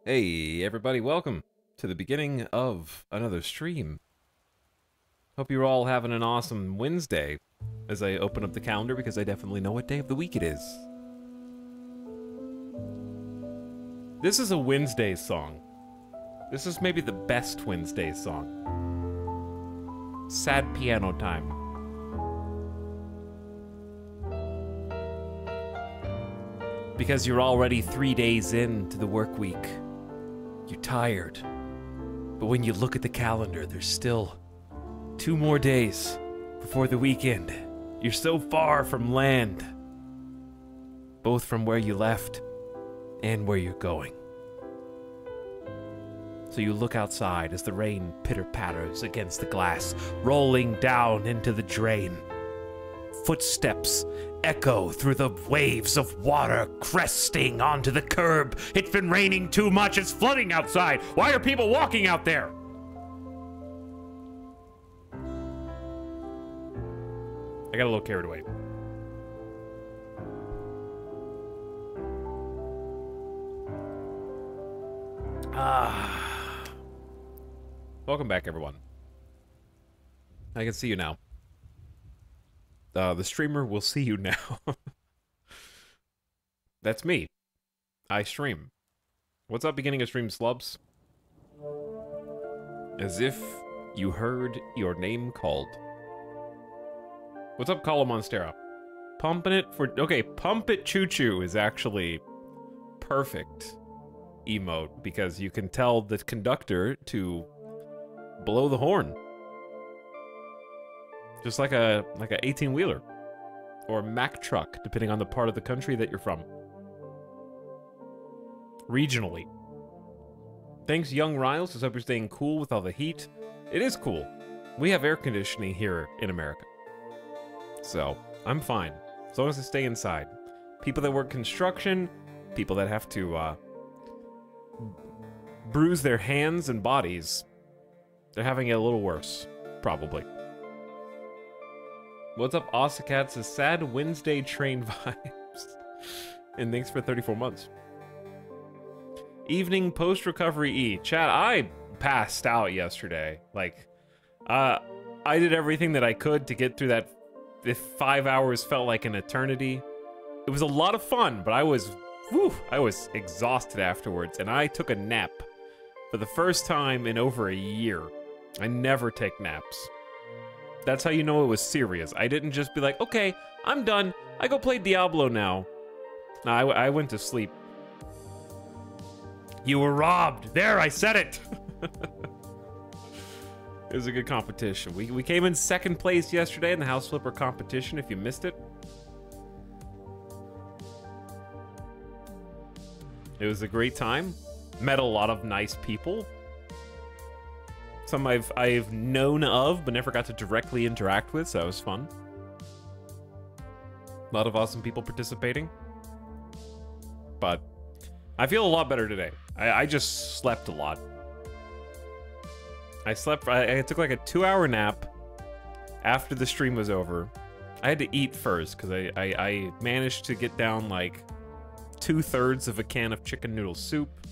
Hey everybody, welcome to the beginning of another stream. Hope you're all having an awesome Wednesday as I open up the calendar because I definitely know what day of the week it is. This is a Wednesday song. This is maybe the best Wednesday song. Sad piano time. Because you're already 3 days into the work week. You're tired. But when you look at the calendar, there's still 2 more days before the weekend. You're so far from land. Both from where you left and where you're going. So you look outside as the rain pitter-patters against the glass, rolling down into the drain. Footsteps echo through the waves of water cresting onto the curb. It's been raining too much, it's flooding outside. Why are people walking out there? I got a little carried away. Welcome back, everyone. I can see you now. The streamer will see you now. That's me. I stream. What's up, beginning of stream slubs? As if you heard your name called. What's up, Colo Monstera? Pumping it for... Okay, Pump It Choo Choo is actually perfect emote because you can tell the conductor to blow the horn. Just like a 18-wheeler. Or a Mack truck, depending on the part of the country that you're from. Regionally. Thanks, Young Riles. Just hope you're staying cool with all the heat. It is cool. We have air conditioning here in America. So, I'm fine. As long as I stay inside. People that work construction, people that have to, bruise their hands and bodies, they're having it a little worse. Probably. What's up, Osacats? A sad Wednesday train vibes. And thanks for 34 months. Evening post-recovery E. Chat, I passed out yesterday. Like, I did everything that I could to get through that. If 5 hours felt like an eternity. It was a lot of fun, but I was exhausted afterwards, and I took a nap for the first time in over a year. I never take naps. That's how you know it was serious. I didn't just be like, okay, I'm done. I go play Diablo now. No, I went to sleep. You were robbed. There, I said it. It was a good competition. We came in second place yesterday in the House Flipper competition, if you missed it. It was a great time. Met a lot of nice people. Some I've known of, but never got to directly interact with, so that was fun. A lot of awesome people participating. But I feel a lot better today. I just slept a lot. I took like a 2-hour nap after the stream was over. I had to eat first, because I managed to get down like 2/3 of a can of chicken noodle soup.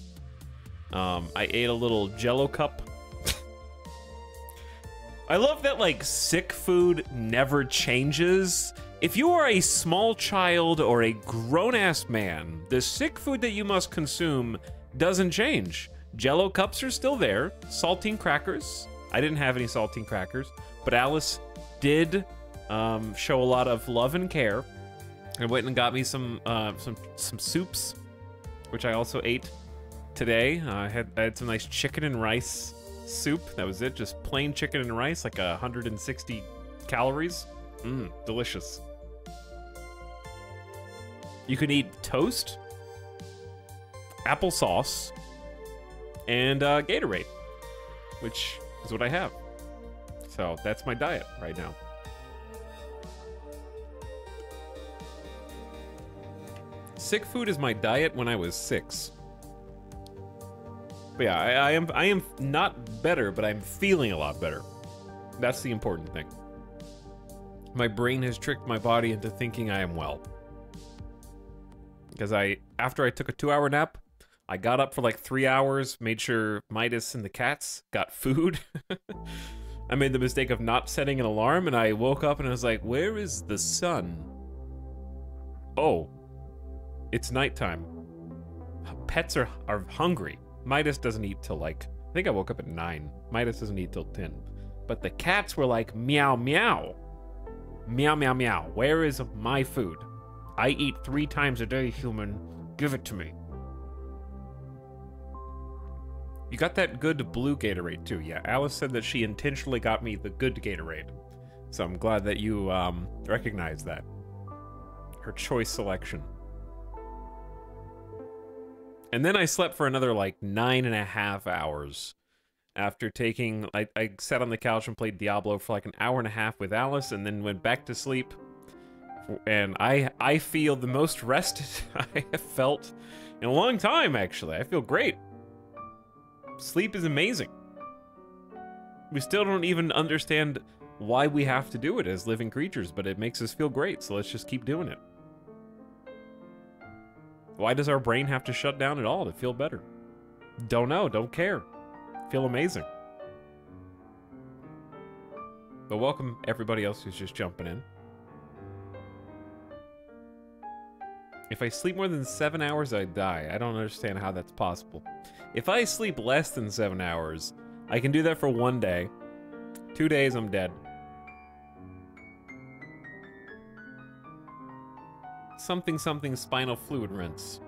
I ate a little Jello cup. I love that, like, sick food never changes. If you are a small child or a grown-ass man, the sick food that you must consume doesn't change. Jello cups are still there. Saltine crackers. I didn't have any saltine crackers, but Alice did show a lot of love and care. And went and got me some soups, which I also ate today. I had some nice chicken and rice soup. That was it. Just plain chicken and rice, like 160 calories. Delicious. You can eat toast, applesauce, and Gatorade, which is what I have. So that's my diet right now. Sick food is my diet when I was 6. But yeah, I am not better, but I'm feeling a lot better. That's the important thing. My brain has tricked my body into thinking I am well. Because after I took a 2-hour nap, I got up for like 3 hours, made sure Midas and the cats got food. I made the mistake of not setting an alarm, and I woke up and I was like, where is the sun? Oh, it's nighttime. Pets are hungry. Midas doesn't eat till like, I think I woke up at 9. Midas doesn't eat till 10. But the cats were like, meow, meow. Meow, meow, meow. Where is my food? I eat 3 times a day, human. Give it to me. You got that good blue Gatorade, too. Yeah, Alice said that she intentionally got me the good Gatorade. So I'm glad that you recognize that. Her choice selection. And then I slept for another, like, 9.5 hours. After taking... I sat on the couch and played Diablo for, like, an hour and a half with Alice, and then went back to sleep. And I feel the most rested I have felt in a long time, actually. I feel great. Sleep is amazing. We still don't even understand why we have to do it as living creatures, but it makes us feel great, so let's just keep doing it. Why does our brain have to shut down at all to feel better? Don't know, don't care. Feel amazing. But welcome everybody else who's just jumping in. If I sleep more than 7 hours, I die. I don't understand how that's possible. If I sleep less than 7 hours, I can do that for 1 day. 2 days, I'm dead. Something spinal fluid rinse.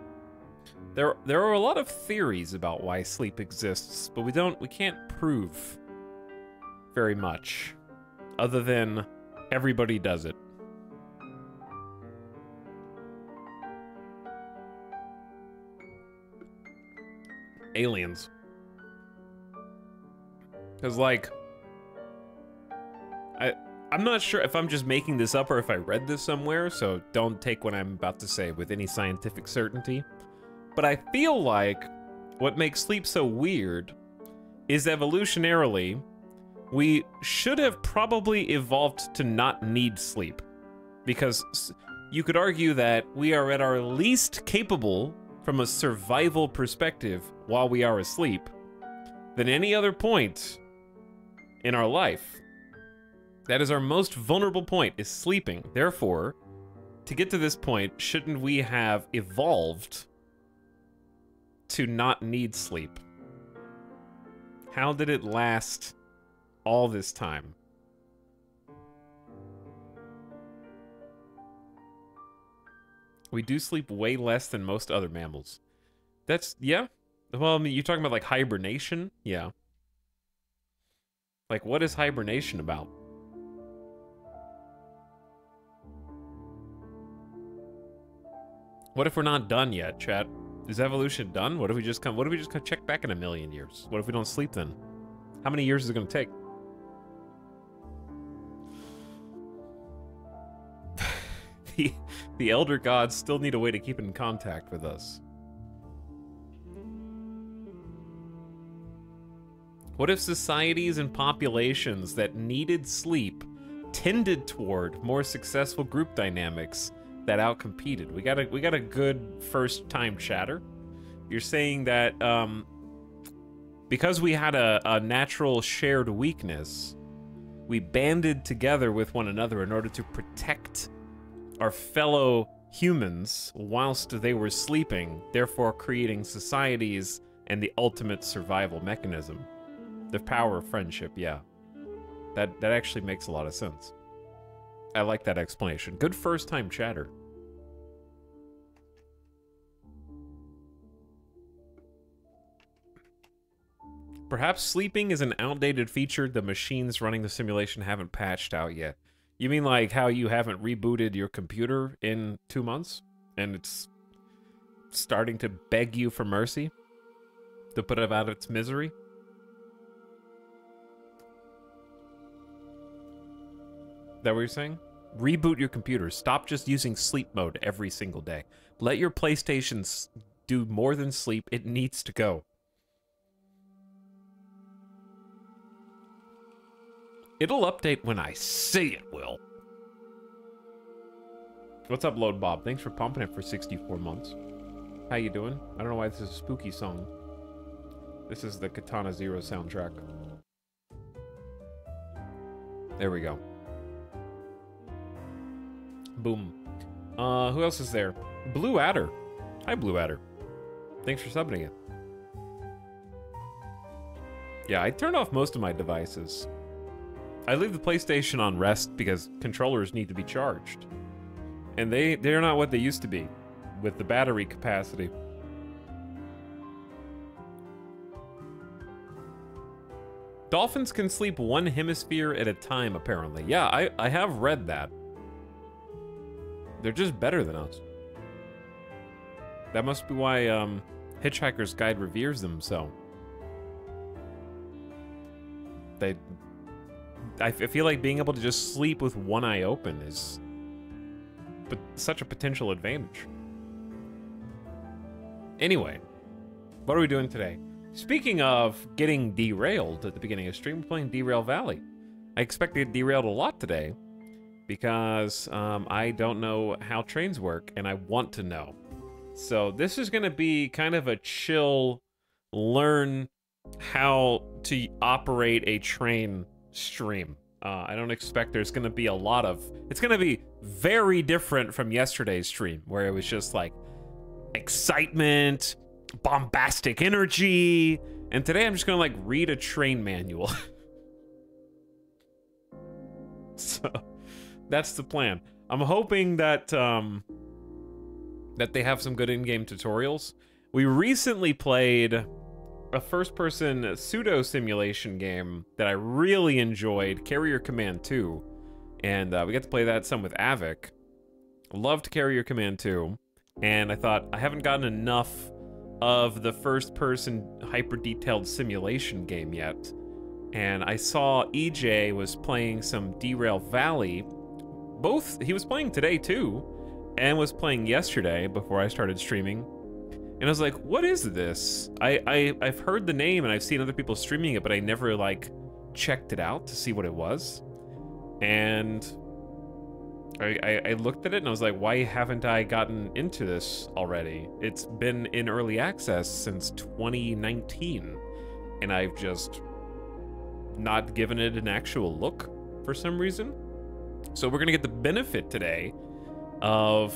There are a lot of theories about why sleep exists, but we can't prove very much. Other than everybody does it. Aliens. Because, like, I'm not sure if I'm just making this up or if I read this somewhere, so don't take what I'm about to say with any scientific certainty. But I feel like what makes sleep so weird is evolutionarily, we should have probably evolved to not need sleep. Because you could argue that we are at our least capable from a survival perspective while we are asleep than any other point in our life. That is our most vulnerable point, is sleeping. Therefore, to get to this point, shouldn't we have evolved to not need sleep? How did it last all this time? We do sleep way less than most other mammals. That's, yeah. Well, I mean, you're talking about, like, hibernation? Yeah. Like, what is hibernation about? What if we're not done yet, chat? Is evolution done? What if we just come check back in 1,000,000 years? What if we don't sleep then? How many years is it gonna take? The elder gods still need a way to keep in contact with us. What if societies and populations that needed sleep tended toward more successful group dynamics that outcompeted? We got a good first time chatter. You're saying that because we had a natural shared weakness, we banded together with one another in order to protect our fellow humans whilst they were sleeping, therefore creating societies and the ultimate survival mechanism. The power of friendship, yeah. That actually makes a lot of sense. I like that explanation. Good first time chatter. Perhaps sleeping is an outdated feature the machines running the simulation haven't patched out yet. You mean like how you haven't rebooted your computer in 2 months? And it's starting to beg you for mercy? To put it out of its misery? Is that what you're saying? Reboot your computer. Stop just using sleep mode every single day. Let your PlayStation do more than sleep. It needs to go. It'll update when I say it will. What's up, Load Bob? Thanks for pumping it for 64 months. How you doing? I don't know why this is a spooky song. This is the Katana Zero soundtrack. There we go. Boom. Who else is there? Blue Adder. Hi, Blue Adder. Thanks for subbing it. Yeah, I turned off most of my devices. I leave the PlayStation on rest because controllers need to be charged. And they're not what they used to be with the battery capacity. Dolphins can sleep one hemisphere at a time, apparently. Yeah, I have read that. They're just better than us. That must be why Hitchhiker's Guide reveres them so. I feel like being able to just sleep with one eye open is such a potential advantage. Anyway, what are we doing today? Speaking of getting derailed at the beginning of stream, we're playing Derail Valley. I expect to get derailed a lot today because I don't know how trains work and I want to know. So this is going to be kind of a chill, learn how to operate a train stream. I don't expect there's going to be a lot of... It's going to be very different from yesterday's stream, where it was just like excitement, bombastic energy, and today I'm just going to like read a train manual. So that's the plan. I'm hoping that that they have some good in-game tutorials. We recently played a first-person pseudo-simulation game that I really enjoyed, Carrier Command 2, and we got to play that some with Avik. Loved Carrier Command 2, and I thought, I haven't gotten enough of the first-person hyper-detailed simulation game yet, and I saw EJ was playing some Derail Valley. He was playing today too, and was playing yesterday before I started streaming. And I was like, what is this? I've heard the name and I've seen other people streaming it, but I never like checked it out to see what it was. And I looked at it and I was like, why haven't I gotten into this already? It's been in early access since 2019, and I've just not given it an actual look for some reason. So we're gonna get the benefit today of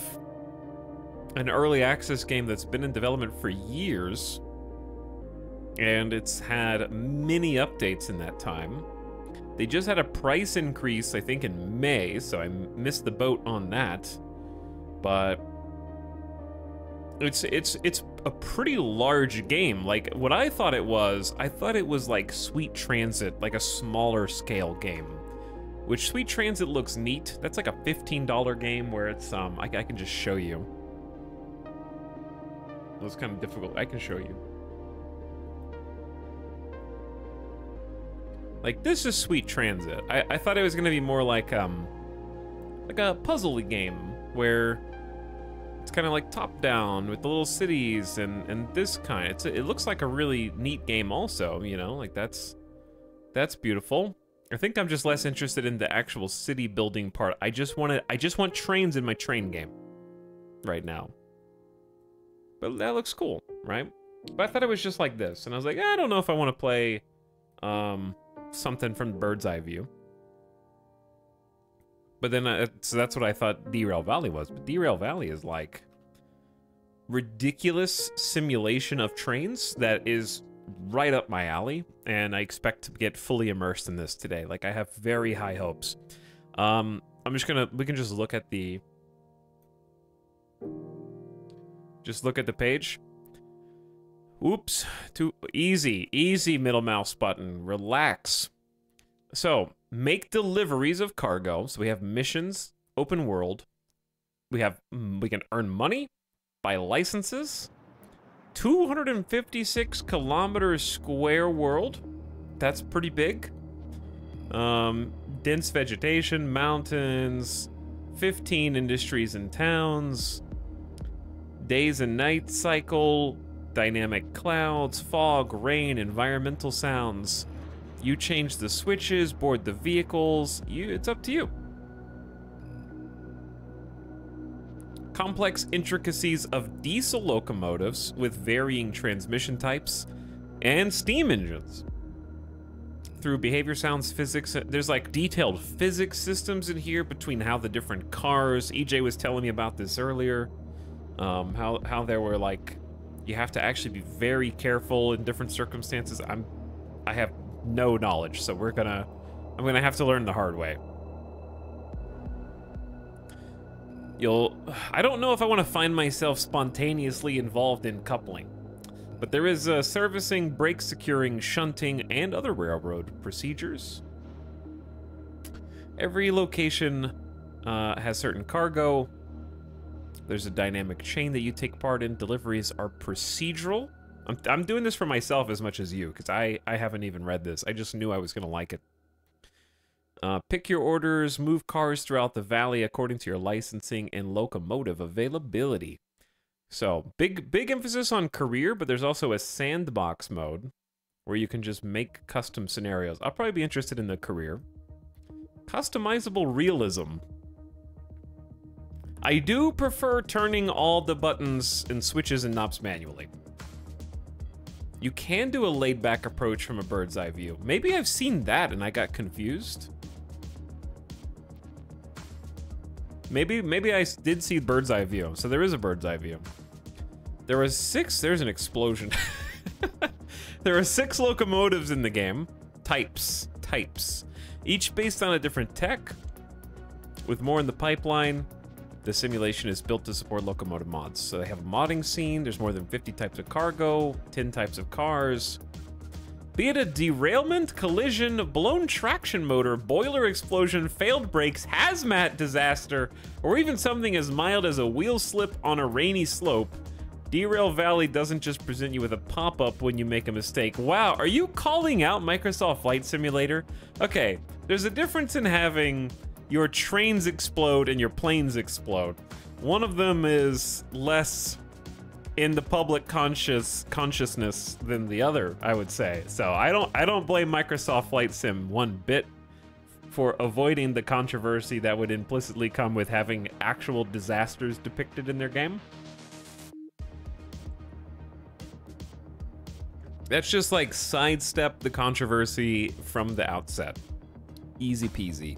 an early access game that's been in development for years, and it's had many updates in that time. They just had a price increase, I think, in May, so I missed the boat on that. But it's a pretty large game. Like, what I thought it was like Sweet Transit, like a smaller scale game. Which Sweet Transit looks neat. That's like a $15 game where it's, I can just show you. It was kind of difficult. I can show you. Like, this is Sweet Transit. I thought it was gonna be more like a puzzle game where it's kind of like top down with the little cities and this kind. It looks like a really neat game also, you know, like that's beautiful. I think I'm just less interested in the actual city building part. I just want trains in my train game right now. But that looks cool, right? But I thought it was just like this, and I was like, I don't know if I want to play something from the bird's eye view. But then, so that's what I thought Derail Valley was. But Derail Valley is like ridiculous simulation of trains that is right up my alley, and I expect to get fully immersed in this today. Like, I have very high hopes. I'm just gonna, we can just look at the... Just look at the page. Oops, too easy middle mouse button, relax. So, make deliveries of cargo. So we have missions, open world. We can earn money, buy licenses. 256 kilometers square world. That's pretty big. Dense vegetation, mountains, 15 industries and towns. Days and night cycle, dynamic clouds, fog, rain, environmental sounds. You change the switches, board the vehicles. It's up to you. complex intricacies of diesel locomotives with varying transmission types and steam engines. Through behavior, sounds, physics, there's like detailed physics systems in here between how the different cars, EJ was telling me about this earlier, how there were like, you have to actually be very careful in different circumstances. I have no knowledge, so I'm gonna have to learn the hard way. I don't know if I want to find myself spontaneously involved in coupling, but there is servicing, brake securing, shunting, and other railroad procedures. Every location has certain cargo. There's a dynamic chain that you take part in. Deliveries are procedural. I'm doing this for myself as much as you, because I haven't even read this. I just knew I was going to like it. Pick your orders, move cars throughout the valley according to your licensing and locomotive availability. So, big emphasis on career, but there's also a sandbox mode where you can just make custom scenarios. I'll probably be interested in the career. Customizable realism. I do prefer turning all the buttons and switches and knobs manually. You can do a laid-back approach from a bird's eye view. Maybe I've seen that and I got confused. Maybe I did see bird's eye view, so there is a bird's eye view. There's an explosion. There are 6 locomotives in the game. Types. Each based on a different tech, with more in the pipeline. The simulation is built to support locomotive mods. So they have a modding scene, there's more than 50 types of cargo, 10 types of cars. Be it a derailment, collision, blown traction motor, boiler explosion, failed brakes, hazmat disaster, or even something as mild as a wheel slip on a rainy slope, Derail Valley doesn't just present you with a pop-up when you make a mistake. Wow, are you calling out Microsoft Flight Simulator? Okay, there's a difference in having your trains explode and your planes explode. One of them is less in the public consciousness than the other, I would say. So I don't blame Microsoft Flight Sim one bit for avoiding the controversy that would implicitly come with having actual disasters depicted in their game. That's just like sidestep the controversy from the outset. Easy peasy.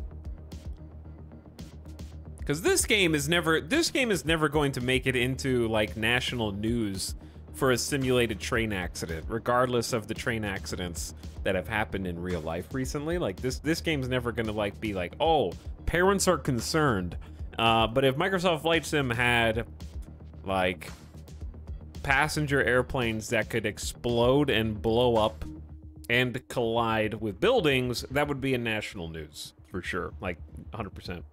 Because this game is never going to make it into like national news for a simulated train accident, regardless of the train accidents that have happened in real life recently. Like this game's never gonna like be like, oh, parents are concerned. But if Microsoft Flight Sim had like passenger airplanes that could explode and blow up and collide with buildings, that would be in national news for sure, like 100%.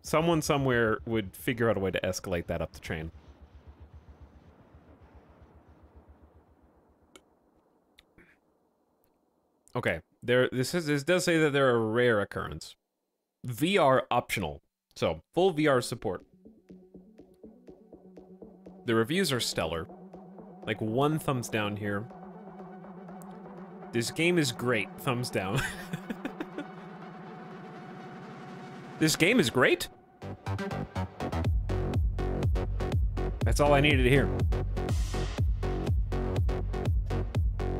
Someone somewhere would figure out a way to escalate that up the chain. Okay, this does say that they're a rare occurrence. VR optional, so full VR support. The reviews are stellar. Like 1 thumbs down here. This game is great. Thumbs down. This game is great? That's all I needed to hear.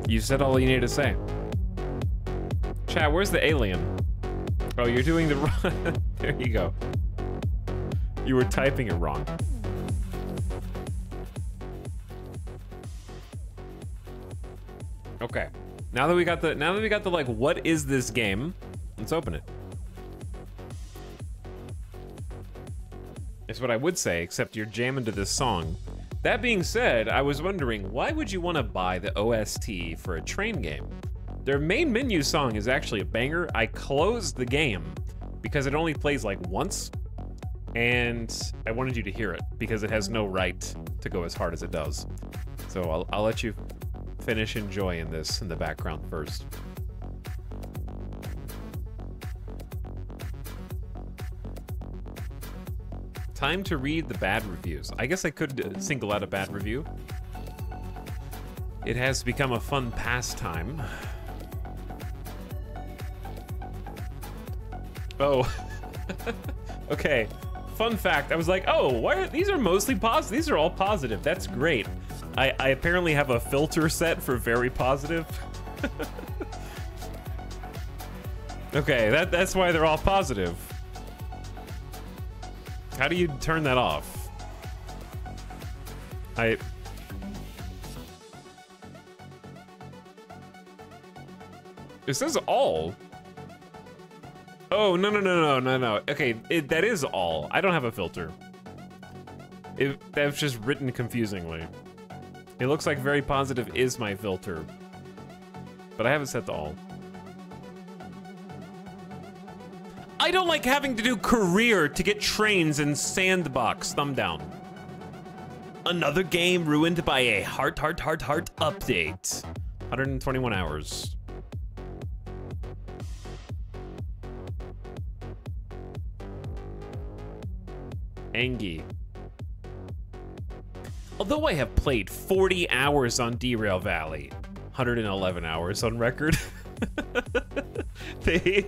You said all you needed to say. Chat, where's the alien? Oh, you're doing the wrong... There you go. You were typing it wrong. Okay. Now that we got the like, what is this game? Let's open it. Is what I would say, except you're jamming to this song. That being said, I was wondering, why would you want to buy the OST for a train game? Their main menu song is actually a banger. I closed the game because it only plays like once, and I wanted you to hear it because it has no right to go as hard as it does. So I'll let you finish enjoying this in the background first. Time to read the bad reviews. I guess I could single out a bad review. It has become a fun pastime. Oh. Okay. fun fact. I was like, oh, why are these are mostly positive? These are all positive. That's great. I apparently have a filter set for very positive. Okay, that's why they're all positive. How do you turn that off? It says all. Oh, no. Okay, that is all. I don't have a filter. That's just written confusingly. It looks like very positive is my filter. But I have it set to all. I don't like having to do career to get trains in Sandbox. Thumb down. Another game ruined by a heart update. 121 hours. Angie. Although I have played 40 hours on Derail Valley, 111 hours on record. they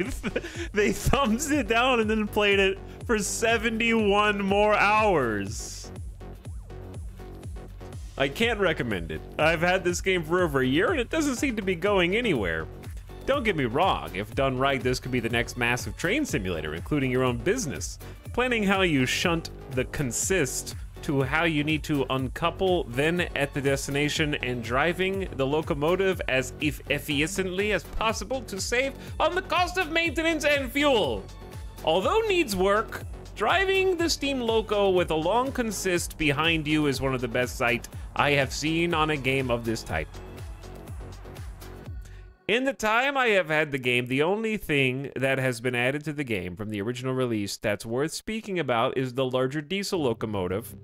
thumbs it down and then played it for 71 more hours. I can't recommend it. I've had this game for over a year and it doesn't seem to be going anywhere. Don't get me wrong, if done right, this could be the next massive train simulator, including your own business. Planning how you shunt the consist to how you need to uncouple, then at the destination, and driving the locomotive as efficiently as possible to save on the cost of maintenance and fuel. Although needs work, driving the steam loco with a long consist behind you is one of the best sight I have seen on a game of this type. In the time I have had the game, the only thing that has been added to the game from the original release that's worth speaking about is the larger diesel locomotive.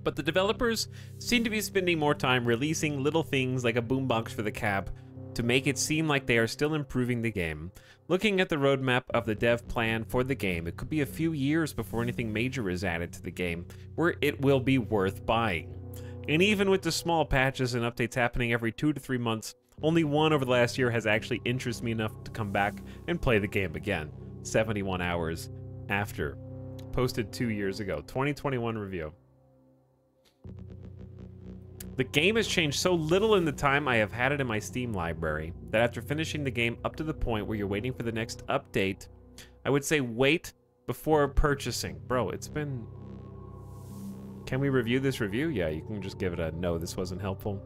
But the developers seem to be spending more time releasing little things like a boombox for the cab to make it seem like they are still improving the game. Looking at the roadmap of the dev plan for the game, it could be a few years before anything major is added to the game, where it will be worth buying. And even with the small patches and updates happening every 2 to 3 months, only one over the last year has actually interested me enough to come back and play the game again. 71 hours after. Posted 2 years ago. 2021 review. The game has changed so little in the time I have had it in my Steam library that after finishing the game up to the point where you're waiting for the next update, I would say wait before purchasing. Bro, it's been... Can we review this review? Yeah, you can just give it a no, this wasn't helpful.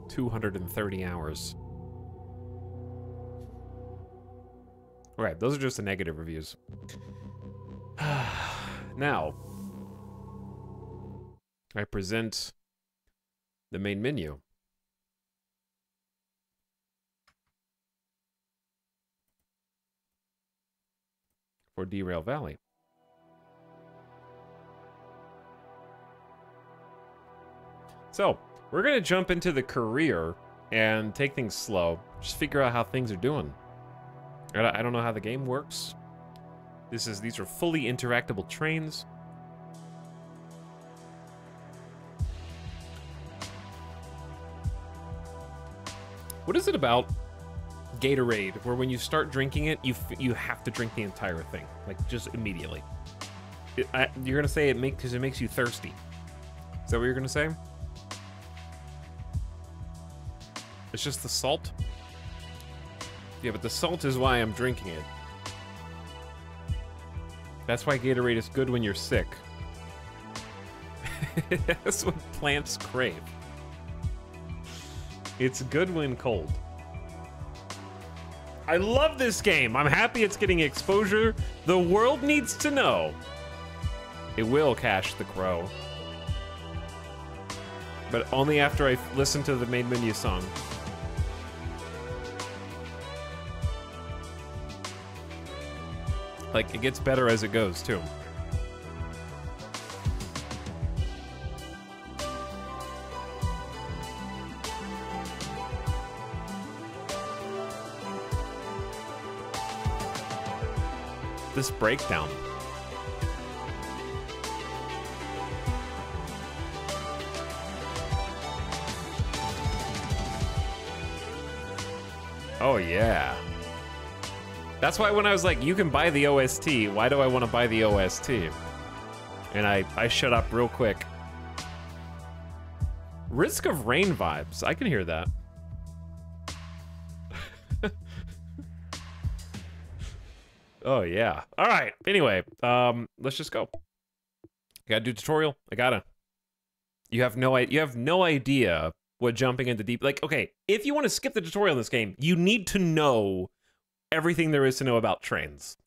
$230 hours. All right, those are just the negative reviews. Now, I present the main menu. For Derail Valley. So, we're gonna jump into the career and take things slow. Just figure out how things are doing. I don't know how the game works. These are fully interactable trains. What is it about Gatorade where when you start drinking it, you have to drink the entire thing, like just immediately? You're gonna say because it makes you thirsty. Is that what you're gonna say? It's just the salt? Yeah, but the salt is why I'm drinking it. That's why Gatorade is good when you're sick. That's what plants crave. It's good when cold. I love this game. I'm happy it's getting exposure. The world needs to know. It will cash the crow. But only after I listen to the main menu song. Like, it gets better as it goes, too. This breakdown. Oh, yeah. That's why when I was like, you can buy the OST, why do I want to buy the OST? And I shut up real quick. Risk of Rain vibes. I can hear that. Oh, yeah. All right. Anyway, let's just go. Gotta do tutorial. I gotta. You have no idea what jumping into deep... Like, okay, if you want to skip the tutorial in this game, you need to know everything there is to know about trains.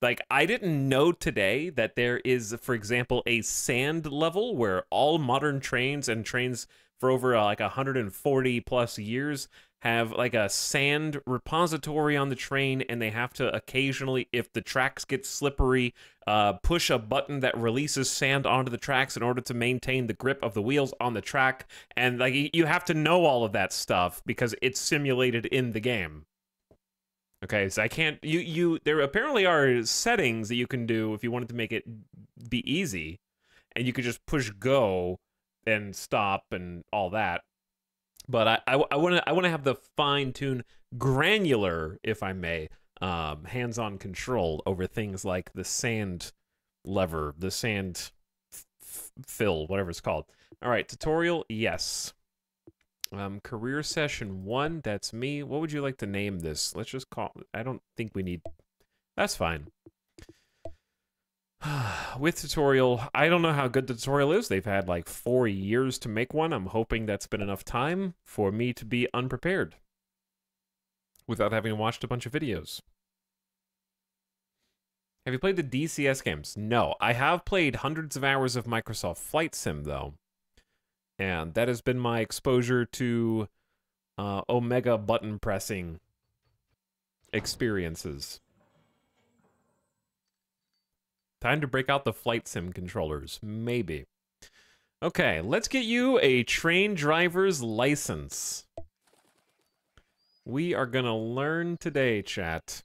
Like, I didn't know today that there is, for example, a sand level where all modern trains and trains for over like 140 plus years have like a sand repository on the train, and they have to occasionally, if the tracks get slippery, push a button that releases sand onto the tracks in order to maintain the grip of the wheels on the track. And like, you have to know all of that stuff because it's simulated in the game. Okay, so I can't, there apparently are settings that you can do if you wanted to make it be easy, and you could just push go and stop and all that. But I want to have the fine-tuned, granular, if I may, hands-on control over things like the sand lever, the sand fill, whatever it's called. All right, tutorial, yes. Career session 1, that's me. What would you like to name this? Let's just call... I don't think we need... That's fine. With tutorial, I don't know how good the tutorial is. They've had like 4 years to make one. I'm hoping that's been enough time for me to be unprepared without having watched a bunch of videos. Have you played the DCS games? No. I have played hundreds of hours of Microsoft Flight Sim, though. And that has been my exposure to Omega button pressing experiences. Time to break out the Flight Sim controllers. Maybe. Okay, let's get you a train driver's license. We are gonna learn today, chat.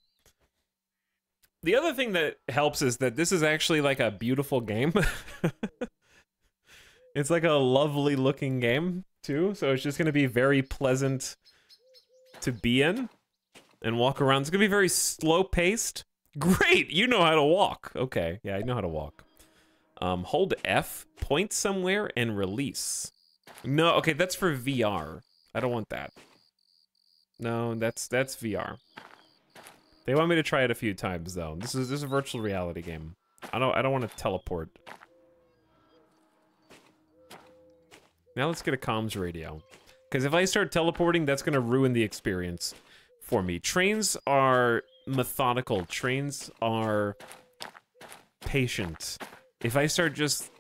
The other thing that helps is that this is actually like a beautiful game. It's like a lovely looking game, too. So it's just gonna be very pleasant to be in and walk around. It's gonna be very slow paced. Great, you know how to walk. Okay, yeah, I know how to walk. Hold F, point somewhere, and release. No, okay, that's for VR. I don't want that. No, that's VR. They want me to try it a few times though. This is a virtual reality game. I don't want to teleport. Now let's get a comms radio. Because if I start teleporting, that's gonna ruin the experience for me. Trains are methodical. Trains are patient. If I start just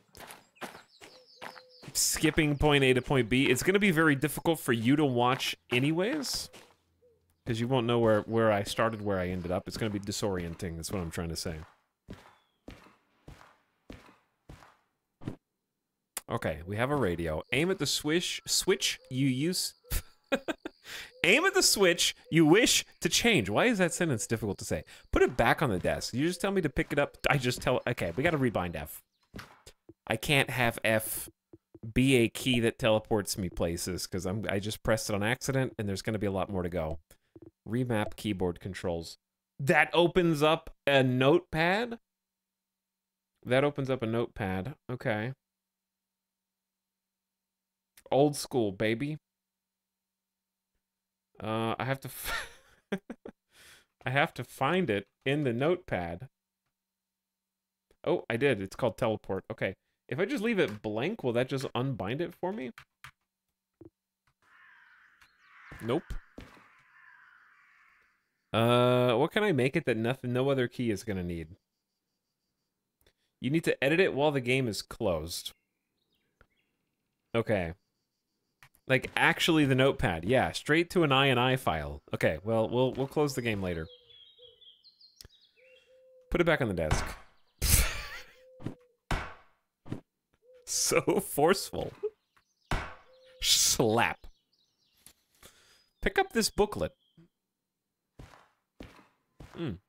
skipping point A to point B, it's gonna be very difficult for you to watch anyways. Because you won't know where I started, where I ended up. It's gonna be disorienting, that's what I'm trying to say. Okay, we have a radio. Aim at the switch you use... Aim at the switch you wish to change. Why is that sentence difficult to say? Put it back on the desk. You just tell me to pick it up. I just tell... Okay, we gotta rebind F. I can't have F be a key that teleports me places, because I just pressed it on accident, and there's gonna be a lot more to go. Remap keyboard controls. That opens up a notepad? That opens up a notepad. Okay. Old school, baby. I have to... I have to find it in the notepad. Oh, I did. It's called teleport. Okay. If I just leave it blank, will that just unbind it for me? Nope. What can I make it that no other key is gonna need? You need to edit it while the game is closed. Okay. Like, actually the notepad. Yeah, straight to an INI file. Okay, well, we'll close the game later. Put it back on the desk. So forceful. Slap. Pick up this booklet.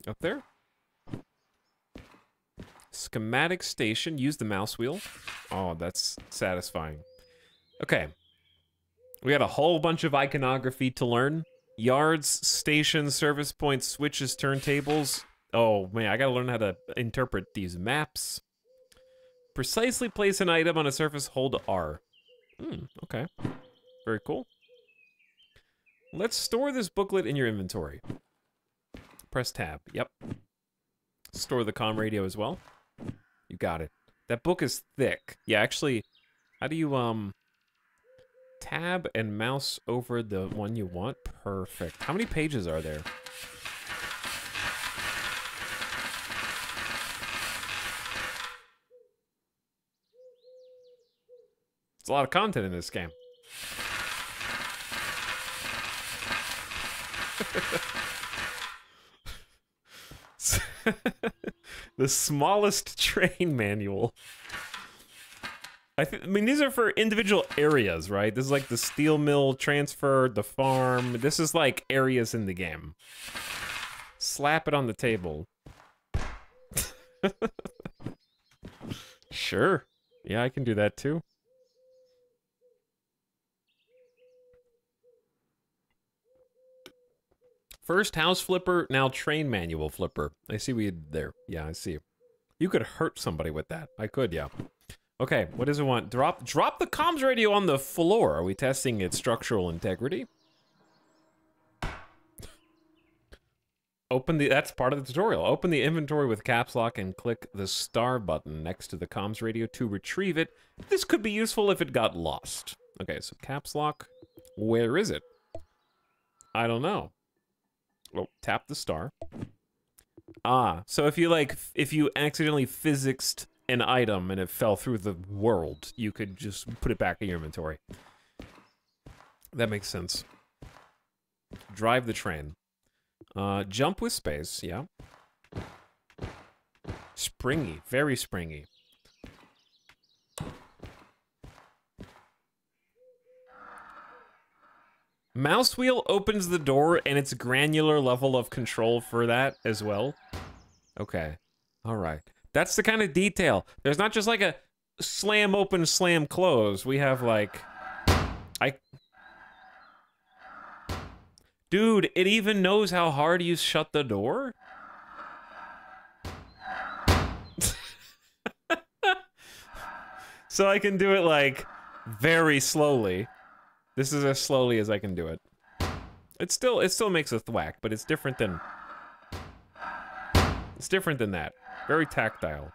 Up there. Schematic station. Use the mouse wheel. Oh, that's satisfying. Okay. We got a whole bunch of iconography to learn. Yards, stations, service points, switches, turntables. Oh man, I gotta learn how to interpret these maps. Precisely place an item on a surface, hold R. Okay. Very cool. Let's store this booklet in your inventory. Press tab. Yep. Store the comm radio as well. You got it. That book is thick. Yeah, actually, how do you, tab and mouse over the one you want? Perfect. How many pages are there? It's a lot of content in this game. The smallest train manual. I mean, these are for individual areas, right? This is like the steel mill transfer, the farm. This is like areas in the game. Slap it on the table. Sure. Yeah, I can do that too. First house flipper, now train manual flipper. I see what you did there. Yeah, I see. You could hurt somebody with that. I could, yeah. Okay, what does it want? Drop the comms radio on the floor. Are we testing its structural integrity? That's part of the tutorial. Open the inventory with caps lock and click the star button next to the comms radio to retrieve it. This could be useful if it got lost. Okay, so caps lock. Where is it? I don't know. Oh, tap the star. Ah, so if you accidentally physicsed an item and it fell through the world, you could just put it back in your inventory. That makes sense. Drive the train. Jump with space, yeah. Springy, very springy. Mouse wheel opens the door and it's granular level of control for that as well. Okay. All right. That's the kind of detail. There's not just like a slam open, slam close. We have like... Dude, it even knows how hard you shut the door? So I can do it like very slowly. This is as slowly as I can do it. It still makes a thwack, but it's different than... It's different than that. Very tactile.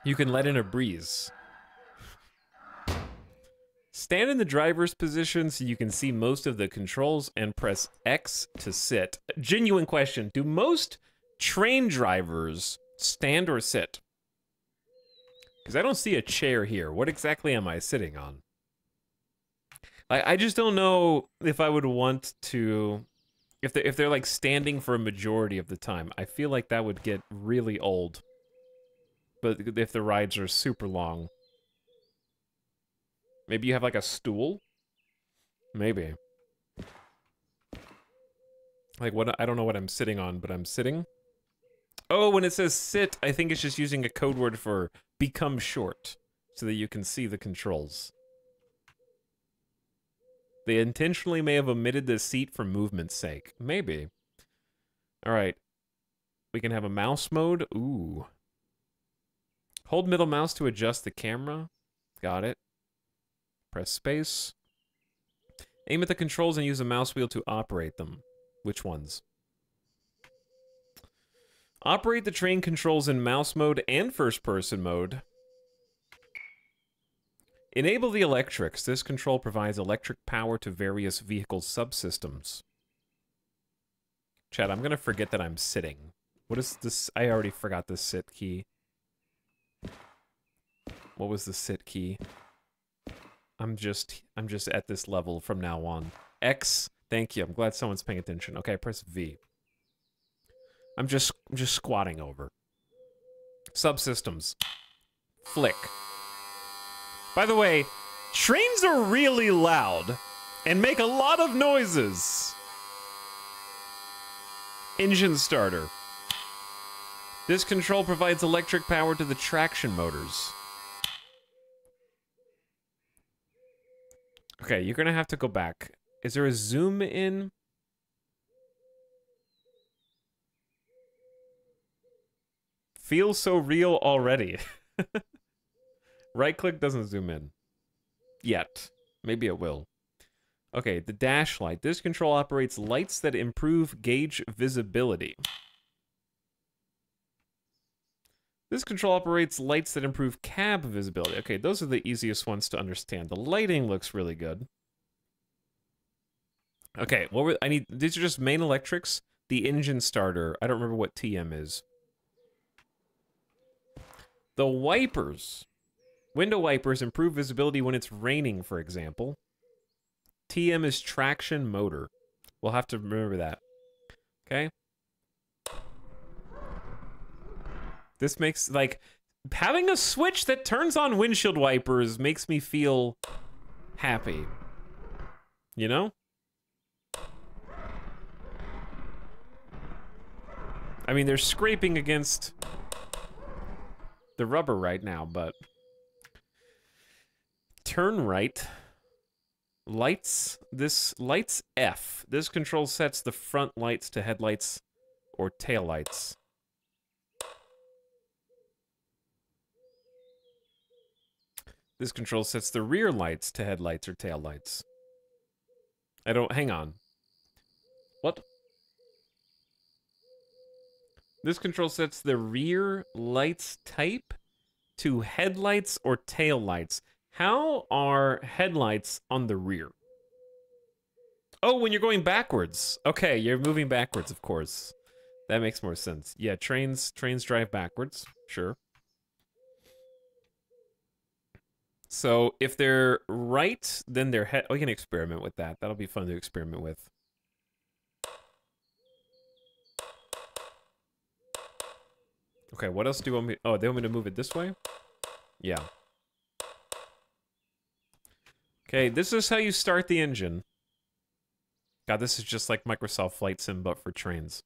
You can let in a breeze. Stand in the driver's position so you can see most of the controls and press X to sit. Genuine question. Do most train drivers stand or sit? Because I don't see a chair here. What exactly am I sitting on? I just don't know if I would want to... If they're like standing for a majority of the time, I feel like that would get really old. But if the rides are super long. Maybe you have like a stool? Maybe. Like what? I don't know what I'm sitting on, but I'm sitting. Oh, when it says sit, I think it's just using a code word for become short so that you can see the controls. They intentionally may have omitted the seat for movement's sake. Maybe. All right. We can have a mouse mode. Ooh. Hold middle mouse to adjust the camera. Got it. Press space. Aim at the controls and use a mouse wheel to operate them. Which ones? Operate the train controls in mouse mode and first-person mode. Enable the electrics. This control provides electric power to various vehicle subsystems. Chat, I'm gonna forget that I'm sitting. What is this? I already forgot the sit key. What was the sit key? I'm just at this level from now on. X, thank you. I'm glad someone's paying attention. Okay, press V. I'm just squatting over. Subsystems. Flick. By the way, trains are really loud and make a lot of noises. Engine starter. This control provides electric power to the traction motors. Okay, you're gonna have to go back. Is there a zoom in? Feels so real already. Right click doesn't zoom in. Yet. Maybe it will. Okay, the dash light. This control operates lights that improve gauge visibility. This control operates lights that improve cab visibility. Okay, those are the easiest ones to understand. The lighting looks really good. Okay, these are just main electrics. The engine starter. I don't remember what TM is. The wipers. Window wipers improve visibility when it's raining, for example. TM is traction motor. We'll have to remember that. Okay? This makes, like, having a switch that turns on windshield wipers makes me feel happy. You know? I mean, they're scraping against the rubber right now, but... Turn right. Lights. This lights F. This control sets the front lights to headlights or tail lights. This control sets the rear lights to headlights or tail lights. Hang on. What? This control sets the rear lights type to headlights or tail lights. How are headlights on the rear? Oh, when you're going backwards. Okay, you're moving backwards, of course. That makes more sense. Yeah, trains drive backwards. Sure. So if they're right, then they're we can experiment with that. That'll be fun to experiment with. Okay, what else do you want me... Oh, they want me to move it this way? Yeah. Okay, this is how you start the engine. God, this is just like Microsoft Flight Sim, but for trains.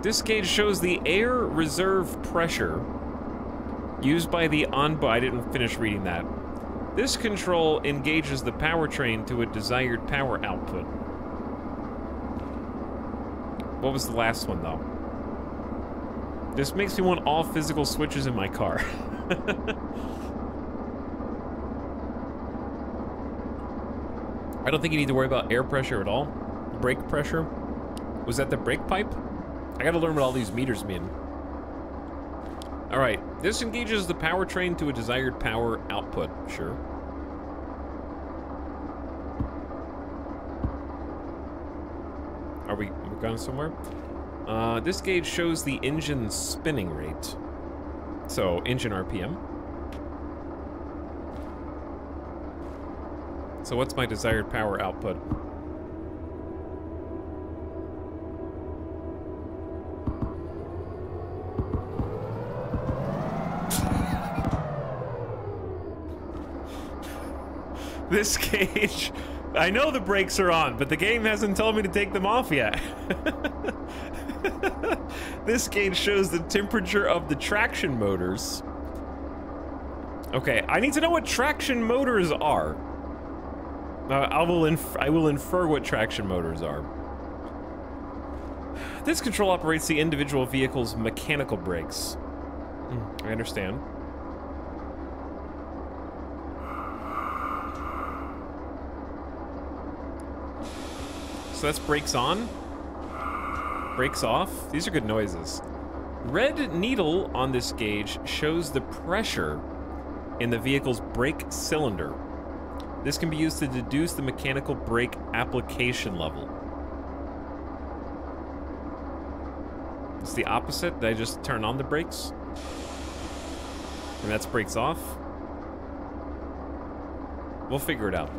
This gauge shows the air reserve pressure used by the onboard... I didn't finish reading that. This control engages the powertrain to a desired power output. What was the last one, though? This makes me want all physical switches in my car. I don't think you need to worry about air pressure at all. Brake pressure. Was that the brake pipe? I gotta learn what all these meters mean. Alright, this engages the powertrain to a desired power output. Sure. Are we going somewhere? This gauge shows the engine spinning rate. So, engine RPM. So what's my desired power output? This gauge, I know the brakes are on, but the game hasn't told me to take them off yet. This gauge shows the temperature of the traction motors. Okay, I need to know what traction motors are. I will infer what traction motors are. This control operates the individual vehicle's mechanical brakes. I understand. So that's brakes on, brakes off. These are good noises. Red needle on this gauge shows the pressure in the vehicle's brake cylinder. This can be used to deduce the mechanical brake application level. It's the opposite. Did I just turn on the brakes? And that's brakes off. We'll figure it out.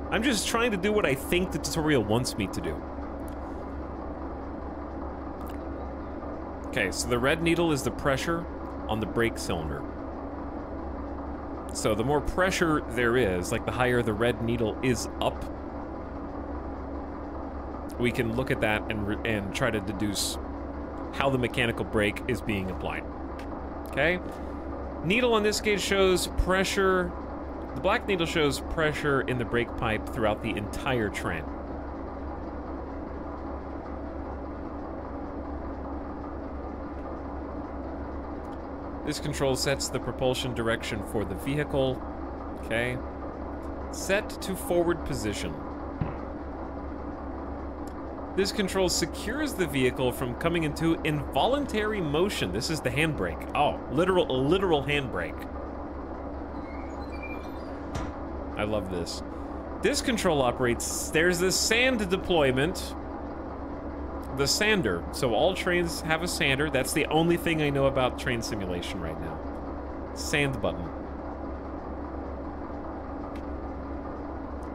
I'm just trying to do what I think the tutorial wants me to do. Okay, so the red needle is the pressure on the brake cylinder. So the more pressure there is, like the higher the red needle is up, we can look at that and try to deduce how the mechanical brake is being applied. Okay. Needle on this gauge shows pressure. The black needle shows pressure in the brake pipe throughout the entire train. This control sets the propulsion direction for the vehicle. Okay. Set to forward position. This control secures the vehicle from coming into involuntary motion. This is the handbrake. Oh, a literal handbrake. I love this. This control operates, there's this sand deployment. The sander. So all trains have a sander. That's the only thing I know about train simulation right now. Sand button.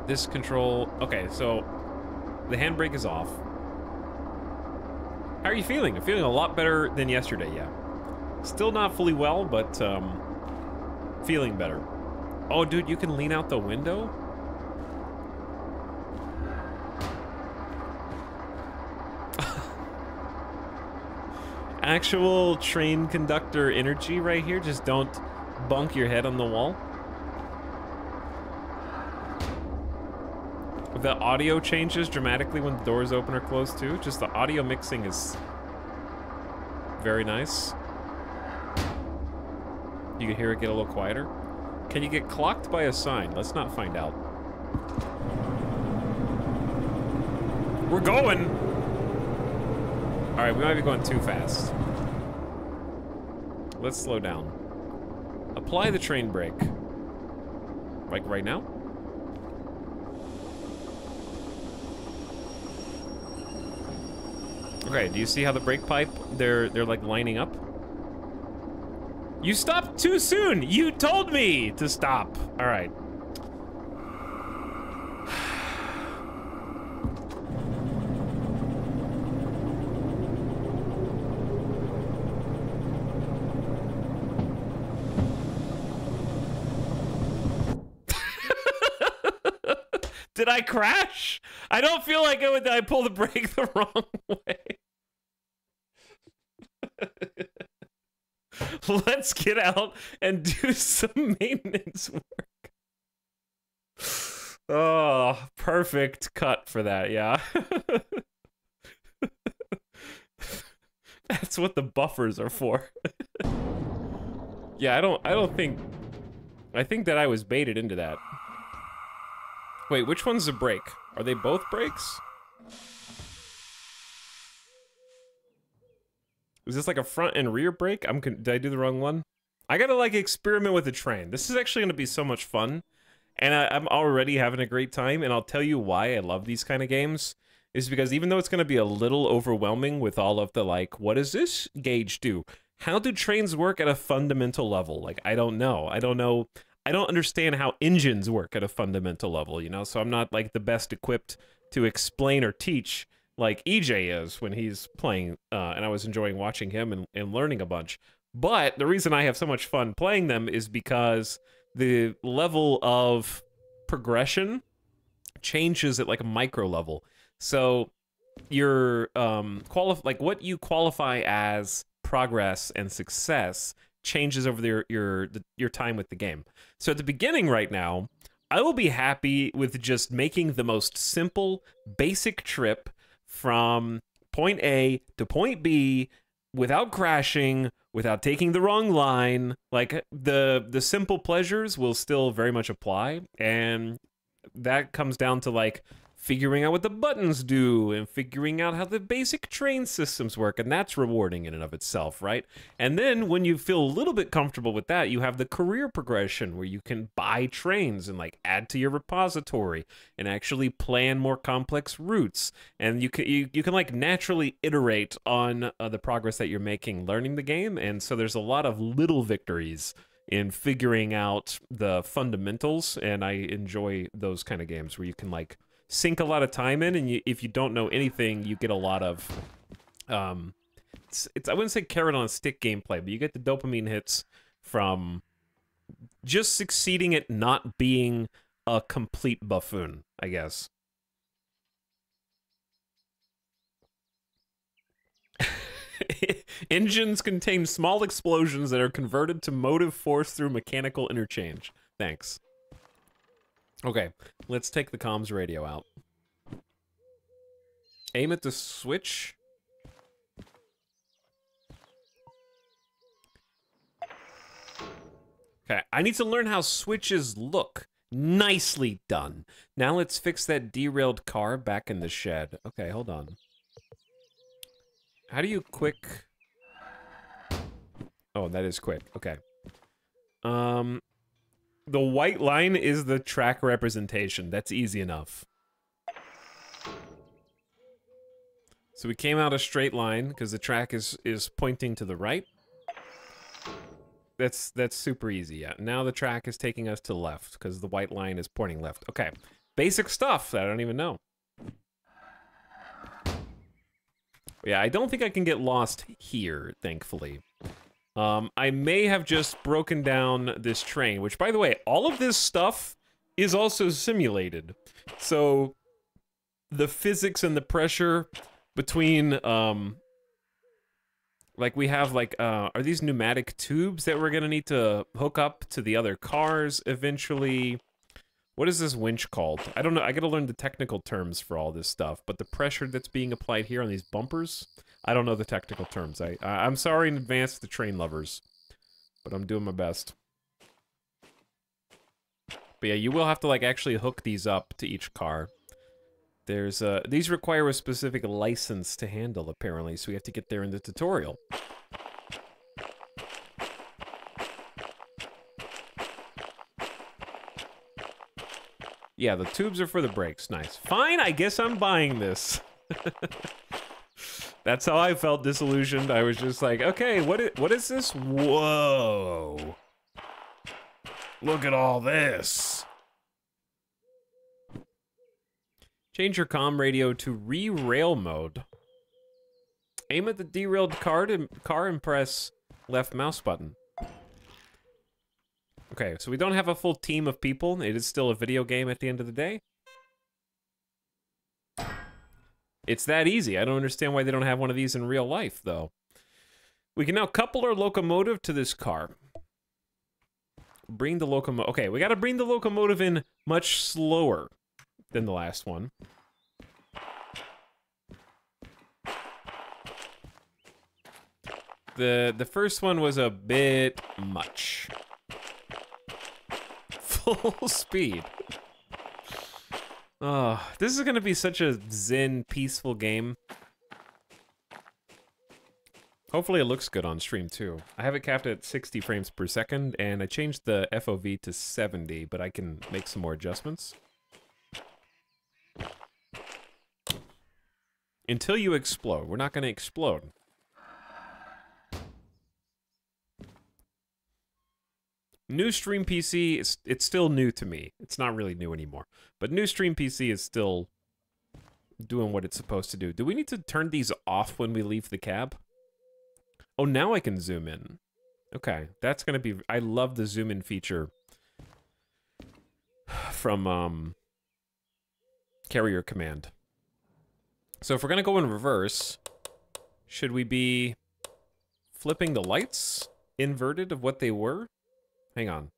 This control, okay, so the handbrake is off. How are you feeling? I'm feeling a lot better than yesterday, yeah. Still not fully well, but feeling better. Oh, dude, you can lean out the window? Actual train conductor energy right here. Just don't bunk your head on the wall. The audio changes dramatically when the doors open or close too. Just the audio mixing is very nice. You can hear it get a little quieter. Can you get clocked by a sign? Let's not find out. We're going! Alright, we might be going too fast. Let's slow down. Apply the train brake. Like right now? Okay, do you see how the brake pipe, they're like lining up? You stopped too soon! You told me to stop! Alright. Did I crash? I don't feel like it would. I pull the brake the wrong way. Let's get out and do some maintenance work. Oh, perfect cut for that, yeah. That's what the buffers are for. Yeah, I think that I was baited into that. Wait, which one's the brake? Are they both brakes? Is this like a front and rear brake? Did I do the wrong one? I gotta like experiment with the train. This is actually gonna be so much fun. And I'm already having a great time, and I'll tell you why I love these kind of games. Is because even though it's gonna be a little overwhelming with all of the like, what does this gauge do? How do trains work at a fundamental level? Like, I don't know. I don't understand how engines work at a fundamental level, you know? So I'm not, like, the best equipped to explain or teach like EJ is when he's playing, and I was enjoying watching him and learning a bunch. But the reason I have so much fun playing them is because the level of progression changes at, like, a micro level. So your, like, what you qualify as progress and success changes over your time with the game. So at the beginning right now, I will be happy with just making the most simple, basic trip from point A to point B without crashing, without taking the wrong line. Like, the simple pleasures will still very much apply, and that comes down to, like, figuring out what the buttons do and figuring out how the basic train systems work, and that's rewarding in and of itself, right? And then when you feel a little bit comfortable with that, you have the career progression where you can buy trains and like add to your repository and actually plan more complex routes, and you can like naturally iterate on the progress that you're making learning the game. And so there's a lot of little victories in figuring out the fundamentals, and I enjoy those kind of games where you can like sink a lot of time in, and if you don't know anything, you get a lot of, it's I wouldn't say carrot on a stick gameplay, but you get the dopamine hits from just succeeding at not being a complete buffoon, I guess. Engines contain small explosions that are converted to motive force through mechanical interchange. Thanks. Okay, let's take the comms radio out. Aim at the switch. Okay, I need to learn how switches look. Nicely done. Now let's fix that derailed car back in the shed. Okay, hold on. How do you quick? Oh, that is quick. Okay. The white line is the track representation. That's easy enough. So we came out a straight line because the track is pointing to the right. That's super easy. Yeah. Now the track is taking us to the left because the white line is pointing left. Okay. Basic stuff that I don't even know. Yeah, I don't think I can get lost here, thankfully. I may have just broken down this train, which, by the way, all of this stuff is also simulated. So the physics and the pressure between, like we have like, are these pneumatic tubes that we're gonna need to hook up to the other cars eventually? What is this winch called? I don't know, I gotta learn the technical terms for all this stuff, but the pressure that's being applied here on these bumpers, I don't know the technical terms. I'm sorry in advance to train lovers, but I'm doing my best. But yeah, you will have to like actually hook these up to each car. There's these require a specific license to handle apparently, so we have to get there in the tutorial. Yeah, the tubes are for the brakes. Nice. Fine, I guess I'm buying this. That's how I felt disillusioned. I was just like, okay, what is this? Whoa. Look at all this. Change your comm radio to re-rail mode. Aim at the derailed car and press left mouse button. Okay, so we don't have a full team of people. It is still a video game at the end of the day. It's that easy. I don't understand why they don't have one of these in real life, though. We can now couple our locomotive to this car. Bring the locomotive... Okay, we gotta bring the locomotive in much slower than the last one. The first one was a bit much. Full speed. Oh, this is gonna be such a zen, peaceful game. Hopefully it looks good on stream too. I have it capped at 60 frames per second, and I changed the FOV to 70, but I can make some more adjustments. Until you explode. We're not gonna explode. New Stream PC, it's still new to me. It's not really new anymore. But New Stream PC is still doing what it's supposed to do. Do we need to turn these off when we leave the cab? Oh, now I can zoom in. Okay, that's gonna be... I love the zoom in feature from Carrier Command. So if we're gonna go in reverse, should we be flipping the lights inverted of what they were? Hang on.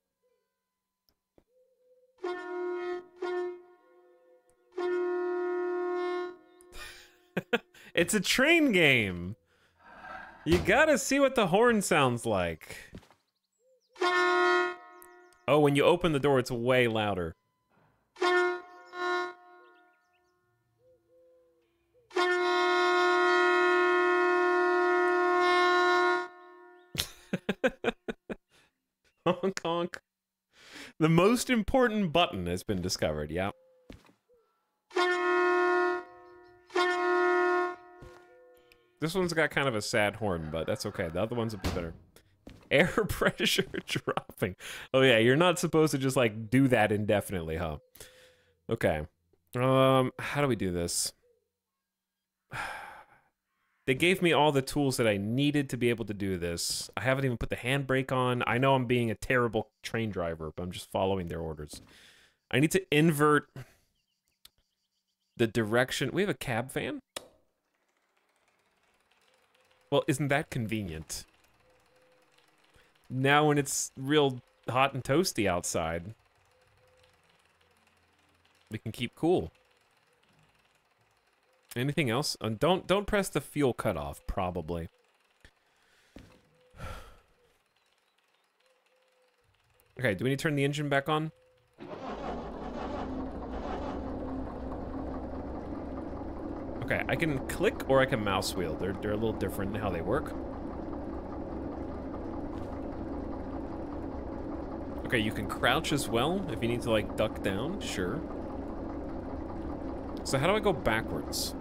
It's a train game. You gotta see what the horn sounds like. Oh, when you open the door, it's way louder. Honk honk. The most important button has been discovered, yeah. This one's got kind of a sad horn, but that's okay. The other ones will be better. Air pressure dropping. Oh yeah, you're not supposed to just like do that indefinitely, huh? Okay. How do we do this? They gave me all the tools that I needed to be able to do this. I haven't even put the handbrake on. I know I'm being a terrible train driver, but I'm just following their orders. I need to invert the direction. We have a cab van? Well, isn't that convenient? Now when it's real hot and toasty outside, we can keep cool. Anything else? Don't press the fuel cutoff, probably. Okay, do we need to turn the engine back on? Okay, I can click or I can mouse wheel. They're a little different in how they work. Okay, you can crouch as well if you need to, like, duck down. Sure. So how do I go backwards?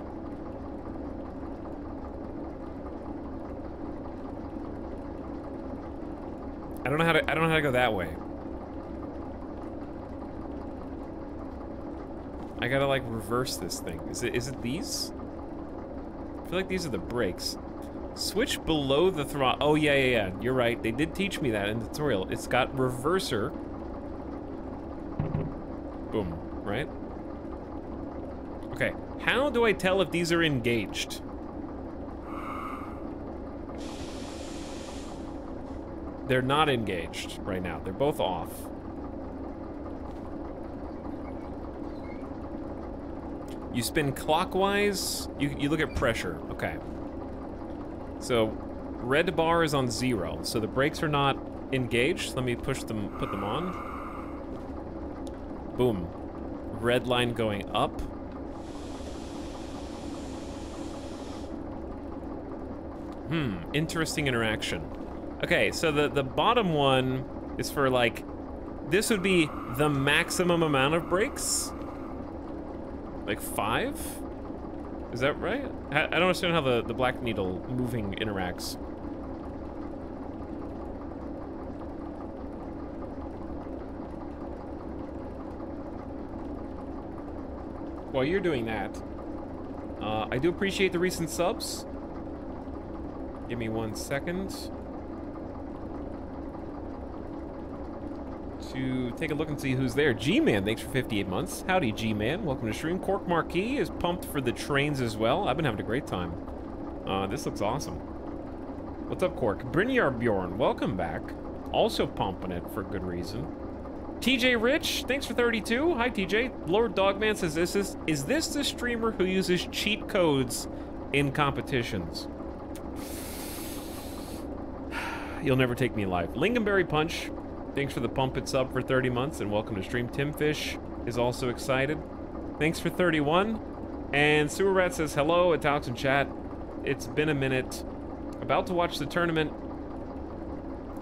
I don't know how to go that way. I gotta, like, reverse this thing. Is it these? I feel like these are the brakes. Switch below the throttle. Oh, yeah. You're right. They did teach me that in the tutorial. It's got reverser. Boom. Right? Okay. How do I tell if these are engaged? They're not engaged right now. They're both off. You spin clockwise. You look at pressure. Okay. So, red bar is on 0, so the brakes are not engaged. Let me put them on. Boom. Red line going up. Interesting interaction. Okay, so the bottom one is for, like, this would be the maximum amount of brakes? Like 5? Is that right? I don't understand how the black needle moving interacts. While you're doing that, I do appreciate the recent subs. Give me 1 second to take a look and see who's there. G-Man, thanks for 58 months. Howdy, G-Man. Welcome to stream. Cork Marquis is pumped for the trains as well. I've been having a great time. This looks awesome. What's up, Cork? Brynjar Bjorn, welcome back. Also pumping it for good reason. TJ Rich, thanks for 32. Hi, TJ. Lord Dogman says, is this the streamer who uses cheat codes in competitions? You'll never take me alive. Lingonberry Punch, thanks for the pump it sub for 30 months, and welcome to stream. Timfish is also excited. Thanks for 31. And Sewer Rat says, hello, Italics in chat. It's been a minute. About to watch the tournament.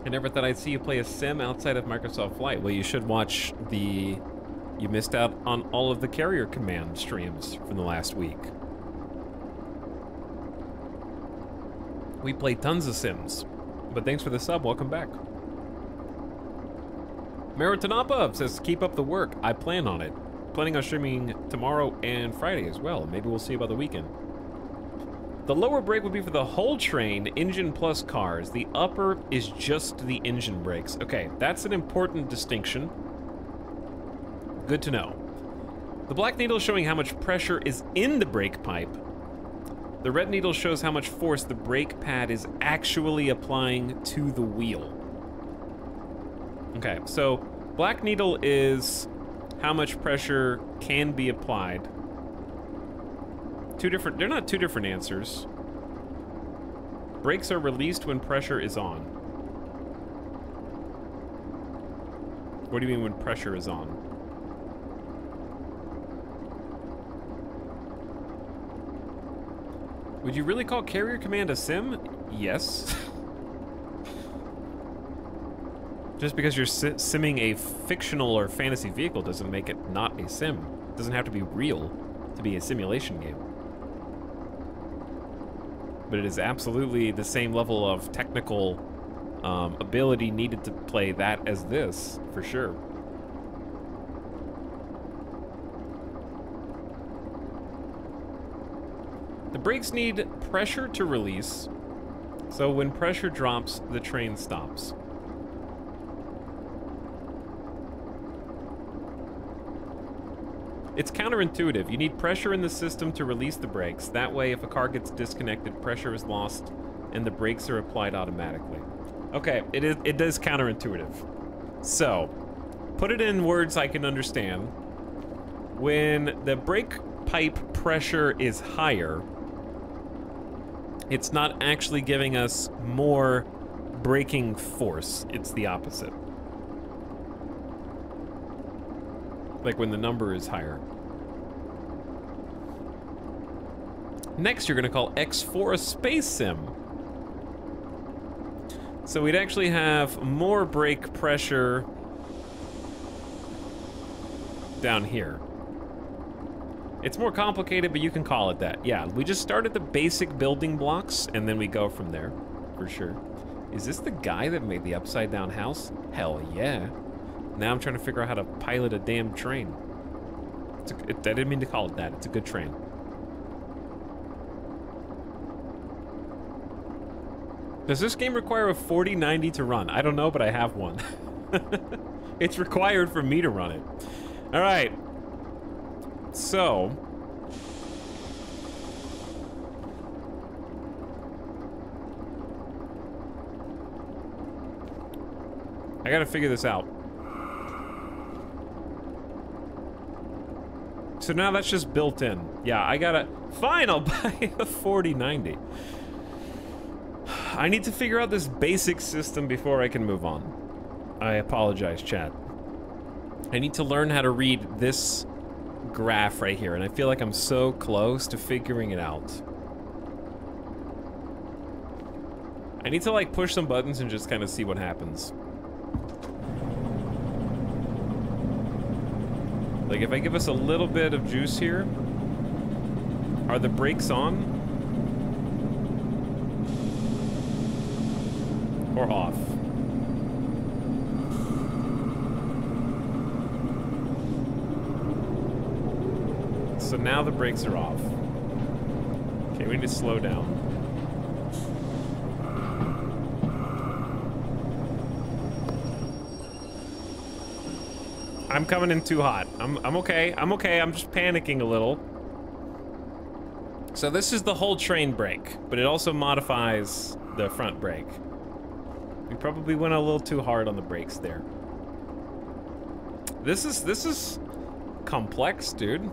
I never thought I'd see you play a sim outside of Microsoft Flight. Well, you should watch the... You missed out on all of the Carrier Command streams from the last week. We play tons of sims. But thanks for the sub, welcome back. Maritanapa says, keep up the work. I plan on it. Planning on streaming tomorrow and Friday as well. Maybe we'll see about the weekend. The lower brake would be for the whole train, engine plus cars. The upper is just the engine brakes. Okay, that's an important distinction. Good to know. The black needle is showing how much pressure is in the brake pipe. The red needle shows how much force the brake pad is actually applying to the wheel. Okay, so black needle is how much pressure can be applied. They're not two different answers. Brakes are released when pressure is on. What do you mean when pressure is on? Would you really call Carrier Command a sim? Yes. Just because you're simming a fictional or fantasy vehicle doesn't make it not a sim. It doesn't have to be real to be a simulation game. But it is absolutely the same level of technical ability needed to play that as this, for sure. The brakes need pressure to release, so when pressure drops, the train stops. It's counterintuitive. You need pressure in the system to release the brakes. That way, if a car gets disconnected, pressure is lost and the brakes are applied automatically. Okay, it is counterintuitive. So, put it in words I can understand. When the brake pipe pressure is higher, it's not actually giving us more braking force. It's the opposite. Like when the number is higher. Next, you're gonna call X4 a space sim. So we'd actually have more brake pressure down here. It's more complicated, but you can call it that. Yeah, we just start at the basic building blocks, and then we go from there, for sure. Is this the guy that made the upside down house? Hell yeah. Now I'm trying to figure out how to pilot a damn train. I didn't mean to call it that. It's a good train. Does this game require a 4090 to run? I don't know, but I have one. It's required for me to run it. All right. So. I gotta figure this out. So now that's just built in. Yeah, I gotta... Fine, I'll buy a 4090. I need to figure out this basic system before I can move on. I apologize, chat. I need to learn how to read this graph right here, and I feel like I'm so close to figuring it out. I need to, like, push some buttons and just kind of see what happens. Like, if I give us a little bit of juice here, are the brakes on? Or off? So now the brakes are off. Okay, we need to slow down. I'm coming in too hot. I'm okay. I'm okay. I'm just panicking a little. So this is the whole train brake, but it also modifies the front brake. We probably went a little too hard on the brakes there. This is complex, dude.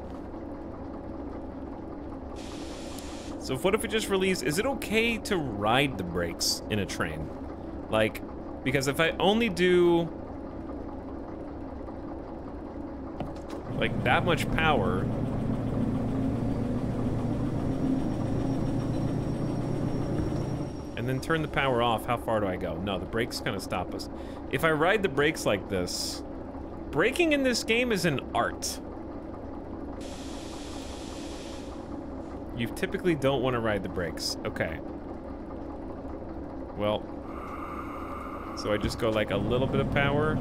So what if we just release, is it okay to ride the brakes in a train? Like, because if I only do like that much power, and then turn the power off, how far do I go? No, the brakes kind of stop us. If I ride the brakes like this, braking in this game is an art. You typically don't want to ride the brakes. Okay. Well, so I just go like a little bit of power,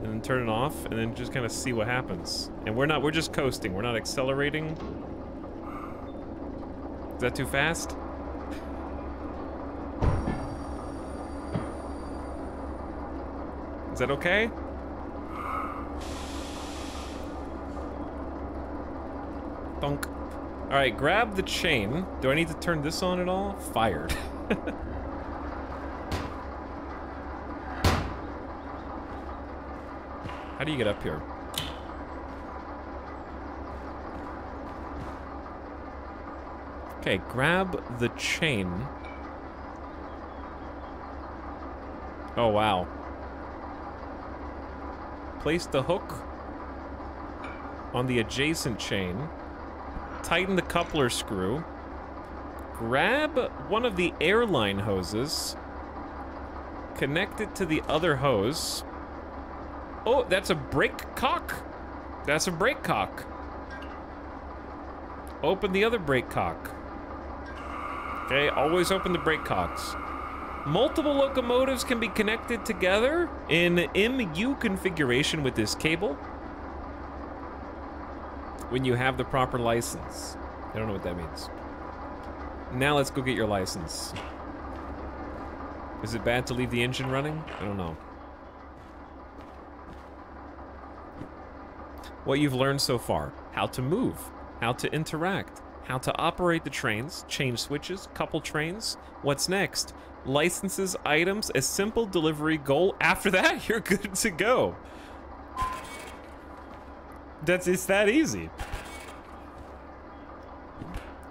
and then turn it off, and then just kind of see what happens. And we're just coasting. We're not accelerating. Is that too fast? Is that okay? Thunk. All right, grab the chain. Do I need to turn this on at all? Fired. How do you get up here? Okay, grab the chain. Oh, wow. Place the hook on the adjacent chain. Tighten the coupler screw. Grab one of the airline hoses. Connect it to the other hose. Oh, that's a brake cock. That's a brake cock. Open the other brake cock. Okay, always open the brake cocks. Multiple locomotives can be connected together in MU configuration with this cable when you have the proper license. I don't know what that means. Now let's go get your license. Is it bad to leave the engine running? I don't know. What you've learned so far: how to move, how to interact, How to operate the trains, change switches, couple trains. What's next? Licenses, items, a simple delivery goal. After that, you're good to go. It's that easy.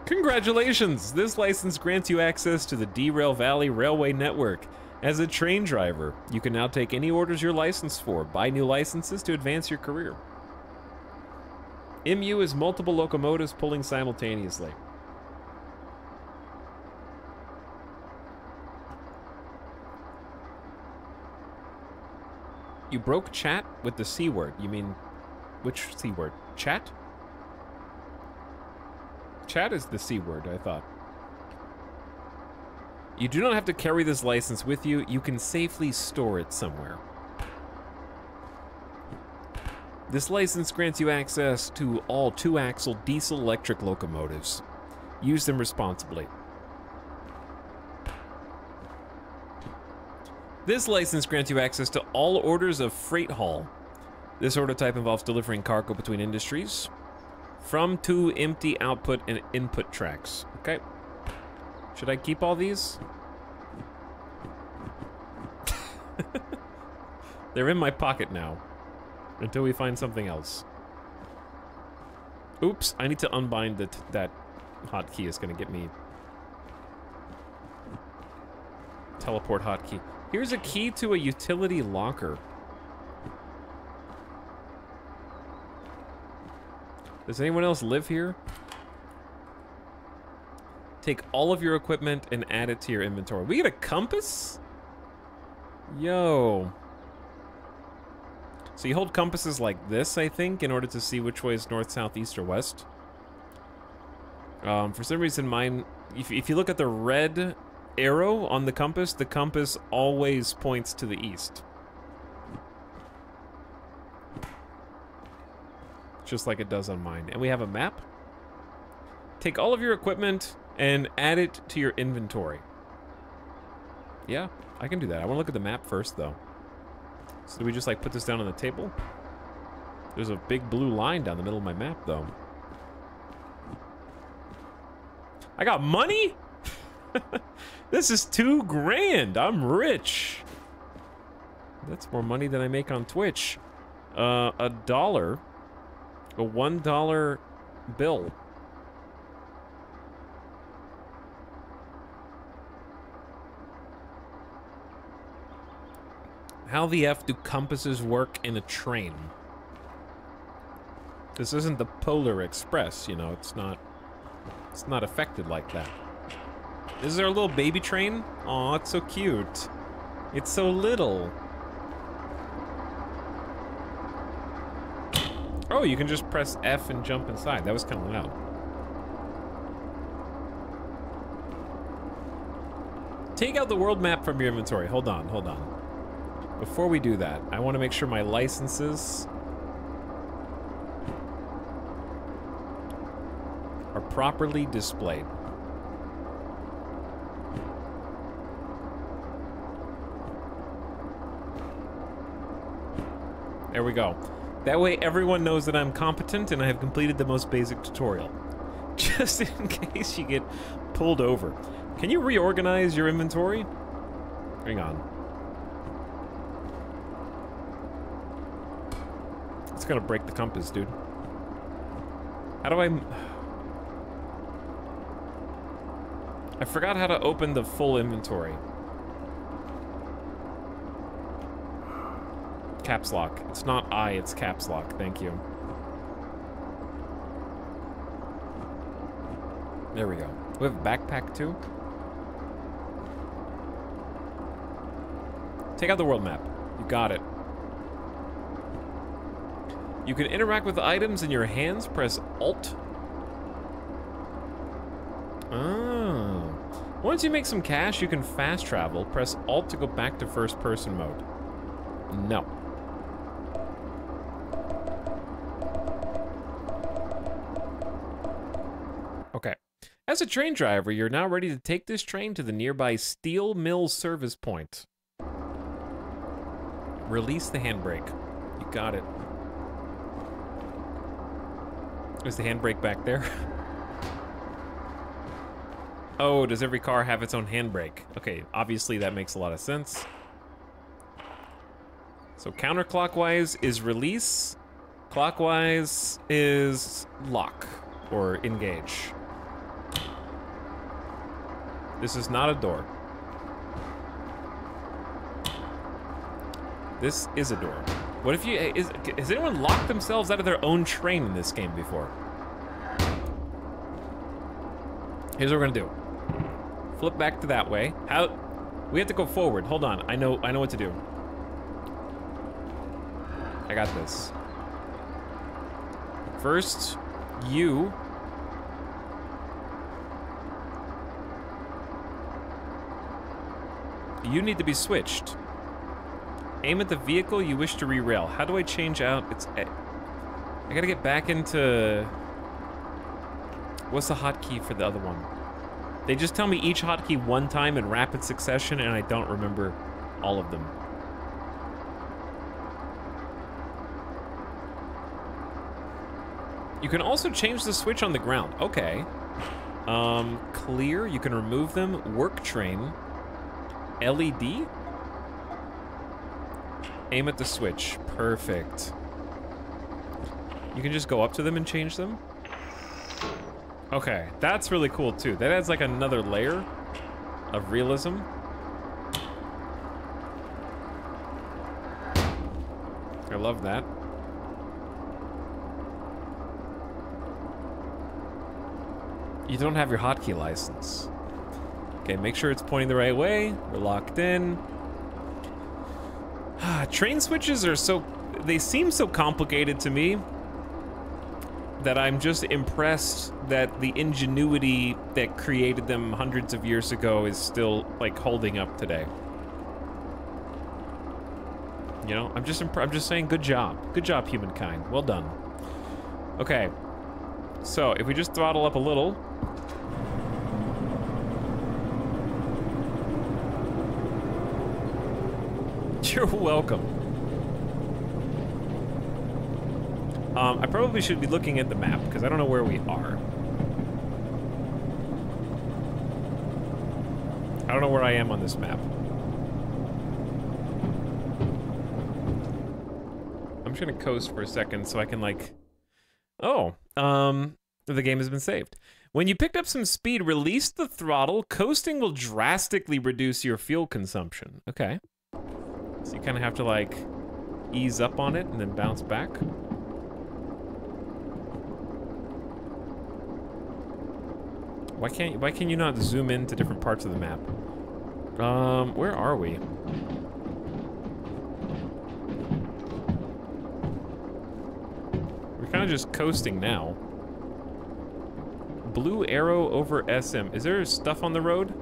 Congratulations! This license grants you access to the Derail Valley Railway Network. As a train driver, you can now take any orders you're licensed for, buy new licenses to advance your career. MU is multiple locomotives pulling simultaneously. You broke chat with the C word. You mean, which C word? Chat? Chat is the C word, I thought. You do not have to carry this license with you. You can safely store it somewhere. This license grants you access to all 2-axle diesel-electric locomotives. Use them responsibly. This license grants you access to all orders of freight haul. This order type involves delivering cargo between industries. From to empty output and input tracks. Okay. Should I keep all these? They're in my pocket now. Until we find something else. Oops, I need to unbind that hotkey is gonna get me. Teleport hotkey. Here's a key to a utility locker. Does anyone else live here? Take all of your equipment and add it to your inventory. We get a compass? Yo. So you hold compasses like this, I think, in order to see which way is north, south, east, or west. For some reason, mine... If you look at the red arrow on the compass always points to the east. Just like it does on mine. And we have a map. Take all of your equipment and add it to your inventory. Yeah, I can do that. I want to look at the map first, though. So do we just, like, put this down on the table? There's a big blue line down the middle of my map, though. I got money? This is $2 grand. I'm rich. That's more money than I make on Twitch. $1. A $1 bill. How the F do compasses work in a train? This isn't the Polar Express, you know, it's not affected like that. Is there a little baby train? Aw, it's so cute. It's so little. Oh, you can just press F and jump inside. That was kind of loud. Take out the world map from your inventory. Hold on, hold on. Before we do that, I want to make sure my licenses are properly displayed. There we go. That way everyone knows that I'm competent and I have completed the most basic tutorial. Just in case you get pulled over. Can you reorganize your inventory? Hang on. It's gonna break the compass, dude. How do I forgot how to open the full inventory. Caps lock. It's not I, it's caps lock. Thank you. There we go. We have a backpack too. Take out the world map. You got it. You can interact with the items in your hands. Press Alt. Oh. Once you make some cash, you can fast travel. Press Alt to go back to first person mode. No. Okay. As a train driver, you're now ready to take this train to the nearby steel mill service point. Release the handbrake. You got it. Is the handbrake back there? Oh, does every car have its own handbrake? Okay, obviously that makes a lot of sense. So counterclockwise is release, clockwise is lock or engage. This is not a door. This is a door. What if you, has anyone locked themselves out of their own train in this game before? Here's what we're gonna do. Flip back to that way. How, we have to go forward. Hold on, I know what to do. I got this. First, you need to be switched. Aim at the vehicle you wish to re-rail. How do I change out? I gotta get back into... What's the hotkey for the other one? They just tell me each hotkey one time in rapid succession, and I don't remember all of them. You can also change the switch on the ground. Okay. Clear, you can remove them. Work train. LED? Aim at the switch. Perfect. You can just go up to them and change them? Okay, that's really cool too. That adds like another layer of realism. I love that. You don't have your hotkey license. Okay, make sure it's pointing the right way. We're locked in. Train switches are so... They seem so complicated to me that I'm just impressed that the ingenuity that created them hundreds of years ago is still, like, holding up today. You know, I'm just saying good job. Good job, humankind. Well done. Okay. So, if we just throttle up a little... You're welcome. I probably should be looking at the map, because I don't know where we are. I don't know where I am on this map. I'm just gonna coast for a second so I can, like... Oh, the game has been saved. When you picked up some speed, release the throttle. Coasting will drastically reduce your fuel consumption. Okay. So you kind of have to, like, ease up on it and then bounce back. Why can you not zoom into different parts of the map? Where are we? We're kind of just coasting now. Blue arrow over SM. Is there stuff on the road?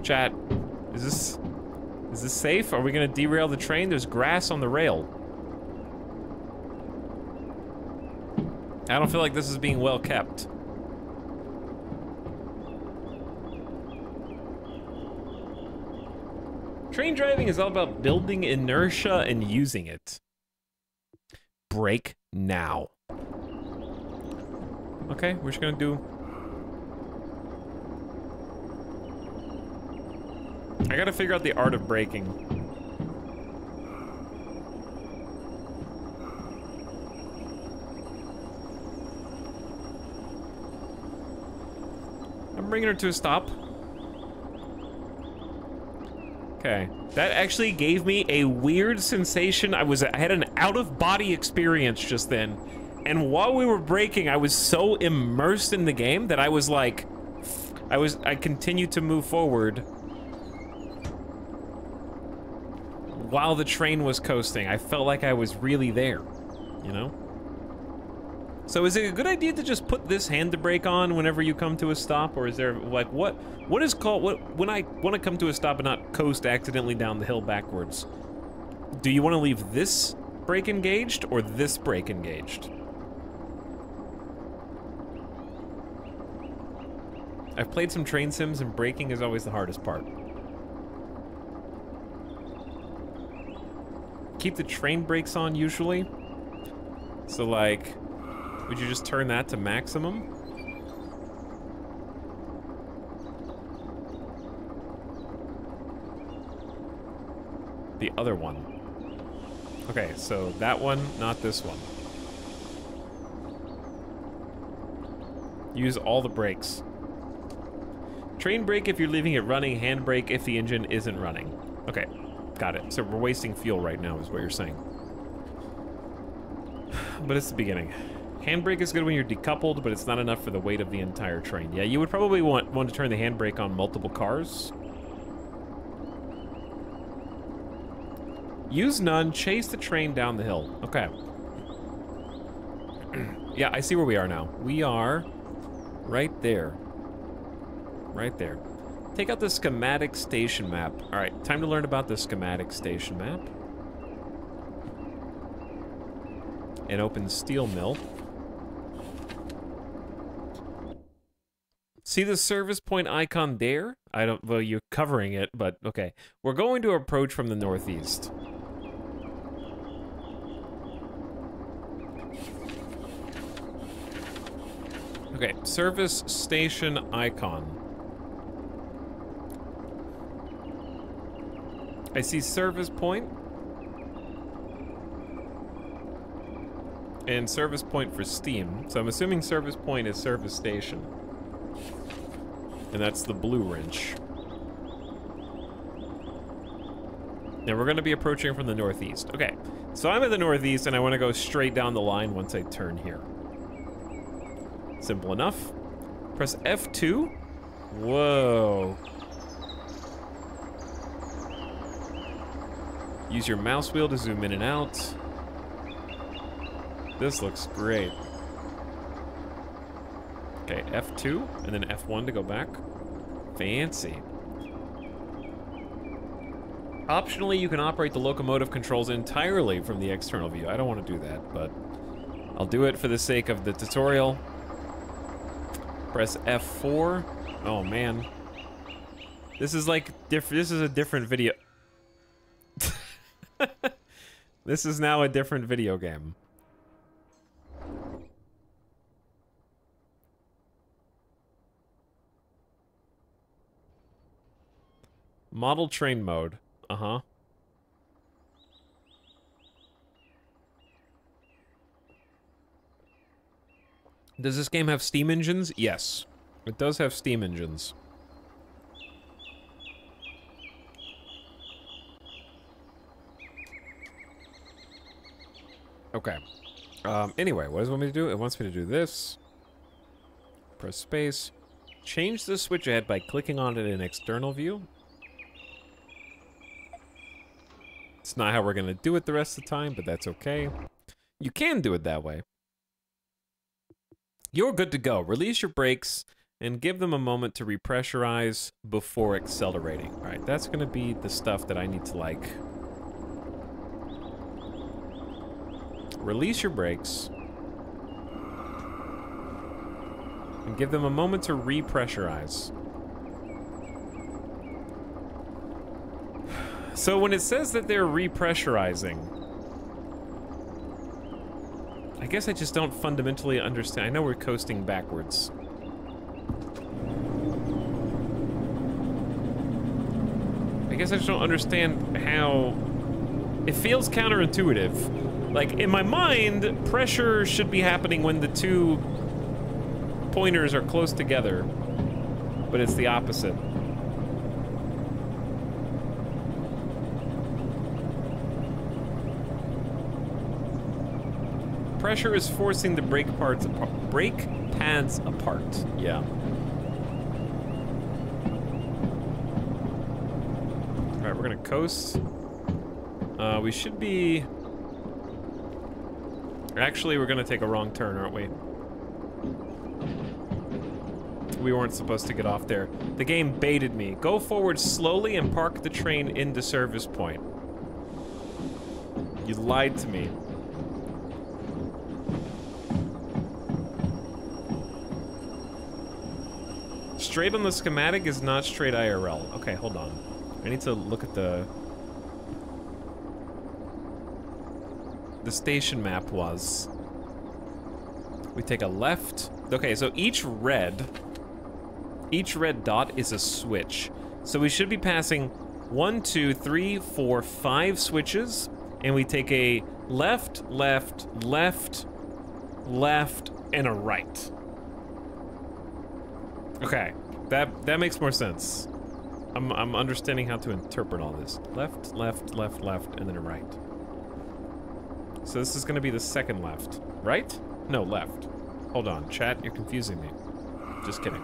Chat, is this safe? Are we gonna derail the train? There's grass on the rail. I don't feel like this is being well kept. Train driving is all about building inertia and using it. Brake now. Okay, we're just gonna do... I gotta figure out the art of braking. I'm bringing her to a stop. Okay, that actually gave me a weird sensation. I had an out-of-body experience just then. And while we were braking, I was so immersed in the game that I was like... I continued to move forward while the train was coasting. I felt like I was really there, you know? So is it a good idea to just put this hand to brake on whenever you come to a stop, or is there, like, what is called, when I want to come to a stop and not coast accidentally down the hill backwards, do you want to leave this brake engaged or this brake engaged? I've played some train sims and braking is always the hardest part. Keep the train brakes on usually. So like, would you just turn that to maximum? The other one. Okay, so that one, not this one. Use all the brakes. Train brake if you're leaving it running, hand brake if the engine isn't running. Okay, got it. So we're wasting fuel right now is what you're saying. But it's the beginning. Handbrake is good when you're decoupled, but it's not enough for the weight of the entire train. Yeah, you would probably want to turn the handbrake on multiple cars. Use none, chase the train down the hill. Okay. Yeah, I see where we are now. We are right there. Right there. Take out the schematic station map. All right, time to learn about the schematic station map. And open steel mill. See the service point icon there? Well, you're covering it, but okay. We're going to approach from the northeast. Okay, service station icon. I see service point. And service point for Steam. So I'm assuming service point is service station. And that's the blue wrench. Now we're going to be approaching from the northeast. Okay, so I'm at the northeast and I want to go straight down the line once I turn here. Simple enough. Press F2. Whoa. Use your mouse wheel to zoom in and out. This looks great. Okay, F2, and then F1 to go back. Fancy. Optionally, you can operate the locomotive controls entirely from the external view. I don't want to do that, but I'll do it for the sake of the tutorial. Press F4. Oh, man. This is like, this is a different video. This is now a different video game. Model train mode. Uh-huh. Does this game have steam engines? Yes. It does have steam engines. Okay. Anyway, what does it want me to do? It wants me to do this. Press space. Change the switch ahead by clicking on it in external view. It's not how we're going to do it the rest of the time, but that's okay. You can do it that way. You're good to go. Release your brakes and give them a moment to repressurize before accelerating. All right, that's going to be the stuff that I need to, like... Release your brakes. And give them a moment to repressurize. So when it says that they're repressurizing, I guess I just don't fundamentally understand. I know we're coasting backwards. I guess I just don't understand how... It feels counterintuitive. Like, in my mind, pressure should be happening when the two pointers are close together, but it's the opposite. Pressure is forcing the brake pads apart. Yeah. All right, we're gonna coast. We should be. Actually, we're gonna take a wrong turn, aren't we? We weren't supposed to get off there. The game baited me. Go forward slowly and park the train into service point. You lied to me. Straight on the schematic is not straight IRL. Okay, hold on. I need to look at the station map was. We take a left. Okay, so each red dot is a switch. So we should be passing 1, 2, 3, 4, 5 switches, and we take a left, left, left, left, and a right. Okay, that makes more sense. I'm understanding how to interpret all this. Left, left, left, left, and then a right. So this is gonna be the second left, right? No, left. Hold on, chat, you're confusing me. Just kidding.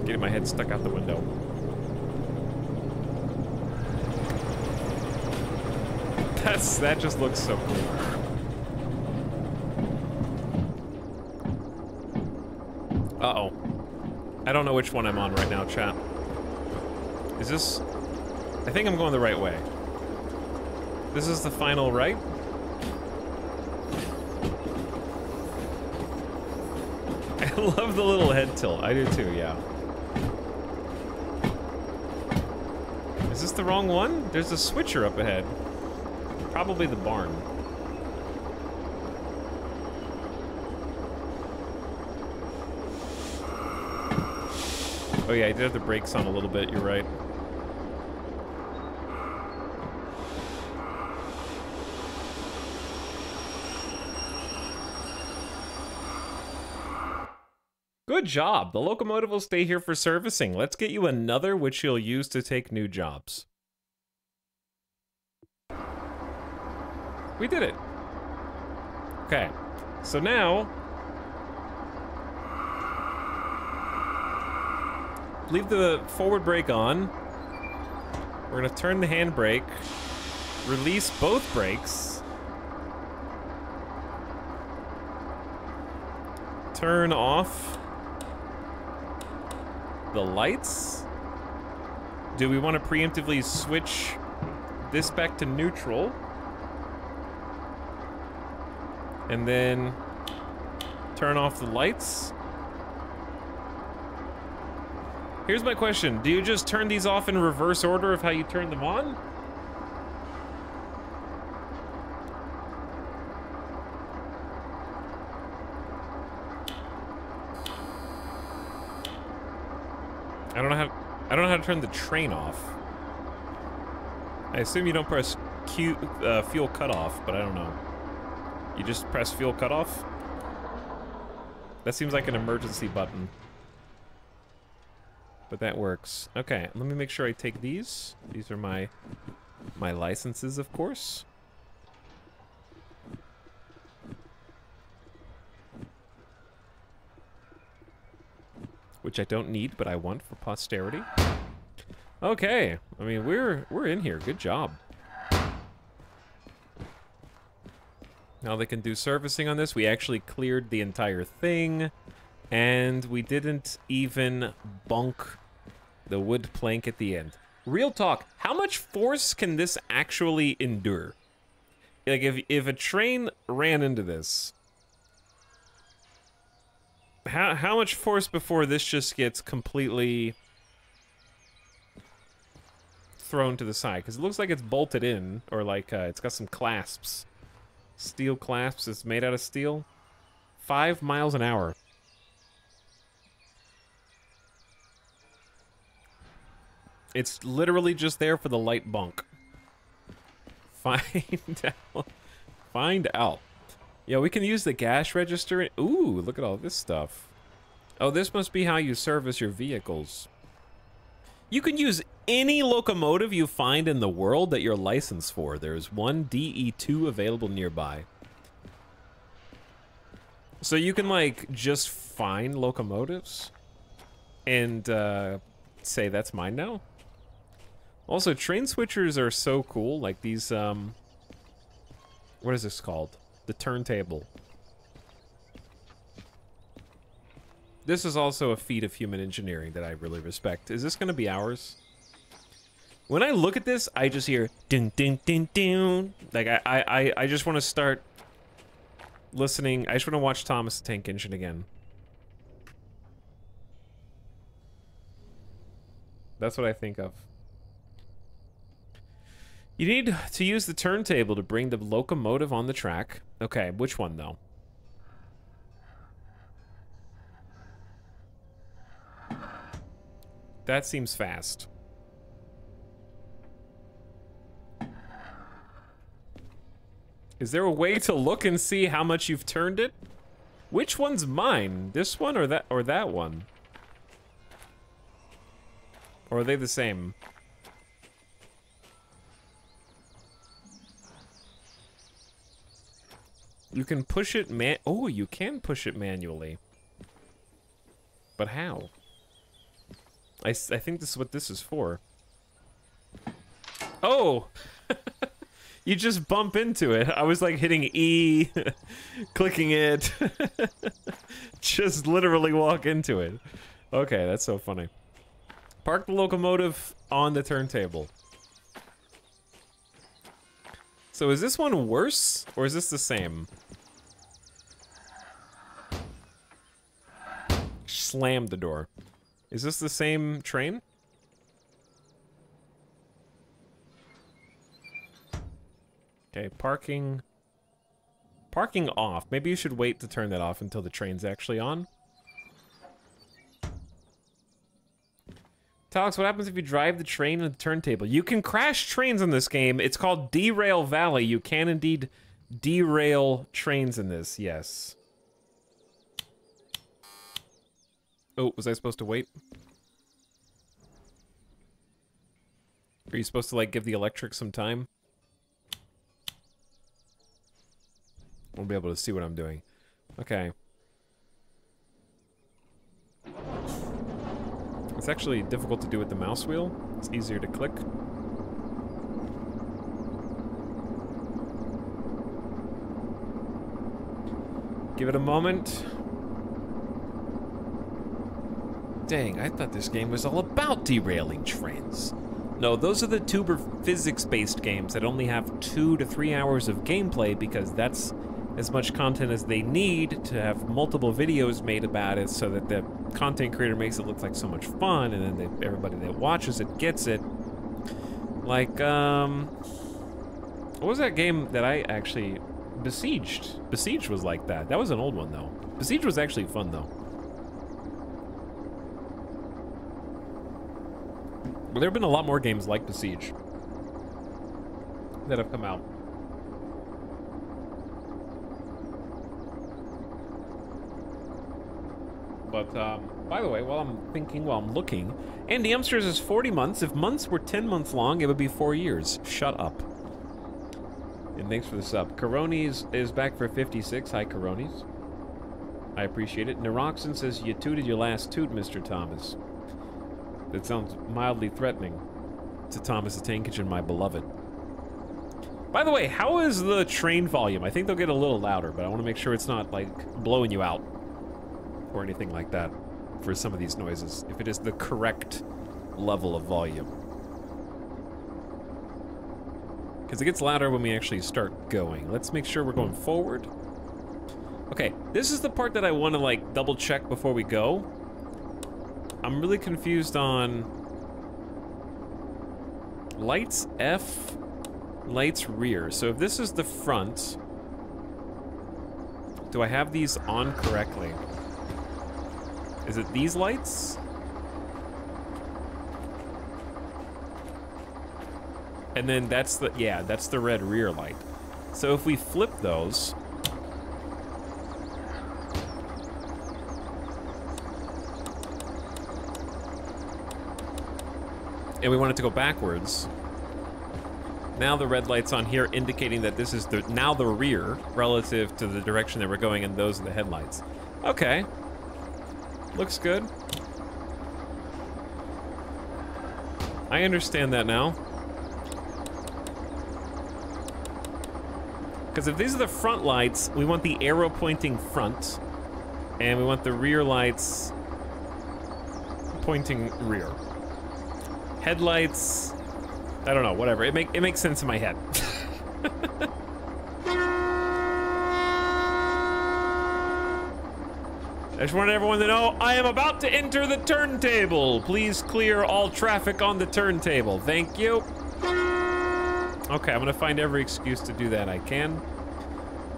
Getting my head stuck out the window. That just looks so cool. Uh-oh. I don't know which one I'm on right now, chat. Is this... I think I'm going the right way. This is the final right? I love the little head tilt. I do too, yeah. Is this the wrong one? There's a switcher up ahead. Probably the barn. Oh yeah, I did have the brakes on a little bit, you're right. Good job. The locomotive will stay here for servicing. Let's get you another which you'll use to take new jobs. We did it. Okay, so now leave the forward brake on. We're gonna turn the handbrake, release both brakes, turn off the lights. Do we want to preemptively switch this back to neutral? And then turn off the lights. Here's my question. Do you just turn these off in reverse order of how you turn them on? I don't know how to turn the train off. I assume you don't press fuel cutoff, but I don't know. You just press fuel cutoff? That seems like an emergency button. But that works. Okay, let me make sure I take these. These are my licenses, of course. Which I don't need, but I want for posterity. Okay, I mean we're in here. Good job. Now they can do servicing on this. We actually cleared the entire thing, and we didn't even bunk the wood plank at the end. Real talk, how much force can this actually endure? Like, if a train ran into this, how much force before this just gets completely thrown to the side? Because it looks like it's bolted in, or like it's got some clasps. Steel clasps, it's made out of steel. 5 miles an hour. It's literally just there for the light bunk. Find out. Find out. Yeah, we can use the gas register. Ooh, look at all this stuff. Oh, this must be how you service your vehicles. You can use any locomotive you find in the world that you're licensed for. There's one DE2 available nearby. So you can, like, just find locomotives and say that's mine now. Also, train switchers are so cool. Like these, what is this called? The turntable. This is also a feat of human engineering that I really respect. Is this gonna be ours? When I look at this, I just hear ding ding ding ding. Like I just want to start listening. I just want to watch Thomas the Tank Engine again. That's what I think of. You need to use the turntable to bring the locomotive on the track. Okay, which one though? That seems fast. Is there a way to look and see how much you've turned it? Which one's mine? This one or that one? Or are they the same? You can push it oh, you can push it manually. But how? I think this is what this is for. Oh! You just bump into it. I was like hitting E, clicking it. Just literally walk into it. Okay, that's so funny. Park the locomotive on the turntable. So is this one worse, or is this the same? Slam the door. Is this the same train? Okay, parking. Parking off. Maybe you should wait to turn that off until the train's actually on. Alex, what happens if you drive the train and the turntable? You can crash trains in this game. It's called Derail Valley. You can indeed derail trains in this, yes. Oh, was I supposed to wait? Are you supposed to, like, give the electric some time? I won't be able to see what I'm doing. Okay. It's actually difficult to do with the mouse wheel. It's easier to click. Give it a moment. Dang, I thought this game was all about derailing trains. No, those are the tuber physics-based games that only have 2 to 3 hours of gameplay because that's as much content as they need to have multiple videos made about it so that the content creator makes it look like so much fun and then everybody that watches it gets it. Like, what was that game that I actually... Besieged. Besieged was like that. That was an old one, though. Besieged was actually fun, though. But there have been a lot more games like Besiege that have come out. But, by the way, while I'm looking, Andy Youngsters is 40 months. If months were 10 months long, it would be 4 years. Shut up. And thanks for the sub. Coronis is back for 56. Hi, Coronis. I appreciate it. Neroxen says, you tooted your last toot, Mr. Thomas. That sounds mildly threatening to Thomas the Tank Engine, my beloved. By the way, how is the train volume? I think they'll get a little louder, but I want to make sure it's not, like, blowing you out. Or anything like that for some of these noises, if it is the correct level of volume. Because it gets louder when we actually start going. Let's make sure we're going forward. Okay, this is the part that I want to, like, double check before we go. I'm really confused on lights F, lights rear. So if this is the front, do I have these on correctly? Is it these lights? And then that's the, yeah, that's the red rear light. So if we flip those, and we want it to go backwards, now the red light's on here indicating that this is now the rear relative to the direction that we're going, and those are the headlights. Okay. Looks good. I understand that now. Because if these are the front lights, we want the arrow pointing front, and we want the rear lights pointing rear. Headlights, I don't know, whatever. It makes sense in my head. I just want everyone to know I am about to enter the turntable. Please clear all traffic on the turntable. Thank you. Okay, I'm gonna find every excuse to do that I can.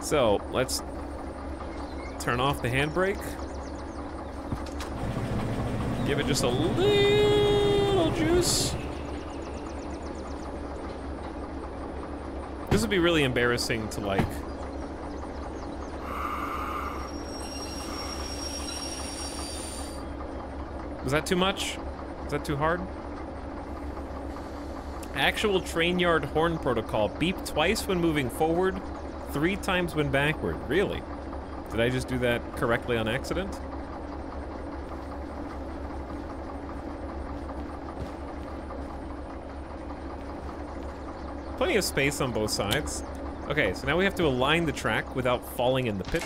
So, let's turn off the handbrake. Give it just a little juice. This would be really embarrassing to, like... Was that too much? Was that too hard? Actual train yard horn protocol. Beep twice when moving forward, 3 times when backward. Really? Did I just do that correctly on accident? Plenty of space on both sides. Okay, so now we have to align the track without falling in the pit.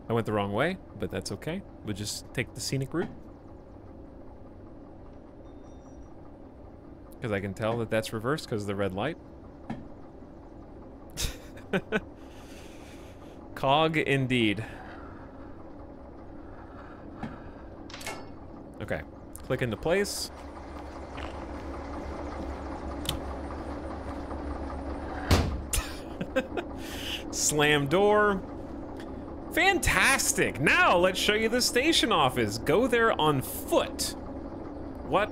I went the wrong way, but that's okay. We'll just take the scenic route. Because I can tell that that's reversed because of the red light. Cog indeed. Okay, click into place. Slam door. Fantastic! Now let's show you the station office. Go there on foot. What?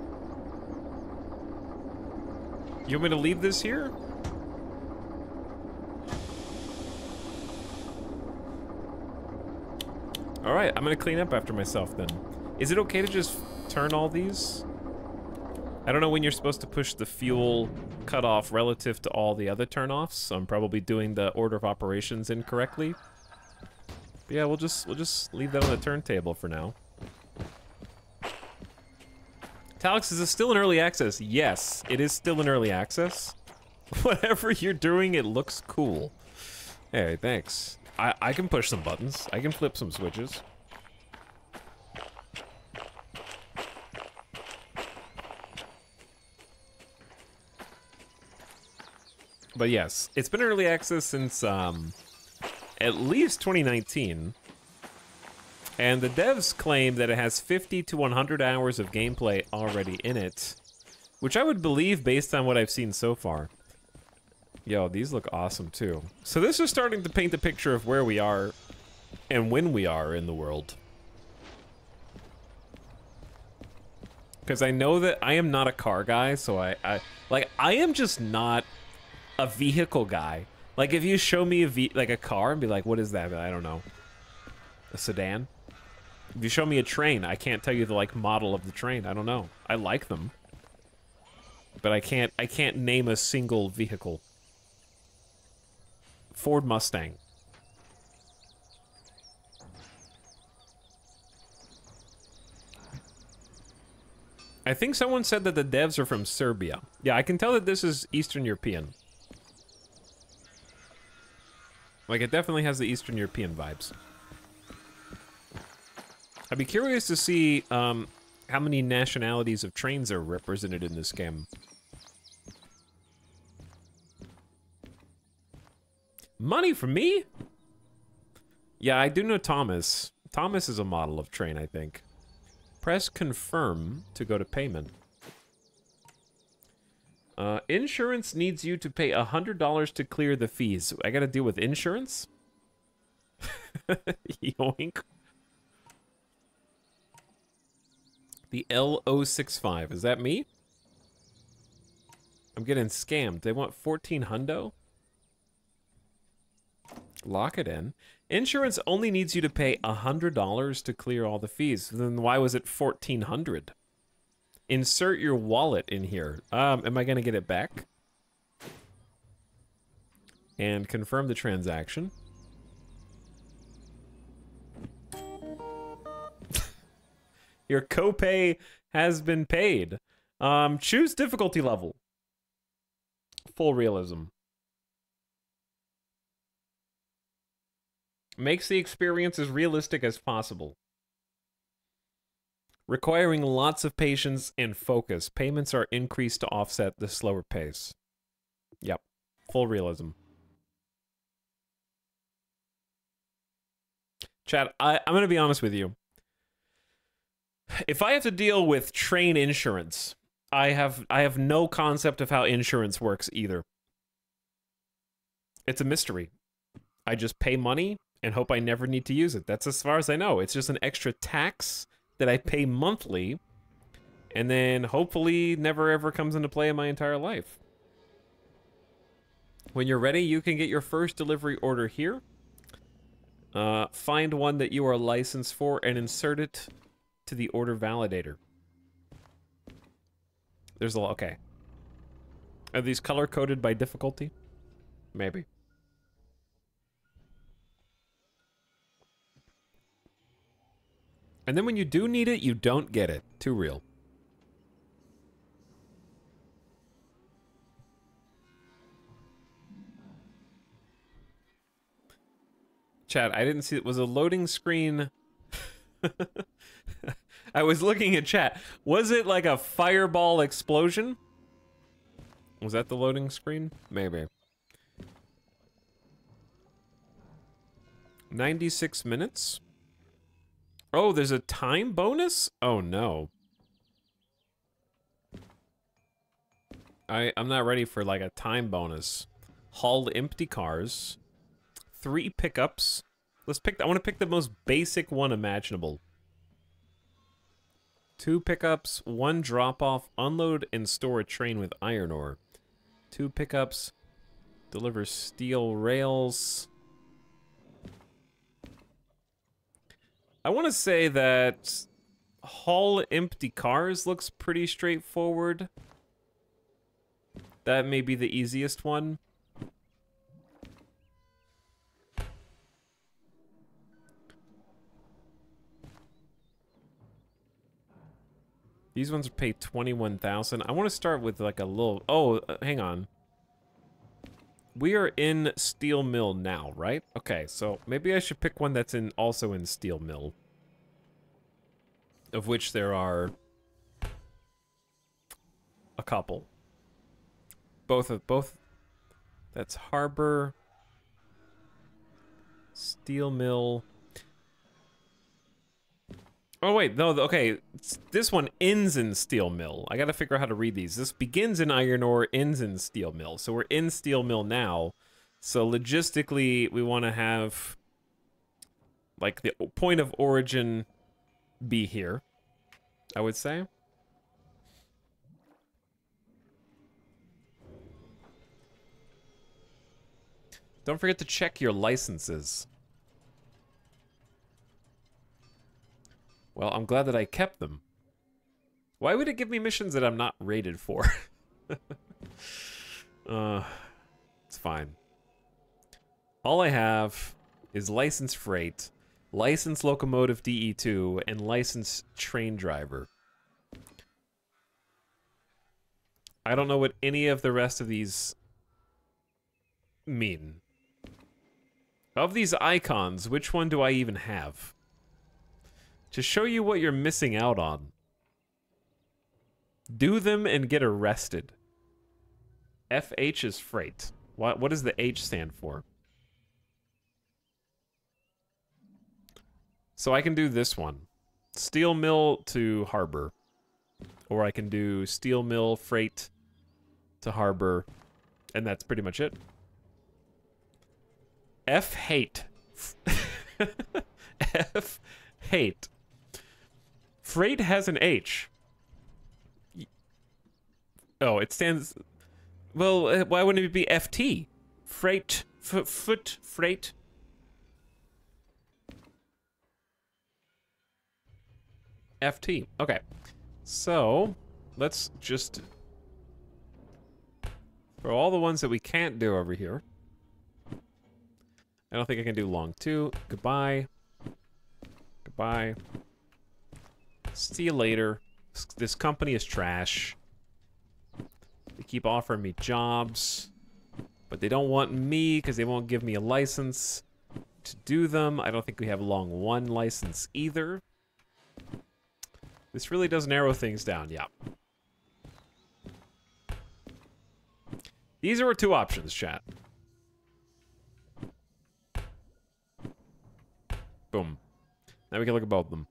You want me to leave this here? All right, I'm gonna clean up after myself then. Is it okay to just turn all these? I don't know when you're supposed to push the fuel cutoff relative to all the other turn-offs, so I'm probably doing the order of operations incorrectly. But yeah, we'll just leave that on the turntable for now. Talix, is this still in early access? Yes, it is still in early access. Whatever you're doing, it looks cool. Hey, thanks. I can push some buttons. I can flip some switches. But yes, it's been early access since at least 2019. And the devs claim that it has 50 to 100 hours of gameplay already in it, which I would believe based on what I've seen so far. Yo, these look awesome too. So this is starting to paint the picture of where we are and when we are in the world. Because I know that I am not a car guy, so I am just not a vehicle guy. Like, if you show me a car and be like, what is that? I don't know. A sedan? If you show me a train, I can't tell you the, like, model of the train. I don't know. I like them. But I can't name a single vehicle. Ford Mustang. I think someone said that the devs are from Serbia. Yeah, I can tell that this is Eastern European. Like, it definitely has the Eastern European vibes. I'd be curious to see how many nationalities of trains are represented in this game. Money for me? Yeah, I do know Thomas. Thomas is a model of train, I think. Press confirm to go to payment. Insurance needs you to pay $100 to clear the fees. I gotta deal with insurance? Yoink. The L065, is that me? I'm getting scammed. They want 14 hundo? Lock it in. Insurance only needs you to pay $100 to clear all the fees. Then why was it 1,400? Insert your wallet in here. Am I gonna get it back? And confirm the transaction. Your copay has been paid. Choose difficulty level. Full realism. Makes the experience as realistic as possible. Requiring lots of patience and focus. Payments are increased to offset the slower pace. Yep. Full realism. Chad, I'm going to be honest with you. If I have to deal with train insurance, I have no concept of how insurance works either. It's a mystery. I just pay money and hope I never need to use it. That's as far as I know. It's just an extra tax that I pay monthly, and then hopefully never ever comes into play in my entire life. When you're ready, you can get your first delivery order here. Find one that you are licensed for and insert it to the order validator. There's a lot. Okay. Are these color coded by difficulty? Maybe. And then when you do need it, you don't get it. Too real. Chat, I didn't see it. Was a loading screen. I was looking at chat. Was it like a fireball explosion? Was that the loading screen? Maybe. 96 minutes? Oh, there's a time bonus? Oh no. I'm not ready for like a time bonus. Hauled empty cars. 3 pickups. Let's pick. I want to pick the most basic one imaginable. 2 pickups, 1 drop off, unload and store a train with iron ore. 2 pickups, deliver steel rails. I want to say that haul empty cars looks pretty straightforward. That may be the easiest one. These ones pay 21,000. I want to start with like a little... Oh, hang on. We are in Steel Mill now, right? Okay, so maybe I should pick one that's also in Steel Mill. Of which there are a couple. Both. That's Harbor, Steel Mill. Oh wait, no, okay. This one ends in Steel Mill. I gotta figure out how to read these. This begins in Iron Ore, ends in Steel Mill. So we're in Steel Mill now. So logistically, we want to have like the point of origin be here, I would say. Don't forget to check your licenses. Well, I'm glad that I kept them. Why would it give me missions that I'm not rated for? It's fine. All I have is license freight, license locomotive DE2, and license train driver. I don't know what any of the rest of these mean. Of these icons, which one do I even have? To show you what you're missing out on. Do them and get arrested. FH is freight. What does the H stand for? So I can do this one. Steel Mill to Harbor. Or I can do Steel Mill freight to Harbor. And that's pretty much it. F-hate. F-hate. Freight has an H. Oh, it stands... Well, why wouldn't it be FT? Freight. Foot. Freight. FT. Okay. So, let's just... For all the ones that we can't do over here. I don't think I can do long 2. Goodbye. Goodbye. See you later. This company is trash. They keep offering me jobs, but they don't want me because they won't give me a license to do them. I don't think we have long 1 license either. This really does narrow things down, yeah. These are our 2 options, chat. Boom. Now we can look at both of them.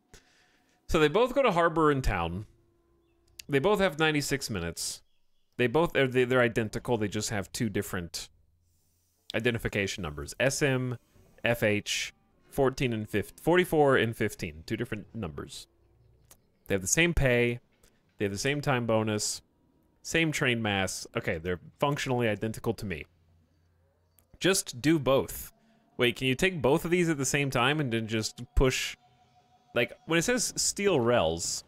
So they both go to Harbor in town. They both have 96 minutes. They both they're identical. They just have two different identification numbers. SM, FH, 14 and 15, 44 and 15. Two different numbers. They have the same pay. They have the same time bonus. Same train mass. Okay, they're functionally identical to me. Just do both. Wait, can you take both of these at the same time and then just push... Like, when it says steel rails,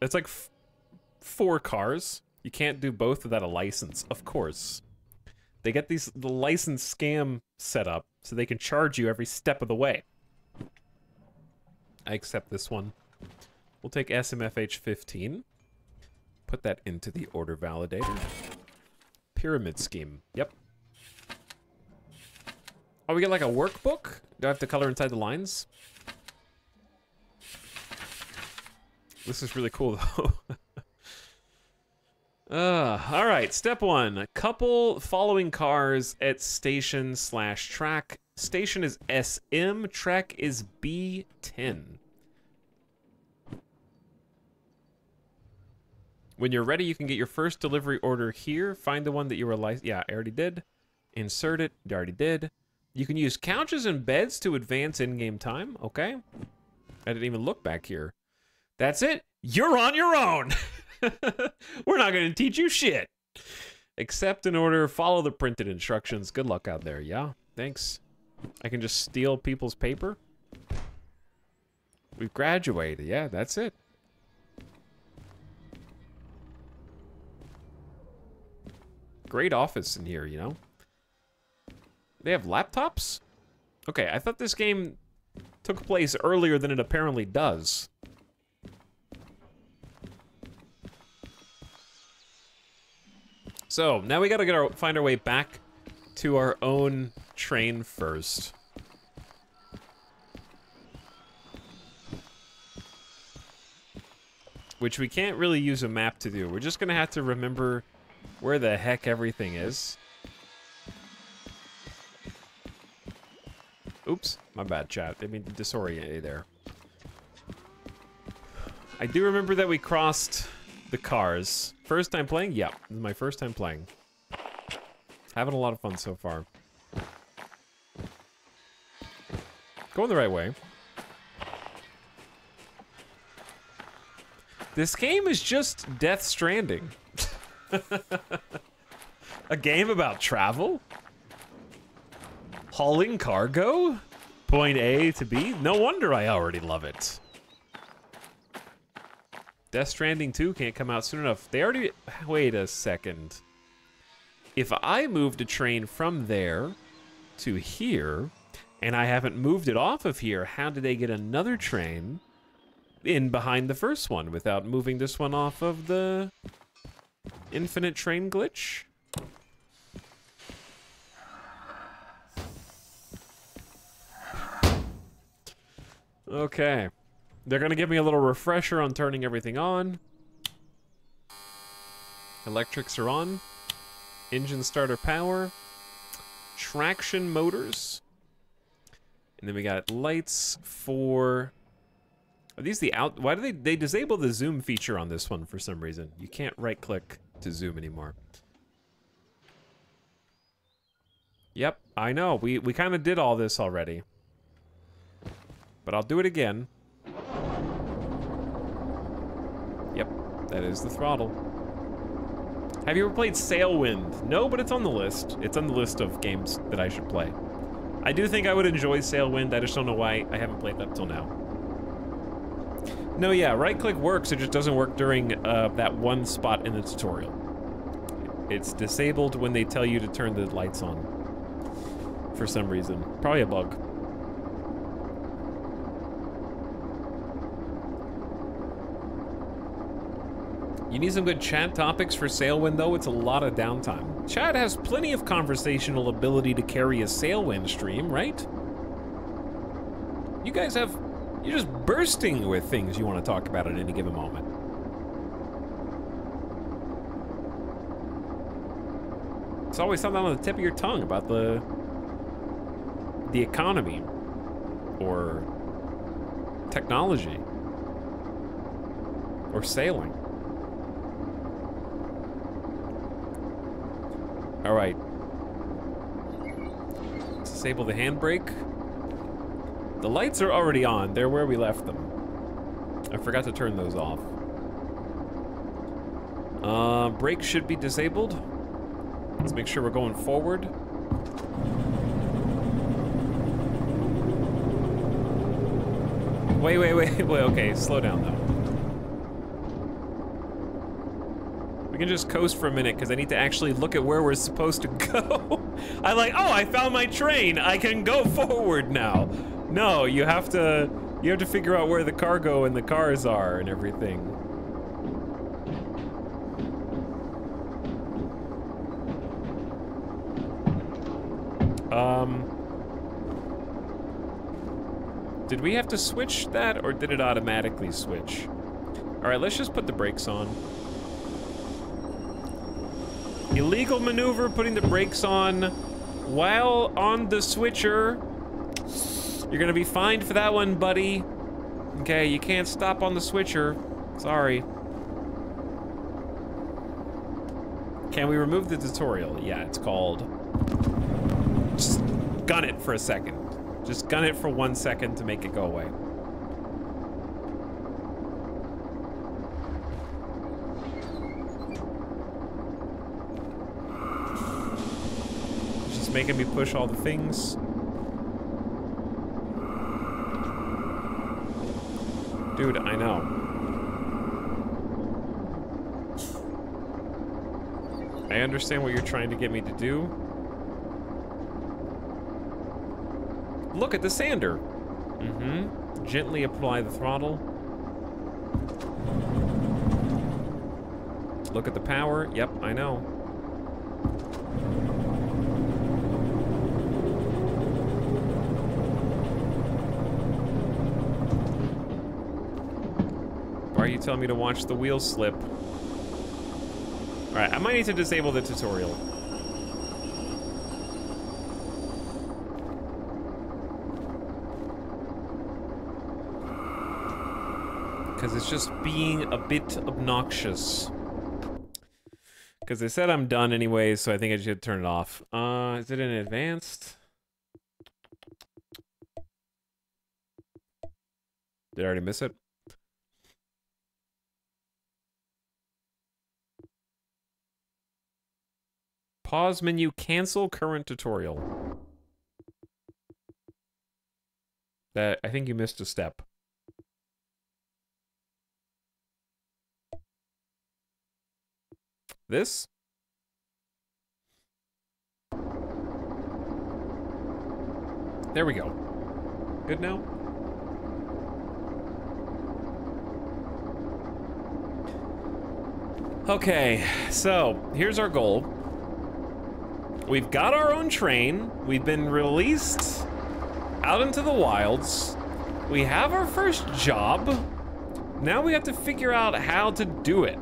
it's like 4 cars. You can't do both without a license, of course. They get the license scam set up so they can charge you every step of the way. I accept this one. We'll take SMFH 15. Put that into the order validator. Pyramid scheme. Yep. Oh, we get like a workbook? Do I have to color inside the lines? This is really cool, though. All right, step 1. Couple following cars at station/track. Station is SM, track is B10. When you're ready, you can get your first delivery order here. Find the one that you were yeah, I already did. Insert it, I already did. You can use couches and beds to advance in-game time. Okay. I didn't even look back here. That's it. You're on your own. We're not going to teach you shit. Accept an order. Follow the printed instructions. Good luck out there. Yeah, thanks. I can just steal people's paper. We've graduated. Yeah, that's it. Great office in here, you know? They have laptops? Okay, I thought this game took place earlier than it apparently does. So, now we gotta find our way back to our own train first. Which we can't really use a map to do. We're just gonna have to remember where the heck everything is. Oops, my bad, chat. I mean to disorient you there. I do remember that we crossed the cars. First time playing? Yep, this is my first time playing. Having a lot of fun so far. Going the right way. This game is just Death Stranding. A game about travel? Hauling cargo? Point A to B? No wonder I already love it. Death Stranding 2 can't come out soon enough. They already... Wait a second. If I moved a train from there to here, and I haven't moved it off of here, how did they get another train in behind the first one without moving this one off of the infinite train glitch? Okay. They're gonna give me a little refresher on turning everything on. Electrics are on. Engine starter power. Traction motors. And then we got lights for... Are these the out... Why do they disable the zoom feature on this one for some reason? You can't right click to zoom anymore. Yep, I know. We kind of did all this already. But I'll do it again. Yep, that is the throttle. Have you ever played Sailwind? No, but it's on the list. It's on the list of games that I should play. I do think I would enjoy Sailwind. I just don't know why I haven't played that till now. No, yeah, right-click works. It just doesn't work during that one spot in the tutorial. It's disabled when they tell you to turn the lights on. For some reason. Probably a bug. You need some good chat topics for Sailwind, though. It's a lot of downtime. Chat has plenty of conversational ability to carry a Sailwind stream, right? You guys have... You're just bursting with things you want to talk about at any given moment. It's always something on the tip of your tongue about the economy. Or technology. Or sailing. All right. Disable the handbrake. The lights are already on. They're where we left them. I forgot to turn those off. Brake should be disabled. Let's make sure we're going forward. Wait, okay, slow down though. We can just coast for a minute because I need to actually look at where we're supposed to go. I found my train. I can go forward now. No, you have to figure out where the cargo and the cars are and everything. Did we have to switch that, or did it automatically switch? All right, let's just put the brakes on. Illegal maneuver, putting the brakes on while on the switcher. You're gonna be fined for that one, buddy. Okay, you can't stop on the switcher. Sorry. Can we remove the tutorial? Yeah, it's called... Just gun it for a second. Just gun it for 1 second to make it go away. It's just making me push all the things. Dude, I know. I understand what you're trying to get me to do. Look at the sander. Mm-hmm. Gently apply the throttle. Look at the power. Yep, I know. Why are you telling me to watch the wheel slip? All right, I might need to disable the tutorial. Because it's just being a bit obnoxious. Because they said I'm done anyway, so I think I should turn it off. Is it in advanced? Did I already miss it? Pause menu, cancel current tutorial. I think you missed a step. This? There we go. Good now? Okay, so here's our goal. We've got our own train. We've been released out into the wilds. We have our first job. Now we have to figure out how to do it.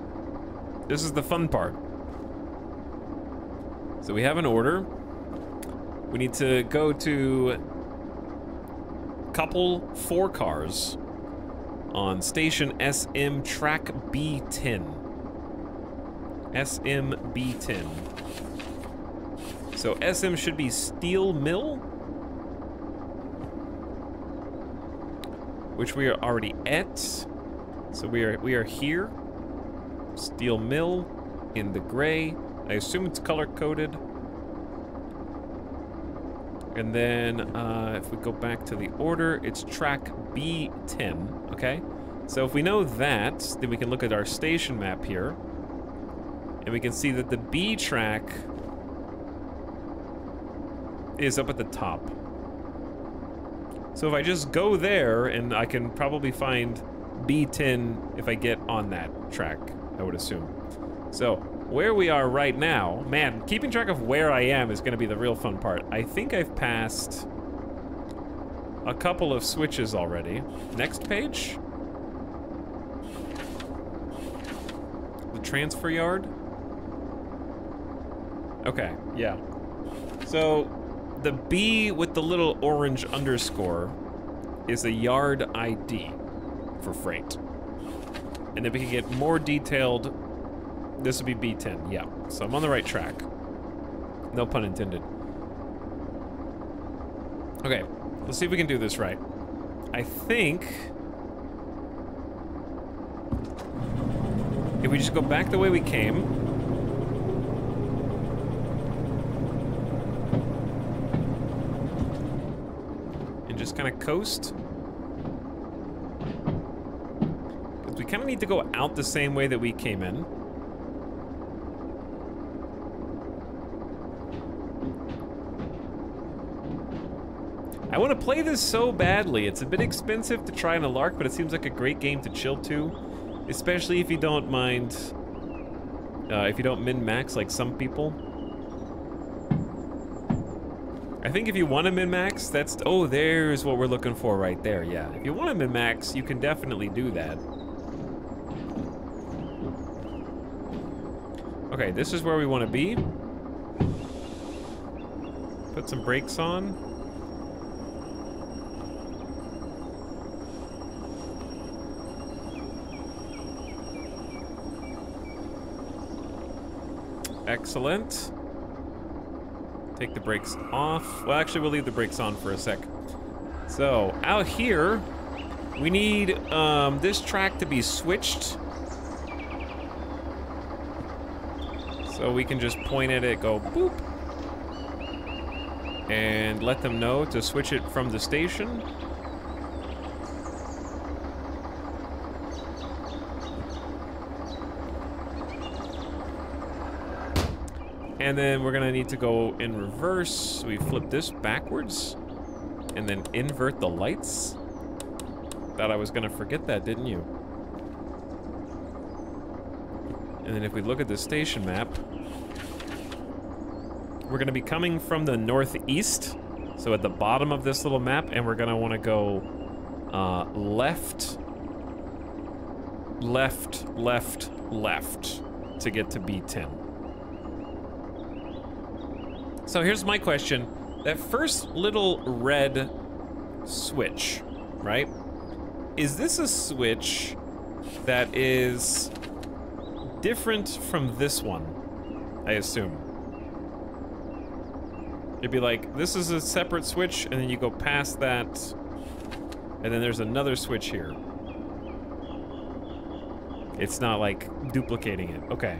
This is the fun part. So we have an order. We need to go to couple 4 cars on station SM track B10. SM B10. So SM should be Steel Mill, which we are already at. So we are here. Steel Mill in the gray. I assume it's color-coded. And then if we go back to the order, it's track B10, okay? So if we know that, then we can look at our station map here. And we can see that the B track is up at the top. So if I just go there, and I can probably find B10 if I get on that track, I would assume. So, where we are right now, man, keeping track of where I am is gonna be the real fun part. I think I've passed a couple of switches already. Next page. The transfer yard. Okay, yeah. So, the B with the little orange underscore is a yard ID. for freight. And if we can get more detailed, this would be B10. Yeah, so I'm on the right track. No pun intended. Okay, let's see if we can do this right. I think if we just go back the way we came, and just kind of coast, because we kind of need to go out the same way that we came in. I want to play this so badly. It's a bit expensive to try in a LARC, but it seems like a great game to chill to, especially if you don't mind, if you don't min-max like some people. I think if you want to min-max, that's, oh, there's what we're looking for right there, yeah. If you want to min-max, you can definitely do that. Okay, this is where we want to be. Put some brakes on. Excellent. Take the brakes off. Well, actually, we'll leave the brakes on for a sec. So, out here, we need this track to be switched. So we can just point at it, go boop. And let them know to switch it from the station. And then we're gonna need to go in reverse. We flip this backwards and then invert the lights. Thought I was gonna forget that, didn't you? And then if we look at the station map, we're gonna be coming from the northeast. So at the bottom of this little map, and we're gonna wanna go left, left, left, left to get to B10. So here's my question. That first little red switch, right? Is this a switch that is different from this one, I assume? It'd be like, this is a separate switch, and then you go past that, and then there's another switch here. It's not like duplicating it. Okay.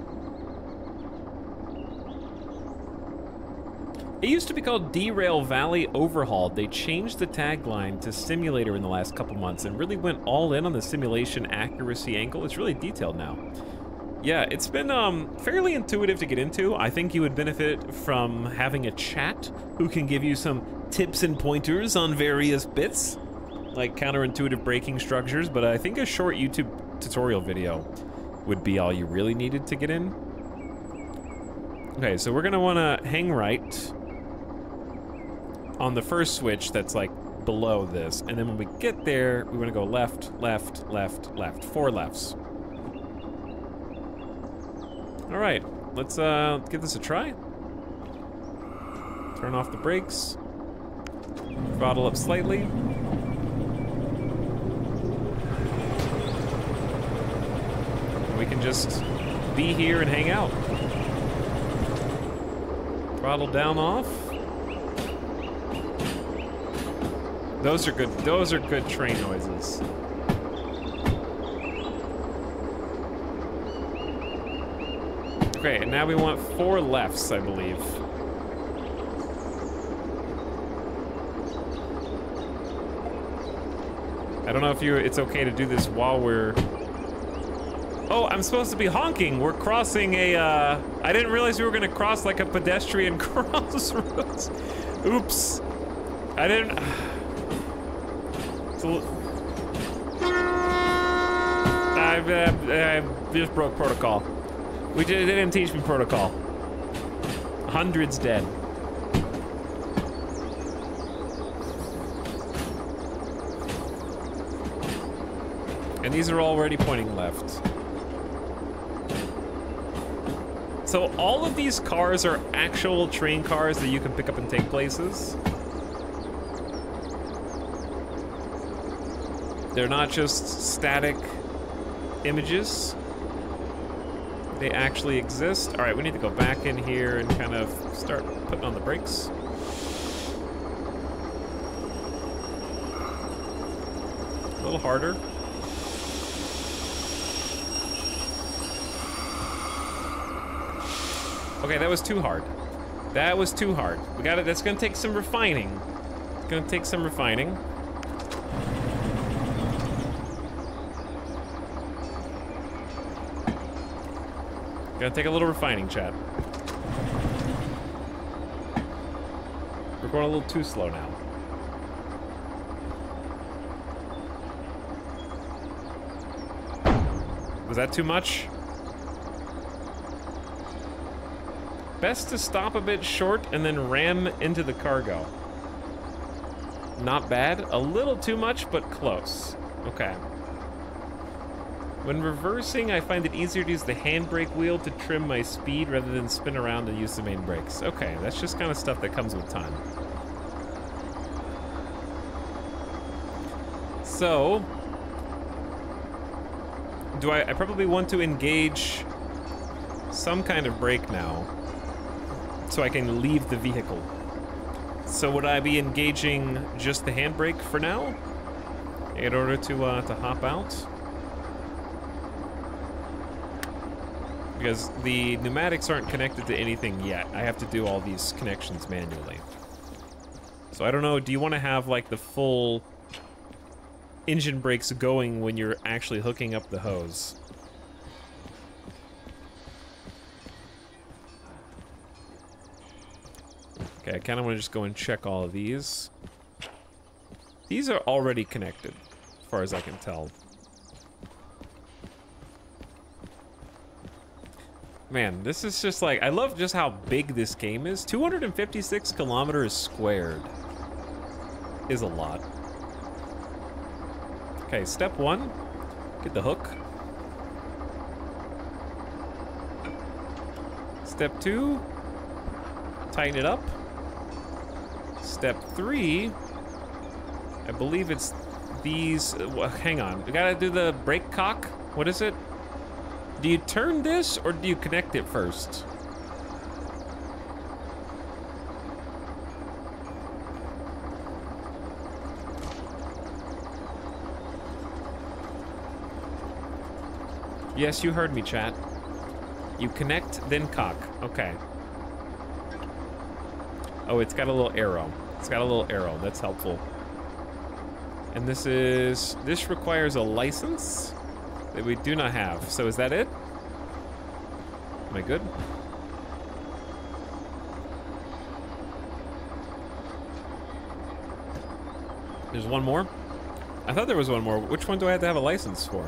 It used to be called Derail Valley Overhauled. They changed the tagline to simulator in the last couple months and really went all in on the simulation accuracy angle. It's really detailed now. Yeah, it's been fairly intuitive to get into. I think you would benefit from having a chat who can give you some tips and pointers on various bits, like counterintuitive braking structures, but I think a short YouTube tutorial video would be all you really needed to get in. Okay, so we're gonna wanna hang right on the first switch that's like below this, and then when we get there, we want to go left, left, left, left. 4 lefts. All right, let's give this a try. Turn off the brakes. Throttle up slightly. And we can just be here and hang out. Throttle down off. Those are good train noises. Okay, and now we want 4 lefts, I believe. I don't know if it's okay to do this while we're... Oh, I'm supposed to be honking. We're crossing a, I didn't realize we were gonna cross like a pedestrian crossroads. Oops. I didn't... I just broke protocol. They didn't teach me protocol. Hundreds dead. And these are already pointing left. So all of these cars are actual train cars that you can pick up and take places. They're not just static images. They actually exist. All right, we need to go back in here and kind of start putting on the brakes. A little harder. Okay, that was too hard. That was too hard. We got it. That's gonna take some refining. It's gonna take some refining. Gonna take a little refining, chat. We're going a little too slow now. Was that too much? Best to stop a bit short and then ram into the cargo. Not bad. A little too much, but close. Okay. When reversing, I find it easier to use the handbrake wheel to trim my speed rather than spin around and use the main brakes. Okay, that's just kind of stuff that comes with time. So, do I probably want to engage some kind of brake now so I can leave the vehicle. So would I be engaging just the handbrake for now in order to hop out? Because the pneumatics aren't connected to anything yet. I have to do all these connections manually. So I don't know, do you want to have like the full engine brakes going when you're actually hooking up the hose? Okay, I kind of want to just go and check all of these. These are already connected, as far as I can tell. Man, this is just like, I love just how big this game is. 256 kilometers squared is a lot. Okay, step one, get the hook. Step two, tighten it up. Step three, I believe it's these, well, hang on, we gotta do the brake cock. What is it? Do you turn this or do you connect it first? Yes, you heard me, chat. You connect, then cock. Okay. Oh, it's got a little arrow. It's got a little arrow. That's helpful. And this requires a license that we do not have. So is that it? Am I good? There's one more? I thought there was one more. Which one do I have to have a license for?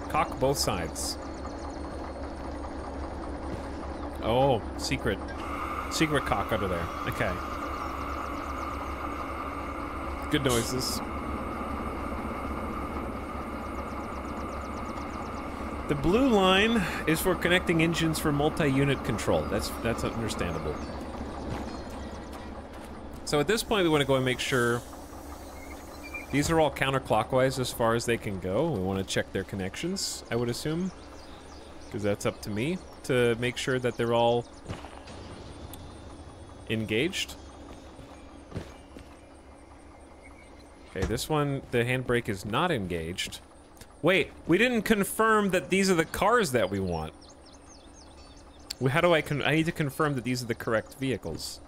Cock both sides. Oh, secret. Secret cock under there. Okay. Good noises. The blue line is for connecting engines for multi-unit control. That's understandable. So at this point, we want to go and make sure these are all counterclockwise as far as they can go. We want to check their connections, I would assume, because that's up to me to make sure that they're all engaged. Okay, this one, the handbrake is not engaged. Wait, we didn't confirm that these are the cars that we want. How do I need to confirm that these are the correct vehicles.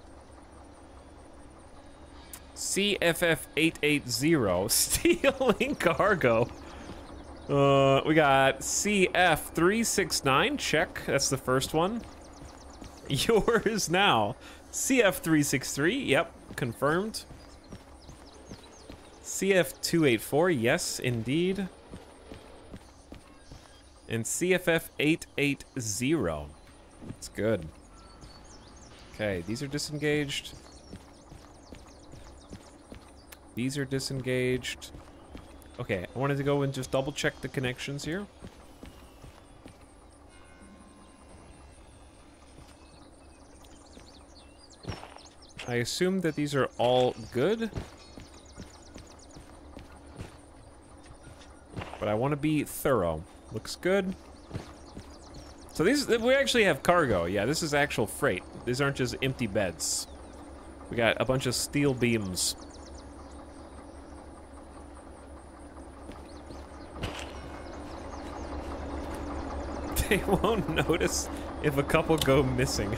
CFF880, stealing cargo. We got CF369, check, that's the first one. Yours now. CF363, yep, confirmed. CF284, yes, indeed. And CFF880. That's good. Okay, these are disengaged. These are disengaged. Okay, I wanted to go and just double check the connections here. I assume that these are all good. but I want to be thorough. Looks good. So these, we actually have cargo. Yeah, this is actual freight. These aren't just empty beds. We got a bunch of steel beams. They won't notice if a couple go missing.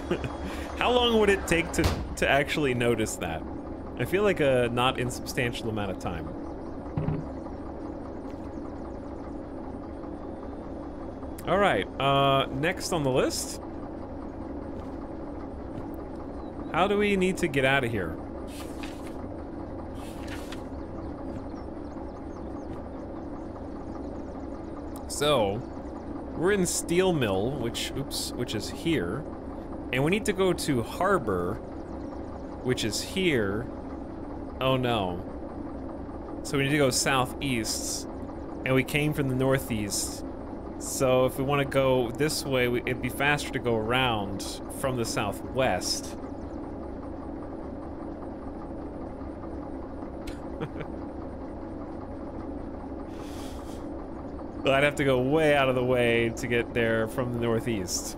How long would it take to actually notice that? I feel like a not insubstantial amount of time. All right, next on the list. How do we need to get out of here? So, we're in Steel Mill, which is here. And we need to go to Harbor, which is here. Oh no. So we need to go southeast. And we came from the northeast. So if we want to go this way, it'd be faster to go around from the southwest. But I'd have to go way out of the way to get there from the northeast.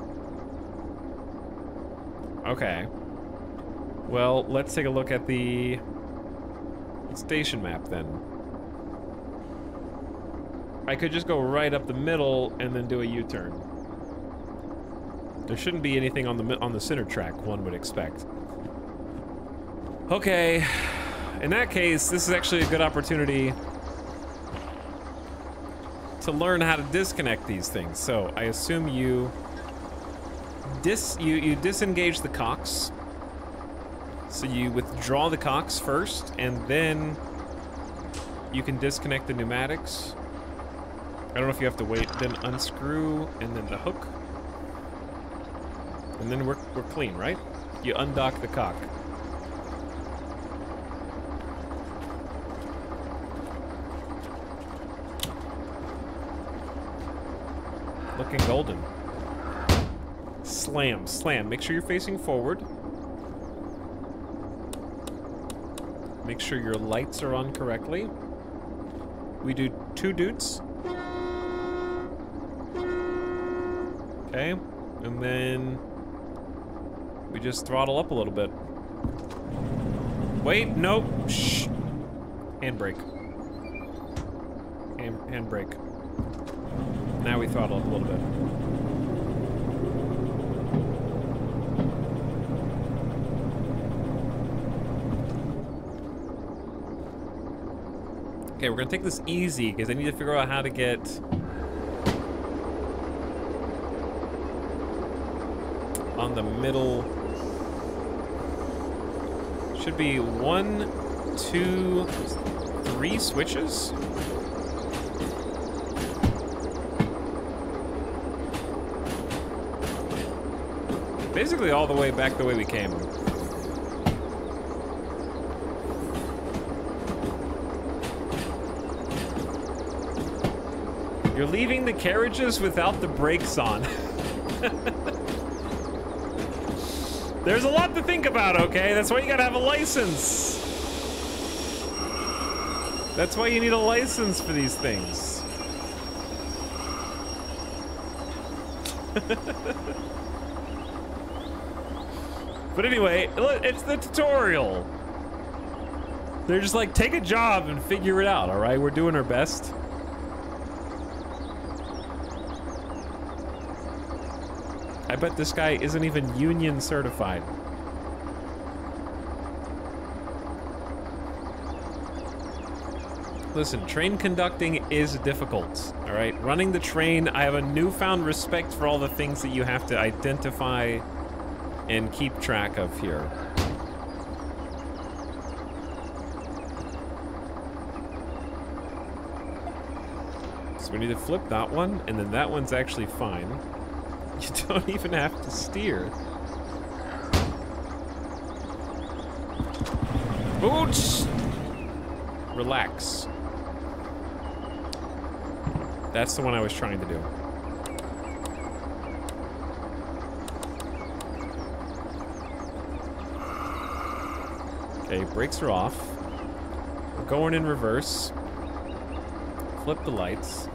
Okay. Well, let's take a look at the station map then. I could just go right up the middle and then do a U-turn. There shouldn't be anything on the center track, one would expect. Okay. In that case, this is actually a good opportunity to learn how to disconnect these things. So I assume you disengage the cocks. So you withdraw the cocks first, and then you can disconnect the pneumatics. I don't know if you have to wait. Then unscrew, and then the hook, and then we're clean, right? You undock the cock. Looking golden. Slam, slam. Make sure you're facing forward. Make sure your lights are on correctly. We do 2 doots. Okay, and then we just throttle up a little bit. Wait, nope. Shh. Handbrake. Handbrake. Now we throttle up a little bit. Okay, we're gonna take this easy because I need to figure out how to get on the middle. Should be 1, 2, 3 switches. Basically all the way back the way we came. You're leaving the carriages without the brakes on. There's a lot to think about, okay? That's why you gotta have a license. That's why you need a license for these things. But anyway, it's the tutorial. They're just like, take a job and figure it out, all right? We're doing our best. I bet this guy isn't even union certified. Listen, train conducting is difficult, all right? Running the train, I have a newfound respect for all the things that you have to identify and keep track of here. So we need to flip that one, and then that one's actually fine. You don't even have to steer. Boots! Relax. That's the one I was trying to do. Okay, brakes are off. We're going in reverse. Flip the lights.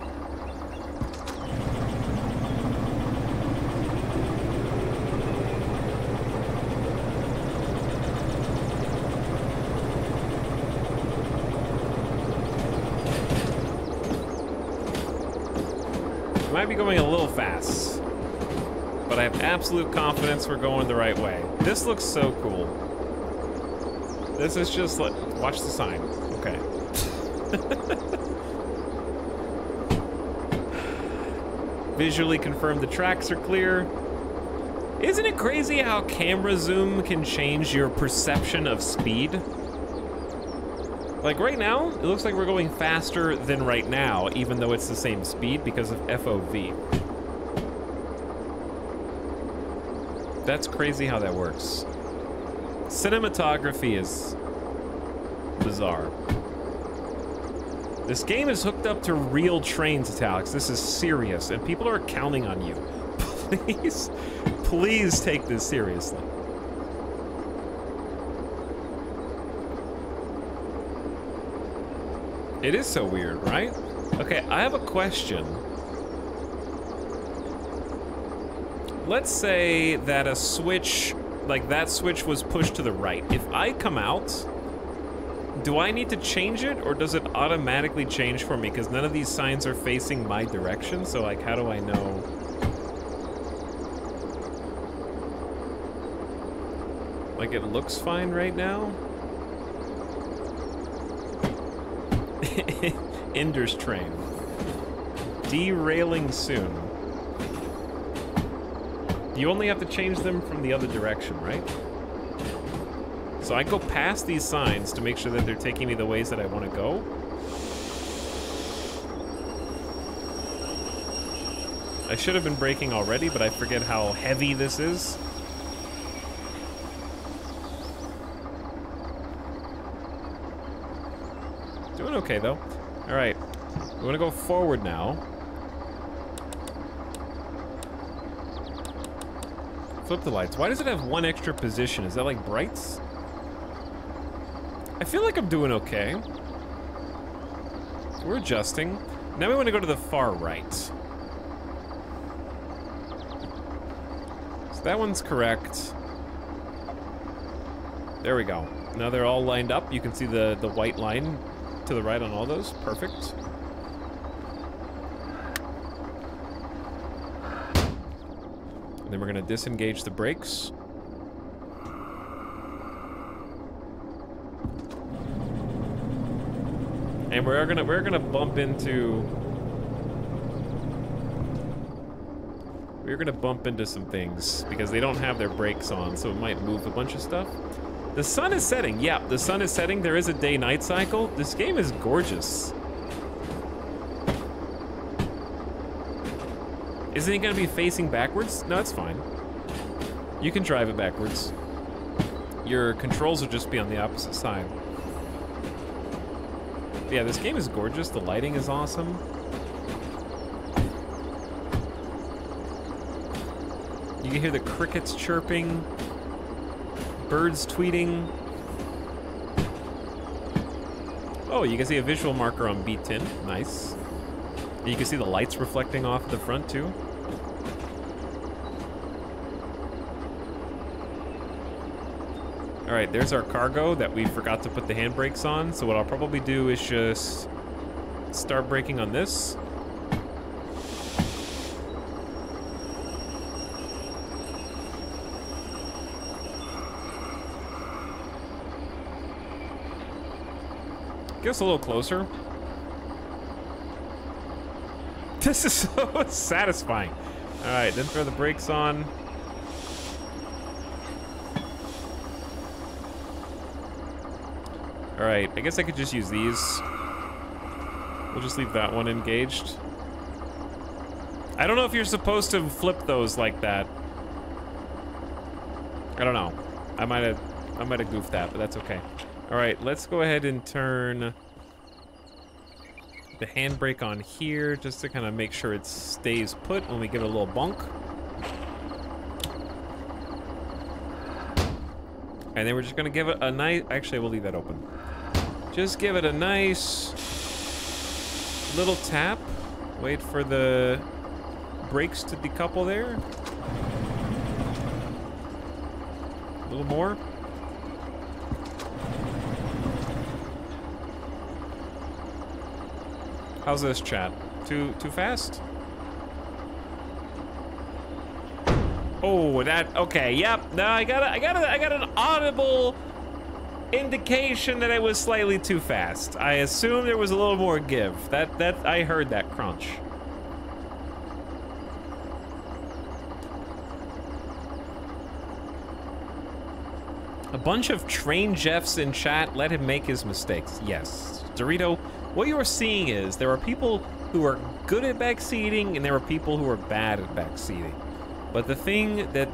might be going a little fast, but I have absolute confidence we're going the right way. This looks so cool. This is just like, watch the sign. Okay. Visually confirm the tracks are clear. Isn't it crazy how camera zoom can change your perception of speed? Like right now, it looks like we're going faster than right now, even though it's the same speed because of FOV. That's crazy how that works. Cinematography is bizarre. This game is hooked up to real trains, Italicz. This is serious, and people are counting on you. Please, please take this seriously. It is so weird, right? Okay, I have a question. Let's say that a switch, like that switch was pushed to the right. If I come out, do I need to change it, or does it automatically change for me? Because none of these signs are facing my direction, so like, how do I know? Like, it looks fine right now. Ender's train. Derailing soon. You only have to change them from the other direction, right? So I go past these signs to make sure that they're taking me the ways that I want to go. I should have been braking already, but I forget how heavy this is. Doing okay, though. All right, we're gonna go forward now. Flip the lights. Why does it have one extra position? Is that like brights? I feel like I'm doing okay. We're adjusting. Now we want to go to the far right. So that one's correct. There we go. Now they're all lined up. You can see the white line to the right on all those. Perfect. And then we're going to disengage the brakes. And we're gonna bump into some things because they don't have their brakes on, so it might move a bunch of stuff. The sun is setting. Yeah, the sun is setting. There is a day-night cycle. This game is gorgeous. Isn't it gonna be facing backwards? No, it's fine. You can drive it backwards. Your controls will just be on the opposite side. Yeah, this game is gorgeous. The lighting is awesome. You can hear the crickets chirping, birds tweeting. Oh, you can see a visual marker on beat 10. Nice. You can see the lights reflecting off the front too. All right, there's our cargo that we forgot to put the handbrakes on. So what I'll probably do is just start braking on this. Get us a little closer. This is so satisfying. All right, then throw the brakes on. All right, I guess I could just use these. We'll just leave that one engaged. I don't know if you're supposed to flip those like that. I don't know. I might have goofed that, but that's okay. All right, let's go ahead and turn the handbrake on here just to kind of make sure it stays put when we give it a little bonk. And then we're just gonna give it a nice, actually we'll leave that open. Just give it a nice little tap. Wait for the brakes to decouple there. A little more. How's this, chat? Too fast? Oh, that, okay, yep. No, I got an audible indication that it was slightly too fast. I assume there was a little more give. I heard that crunch. A bunch of train Jeffs in chat, let him make his mistakes. Yes. Dorito, what you are seeing is there are people who are good at backseating and there are people who are bad at backseating. But the thing that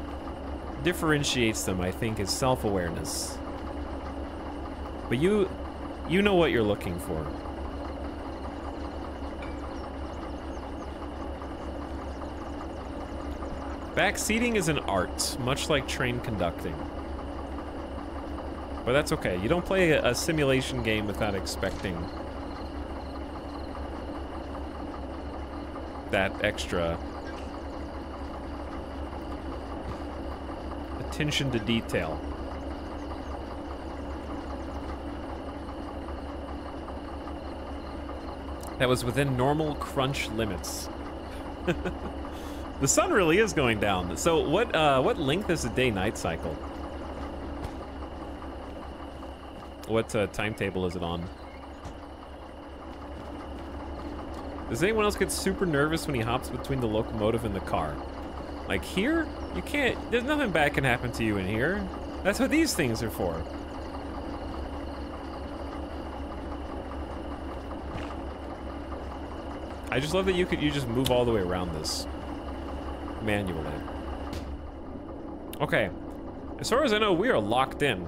differentiates them, I think, is self-awareness. But you know what you're looking for. Backseating is an art, much like train conducting. But that's okay. You don't play a simulation game without expecting that extra attention to detail. That was within normal crunch limits. The sun really is going down. So what length is the day-night cycle? What timetable is it on? Does anyone else get super nervous when he hops between the locomotive and the car? Like here? You can't, there's nothing bad can happen to you in here. That's what these things are for. I just love that you just move all the way around this manually. Okay. As far as I know, we are locked in.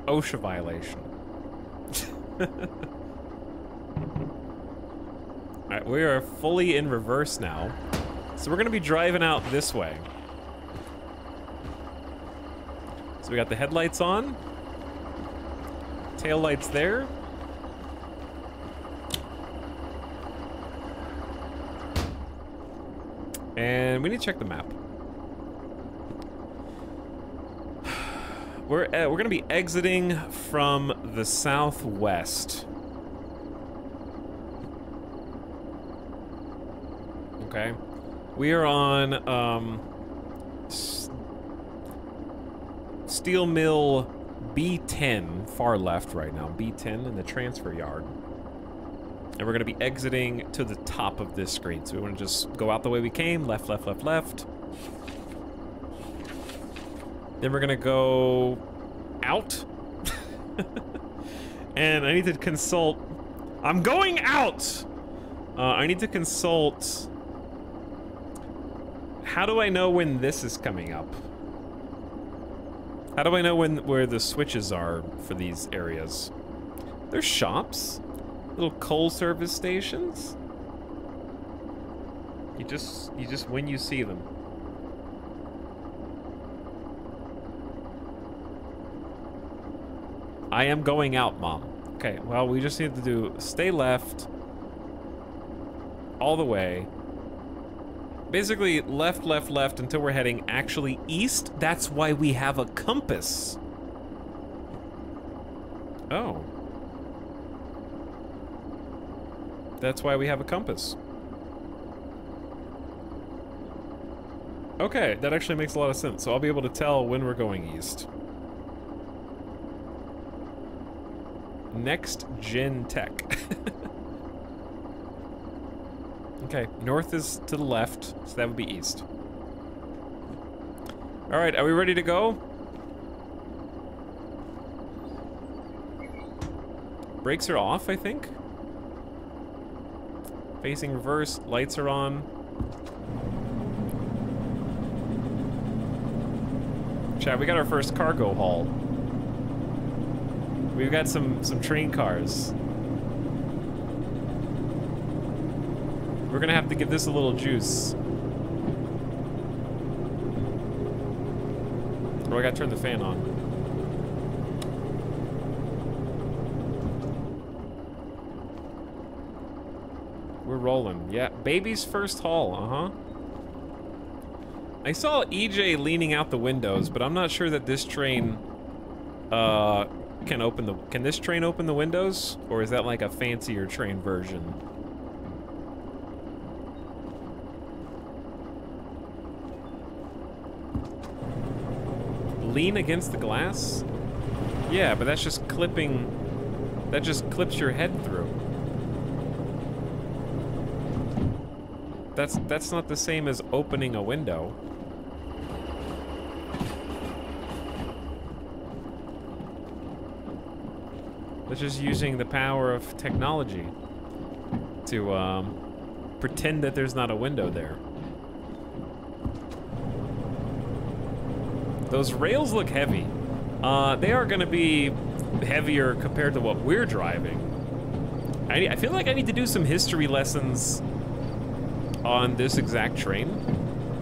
OSHA violation. Alright, we are fully in reverse now. So we're gonna be driving out this way. So we got the headlights on. Tail lights there. And we need to check the map. We're gonna be exiting from the southwest. Okay. We are on Steel Mill B10, far left right now. B10 in the transfer yard. And we're gonna be exiting to the top of this screen. So we wanna just go out the way we came, left, left, left, left. Then we're gonna go out. And I need to consult. I'm going out! I need to consult. How do I know when this is coming up? How do I know where the switches are for these areas? There's shops? Little coal service stations? You just when you see them. I am going out, Mom. Okay, well, we just need to do stay left all the way. Basically, left, left, left until we're heading actually east. That's why we have a compass. Oh. That's why we have a compass. Okay, that actually makes a lot of sense. So I'll be able to tell when we're going east. Next gen tech. Okay, north is to the left, so that would be east. All right, are we ready to go? Brakes are off, I think. Facing reverse, lights are on. Chat, we got our first cargo haul. We've got some train cars. We're gonna have to give this a little juice. Oh, I gotta turn the fan on. We're rolling. Yeah, baby's first haul, uh-huh. I saw EJ leaning out the windows, but I'm not sure that this train, Can this train open the windows? Or is that like a fancier train version? Lean against the glass? Yeah, but that's just clipping... That just clips your head through. That's not the same as opening a window. That's just using the power of technology to pretend that there's not a window there. Those rails look heavy. They are gonna be heavier compared to what we're driving. I feel like I need to do some history lessons on this exact train.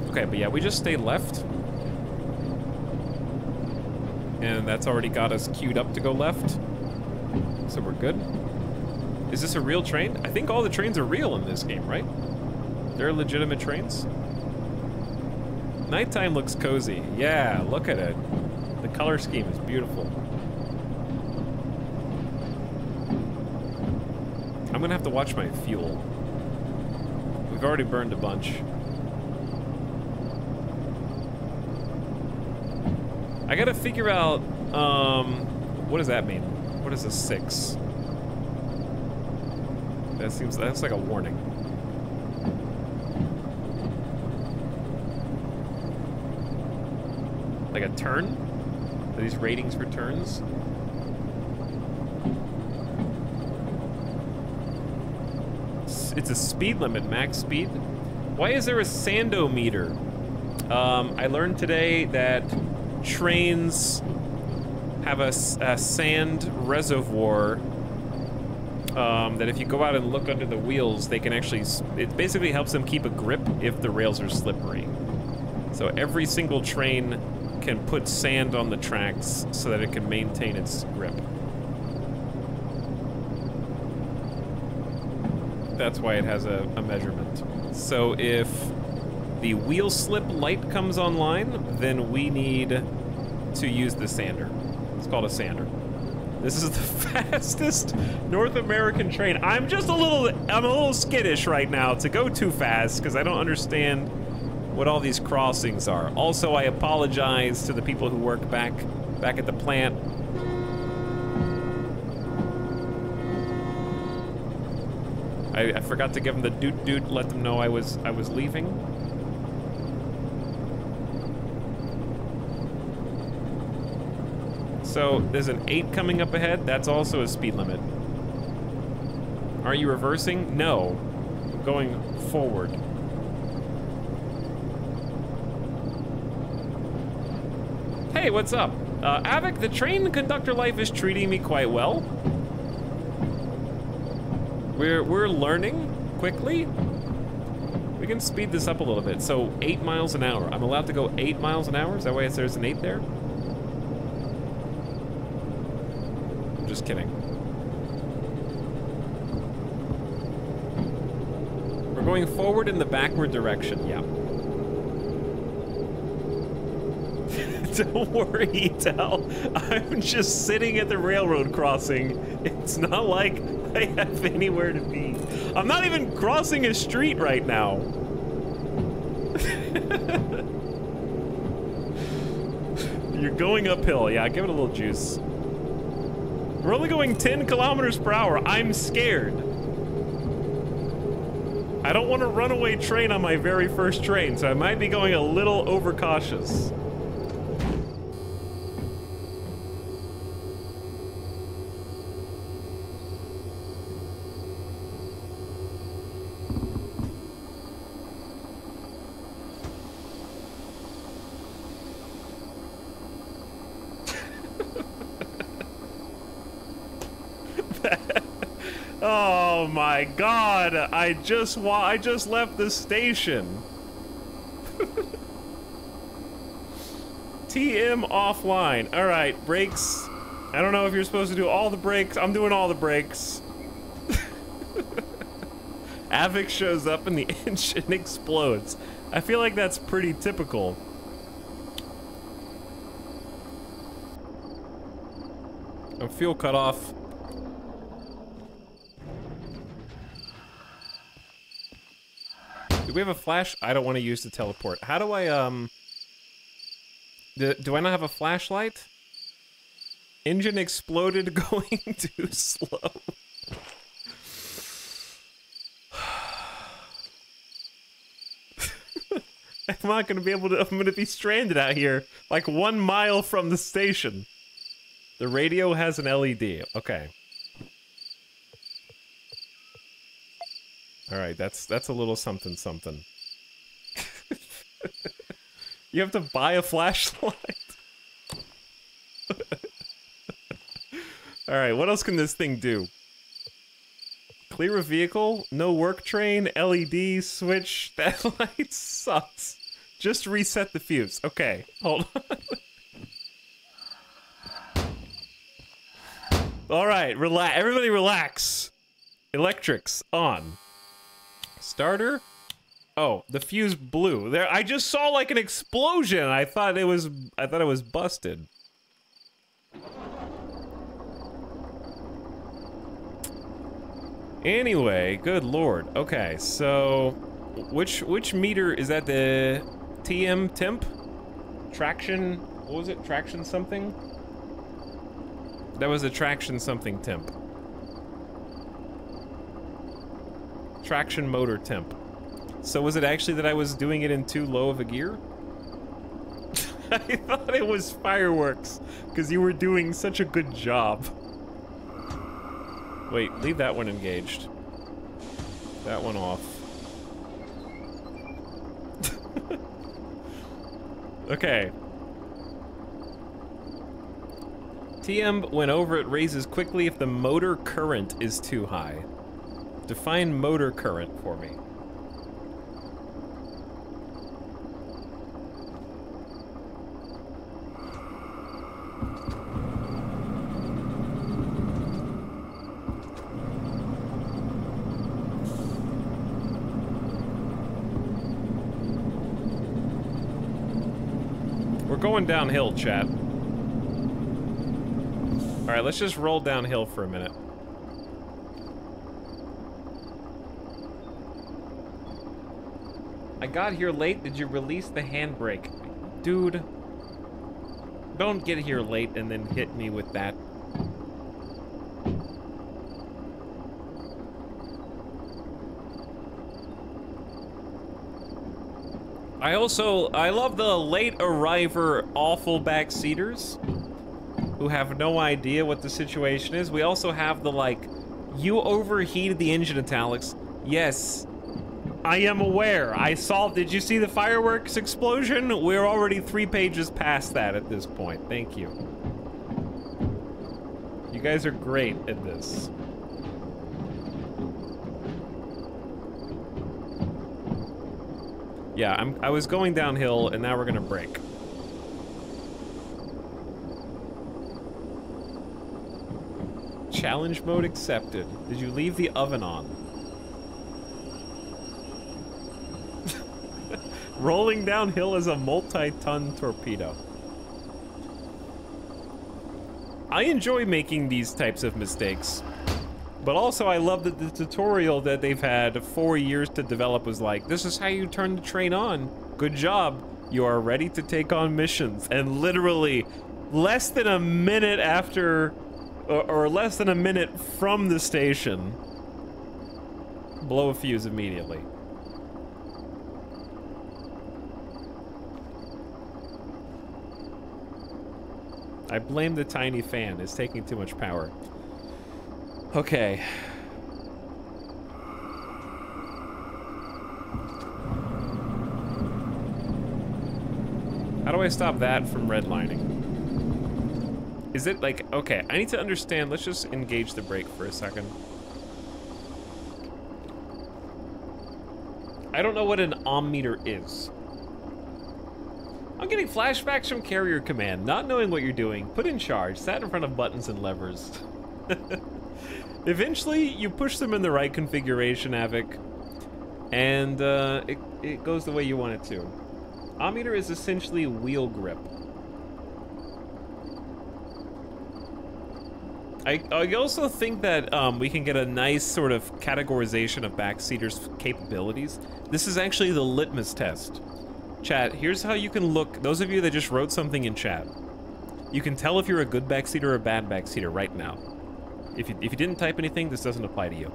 Okay, but yeah, we just stay left. And that's already got us queued up to go left. So we're good. Is this a real train? I think all the trains are real in this game, right? They're legitimate trains. Nighttime looks cozy. Yeah, look at it. The color scheme is beautiful. I'm gonna have to watch my fuel. We've already burned a bunch. I gotta figure out, what does that mean? What is a 6? That's like a warning. Like a turn? Are these ratings for turns? It's a speed limit, max speed. Why is there a sandometer? I learned today that trains have a sand reservoir that if you go out and look under the wheels, they can actually, it basically helps them keep a grip if the rails are slippery. So every single train can put sand on the tracks so that it can maintain its grip. That's why it has a measurement. So if the wheel slip light comes online, then we need to use the sander. It's called a sander. This is the fastest North American train. I'm a little skittish right now to go too fast because I don't understand what all these crossings are. Also, I apologize to the people who work back at the plant. I forgot to give them the doot, let them know I was leaving. So there's an 8 coming up ahead. That's also a speed limit. Are you reversing? No, I'm going forward. Hey, what's up? Avic, the train conductor life is treating me quite well. We're learning quickly. We can speed this up a little bit. So 8 miles an hour. I'm allowed to go 8 miles an hour? Is that why there's an 8 there? I'm just kidding. We're going forward in the backward direction, yeah. Don't worry, Tal. I'm just sitting at the railroad crossing. It's not like I have anywhere to be. I'm not even crossing a street right now. You're going uphill. Yeah, give it a little juice. We're only going 10 kilometers per hour. I'm scared. I don't want a runaway train on my very first train, so I might be going a little overcautious. Oh my God! I just left the station. TM offline. All right, brakes. I don't know if you're supposed to do all the brakes. I'm doing all the brakes. Avic shows up and the engine explodes. I feel like that's pretty typical. Fuel cut off. Do we have a flash? I don't want to use the teleport. How do I, do I not have a flashlight? Engine exploded going too slow. I'm not gonna be able to, I'm gonna be stranded out here, like 1 mile from the station. The radio has an LED, okay. Alright, that's a little something something. You have to buy a flashlight. Alright, what else can this thing do? Clear a vehicle, no work train, LED, switch, that light sucks. Just reset the fuse. Okay, hold on. Alright, relax. Everybody relax. Electrics on. Starter? Oh, the fuse blew. There, I just saw like an explosion. I thought it was busted. Anyway, good lord. Okay, so which meter is that? The TM temp? Traction, what was it? Traction something? That was a traction something temp. Traction motor temp. So was it actually that I was doing it in too low of a gear? I thought it was fireworks, because you were doing such a good job. Wait, leave that one engaged. That one off. Okay. TM, when over, it raises quickly if the motor current is too high. Define motor current for me. We're going downhill, chat. Alright, let's just roll downhill for a minute. I got here late. Did you release the handbrake? Dude, don't get here late and then hit me with that. I love the late arriver awful backseaters who have no idea what the situation is. We also have the, like, you overheated the engine italics. Yes, I am aware. I saw, did you see the fireworks explosion? We're already 3 pages past that at this point. Thank you. You guys are great at this. Yeah, I was going downhill, and now we're gonna brake. Challenge mode accepted. Did you leave the oven on? Rolling downhill is a multi-ton torpedo. I enjoy making these types of mistakes. But also, I love that the tutorial that they've had 4 years to develop was like, this is how you turn the train on. Good job. You are ready to take on missions. And literally, less than a minute after, or less than a minute from the station, blow a fuse immediately. I blame the tiny fan. It's taking too much power. Okay. How do I stop that from redlining? Is it like, okay, I need to understand, let's just engage the brake for a second. I don't know what an ohm meter is. I'm getting flashbacks from Carrier Command, not knowing what you're doing, put in charge, sat in front of buttons and levers. Eventually, you push them in the right configuration, Avic, and it goes the way you want it to. Ohm meter is essentially wheel grip. I also think that we can get a nice sort of categorization of backseaters' capabilities. This is actually the litmus test. Chat, here's how you can look. Those of you that just wrote something in chat, you can tell if you're a good backseater or a bad backseater right now. If you didn't type anything, this doesn't apply to you.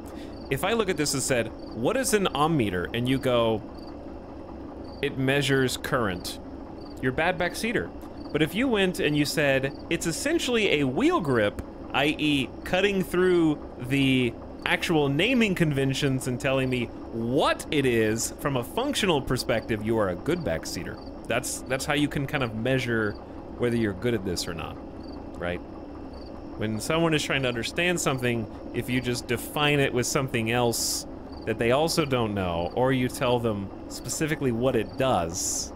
If I look at this and said, what is an ohm meter? And you go, it measures current. You're a bad backseater. But if you went and you said, it's essentially a wheel grip, i.e. cutting through the actual naming conventions and telling me what it is from a functional perspective, you are a good backseater. That's how you can kind of measure whether you're good at this or not, right? When someone is trying to understand something, if you just define it with something else that they also don't know, or you tell them specifically what it does,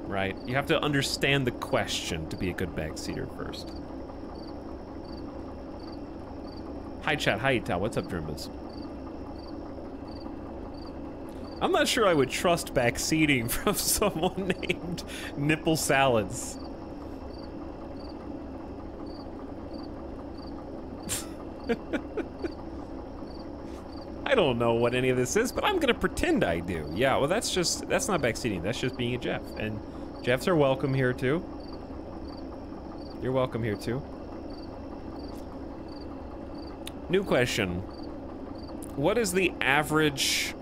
right? You have to understand the question to be a good backseater first. Hi chat, hi Ital, what's up Drimbas? I'm not sure I would trust backseating from someone named Nipple Salads. I don't know what any of this is, but I'm gonna pretend I do. Yeah, well that's not backseating, that's just being a Jeff. And Jeffs are welcome here too. You're welcome here too. New question. What is the average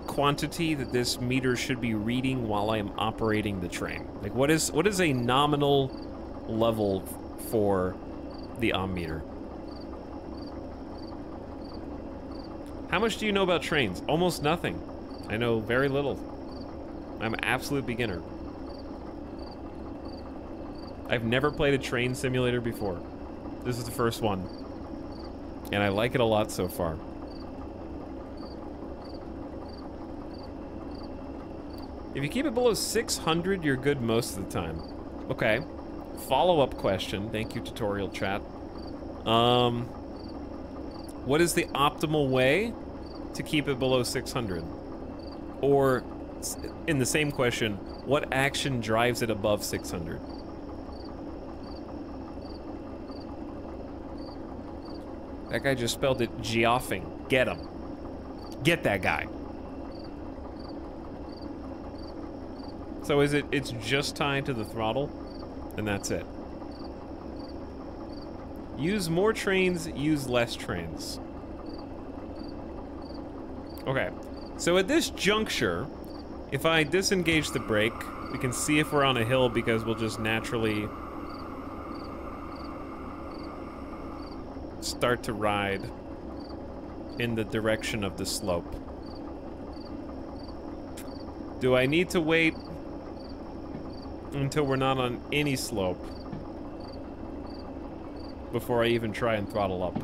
quantity that this meter should be reading while I am operating the train? Like what is a nominal level for the ohm meter? How much do you know about trains? Almost nothing. I know very little. I'm an absolute beginner. I've never played a train simulator before. This is the first one. And I like it a lot so far. If you keep it below 600, you're good most of the time. Okay. Follow-up question. Thank you, tutorial chat. What is the optimal way to keep it below 600? Or, in the same question, what action drives it above 600? That guy just spelled it geoffing. Get him. Get that guy. So it's just tied to the throttle, and that's it. Use more trains, use less trains. Okay, so at this juncture, if I disengage the brake, we can see if we're on a hill because we'll just naturally start to ride in the direction of the slope. Do I need to wait until we're not on any slope before I even try and throttle up?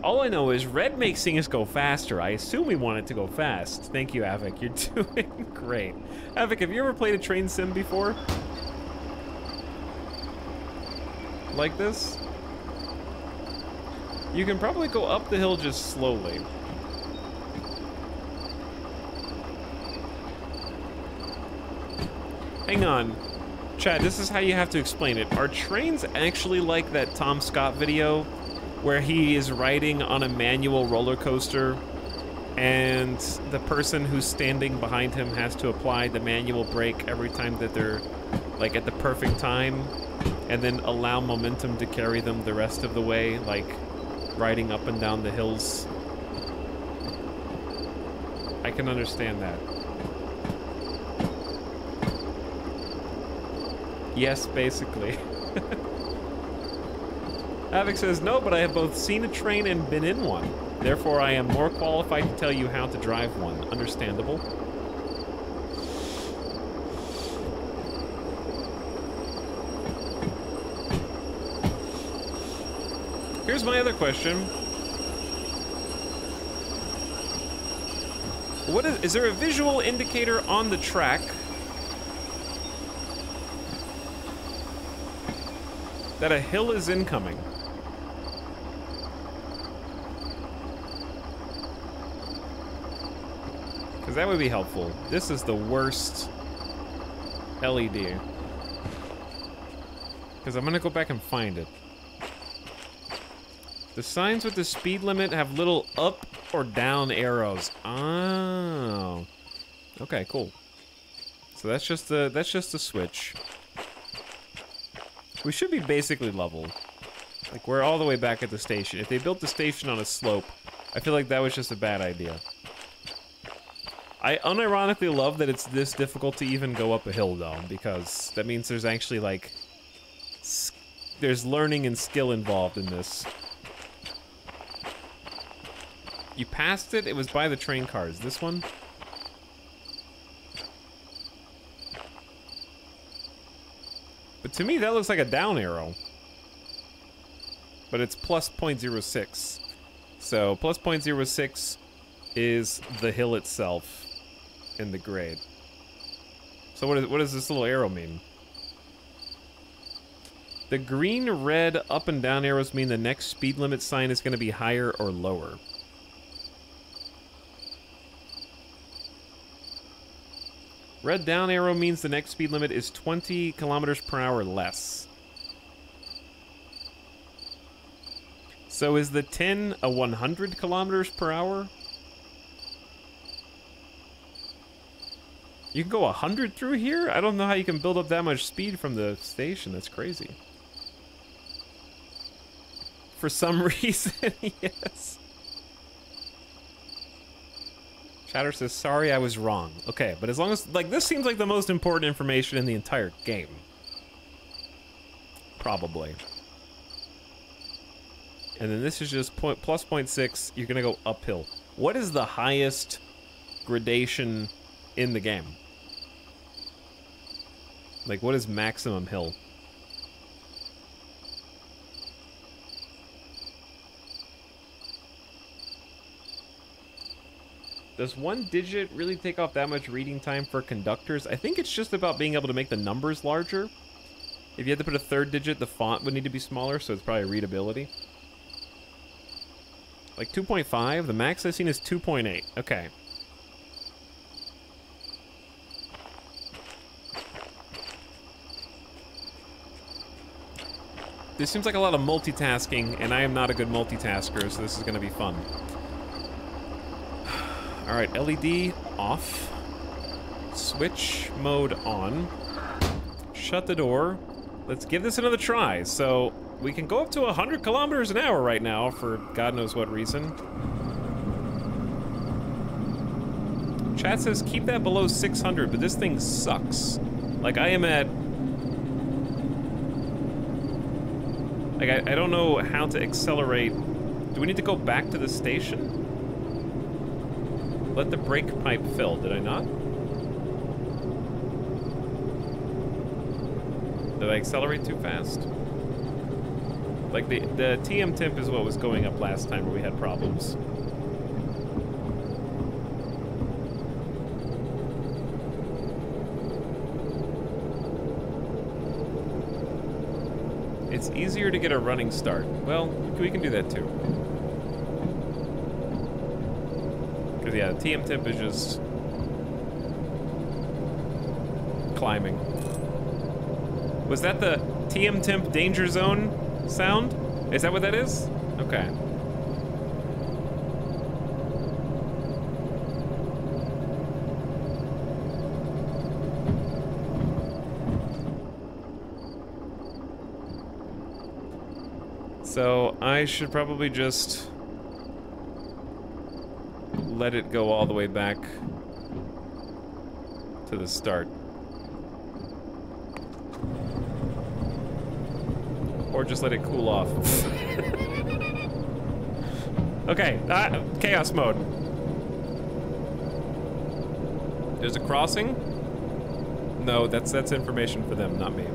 All I know is red makes things go faster. I assume we want it to go fast. Thank you, Avik. You're doing great. Avik, have you ever played a train sim before? Like this? You can probably go up the hill just slowly. Hang on. Chad, this is how you have to explain it. Are trains actually like that Tom Scott video where he is riding on a manual roller coaster and the person who's standing behind him has to apply the manual brake every time that they're like at the perfect time and then allow momentum to carry them the rest of the way, like riding up and down the hills? I can understand that. Yes, basically. Avik says, no, but I have both seen a train and been in one. Therefore, I am more qualified to tell you how to drive one. Understandable. Here's my other question. Is there a visual indicator on the track that a hill is incoming? Because that would be helpful. This is the worst LED. Because I'm gonna go back and find it. The signs with the speed limit have little up or down arrows. Oh. Okay, cool. So that's just the switch. We should be basically level. Like, we're all the way back at the station. If they built the station on a slope, I feel like that was just a bad idea. I unironically love that it's this difficult to even go up a hill, though, because that means there's actually, like, there's learning and skill involved in this. You passed it? It was by the train cars. This one? But to me, that looks like a down arrow. But it's plus 0.06. So, plus 0.06 is the hill itself in the grade. So what does this little arrow mean? The green, red, up and down arrows mean the next speed limit sign is going to be higher or lower. Red down arrow means the next speed limit is 20 kilometers per hour less. So is the 10 a 100 kilometers per hour? You can go 100 through here? I don't know how you can build up that much speed from the station. That's crazy. For some reason, yes. Chatter says, sorry, I was wrong. Okay, but as long as, like, this seems like the most important information in the entire game. Probably. And then this is just plus 0.6, you're gonna go uphill. What is the highest gradation in the game? Like, what is maximum hill? Does one digit really take off that much reading time for conductors? I think it's just about being able to make the numbers larger. If you had to put a third digit, the font would need to be smaller, so it's probably readability. Like 2.5? The max I've seen is 2.8. Okay. This seems like a lot of multitasking, and I am not a good multitasker, so this is going to be fun. Alright, LED off. Switch mode on. Shut the door. Let's give this another try. So, we can go up to 100 kilometers an hour right now, for God knows what reason. Chat says keep that below 600, but this thing sucks. Like, I am at... Like, I don't know how to accelerate. Do we need to go back to the station? Let the brake pipe fill, did I not? Did I accelerate too fast? Like, the TM temp is what was going up last time where we had problems. It's easier to get a running start. Well, we can do that too. Because, yeah, TM temp is just climbing. Was that the TM temp danger zone sound? Is that what that is? Okay. So I should probably just let it go all the way back to the start. Or just let it cool off. Okay, chaos mode. There's a crossing? No, that's information for them, not me.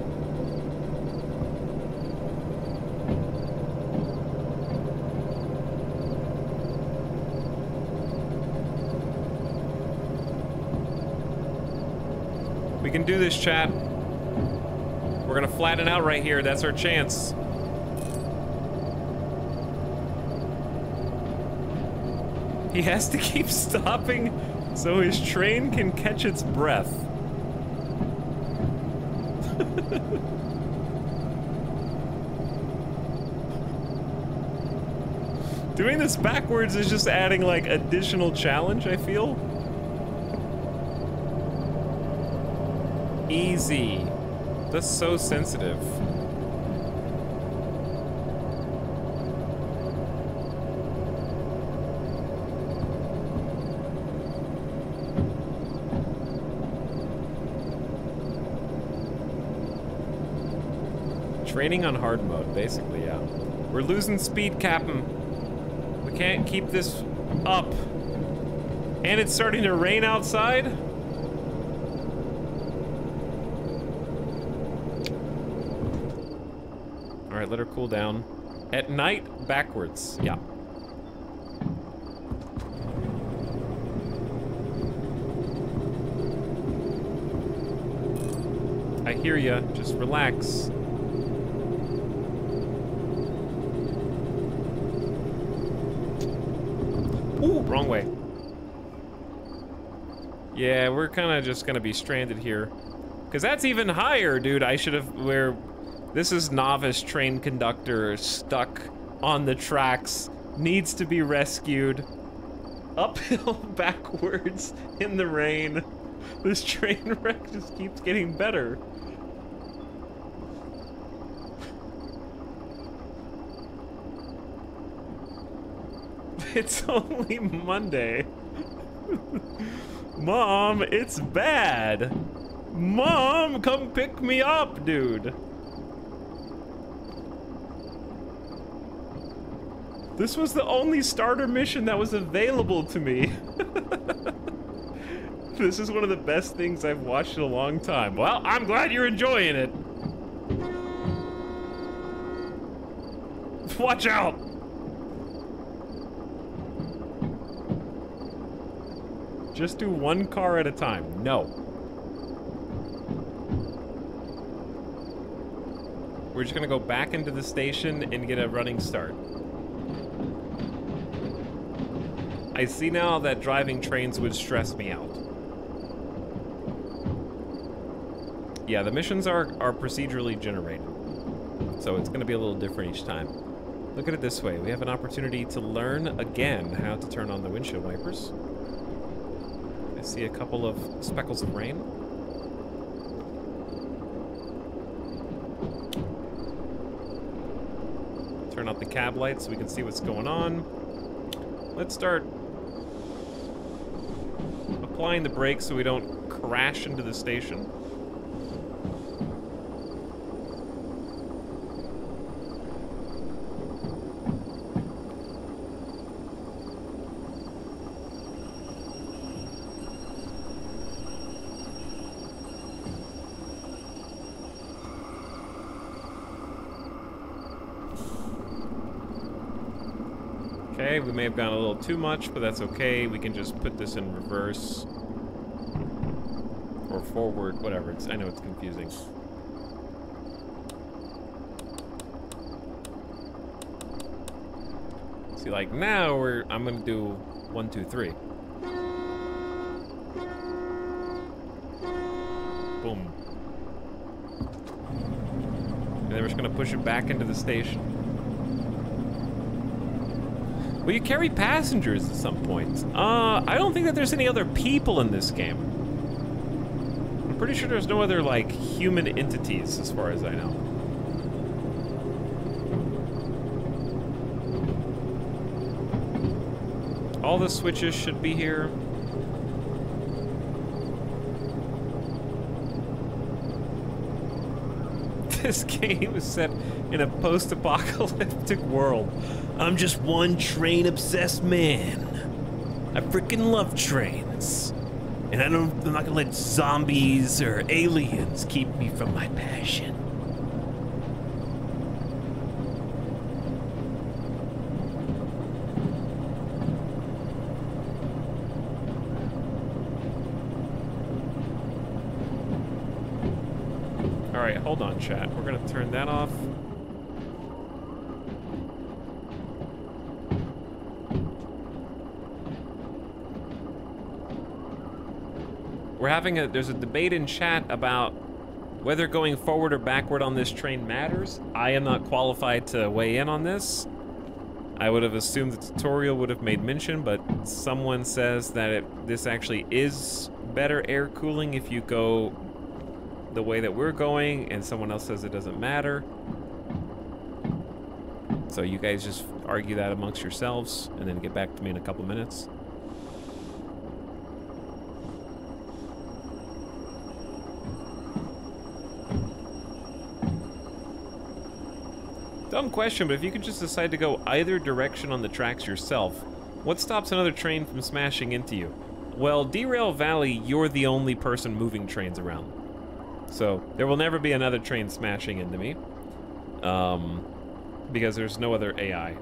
We can do this, chat. We're gonna flatten out right here. That's our chance. He has to keep stopping so his train can catch its breath. Doing this backwards is just adding like additional challenge, I feel. Easy. That's so sensitive. Training on hard mode, basically, yeah. We're losing speed, Captain. We can't keep this up. And it's starting to rain outside? Alright, let her cool down. At night, backwards, yeah. I hear ya, just relax. Ooh, wrong way. Yeah, we're kind of just gonna be stranded here. Cause that's even higher, dude. I should have, this is novice train conductor stuck on the tracks, needs to be rescued. Uphill backwards in the rain. This train wreck just keeps getting better. It's only Monday. Mom, it's bad. Mom, come pick me up, dude. This was the only starter mission that was available to me. This is one of the best things I've watched in a long time. Well, I'm glad you're enjoying it. Watch out. Just do one car at a time. No. We're just gonna go back into the station and get a running start. I see now that driving trains would stress me out. Yeah, the missions are procedurally generated. So it's gonna be a little different each time. Look at it this way. We have an opportunity to learn again how to turn on the windshield wipers. See a couple of speckles of rain. Turn out the cab lights so we can see what's going on. Let's start applying the brakes so we don't crash into the station. Okay, we may have gone a little too much, but that's okay. We can just put this in reverse. Or forward, whatever. I know it's confusing. See, like now I'm gonna do 1, 2, 3. Boom. And then we're just gonna push it back into the station. Will you carry passengers at some point? I don't think that there's any other people in this game. I'm pretty sure there's no other, like, human entities, as far as I know. All the switches should be here. This game is set in a post-apocalyptic world. I'm just one train-obsessed man. I freaking love trains. And I'm not gonna let zombies or aliens keep me from my passion. Alright, hold on, chat. We're gonna turn that off. We're having there's a debate in chat about whether going forward or backward on this train matters. I am not qualified to weigh in on this. I would have assumed the tutorial would have made mention, but someone says that this actually is better air cooling if you go the way that we're going, and someone else says it doesn't matter. So you guys just argue that amongst yourselves, and then get back to me in a couple minutes. Dumb question, but if you could just decide to go either direction on the tracks yourself, what stops another train from smashing into you? Well, Derail Valley, you're the only person moving trains around. So, there will never be another train smashing into me. Because there's no other AI.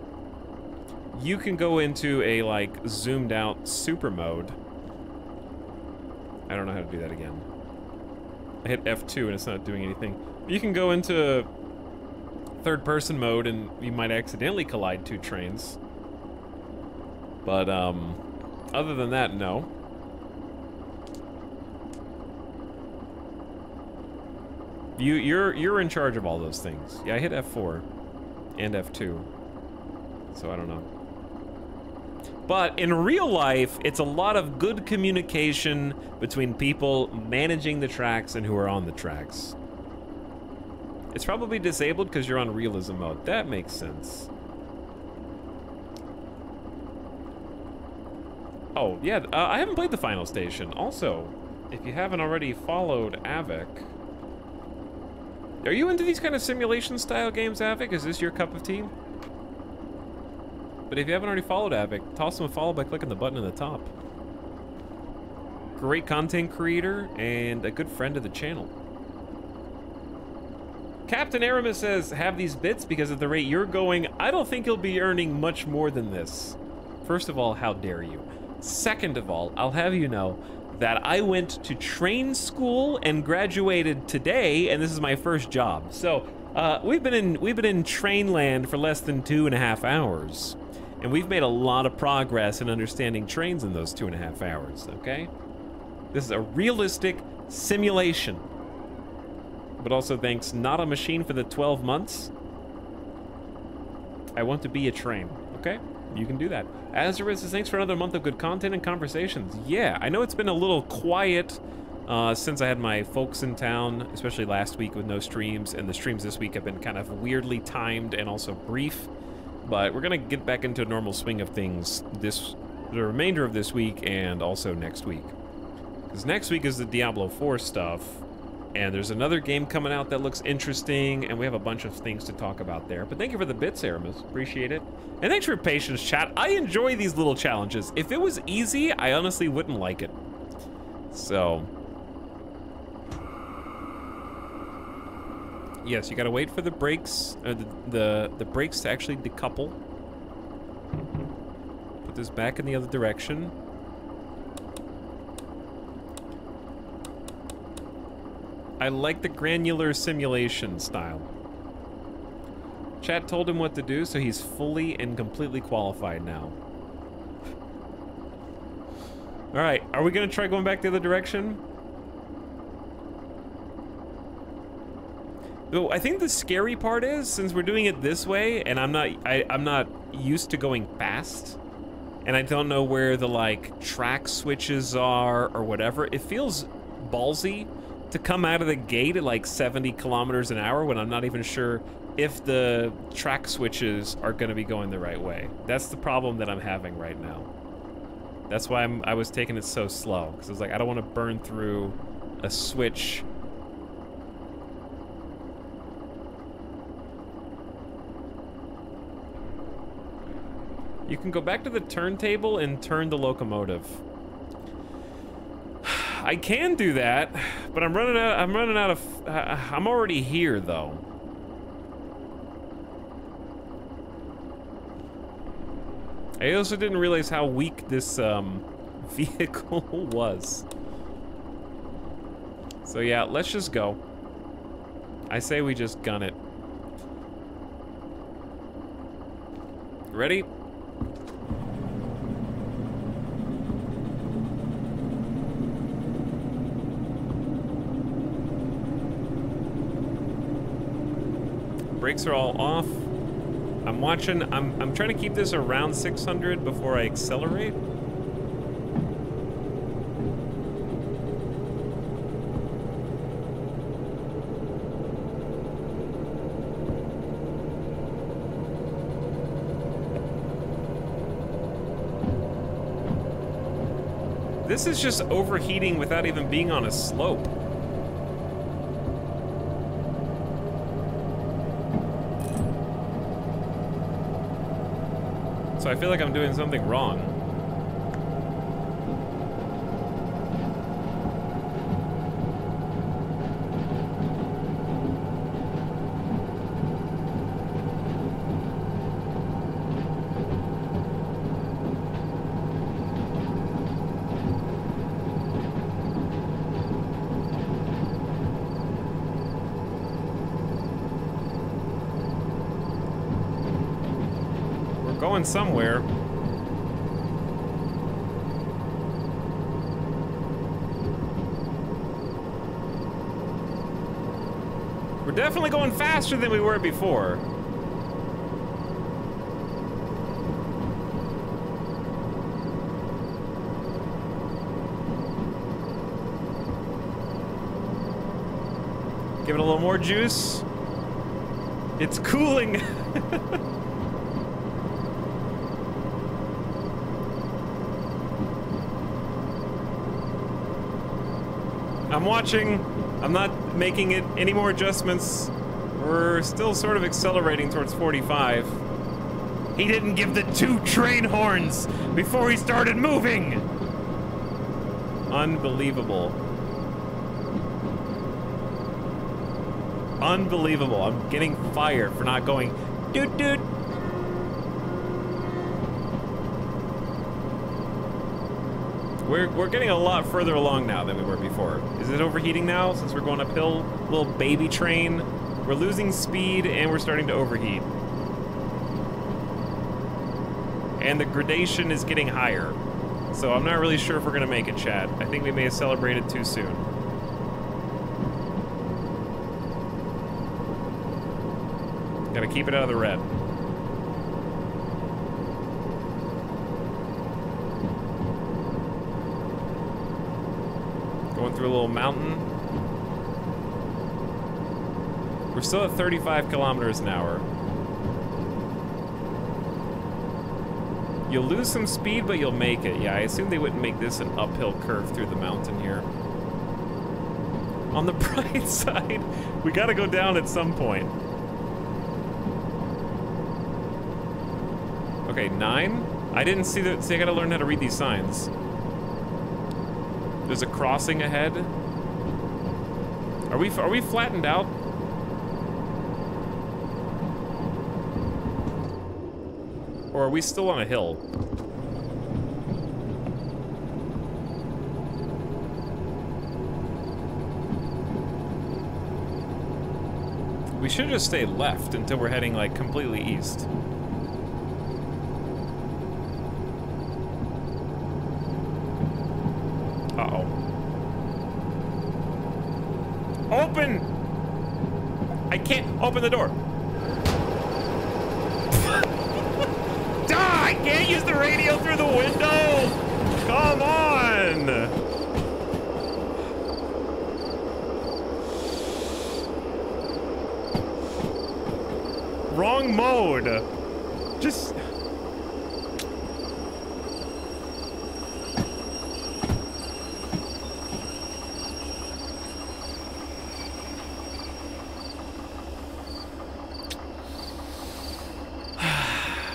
You can go into a, like, zoomed out super mode. I don't know how to do that again. I hit F2 and it's not doing anything. You can go into third-person mode, and you might accidentally collide two trains. But, other than that, no. You're in charge of all those things. Yeah, I hit F4 and F2, so I don't know. But in real life, it's a lot of good communication between people managing the tracks and who are on the tracks. It's probably disabled because you're on realism mode. That makes sense. Oh, yeah, I haven't played the final station. Also, if you haven't already followed Avik... Are you into these kind of simulation-style games, Avik? Is this your cup of tea? But if you haven't already followed Avik, toss him a follow by clicking the button at the top. Great content creator and a good friend of the channel. Captain Aramis says, have these bits because at the rate you're going, I don't think you'll be earning much more than this. First of all, how dare you? Second of all, I'll have you know that I went to train school and graduated today, and this is my first job. So, we've been in train land for less than 2.5 hours, and we've made a lot of progress in understanding trains in those 2.5 hours, okay? This is a realistic simulation. But also thanks Not a Machine for the 12 months. I want to be a train, okay? You can do that. Azarus says, thanks for another month of good content and conversations. Yeah, I know it's been a little quiet since I had my folks in town, especially last week with no streams, and the streams this week have been kind of weirdly timed and also brief. But we're gonna get back into a normal swing of things the remainder of this week and also next week. Because next week is the Diablo 4 stuff, and there's another game coming out that looks interesting, and we have a bunch of things to talk about there. But thank you for the bits, Aramis. Appreciate it. And thanks for your patience, chat. I enjoy these little challenges. If it was easy, I honestly wouldn't like it. So... yes, you gotta wait for the brakes, the brakes to actually decouple. Put this back in the other direction. I like the granular simulation style. Chat told him what to do, so he's fully and completely qualified now. Alright, are we gonna try going back the other direction? Though I think the scary part is, since we're doing it this way, and I'm not used to going fast, and I don't know where the, like, track switches are or whatever, it feels ballsy to come out of the gate at like 70 kilometers an hour when I'm not even sure if the track switches are gonna be going the right way. That's the problem that I'm having right now. That's why I was taking it so slow, because I was like, I don't want to burn through a switch. You can go back to the turntable and turn the locomotive. I can do that, but I'm running out of, I'm already here though. I also didn't realize how weak this vehicle was. So yeah, let's just go. I say we just gun it. Ready? Brakes are all off. I'm watching, I'm trying to keep this around 600 before I accelerate. This is just overheating without even being on a slope. So I feel like I'm doing something wrong. Going somewhere. We're definitely going faster than we were before. Give it a little more juice. It's cooling. I'm watching. I'm not making it any more adjustments. We're still sort of accelerating towards 45. He didn't give the 2 train horns before he started moving. Unbelievable. Unbelievable. I'm getting fired for not going doot doot. We're getting a lot further along now than we were before. Is it overheating now since we're going uphill? Little baby train. We're losing speed and we're starting to overheat. And the gradation is getting higher. So I'm not really sure if we're gonna make it, chat. I think we may have celebrated too soon. Gotta keep it out of the red. Going through a little mountain. We're still at 35 kilometers an hour. You'll lose some speed, but you'll make it. Yeah, I assume they wouldn't make this an uphill curve through the mountain here. On the bright side, we gotta go down at some point. Okay, 9? I didn't see that. See, I gotta learn how to read these signs. There's a crossing ahead. Are we flattened out? Or are we still on a hill? We should just stay left until we're heading like completely east. Uh-oh. Open! I can't open the door. Die! I can't use the radio through the window! Come on! Wrong mode. Just...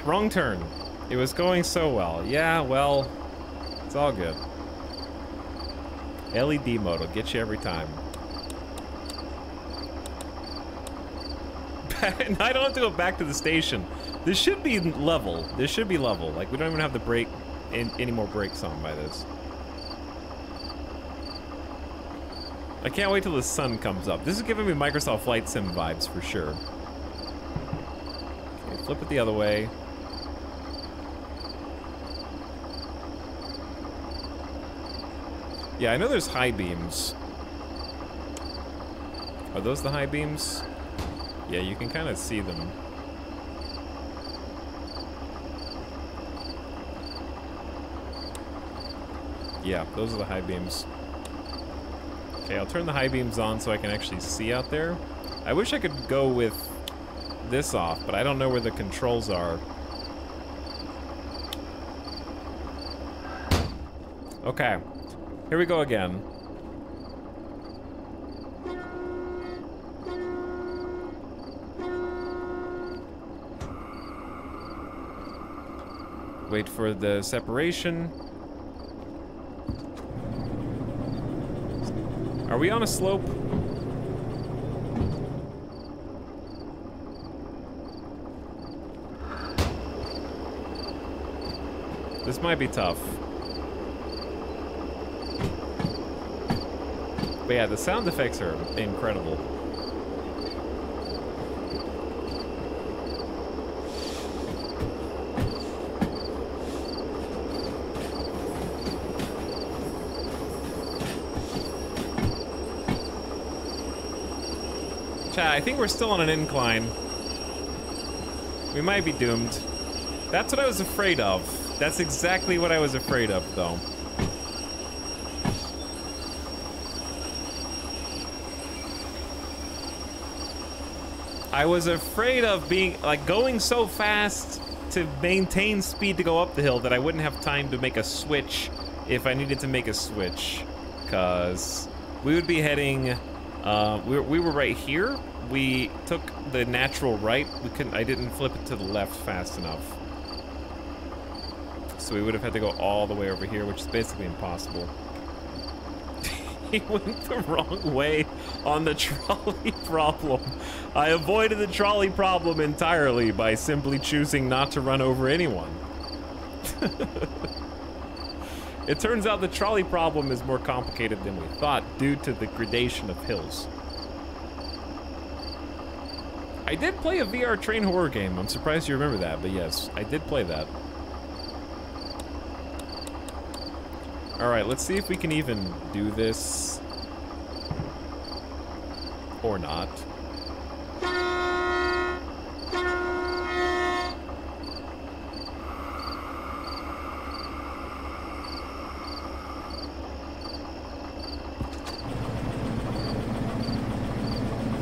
Wrong turn. It was going so well. Yeah, well, it's all good. LED mode will get you every time. And I don't have to go back to the station. This should be level. This should be level. Like, we don't even have to break any more brakes on by this. I can't wait till the sun comes up. This is giving me Microsoft Flight Sim vibes for sure. Okay, flip it the other way. Yeah, I know there's high beams. Are those the high beams? Yeah, you can kind of see them. Yeah, those are the high beams. Okay, I'll turn the high beams on so I can actually see out there. I wish I could go with this off, but I don't know where the controls are. Okay, here we go again. Wait for the separation. Are we on a slope? This might be tough. But yeah, the sound effects are incredible. I think we're still on an incline. We might be doomed. That's what I was afraid of. That's exactly what I was afraid of, though. I was afraid of being, like, going so fast to maintain speed to go up the hill that I wouldn't have time to make a switch if I needed to make a switch. Because we would be heading, we were right here. We took the natural right. I didn't flip it to the left fast enough. So we would have had to go all the way over here, which is basically impossible. He went the wrong way on the trolley problem. I avoided the trolley problem entirely by simply choosing not to run over anyone. It turns out the trolley problem is more complicated than we thought due to the gradation of hills. I did play a VR train horror game. I'm surprised you remember that, but yes, I did play that. All right, let's see if we can even do this or not.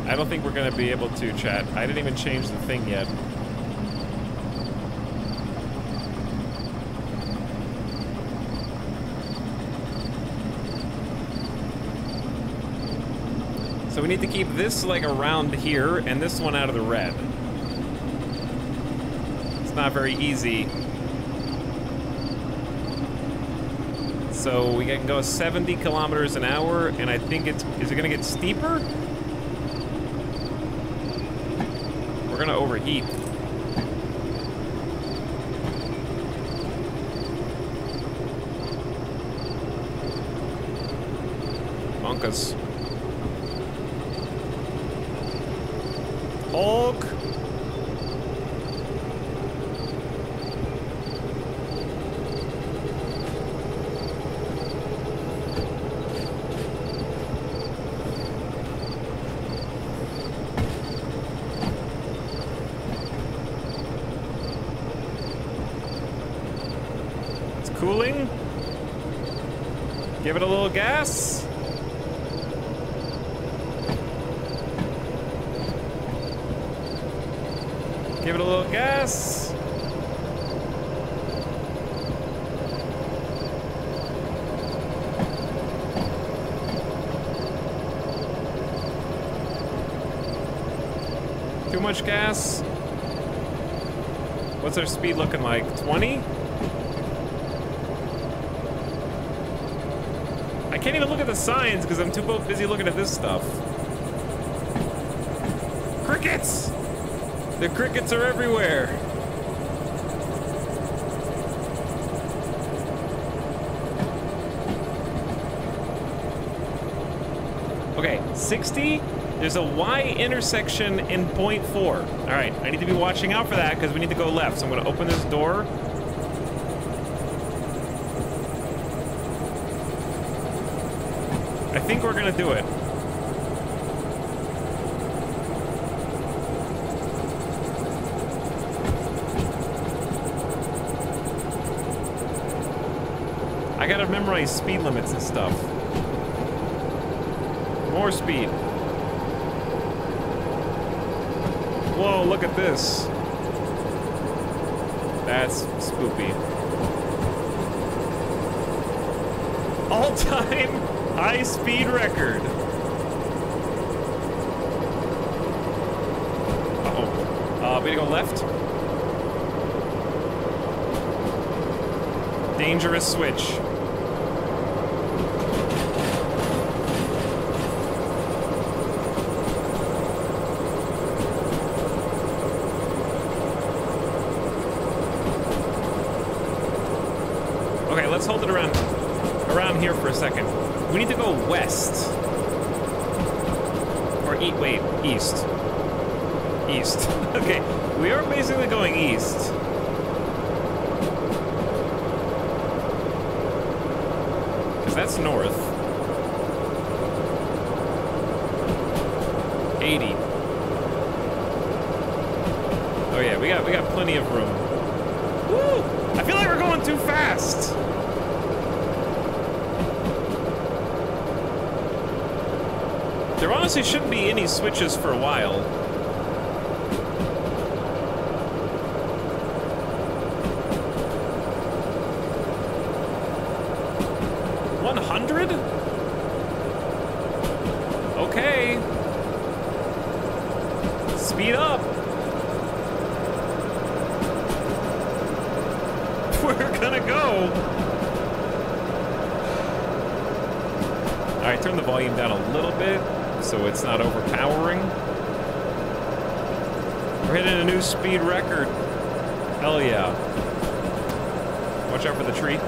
I don't think we're gonna be able to, chat. I didn't even change the thing yet. So we need to keep this like around here and this one out of the red. It's not very easy. So we can go 70 kilometers an hour, and I think is it gonna get steeper? We're gonna overheat. Monkas. Hulk. It's cooling. Give it a little gas. Give it a little gas. Too much gas. What's our speed looking like? 20? I can't even look at the signs because I'm too busy looking at this stuff. Crickets! The crickets are everywhere. Okay, 60. There's a Y intersection in 0.4. All right, I need to be watching out for that because we need to go left. So I'm going to open this door. I think we're going to do it. I I gotta memorize speed limits and stuff. More speed. Whoa, look at this. That's spoopy. All-time high-speed record. Uh-oh. We gotta go left. Dangerous switch. Okay, let's hold it around here for a second. We need to go west. Or wait, east. East. Okay, we are basically going east. That's north. 80. Oh yeah, we got plenty of room. Woo! I feel like we're going too fast. There honestly shouldn't be any switches for a while. Okay. Speed up. We're gonna go. All right, turn the volume down a little bit so it's not overpowering. We're hitting a new speed record. Hell yeah. Watch out for the tree.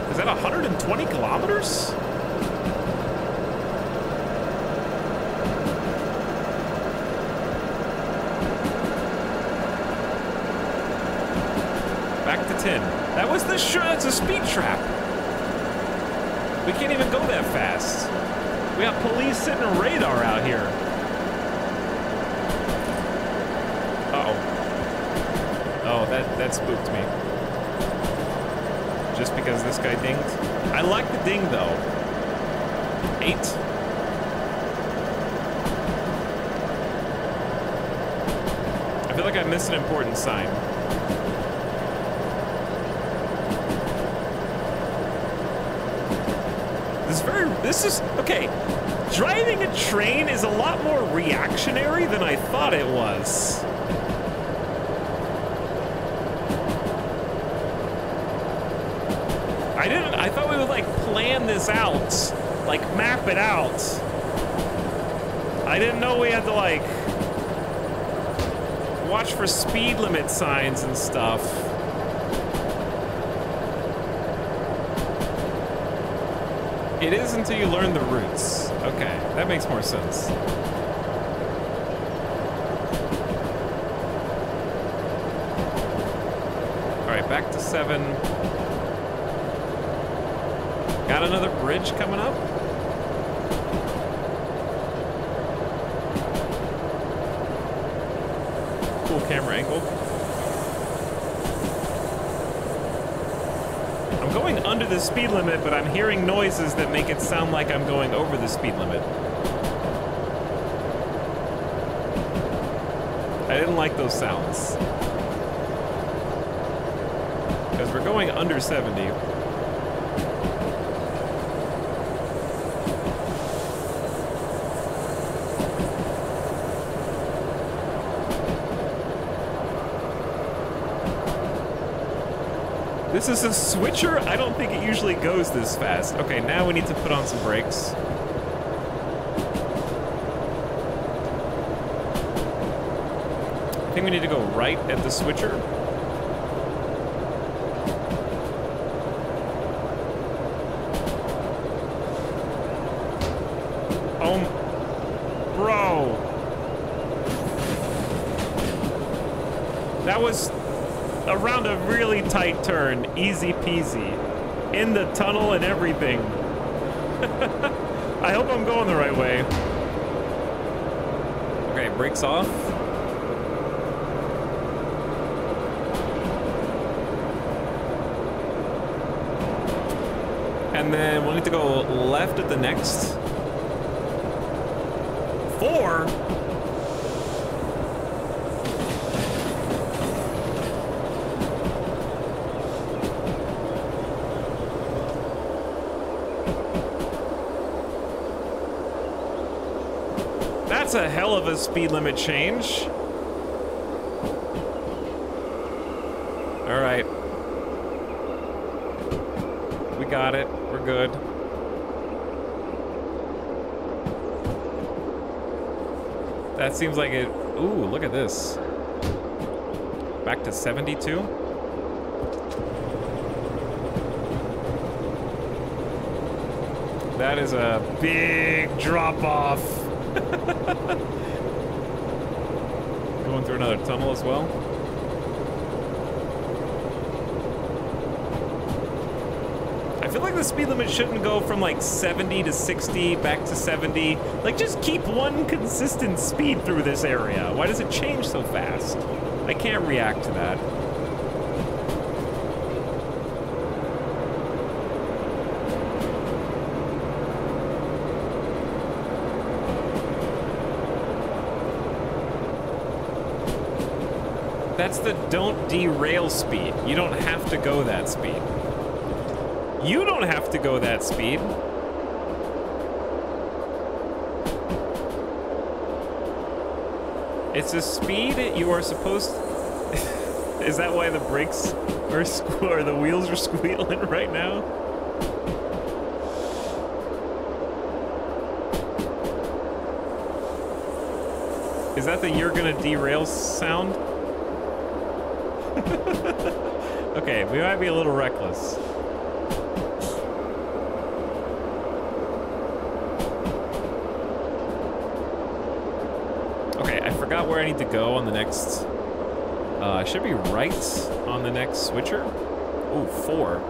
Is that 120 kilometers? Back to 10. That was the that's a speed trap. We can't even go that fast. We got police sitting a radar out here. Uh-oh. Oh, that spooked me. Just because this guy dinged. I like the ding though. 8. I feel like I missed an important sign. Okay. Driving a train is a lot more reactionary than I thought it was. I thought we would like plan this out, like map it out. I didn't know we had to like watch for speed limit signs and stuff. It is until you learn the routes. Okay, that makes more sense. All right, back to 7. Got another bridge coming up? Cool camera angle. I'm going under the speed limit, but I'm hearing noises that make it sound like I'm going over the speed limit. I didn't like those sounds. Because we're going under 70. This is a switcher? I don't think it usually goes this fast. Okay, now we need to put on some brakes. I think we need to go right at the switcher. Oh, bro. That was around a really tight turn, easy peasy, in the tunnel and everything. I hope I'm going the right way. Okay, brakes off. And then we'll need to go left at the next. 4? That's a hell of a speed limit change. All right. We got it. We're good. That seems like it. Ooh, look at this. Back to 72. That is a big drop off. Going through another tunnel as well. I feel like the speed limit shouldn't go from like 70 to 60 back to 70. Like, just keep one consistent speed through this area. Why does it change so fast? I can't react to that. That's the don't derail speed. You don't have to go that speed. You don't have to go that speed. It's a speed you are supposed to... Is that why the brakes are or the wheels are squealing right now? Is that the you're gonna derail sound? Okay, we might be a little reckless. Okay, I forgot where I need to go on the next... I should be right on the next switcher. Ooh, 4.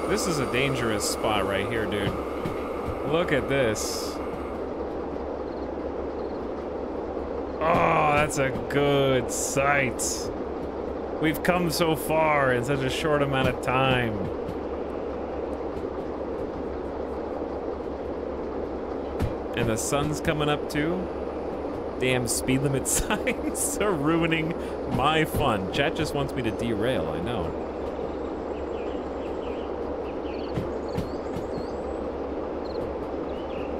This is a dangerous spot right here, dude. Look at this. Oh, that's a good sight. We've come so far in such a short amount of time. And the sun's coming up too. Damn speed limit signs are ruining my fun. Chat just wants me to derail, I know.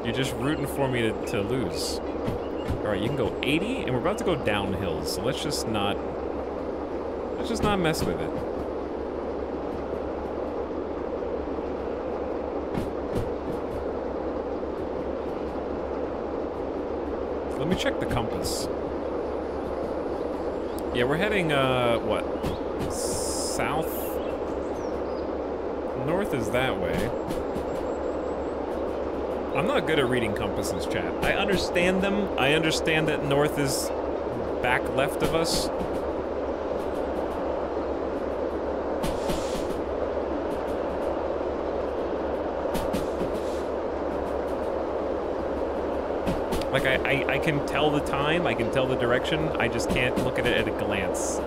You're just rooting for me to lose. All right, you can go 80, and we're about to go downhill, so let's just not mess with it. Let me check the compass. Yeah, we're heading, what? South? North is that way. I'm not good at reading compasses, chat. I understand them. I understand that north is back left of us. Like, I can tell the time, I can tell the direction, I just can't look at it at a glance.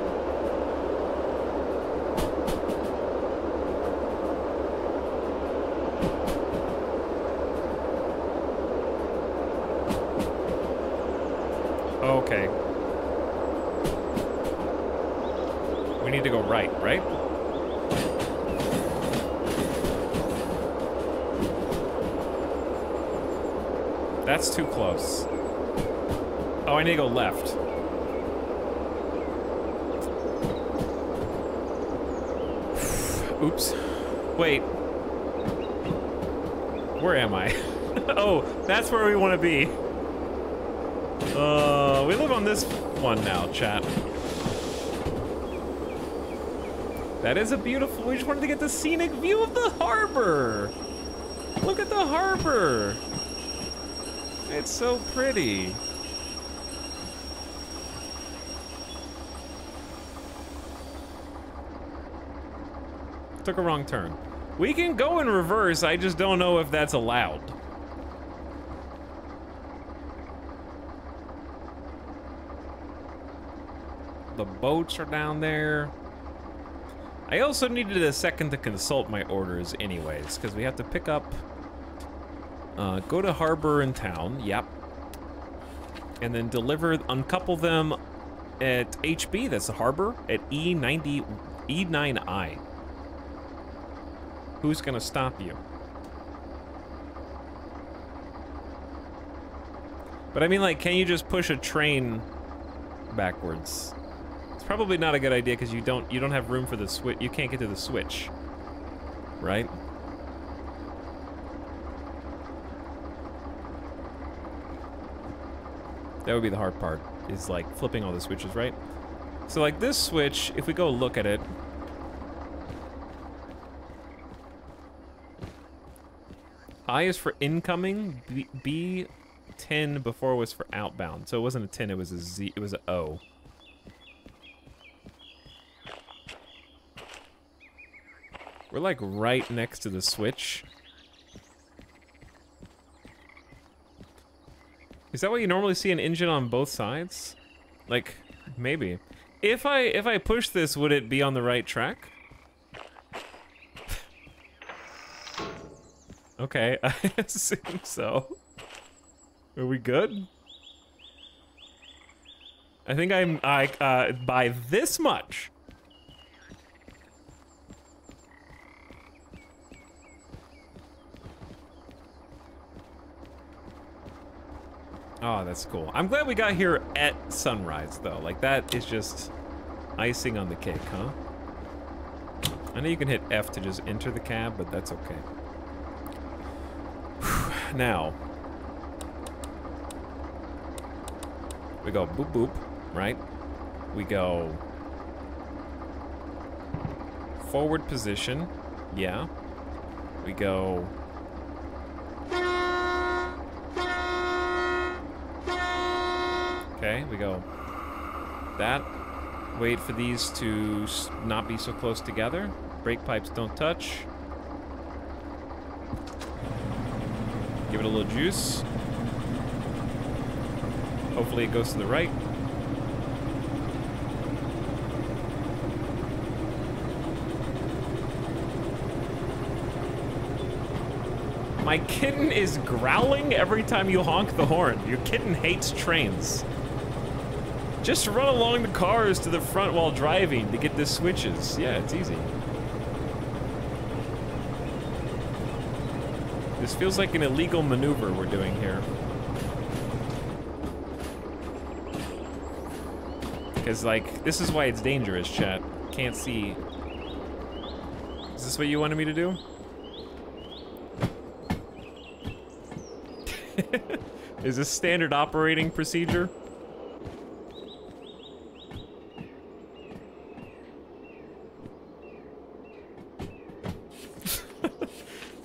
Okay. We need to go right, right? That's too close. Oh, I need to go left. Oops. Wait. Where am I? Oh, that's where we want to be. We live on this one now, chat. That is a beautiful... We just wanted to get the scenic view of the harbor. Look at the harbor. It's so pretty. Took a wrong turn. We can go in reverse, I just don't know if that's allowed. boats are down there. I also needed a second to consult my orders anyways, because we have to pick up, go to harbor and town, yep. And then uncouple them at HB, that's the harbor, at E9I. Who's gonna stop you? But I mean, like, can you just push a train backwards? It's probably not a good idea because you don't have room for the switch. You can't get to the switch, right? That would be the hard part, is like flipping all the switches, right? So like this switch, if we go look at it, I is for incoming, B10 before was for outbound. So it wasn't a 10, it was a Z, it was an O. We're like right next to the switch. Is that why you normally see an engine on both sides? Like, maybe. If I push this, would it be on the right track? Okay, I assume so. Are we good? I think by this much. Oh, that's cool. I'm glad we got here at sunrise, though. Like, that is just icing on the cake, huh? I know you can hit F to just enter the cab, but that's okay. Now, we go boop boop, right? We go forward position, yeah. We go okay, we go that. Wait for these to not be so close together. Brake pipes don't touch. Give it a little juice. Hopefully it goes to the right. My kitten is growling every time you honk the horn. Your kitten hates trains. Just run along the cars to the front while driving to get the switches. Yeah, it's easy. This feels like an illegal maneuver we're doing here. Because, like, this is why it's dangerous, chat. Can't see. Is this what you wanted me to do? Is this standard operating procedure?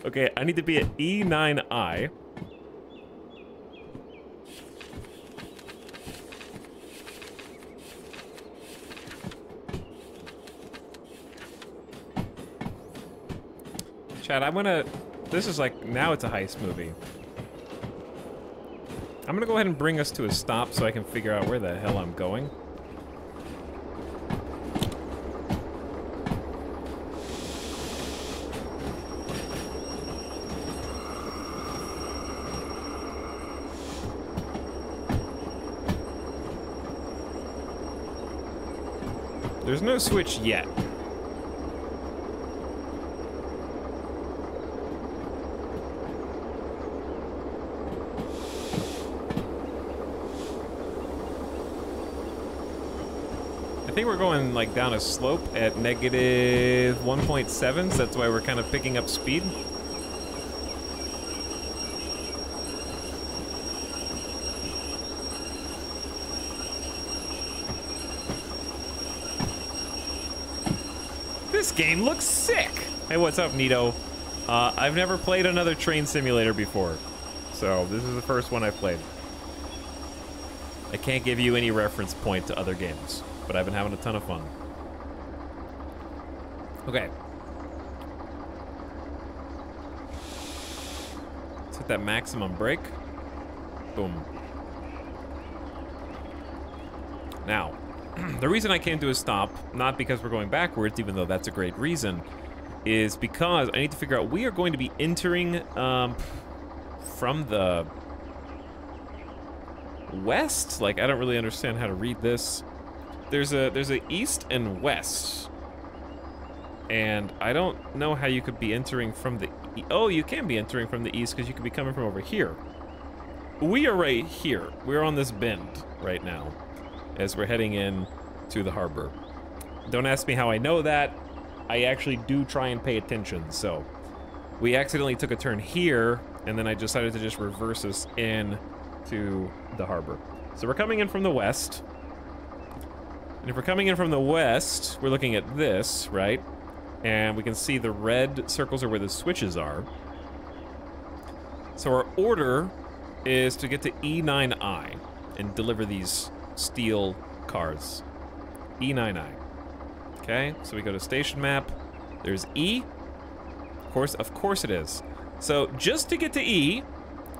Okay, I need to be at E9I. Chad, I'm gonna... This is like, now it's a heist movie. I'm gonna go ahead and bring us to a stop so I can figure out where the hell I'm going. There's no switch yet. I think we're going like down a slope at negative 1.7, so that's why we're kind of picking up speed. This game looks sick! Hey, what's up, Nito? I've never played another train simulator before, so this is the first one I've played. I can't give you any reference point to other games, but I've been having a ton of fun. Okay. Let's hit that maximum brake. Boom. Now, The reason I came to a stop, not because we're going backwards, even though that's a great reason, is because I need to figure out we are going to be entering from the west. Like, I don't really understand how to read this. There's a east and west, and I don't know how you could be entering from the oh, you can be entering from the east because you could be coming from over here. We are right here. We're on this bend right now as we're heading in to the harbor. Don't ask me how I know that. I actually do try and pay attention. So we accidentally took a turn here, and then I decided to just reverse us in to the harbor. So we're coming in from the west. And if we're coming in from the west, we're looking at this, right? And we can see the red circles are where the switches are. So our order is to get to E9I and deliver these steel cars. E9I. Okay, so we go to station map. There's E. Of course it is. So just to get to E,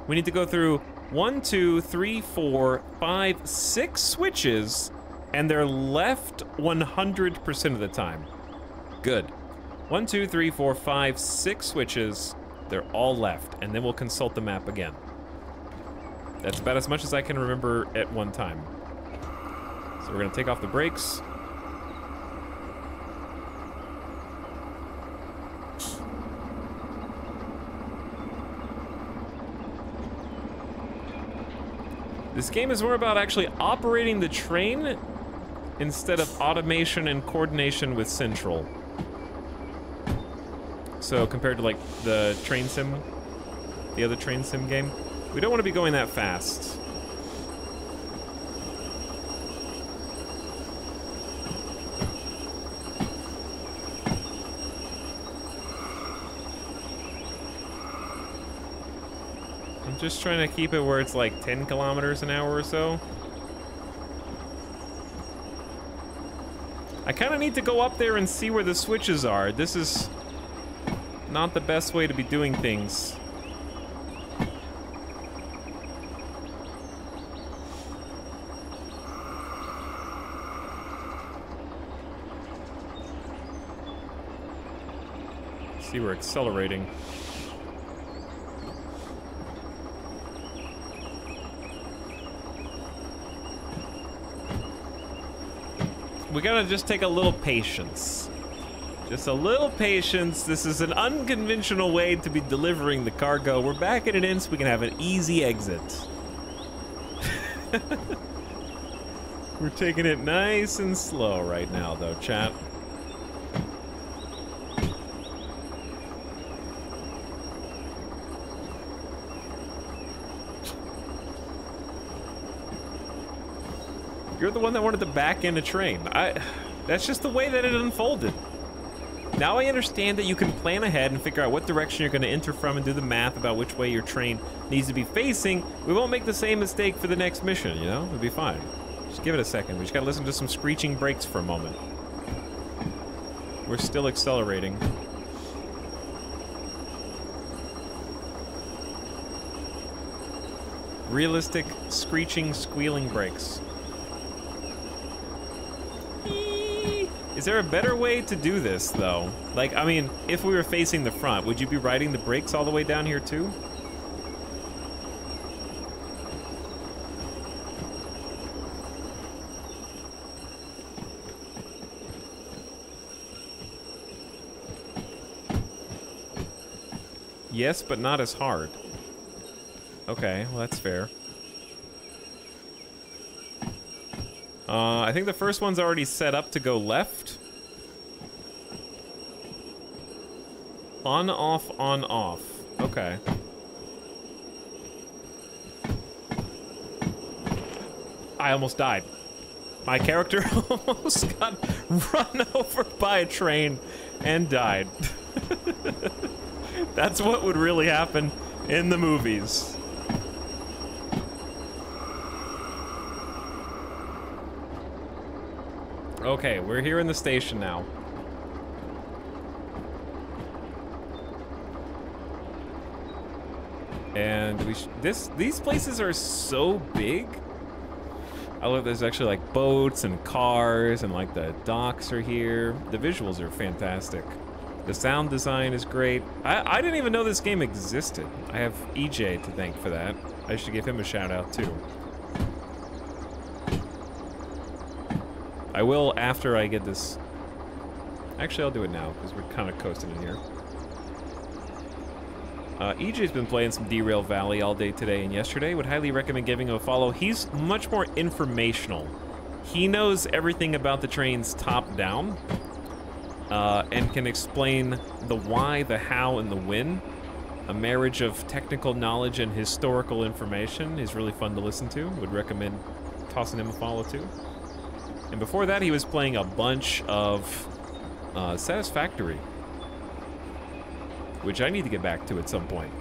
we need to go through 1, 2, 3, 4, 5, 6 switches, and they're left 100% of the time. Good. 1, 2, 3, 4, 5, 6 switches. They're all left, and then we'll consult the map again. That's about as much as I can remember at one time. So we're gonna take off the brakes. This game is more about actually operating the train instead of automation and coordination with Central. So compared to like the train sim, the other train sim game, we don't want to be going that fast. I'm just trying to keep it where it's like 10 kilometers an hour or so. I kind of need to go up there and see where the switches are. This is not the best way to be doing things. See, we're accelerating. We gotta just take a little patience. Just a little patience. This is an unconventional way to be delivering the cargo. We're backing it in so we can have an easy exit. We're taking it nice and slow right now, though, chat. You're the one that wanted to back in a train. That's just the way that it unfolded. Now I understand that you can plan ahead and figure out what direction you're going to enter from and do the math about which way your train needs to be facing. We won't make the same mistake for the next mission, you know? It'll be fine. Just give it a second. We just gotta listen to some screeching brakes for a moment. We're still accelerating. Realistic, screeching, squealing brakes. Is there a better way to do this, though? Like, I mean, if we were facing the front, would you be riding the brakes all the way down here, too? Yes, but not as hard. Okay, well, that's fair. I think the first one's already set up to go left. On, off, on, off. Okay. I almost died. My character almost got run over by a train and died. That's what would really happen in the movies. Okay, we're here in the station now. And these places are so big. I love there's actually like boats and cars and like the docks are here. The visuals are fantastic. The sound design is great. I didn't even know this game existed. I have EJ to thank for that. I should give him a shout out too. I will after I get this. Actually, I'll do it now because we're kind of coasting in here. EJ's been playing some Derail Valley all day today and yesterday. Would highly recommend giving him a follow. He's much more informational. He knows everything about the trains top down and can explain the why, the how, and the when. A marriage of technical knowledge and historical information is really fun to listen to. Would recommend tossing him a follow too. And before that, he was playing a bunch of Satisfactory, which I need to get back to at some point.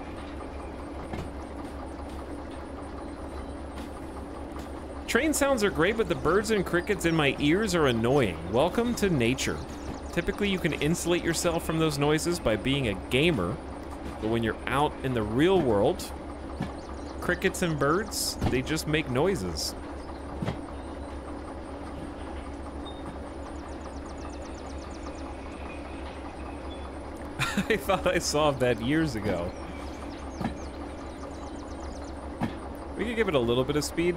Train sounds are great, but the birds and crickets in my ears are annoying. Welcome to nature. Typically, you can insulate yourself from those noises by being a gamer, but when you're out in the real world, crickets and birds, they just make noises. I thought I saw that years ago. We could give it a little bit of speed.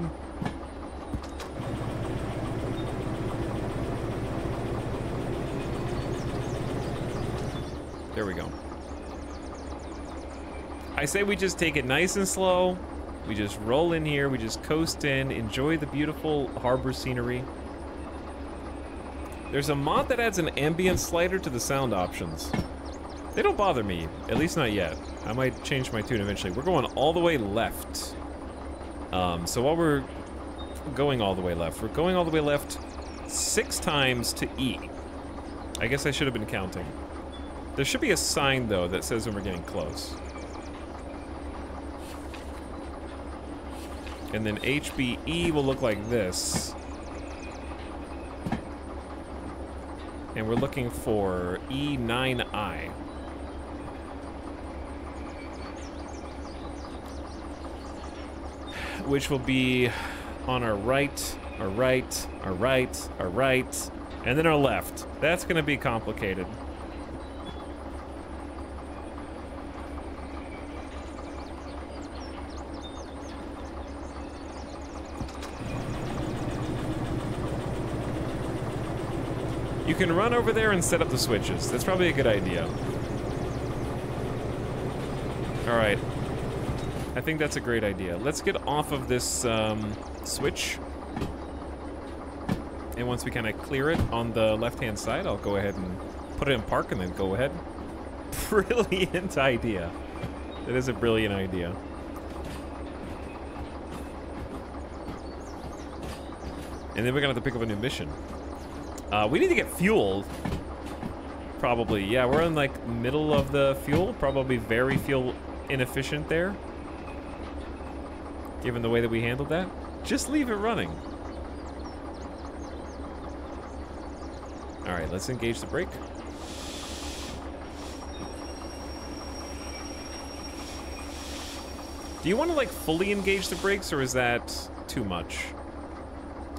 There we go. I say we just take it nice and slow. We just roll in here, we just coast in, enjoy the beautiful harbor scenery. There's a mod that adds an ambient slider to the sound options. They don't bother me, at least not yet. I might change my tune eventually. We're going all the way left. So while we're going all the way left, we're going all the way left 6 times to E. I guess I should have been counting. There should be a sign, though, that says when we're getting close. And then HBE will look like this. And we're looking for E9I. Which will be on our right, our right, our right, our right, and then our left. That's gonna be complicated. You can run over there and set up the switches. That's probably a good idea. All right. I think that's a great idea. Let's get off of this switch. And once we kind of clear it on the left-hand side, I'll go ahead and put it in park and then go ahead. Brilliant idea. That is a brilliant idea. And then we're gonna have to pick up a new mission. We need to get fuel. Probably, yeah, we're in like middle of the fuel. Probably very fuel inefficient there. Given the way that we handled that. Just leave it running. All right, let's engage the brake. Do you want to like fully engage the brakes, or is that too much?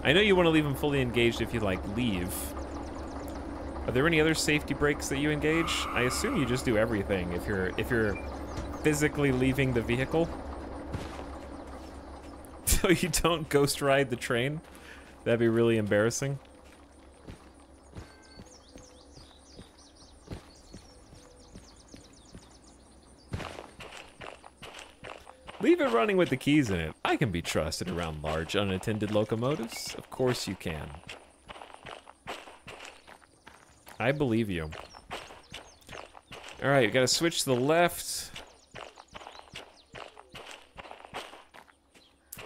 I know you want to leave them fully engaged if you like leave. Are there any other safety brakes that you engage? I assume you just do everything if you're physically leaving the vehicle. So you don't ghost ride the train? That'd be really embarrassing. Leave it running with the keys in it. I can be trusted around large unattended locomotives. Of course you can. I believe you. All right, we gotta switch to the left.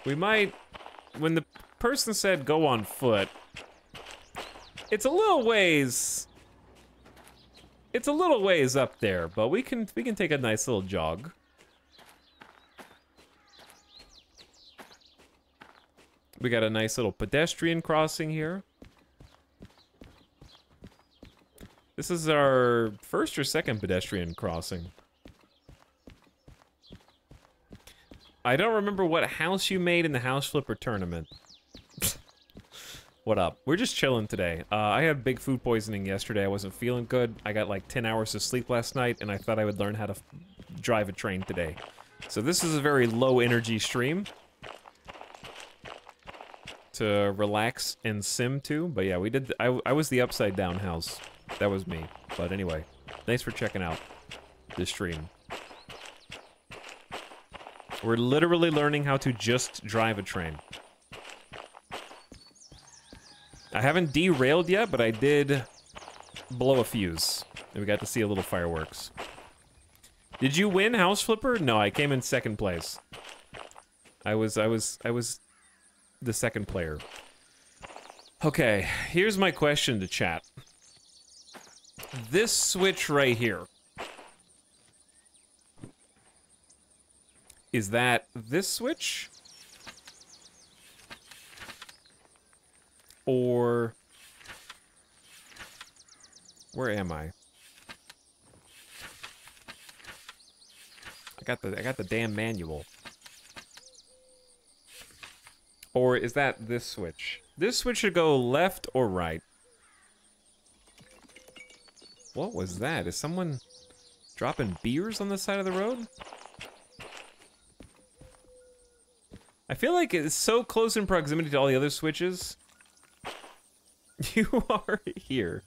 We might, when the person said go on foot, it's a little ways up there, but we can take a nice little jog. We got a nice little pedestrian crossing here. This is our first or second pedestrian crossing. I don't remember what house you made in the house flipper tournament. What up? We're just chilling today. I had big food poisoning yesterday. I wasn't feeling good. I got like 10 hours of sleep last night, and I thought I would learn how to drive a train today. So this is a very low energy stream to relax and sim to. But yeah, we did. I was the upside down house. That was me. But anyway, thanks for checking out this stream. We're literally learning how to just drive a train. I haven't derailed yet, but I did blow a fuse. And we got to see a little fireworks. Did you win, House Flipper? No, I came in second place. I was the second player. Okay, here's my question to chat. This switch right here. Is that this switch? Or where am I? I got the damn manual. Or is that this switch? This switch should go left or right. What was that? Is someone dropping beers on the side of the road? I feel like it's so close in proximity to all the other switches. You are here.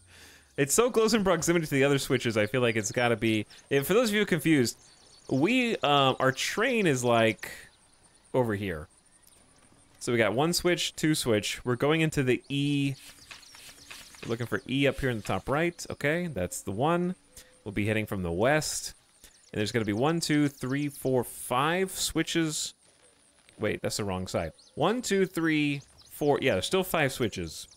It's so close in proximity to the other switches, I feel like it's gotta be... For those of you confused, our train is like over here. So we got one switch, two switch. We're going into the E. We're looking for E up here in the top right. Okay, that's the one. We'll be heading from the west. And there's gonna be 1, 2, 3, 4, 5 switches. Wait, that's the wrong side. 1, 2, 3, 4. Yeah, there's still 5 switches.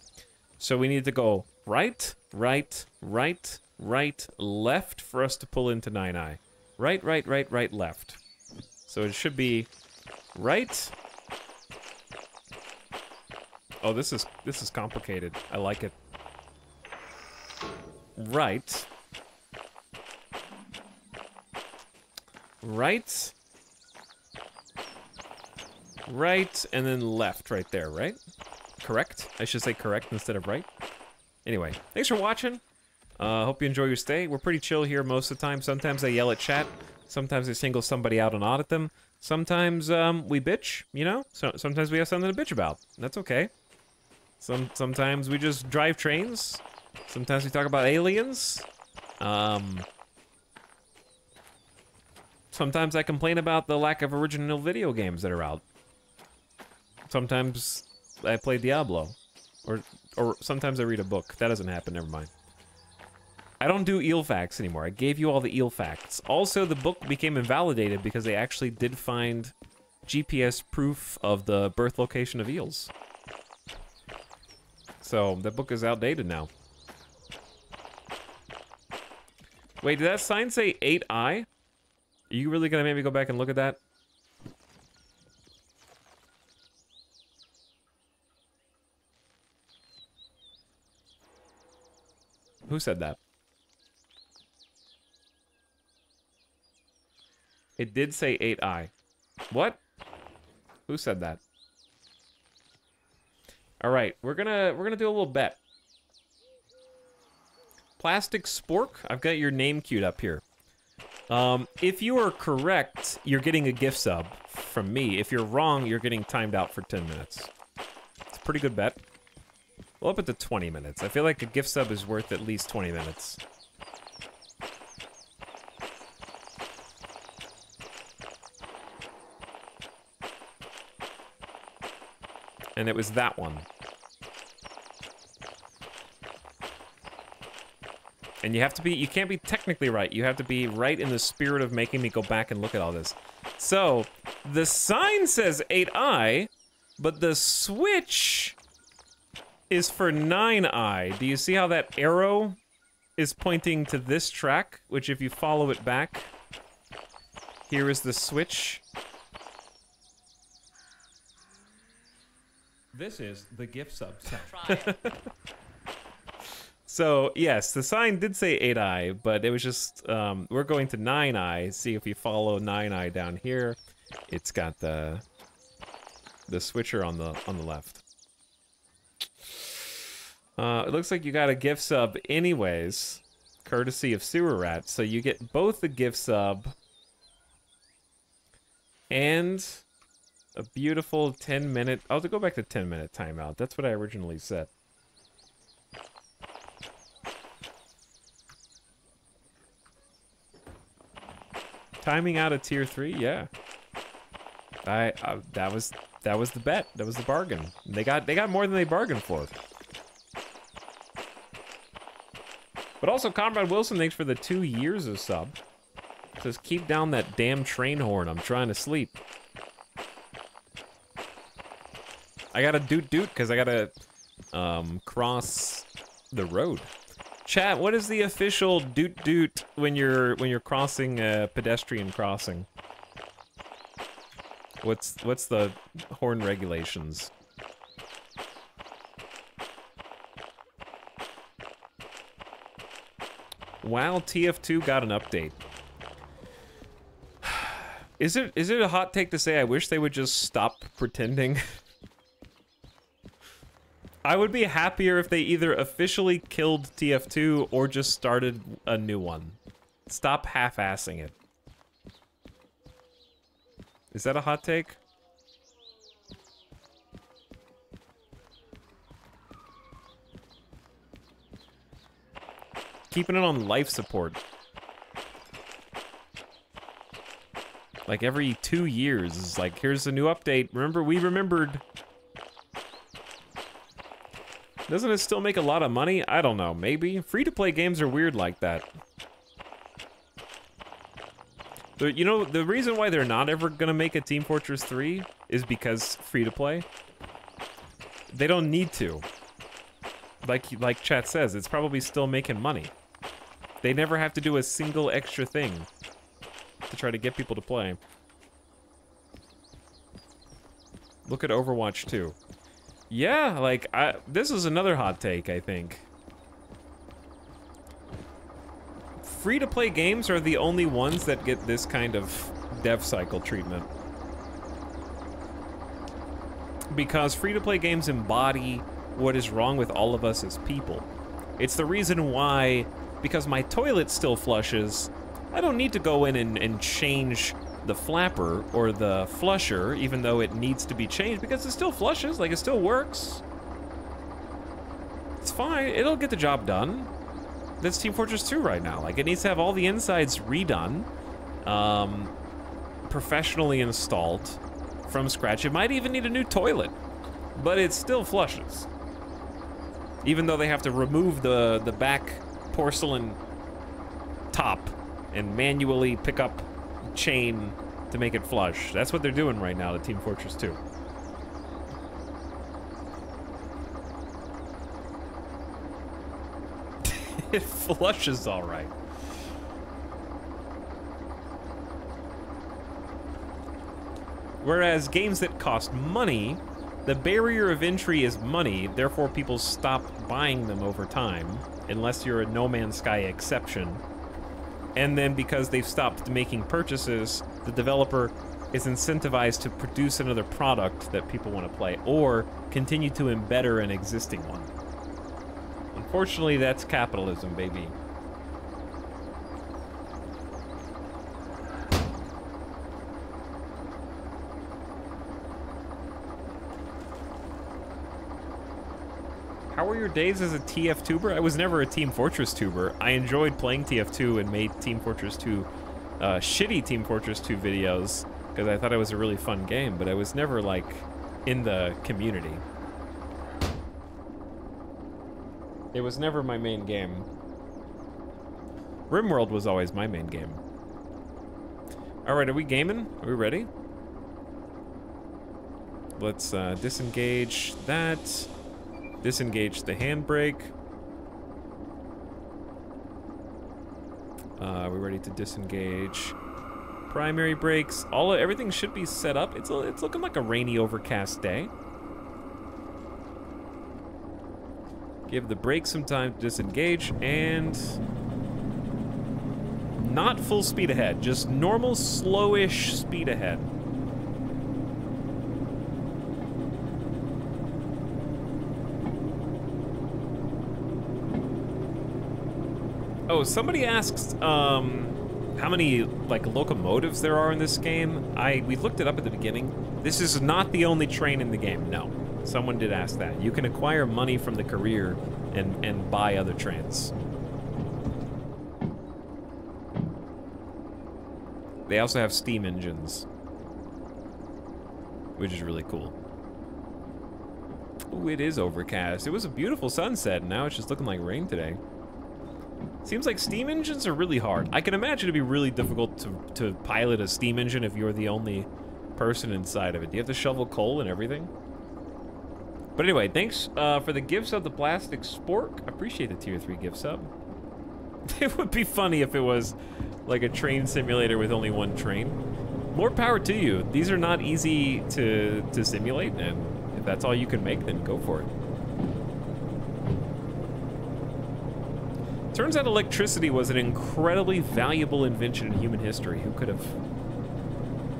So we need to go right, right, right, right, left for us to pull into 9i. Right, right, right, right, left. So it should be right. Oh, this is complicated. I like it. Right. Right. Right, and then left right there, right? Correct? I should say correct instead of right. Anyway, thanks for watching. Hope you enjoy your stay. We're pretty chill here most of the time. Sometimes I yell at chat. Sometimes I single somebody out and audit them. Sometimes we bitch, you know? Sometimes we have something to bitch about. That's okay. Sometimes we just drive trains. Sometimes we talk about aliens. Sometimes I complain about the lack of original video games that are out. Sometimes I play Diablo. Or sometimes I read a book. That doesn't happen, never mind. I don't do eel facts anymore. I gave you all the eel facts. Also, the book became invalidated because they actually did find GPS proof of the birth location of eels. So, that book is outdated now. Wait, did that sign say 8i? Are you really gonna make me go back and look at that? Who said that? It did say 8i. What? Who said that? All right, we're gonna do a little bet. Plastic Spork, I've got your name queued up here. If you are correct, you're getting a gift sub from me. If you're wrong, you're getting timed out for 10 minutes. It's a pretty good bet. We'll up it to 20 minutes. I feel like a gift sub is worth at least 20 minutes. And it was that one. And you have to be, you can't be technically right. You have to be right in the spirit of making me go back and look at all this. So, the sign says 8i, but the switch is for 9i. Do you see how that arrow is pointing to this track? Which if you follow it back, here is the switch. This is the gift sub section. So, yes, the sign did say 8i, but it was just, we're going to 9i. See if you follow 9i down here. It's got the switcher on the left. It looks like you got a gift sub anyways, courtesy of Sewer Rat. So you get both the gift sub and a beautiful 10-minute... I'll go back to 10-minute timeout. That's what I originally said. Timing out of tier 3, yeah. That was the bet. That was the bargain. They got more than they bargained for. But also, Comrade Wilson, thanks for the 2 years of sub. Says, keep down that damn train horn. I'm trying to sleep. I gotta doot because I gotta cross the road. Chat, what is the official doot when you're crossing a pedestrian crossing? What's the horn regulations? Wow, TF2 got an update. Is it a hot take to say I wish they would just stop pretending? I would be happier if they either officially killed TF2 or just started a new one. Stop half-assing it. Is that a hot take? Keeping it on life support. Like every 2 years is like, here's a new update. Remember, we remembered. Doesn't it still make a lot of money? I don't know, maybe. Free-to-play games are weird like that. You know, the reason why they're not ever gonna make a Team Fortress 3 is because free-to-play. They don't need to. Like chat says, it's probably still making money. They never have to do a single extra thing to try to get people to play. Look at Overwatch 2. Yeah, like, this is another hot take, I think. Free-to-play games are the only ones that get this kind of dev cycle treatment. Because free-to-play games embody what is wrong with all of us as people. It's the reason why, because my toilet still flushes, I don't need to go in and change the flapper or the flusher, even though it needs to be changed, because it still flushes, like it still works. It's fine, it'll get the job done. That's Team Fortress 2 right now. Like, it needs to have all the insides redone, professionally installed from scratch. It might even need a new toilet, but it still flushes. Even though they have to remove the back porcelain top and manually pick up chain to make it flush. That's what they're doing right now to Team Fortress 2. It flushes all right. Whereas games that cost money, the barrier of entry is money, therefore people stop buying them over time, unless you're a No Man's Sky exception. And then because they've stopped making purchases, the developer is incentivized to produce another product that people want to play, or continue to embetter an existing one. Unfortunately, that's capitalism, baby. How were your days as a TF tuber? I was never a Team Fortress tuber. I enjoyed playing TF2 and made Team Fortress 2, shitty Team Fortress 2 videos, because I thought it was a really fun game, but I was never, like, in the community. It was never my main game. RimWorld was always my main game. Alright, are we gaming? Are we ready? Let's disengage that. Disengage the handbrake. We're ready to disengage primary brakes. Everything should be set up. It's looking like a rainy, overcast day. Give the brakes some time to disengage, and not full speed ahead, just normal, slowish speed ahead. Oh, somebody asks how many like locomotives there are in this game. We looked it up at the beginning. This is not the only train in the game. No, someone did ask that. You can acquire money from the career and buy other trains. They also have steam engines, which is really cool. Ooh, it is overcast. It was a beautiful sunset, and now it's just looking like rain today. Seems like steam engines are really hard. I can imagine it'd be really difficult to pilot a steam engine if you're the only person inside of it. Do you have to shovel coal and everything? But anyway, thanks for the gift sub, the Plastic Spork. I appreciate the tier 3 gift sub. It would be funny if it was like a train simulator with only one train. More power to you. These are not easy to simulate, and if that's all you can make, then go for it. Turns out electricity was an incredibly valuable invention in human history. Who could have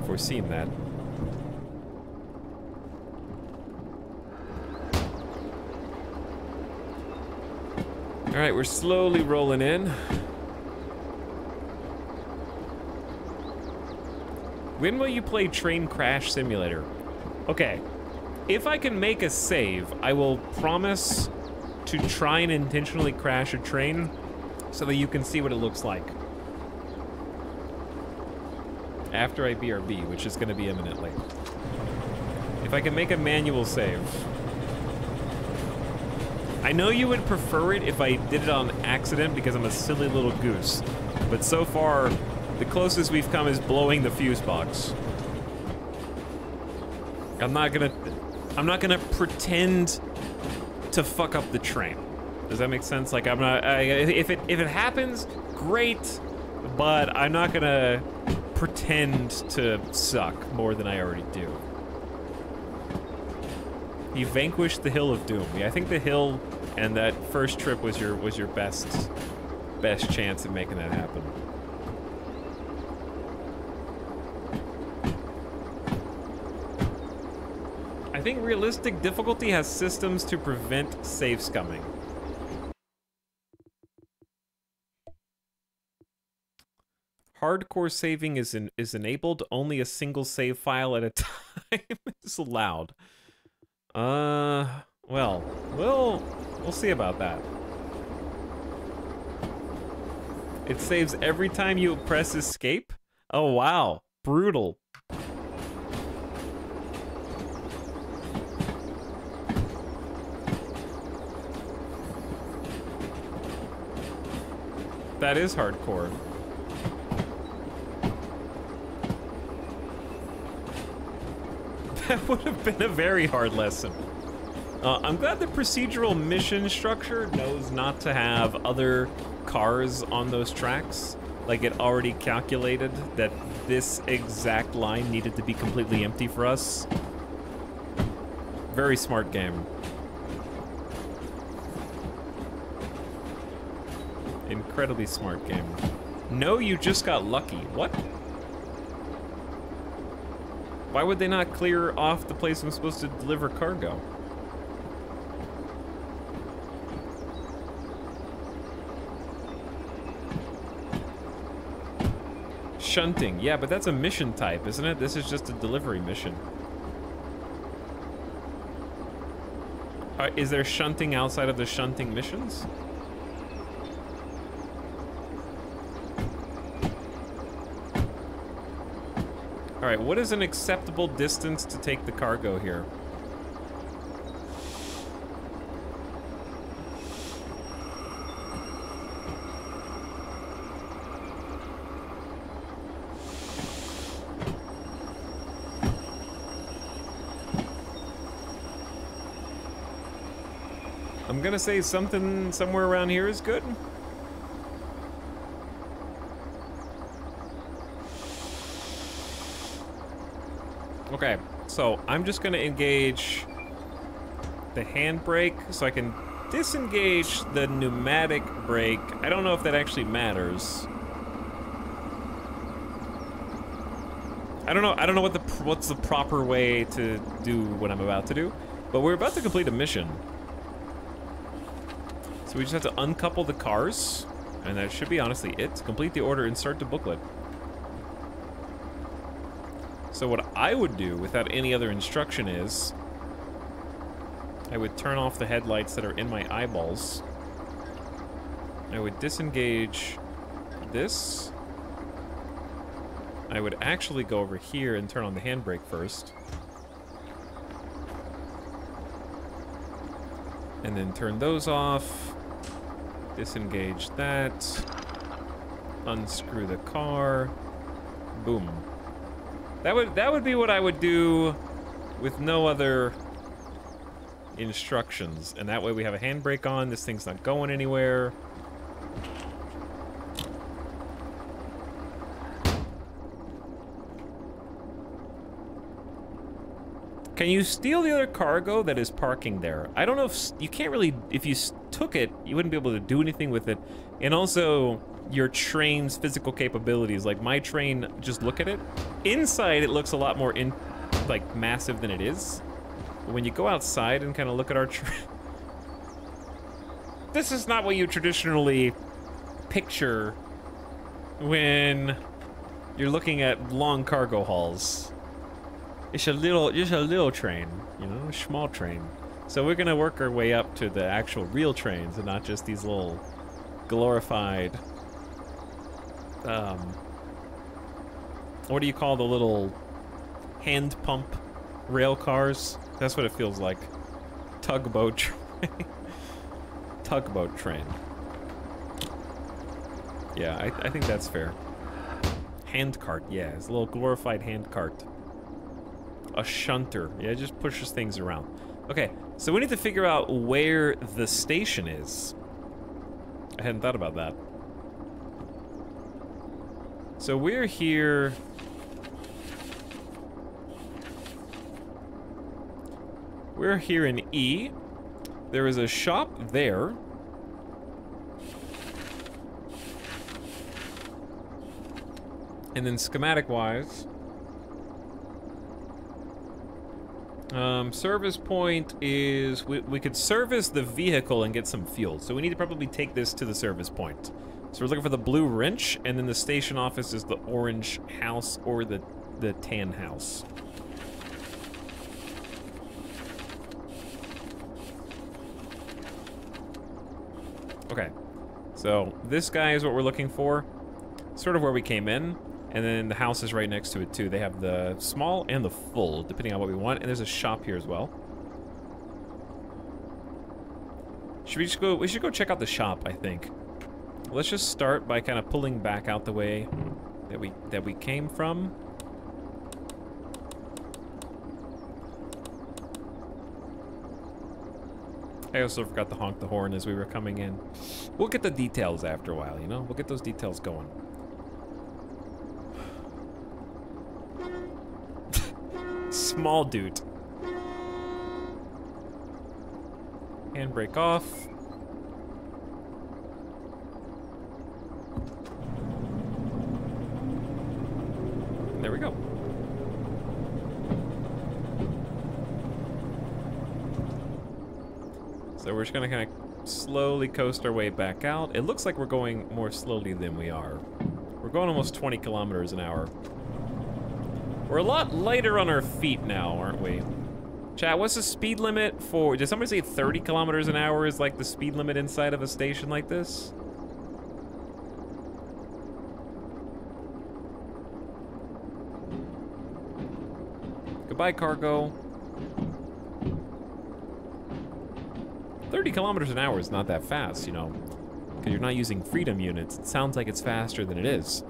foreseen that? All right, we're slowly rolling in. When will you play Train Crash Simulator? Okay, if I can make a save, I will promise to try and intentionally crash a train so that you can see what it looks like after I BRB, which is going to be imminently. If I can make a manual save. I know you would prefer it if I did it on accident because I'm a silly little goose, but so far, the closest we've come is blowing the fuse box. I'm not gonna pretend to fuck up the train. Does that make sense? Like, I'm not, if it happens, great, but I'm not gonna pretend to suck more than I already do. You vanquished the Hill of Doom. Yeah, I think the hill and that first trip was your best chance at making that happen. I think realistic difficulty has systems to prevent save scumming. Hardcore saving is enabled. Only a single save file at a time is allowed. Well, we'll see about that. It saves every time you press escape? Oh wow, brutal. That is hardcore. That would have been a very hard lesson. I'm glad the procedural mission structure knows not to have other cars on those tracks. Like, it already calculated that this exact line needed to be completely empty for us. Very smart game. Incredibly smart game. No, you just got lucky. What? Why would they not clear off the place I'm supposed to deliver cargo? Shunting. Yeah, but that's a mission type, isn't it? This is just a delivery mission. Is there shunting outside of the shunting missions? All right, what is an acceptable distance to take the cargo here? I'm gonna say something somewhere around here is good. Okay, so I'm just gonna engage the handbrake so I can disengage the pneumatic brake. I don't know if that actually matters. I don't know what's the proper way to do what I'm about to do, but we're about to complete a mission. So we just have to uncouple the cars, And that should be honestly it. Complete the order, insert the booklet. So what I would do without any other instruction is I would turn off the headlights that are in my eyeballs. I would disengage this. I would actually go over here and turn on the handbrake first. And then turn those off. Disengage that. Unscrew the car. Boom. That would be what I would do with no other instructions. And that way we have a handbrake on, this thing's not going anywhere. Can you steal the other cargo that is parking there? I don't know if you can't really, if you took it, you wouldn't be able to do anything with it. And also your train's physical capabilities, like my train, just look at it. Inside it looks a lot more like massive than it is. But when you go outside and kind of look at our train, this is not what you traditionally picture when you're looking at long cargo hauls. It's just a little train, you know, a small train. So we're gonna work our way up to the actual real trains and not just these little glorified, what do you call the little hand pump rail cars? That's what it feels like. Tugboat train. Tugboat train. Yeah, I think that's fair. Hand cart, yeah, it's a little glorified hand cart. A shunter. Yeah, it just pushes things around. Okay, so we need to figure out where the station is. I hadn't thought about that. So we're here. We're here in E. There is a shop there. And then schematic-wise, service point is, we could service the vehicle and get some fuel. So we need to probably take this to the service point. So we're looking for the blue wrench, and then the station office is the orange house or the tan house. Okay, so this guy is what we're looking for. Sort of where we came in. And then the house is right next to it too. They have the small and the full, depending on what we want. And there's a shop here as well. Should we just go? We should go check out the shop, I think. Let's just start by kind of pulling back out the way that we came from. I also forgot to honk the horn as we were coming in. We'll get the details after a while, you know? We'll get those details going. Small dude. Handbrake off. There we go. So we're just gonna kind of slowly coast our way back out. It looks like we're going more slowly than we are. We're going almost 20 kilometers an hour. We're a lot lighter on our feet now, aren't we? Chat, what's the speed limit for... Did somebody say 30 kilometers an hour is like the speed limit inside of a station like this? Goodbye, cargo. 30 kilometers an hour is not that fast, you know, because you're not using freedom units. It sounds like it's faster than it is.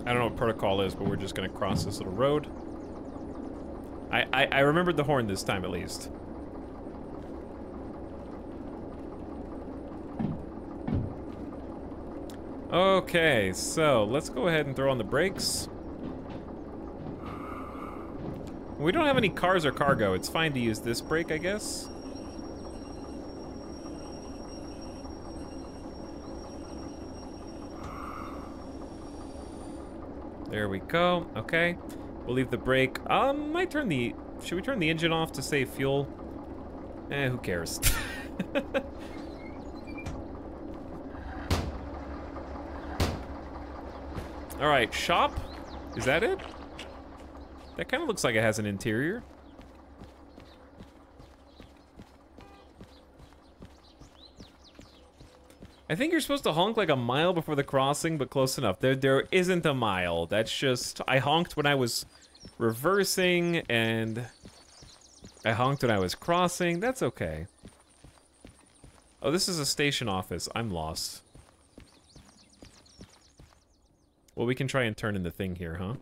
I don't know what protocol is, but we're just gonna cross this little road. I remembered the horn this time at least. Okay, so let's go ahead and throw on the brakes. We don't have any cars or cargo. It's fine to use this brake, I guess. There we go. Okay. We'll leave the brake. Might turn the... Should we turn the engine off to save fuel? Who cares? All right, shop. Is that it? That kind of looks like it has an interior. I think you're supposed to honk like a mile before the crossing, but close enough. There isn't a mile. That's just... I honked when I was reversing, and I honked when I was crossing. That's okay. Oh, this is a station office. I'm lost. Well, we can try and turn in the thing here, huh?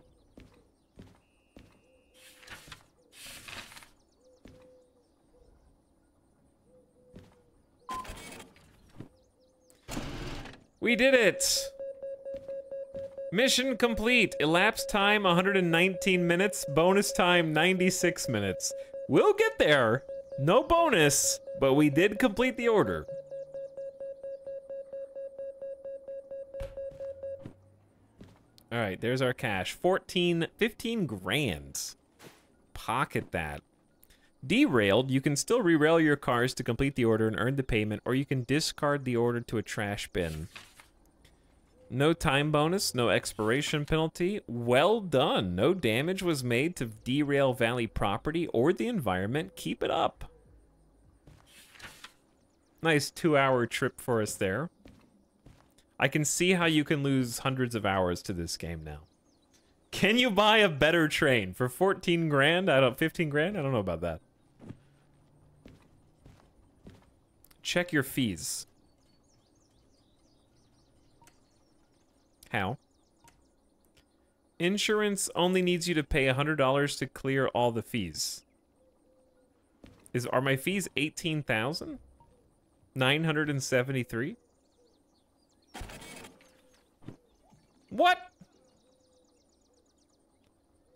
We did it! Mission complete. Elapsed time 119 minutes. Bonus time 96 minutes. We'll get there. No bonus, but we did complete the order. All right, there's our cash. 15 grand. Pocket that. Derailed, you can still re-rail your cars to complete the order and earn the payment, or you can discard the order to a trash bin. No time bonus, no expiration penalty. Well done. No damage was made to Derail Valley property or the environment. Keep it up. Nice 2-hour trip for us there. I can see how you can lose hundreds of hours to this game now. Can you buy a better train for 14 grand? 15 grand? I don't know about that. Check your fees. How? Insurance only needs you to pay $100 to clear all the fees. Are my fees 18,973? What?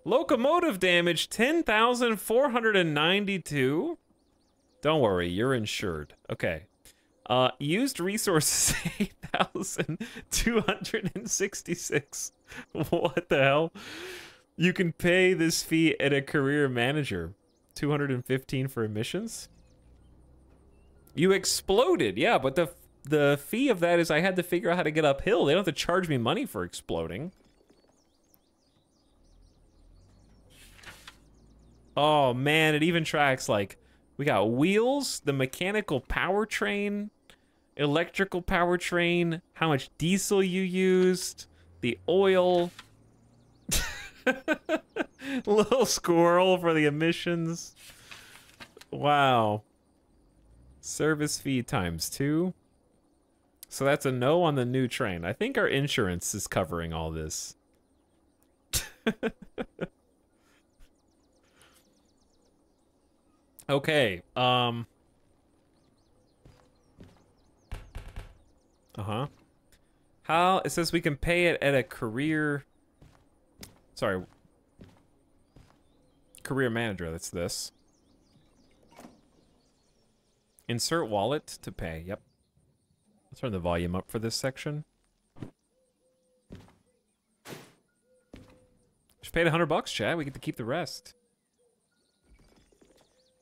Locomotive damage 10,492. Don't worry, you're insured. Okay. Used resources 8,266. What the hell? You can pay this fee at a career manager. 215 for emissions. You exploded, yeah, but the fee of that is I had to figure out how to get uphill. They don't have to charge me money for exploding. Oh man, it even tracks like we got wheels, the mechanical powertrain, electrical powertrain, how much diesel you used, the oil. Little squirrel for the emissions. Wow. Service fee ×2. So that's a no on the new train. I think our insurance is covering all this. Okay, How, it says we can pay it at a career, sorry, career manager, that's this. Insert wallet to pay, yep. Let's turn the volume up for this section. Just paid $100, Chad, we get to keep the rest.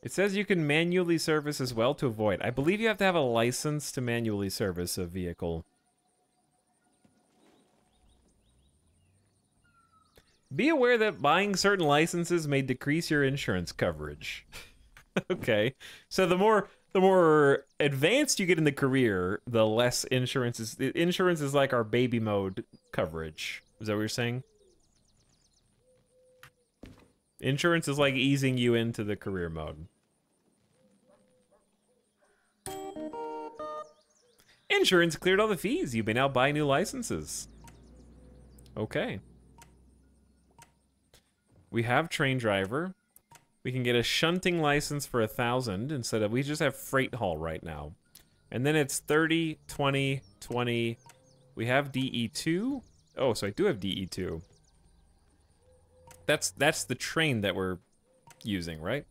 It says you can manually service as well to avoid. I believe you have to have a license to manually service a vehicle. Be aware that buying certain licenses may decrease your insurance coverage. Okay. So the more advanced you get in the career, the less insurance is. Insurance is like our baby mode coverage. Is that what you're saying? Insurance is like easing you into the career mode. Insurance cleared all the fees. You may now buy new licenses. Okay. We have train driver. We can get a shunting license for 1,000 instead of, we just have freight haul right now. And then it's 30, 20, 20. We have DE2. Oh, so I do have DE2. That's the train that we're using, right?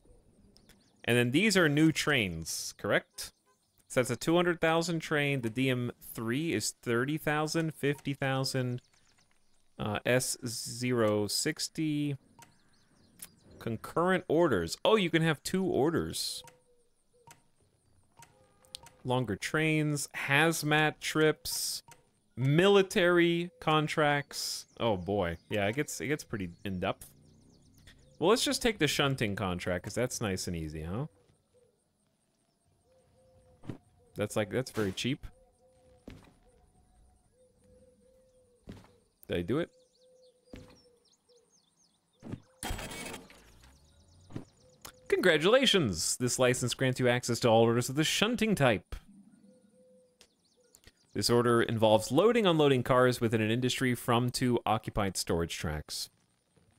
And then these are new trains, correct? So that's a 200,000 train. The DM3 is 30,000, 50,000. S060. Concurrent orders. Oh, you can have 2 orders. Longer trains, hazmat trips, military contracts. Oh boy, yeah, it gets pretty in depth. Well, let's just take the shunting contract because that's nice and easy, huh? That's very cheap. Did I do it? Congratulations! This license grants you access to all orders of the shunting type. This order involves loading, unloading cars within an industry from to occupied storage tracks.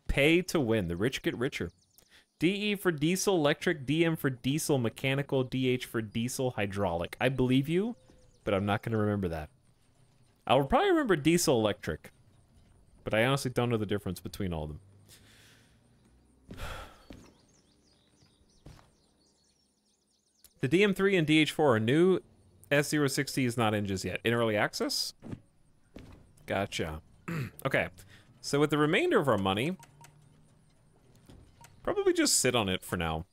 Pay to win. The rich get richer. DE for diesel electric, DM for diesel mechanical, DH for diesel hydraulic. I believe you, but I'm not going to remember that. I'll probably remember diesel electric, but I honestly don't know the difference between all of them. The DM3 and DH4 are new. S060 is not in just yet. In early access? Gotcha. Okay, so with the remainder of our money, probably just sit on it for now.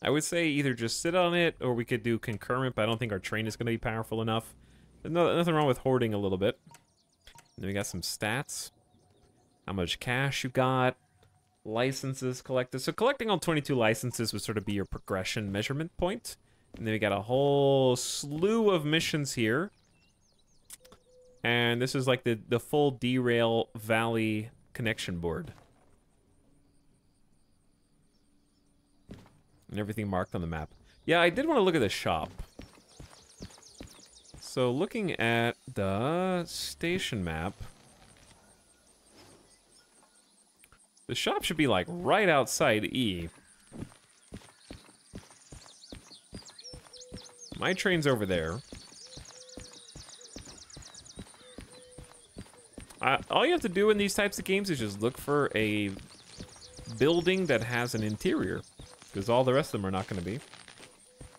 I would say either just sit on it, or we could do concurrent, but I don't think our train is going to be powerful enough. There's nothing wrong with hoarding a little bit. And then we got some stats. How much cash you got. Licenses collected. So collecting all 22 licenses would sort of be your progression measurement point. And then we got a whole slew of missions here. And this is like the full Derail Valley connection board. And everything marked on the map. Yeah, I did want to look at the shop. So looking at the station map, the shop should be like right outside E. My train's over there. All you have to do in these types of games is just look for a building that has an interior, because all the rest of them are not going to be.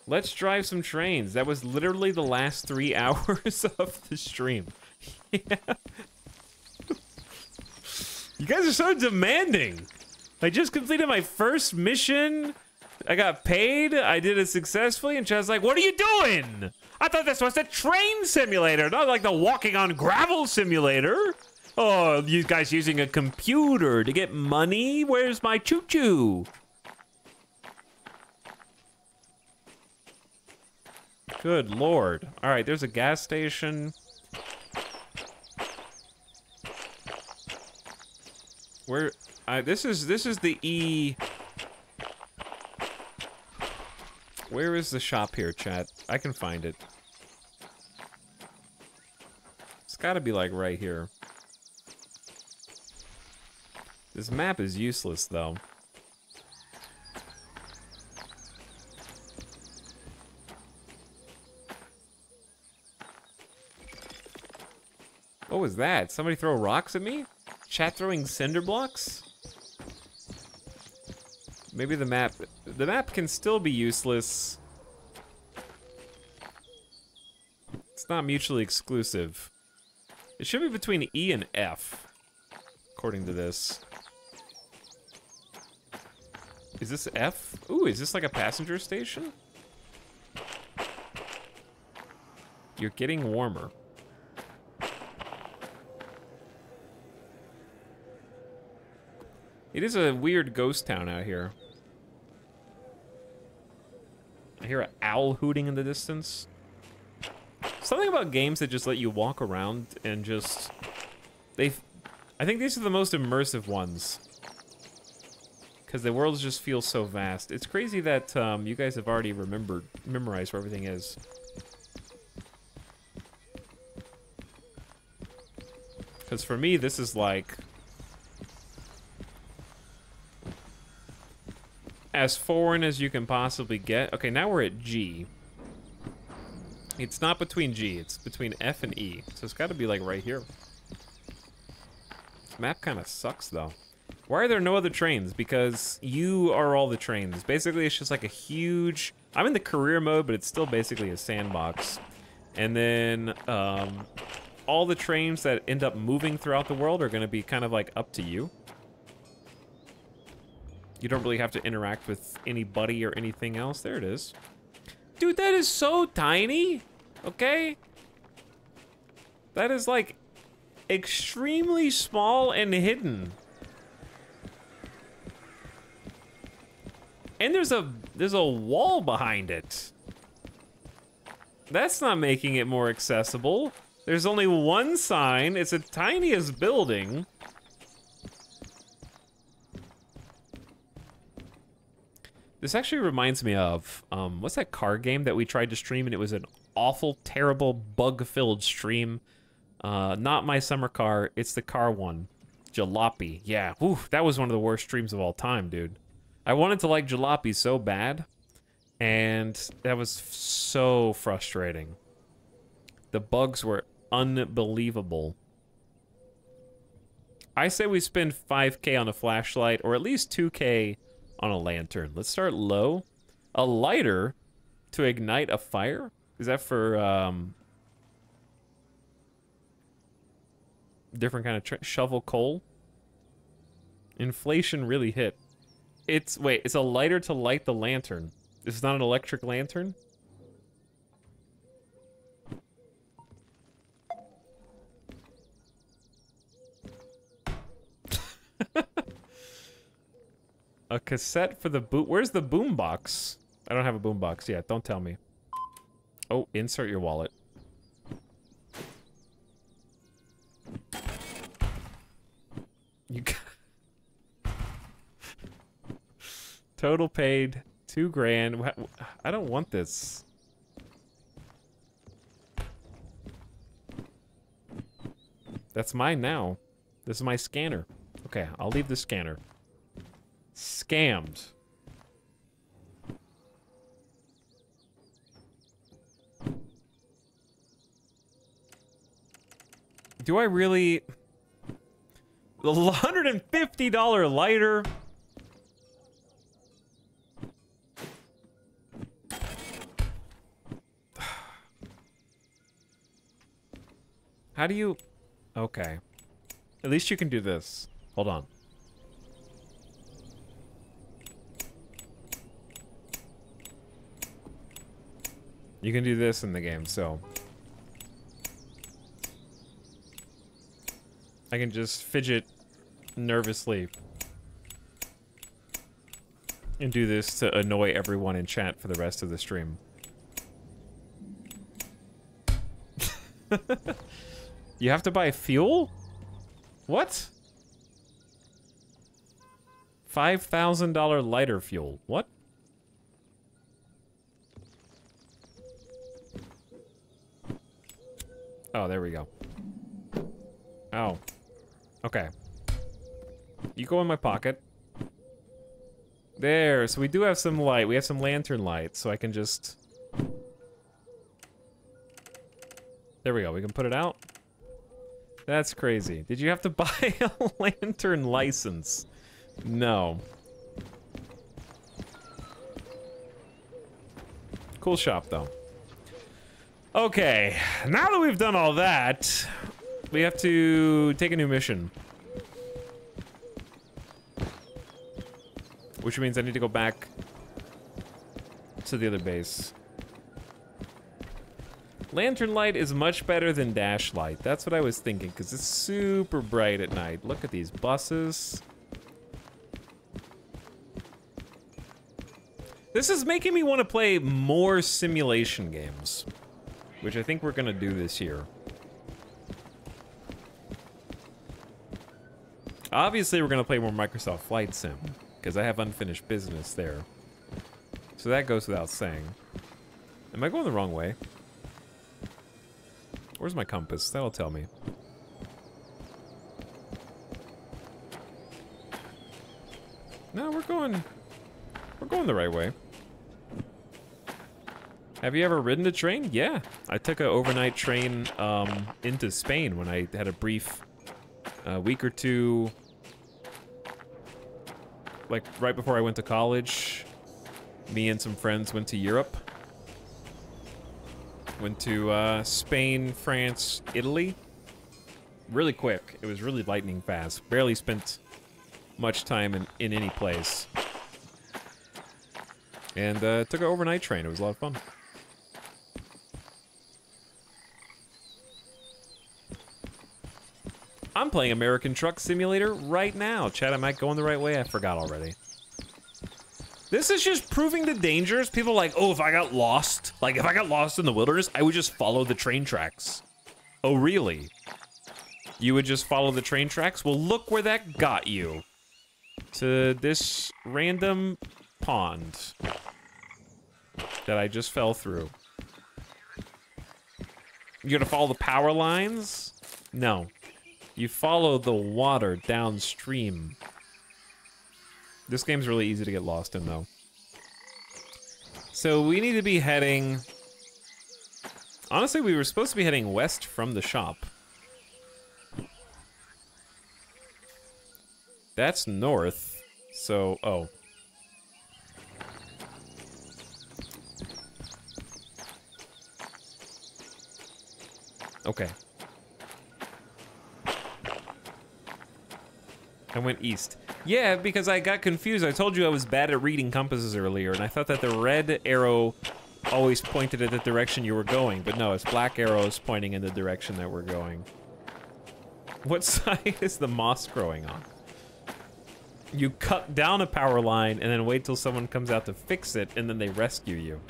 Let's drive some trains. That was literally the last 3 hours of the stream. Yeah. You guys are so demanding. I just completed my first mission. I got paid. I did it successfully. And Chad's like, what are you doing? I thought this was a train simulator, not like the walking on gravel simulator. Oh, you guys using a computer to get money? Where's my choo-choo? Good lord. All right, there's a gas station. Where this is the E. Where is the shop here, chat? I can find it. It's got to be like right here. This map is useless though. What was that? Somebody throw rocks at me? Chat throwing cinder blocks? Maybe the map can still be useless. It's not mutually exclusive. It should be between E and F, according to this. Is this F? Ooh, is this like a passenger station? You're getting warmer. It is a weird ghost town out here. I hear an owl hooting in the distance. Something about games that just let you walk around and just... I think these are the most immersive ones. Because the world just feels so vast. It's crazy that you guys have already memorized where everything is. Because for me, this is like... as foreign as you can possibly get. Okay, now we're at G. It's not between G, it's between F and E. So it's got to be like right here. This map kind of sucks though. Why are there no other trains? Because you are all the trains. Basically, it's just like a huge... I'm in the career mode, but it's still basically a sandbox. And then, all the trains that end up moving throughout the world are gonna be kind of like up to you. You don't really have to interact with anybody or anything else. There it is. Dude, that is so tiny, okay? That is like extremely small and hidden. And there's a wall behind it. That's not making it more accessible. There's only one sign. It's the tiniest building. This actually reminds me of, what's that car game that we tried to stream and it was an awful, terrible, bug-filled stream? Not My Summer Car, it's the car one. Jalopy, yeah, whew, that was one of the worst streams of all time, dude. I wanted to like Jalopy so bad, and that was so frustrating. The bugs were unbelievable. I say we spend 5K on a flashlight, or at least 2K on a lantern. Let's start low. A lighter to ignite a fire? Is that for, different kind of shovel coal? Inflation really hit. Wait, it's a lighter to light the lantern. This is not an electric lantern? A cassette for the boot. Where's the boombox? I don't have a boombox yet. Don't tell me. Oh, insert your wallet. You got total paid $2,000. I don't want this. That's mine now. This is my scanner. Okay, I'll leave the scanner. Scammed. Do I really? The $150 lighter? How do you? Okay. At least you can do this. Hold on. You can do this in the game, so I can just fidget nervously and do this to annoy everyone in chat for the rest of the stream. You have to buy fuel? What? $5,000 lighter fuel. What? Oh, there we go. Oh. Okay. You go in my pocket. There, so we do have some light. We have some lantern light, so I can just... There we go, we can put it out. That's crazy. Did you have to buy a lantern license? No. Cool shop, though. Okay, now that we've done all that, we have to take a new mission. Which means I need to go back to the other base. Lantern light is much better than dash light. That's what I was thinking, because it's super bright at night. Look at these buses. This is making me want to play more simulation games, which I think we're gonna do this year. Obviously, we're gonna play more Microsoft Flight Sim, because I have unfinished business there. So that goes without saying. Am I going the wrong way? Where's my compass? That'll tell me. No, we're going the right way. Have you ever ridden a train? Yeah, I took an overnight train into Spain when I had a brief week or two, like right before I went to college. Me and some friends went to Europe. Went to Spain, France, Italy. really quick. It was really lightning fast. Barely spent much time in any place. And took an overnight train. It was a lot of fun. I'm playing American Truck Simulator right now. Chat, am I going the right way? I forgot already. This is just proving the dangers. People are like, oh, if I got lost, like if I got lost in the wilderness, I would just follow the train tracks. Oh, really? You would just follow the train tracks? Well, look where that got you. To this random pond that I just fell through. You're gonna follow the power lines? No. You follow the water downstream. This game's really easy to get lost in, though. So we need to be heading... Honestly, we were supposed to be heading west from the shop. That's north. So, oh. Okay. I went east. Yeah, because I got confused. I told you I was bad at reading compasses earlier, and I thought that the red arrow always pointed at the direction you were going, but no, it's black arrows pointing in the direction that we're going. What side is the moss growing on? You cut down a power line and then wait till someone comes out to fix it, and then they rescue you.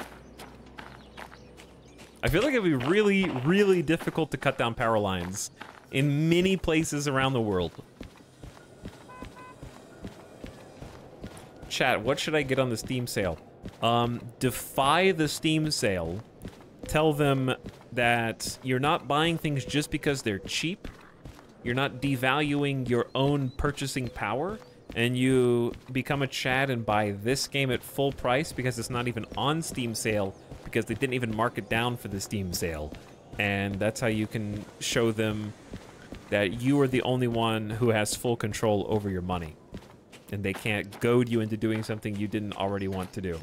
I feel like it'd be really, really difficult to cut down power lines in many places around the world. Chat, what should I get on the Steam sale? Defy the Steam sale. Tell them that you're not buying things just because they're cheap. You're not devaluing your own purchasing power. And you become a Chad and buy this game at full price because it's not even on Steam sale, because they didn't even mark it down for the Steam sale. And that's how you can show them that you are the only one who has full control over your money. And they can't goad you into doing something you didn't already want to do.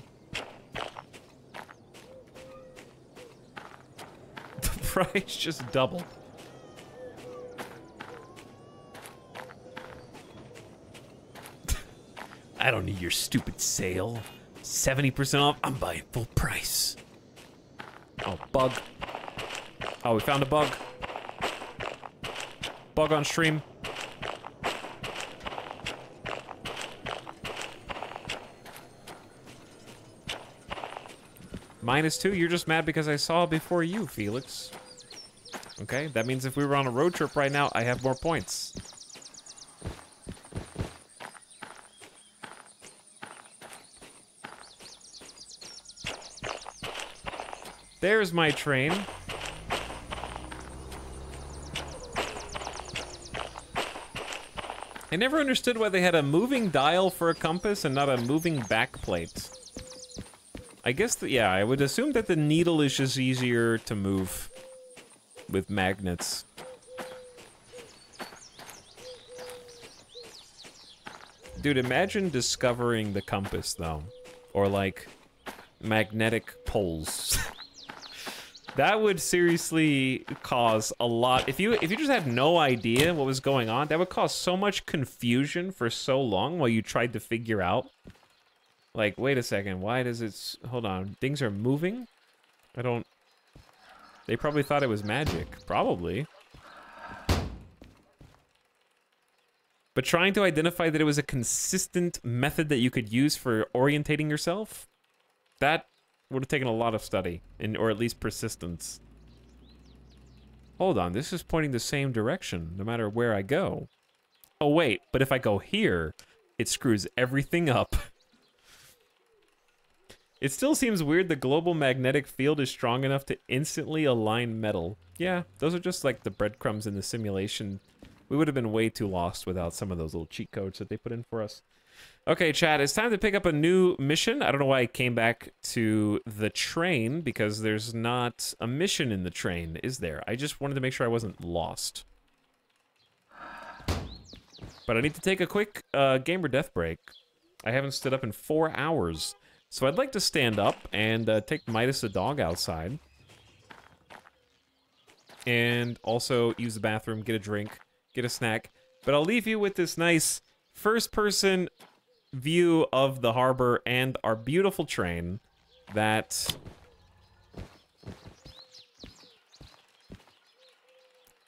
The price just doubled. I don't need your stupid sale. 70% off, I'm buying full price. Oh, bug. Oh, we found a bug. Bug on stream. -2, you're just mad because I saw it before you, Felix. Okay, that means if we were on a road trip right now, I have more points. There's my train. I never understood why they had a moving dial for a compass and not a moving backplate. I guess that, yeah, I would assume that the needle is just easier to move with magnets. Dude, imagine discovering the compass, though. Or, like, magnetic poles. That would seriously cause a lot. If you just had no idea what was going on, that would cause so much confusion for so long while you tried to figure out. Like, wait a second, why does it... Hold on, things are moving? I don't... They probably thought it was magic. Probably. But trying to identify that it was a consistent method that you could use for orientating yourself, that would have taken a lot of study, or at least persistence. Hold on, this is pointing the same direction, no matter where I go. Oh wait, but if I go here, it screws everything up. It still seems weird the global magnetic field is strong enough to instantly align metal. Yeah, those are just like the breadcrumbs in the simulation. We would have been way too lost without some of those little cheat codes that they put in for us. Okay, chat, it's time to pick up a new mission. I don't know why I came back to the train, because there's not a mission in the train, is there? I just wanted to make sure I wasn't lost. But I need to take a quick gamer death break. I haven't stood up in 4 hours. So I'd like to stand up and take Midas the dog outside. and also use the bathroom, get a drink, get a snack. But I'll leave you with this nice first-person view of the harbor and our beautiful train that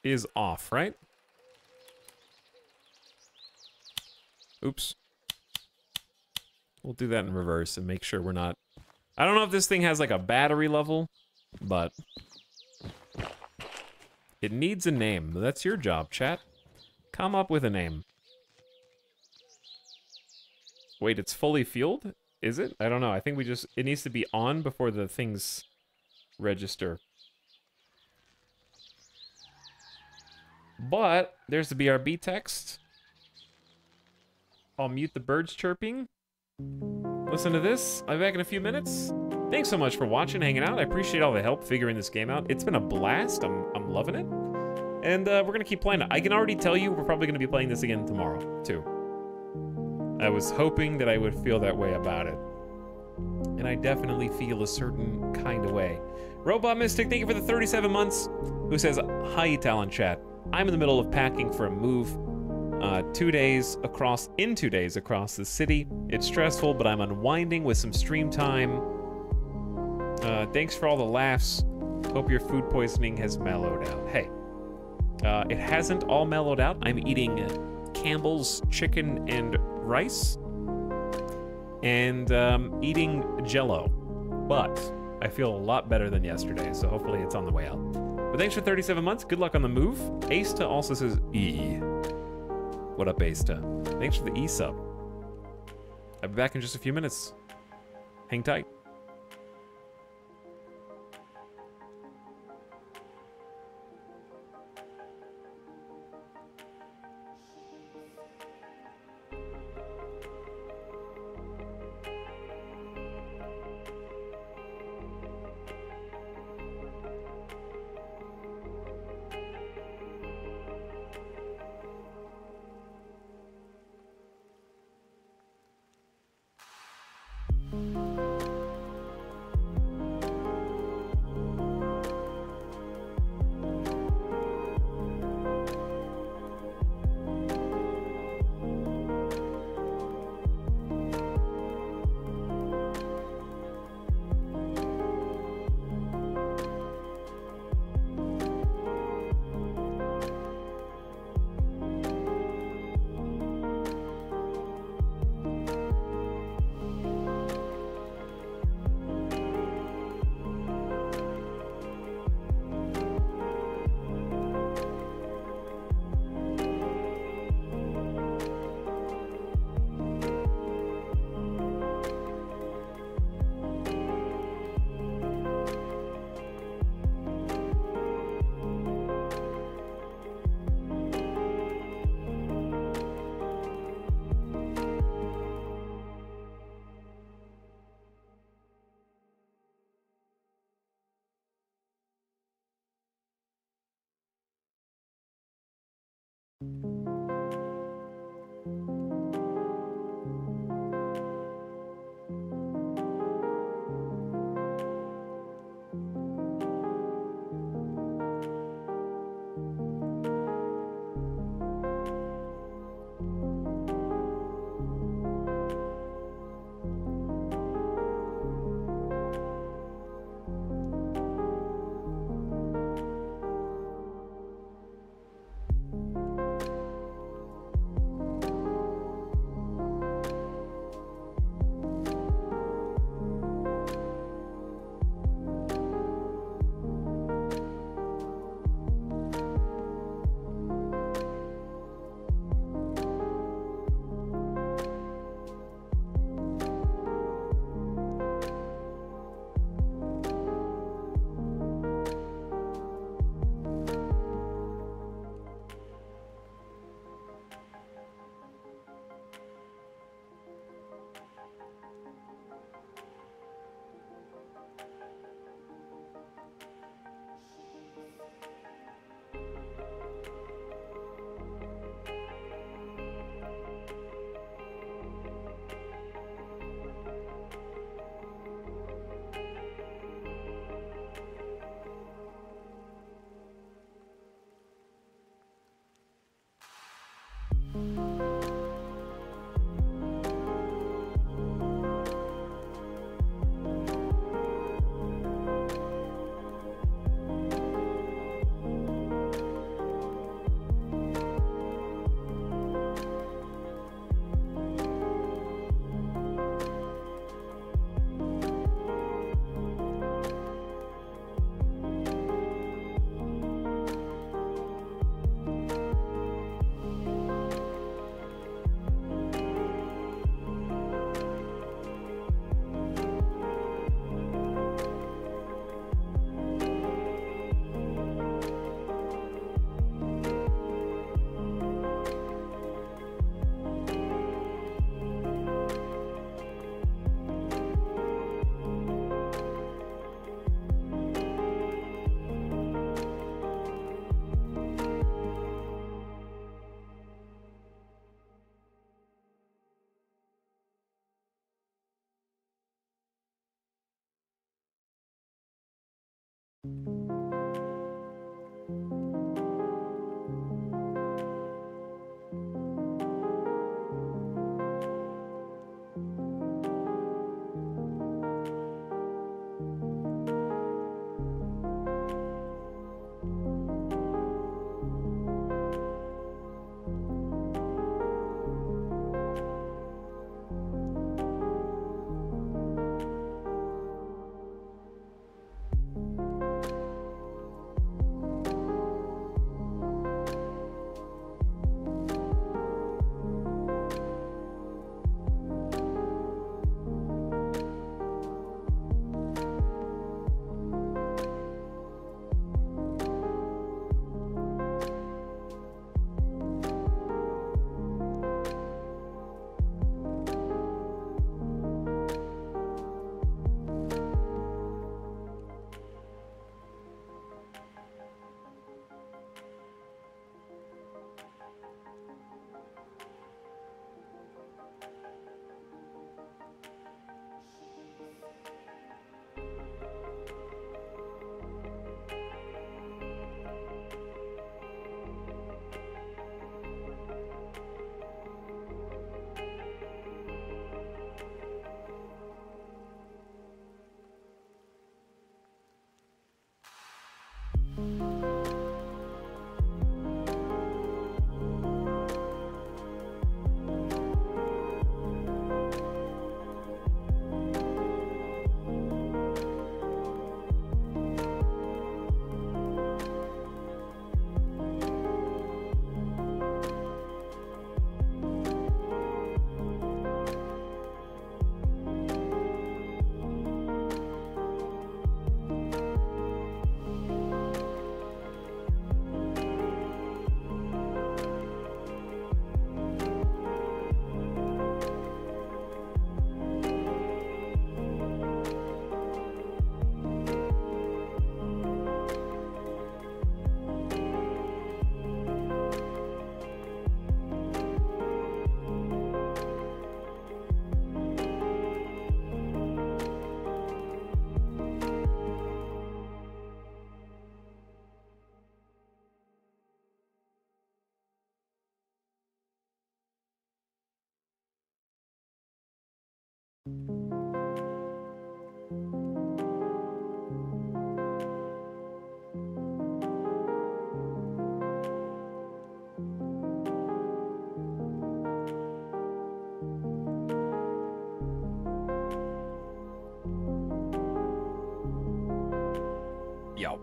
is off, right? Oops. We'll do that in reverse and make sure we're not... I don't know if this thing has like a battery level, but it needs a name. That's your job, chat. Come up with a name. Wait, it's fully fueled? Is it? I don't know. I think we just... It needs to be on before the things register. But there's the BRB text. I'll mute the birds chirping. Listen to this. I'll be back in a few minutes. Thanks so much for watching, hanging out. I appreciate all the help figuring this game out. It's been a blast. I'm loving it. And we're going to keep playing it. I can already tell you we're probably going to be playing this again tomorrow, too. I was hoping that I would feel that way about it. And I definitely feel a certain kind of way. Robot Mystic, thank you for the 37 months. Who says, hi, Talon Chat. I'm in the middle of packing for a move. 2 days across the city. It's stressful, but I'm unwinding with some stream time. Thanks for all the laughs. Hope your food poisoning has mellowed out. Hey, it hasn't all mellowed out. I'm eating Campbell's chicken and rice, and eating Jell-O. But I feel a lot better than yesterday, so hopefully it's on the way out. But thanks for 37 months. Good luck on the move. Asta also says E. What up, Asta? Thanks for the E-sub. I'll be back in just a few minutes. Hang tight. Yo.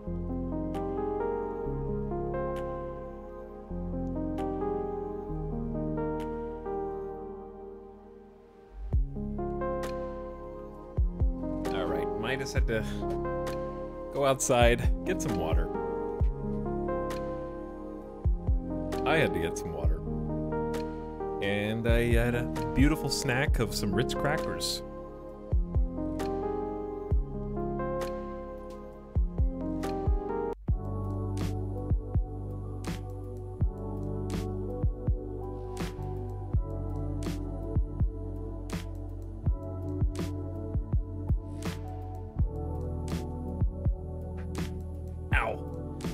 All right, Midas had to go outside, get some water. I had to get some water. And I had a beautiful snack of some Ritz crackers.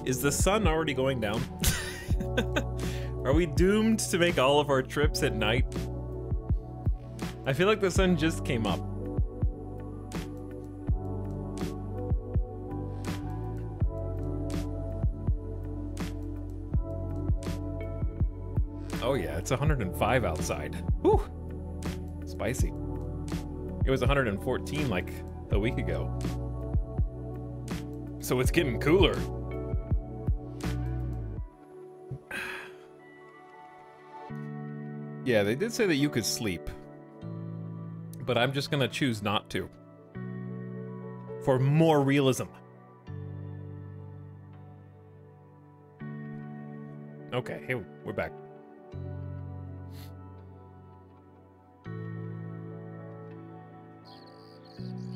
Is the sun already going down? Are we doomed to make all of our trips at night? I feel like the sun just came up. Oh yeah, it's 105 outside. Whew! Spicy. It was 114 like a week ago. So it's getting cooler. Yeah, they did say that you could sleep, but I'm just gonna choose not to. For more realism. Okay, hey, we're back.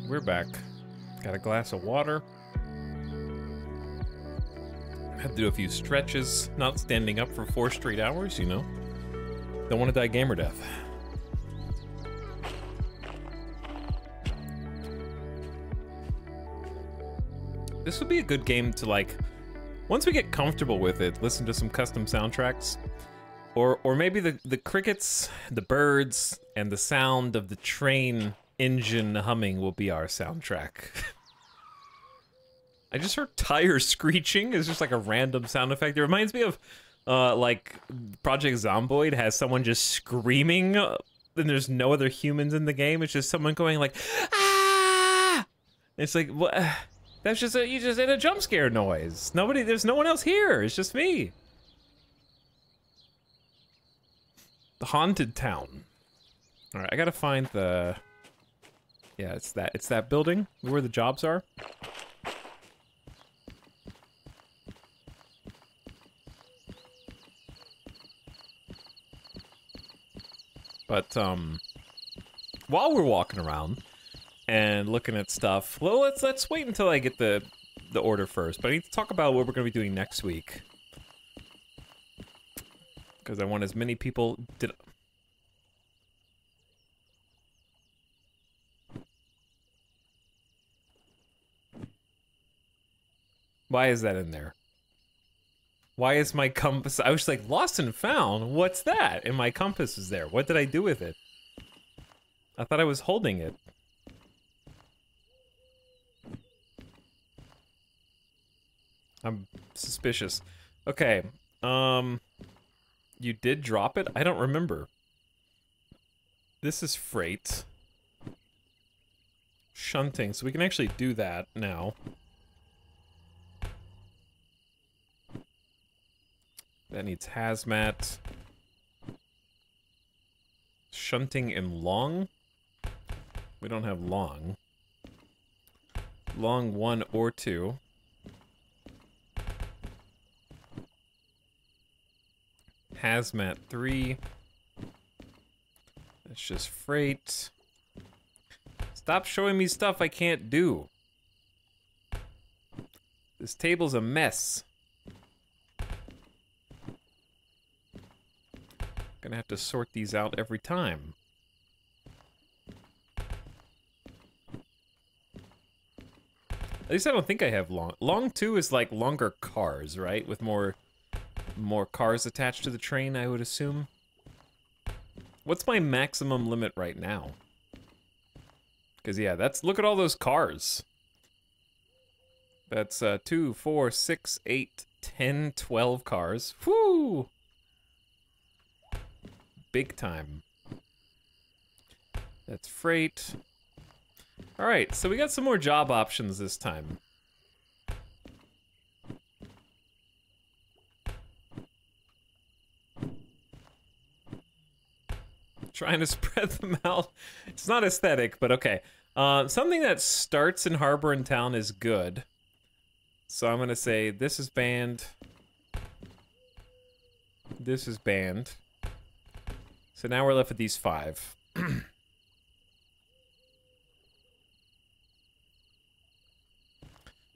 We're back. Got a glass of water. Had to do a few stretches, not standing up for 4 straight hours, you know. Don't want to die gamer death. This would be a good game to, like, once we get comfortable with it, listen to some custom soundtracks. Or maybe the crickets, the birds, and the sound of the train engine humming will be our soundtrack. I just heard tires screeching. It's just like a random sound effect. It reminds me of, like, Project Zomboid has someone just screaming, and there's no other humans in the game. It's just someone going like, ah! It's like, what? That's just you just did a jump scare noise. There's no one else here. It's just me. The haunted town. All right, I gotta find the. Yeah, it's that building where the jobs are. But while we're walking around and looking at stuff, well, let's wait until I get the order first. But I need to talk about what we're gonna be doing next week. Because I want as many people Why is that in there? Why is my compass? I was like, lost and found? What's that? And my compass is there. What did I do with it? I thought I was holding it. I'm suspicious. Okay, you did drop it? I don't remember. This is freight. Shunting, so we can actually do that now. That needs hazmat. Shunting and long? We don't have long. Long 1 or 2. Hazmat 3. That's just freight. Stop showing me stuff I can't do. This table's a mess. Gonna have to sort these out every time. At least I don't think I have long. Long 2 is like longer cars, right? With more cars attached to the train, I would assume. What's my maximum limit right now? Because yeah, look at all those cars. That's 2, 4, 6, 8, 10, 12 cars. Whoo! Big time. That's freight. All right, so we got some more job options this time. Trying to spread them out. It's not aesthetic, but okay. Something that starts in harbor and town is good. So I'm gonna say this is banned. This is banned. So now we're left with these 5.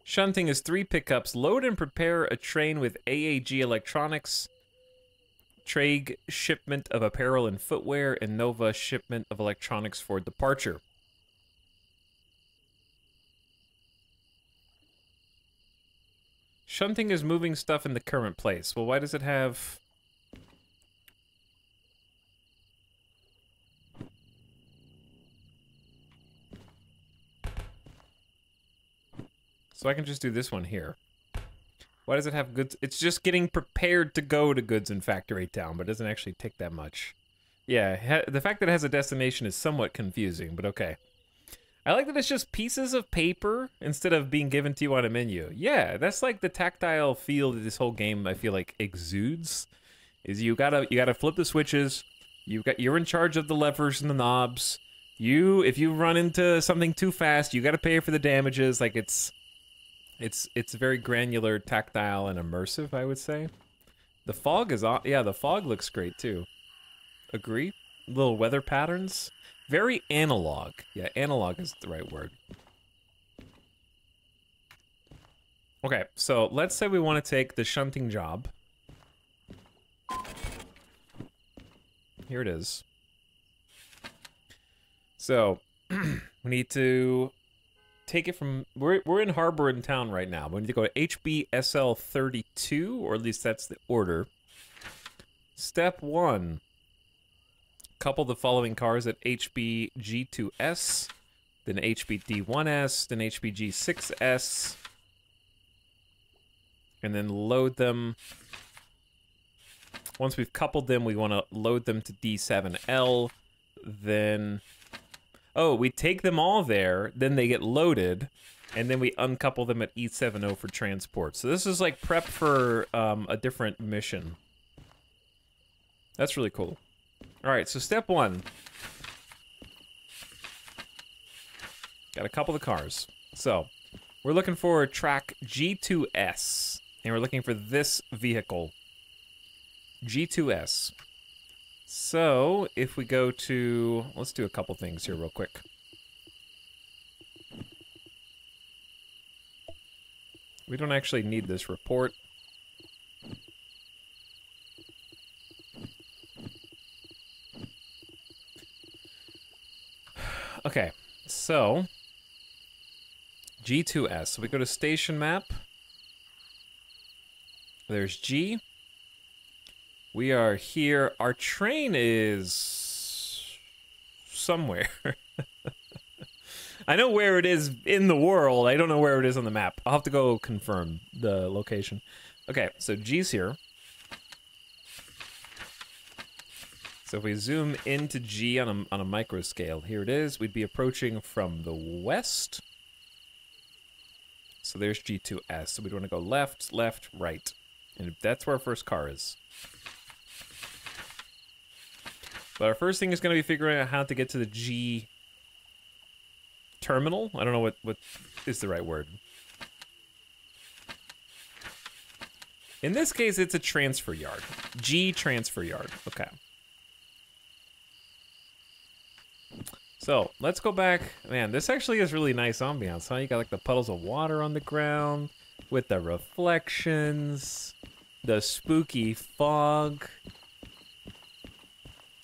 Shunting is 3 pickups. Load and prepare a train with AAG electronics. Traeg shipment of apparel and footwear, and Nova shipment of electronics for departure. Shunting is moving stuff in the current place. Well, why does it have... So I can just do this one here. Why does it have goods? It's just getting prepared to go to Goods and Factory Town, but it doesn't actually take that much. Yeah, the fact that it has a destination is somewhat confusing, but okay. I like that it's just pieces of paper instead of being given to you on a menu. Yeah, that's like the tactile feel that this whole game, I feel like, exudes. Is you gotta flip the switches. You're in charge of the levers and the knobs. If you run into something too fast, you gotta pay for the damages. Like it's very granular, tactile, and immersive, I would say. The fog is on. Yeah, the fog looks great too. Agree? Little weather patterns. Very analog. Yeah, analog is the right word. Okay, so let's say we want to take the shunting job. Here it is. So, we need to take it from... We're in Harbor in Town right now. We need to go to HBSL 32, or at least that's the order. Step 1. Couple the following cars at HBG2S, then HBD1S, then HBG6S, and then load them. Once we've coupled them, we want to load them to D7L, then... Oh, we take them all there, then they get loaded, and then we uncouple them at E70 for transport. So this is like prep for a different mission. That's really cool. All right, so step 1. Got a couple of cars. So we're looking for track G2S, and we're looking for this vehicle, G2S. So, if we go to... Let's do a couple things here real quick. We don't actually need this report. Okay, so... G2S. So we go to station map. There's G. We are here. Our train is somewhere. I know where it is in the world. I don't know where it is on the map. I'll have to go confirm the location. Okay, so G's here. So if we zoom into G on a micro scale, here it is. We'd be approaching from the west. So there's G2S. So we'd want to go left, left, right. And that's where our first car is. But our first thing is going to be figuring out how to get to the G terminal. I don't know what is the right word. In this case, it's a transfer yard. G transfer yard. Okay. So, let's go back. Man, this actually is really nice ambiance, huh? You got like the puddles of water on the ground with the reflections, the spooky fog.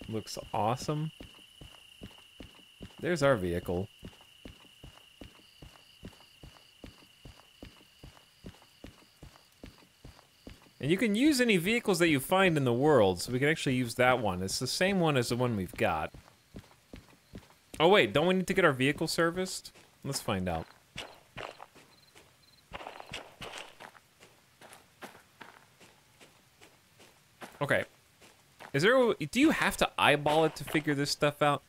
Looks awesome. There's our vehicle. And you can use any vehicles that you find in the world, so we can actually use that one. It's the same one as the one we've got. Oh wait, don't we need to get our vehicle serviced? Let's find out. Okay. Do you have to eyeball it to figure this stuff out?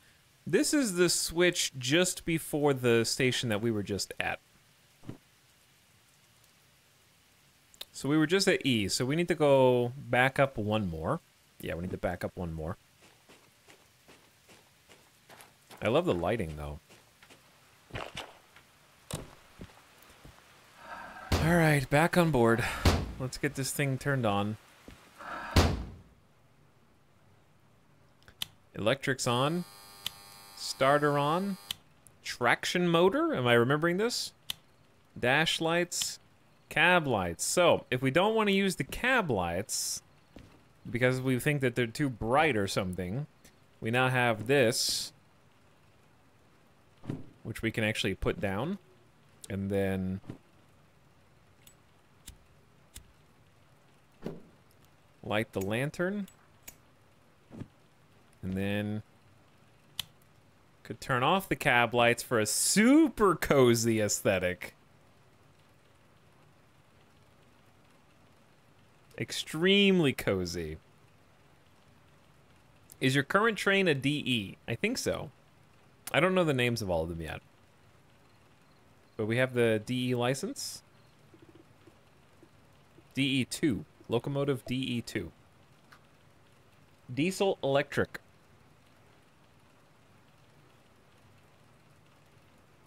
This is the switch just before the station that we were just at. So we were just at E, so we need to go back up one more. Yeah, we need to back up one more. I love the lighting, though. Alright, back on board. Let's get this thing turned on. Electric's on. Starter on. Traction motor. Am I remembering this? Dash lights. Cab lights. So, if we don't want to use the cab lights, because we think that they're too bright or something, we now have this, which we can actually put down, and then light the lantern. And then could turn off the cab lights for a super cozy aesthetic. Extremely cozy. Is your current train a DE? I think so. I don't know the names of all of them yet. But we have the DE license. DE2. Locomotive DE2. Diesel electric.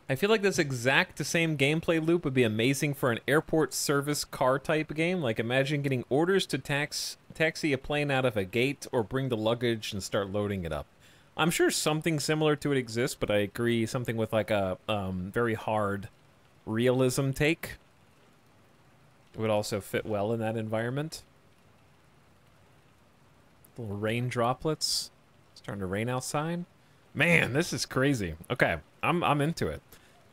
I feel like this exact same gameplay loop would be amazing for an airport service car type game. Like, imagine getting orders to taxi a plane out of a gate or bring the luggage and start loading it up. I'm sure something similar to it exists, but I agree, something with like a very hard realism take would also fit well in that environment. Little rain droplets. It's starting to rain outside. Man, this is crazy. Okay, I'm into it.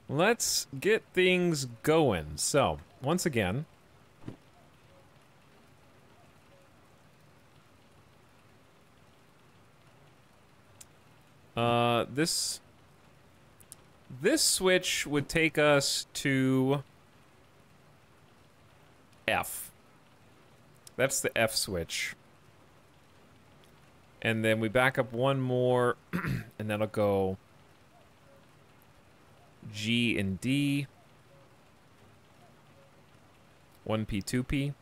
let's get things going. So, once again, this switch would take us to F. That's the F switch. And then we back up one more, and that'll go G and D. 1P, 2P.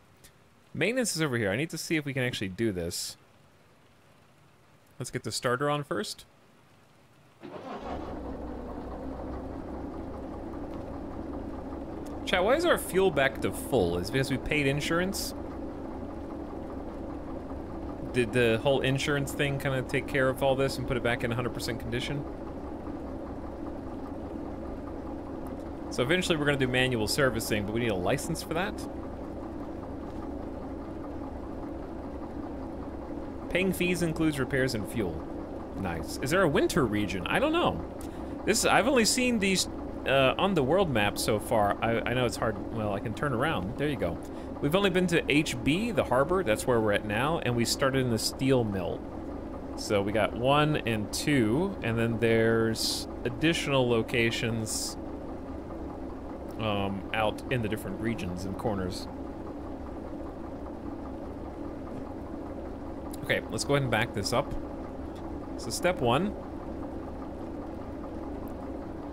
Maintenance is over here. I need to see if we can actually do this. Let's get the starter on first. Chat, why is our fuel back to full? Is it because we paid insurance? Did the whole insurance thing kind of take care of all this and put it back in 100% condition? So eventually we're going to do manual servicing, but we need a license for that. Paying fees includes repairs and fuel. Nice. Is there a winter region? I don't know. I've only seen these on the world map so far. I know it's hard. Well, I can turn around. There you go. We've only been to HB, the harbor. That's where we're at now, and we started in the steel mill. So we got 1 and 2, and then there's additional locations out in the different regions and corners. Okay, let's go ahead and back this up. So step 1.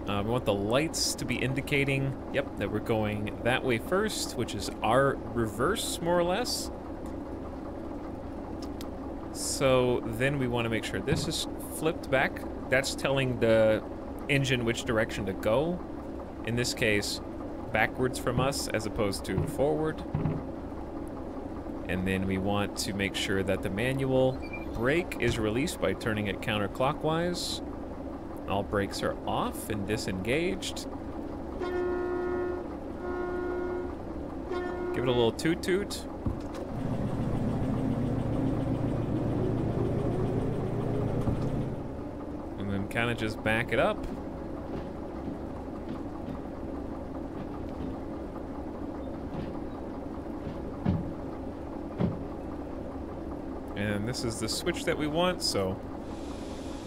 We want the lights to be indicating, yep, that we're going that way first, which is our reverse, more or less. So then we want to make sure this is flipped back. That's telling the engine which direction to go. In this case, backwards from us as opposed to forward. And then we want to make sure that the manual brake is released by turning it counterclockwise. All brakes are off and disengaged. Give it a little toot toot. And then kind of just back it up. And this is the switch that we want, so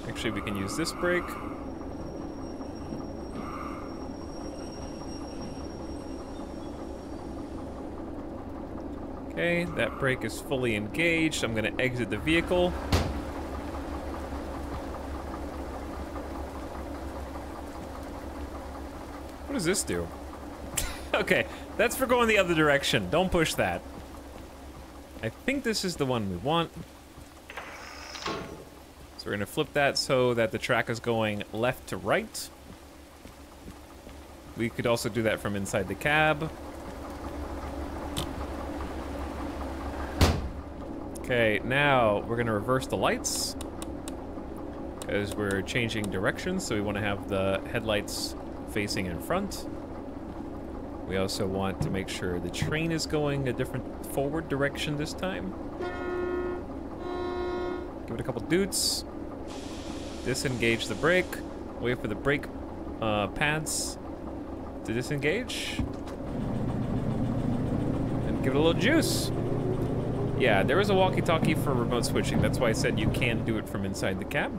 actually we can use this brake. Okay, that brake is fully engaged. I'm gonna exit the vehicle. What does this do? Okay, that's for going the other direction. Don't push that. I think this is the one we want. So we're gonna flip that so that the track is going left to right. We could also do that from inside the cab. Okay, now we're gonna reverse the lights as we're changing directions, so we want to have the headlights facing in front. We also want to make sure the train is going a different forward direction this time. Give it a couple doots. Disengage the brake. Wait for the brake pads to disengage. And give it a little juice. Yeah, there is a walkie-talkie for remote switching. That's why I said you can do it from inside the cab.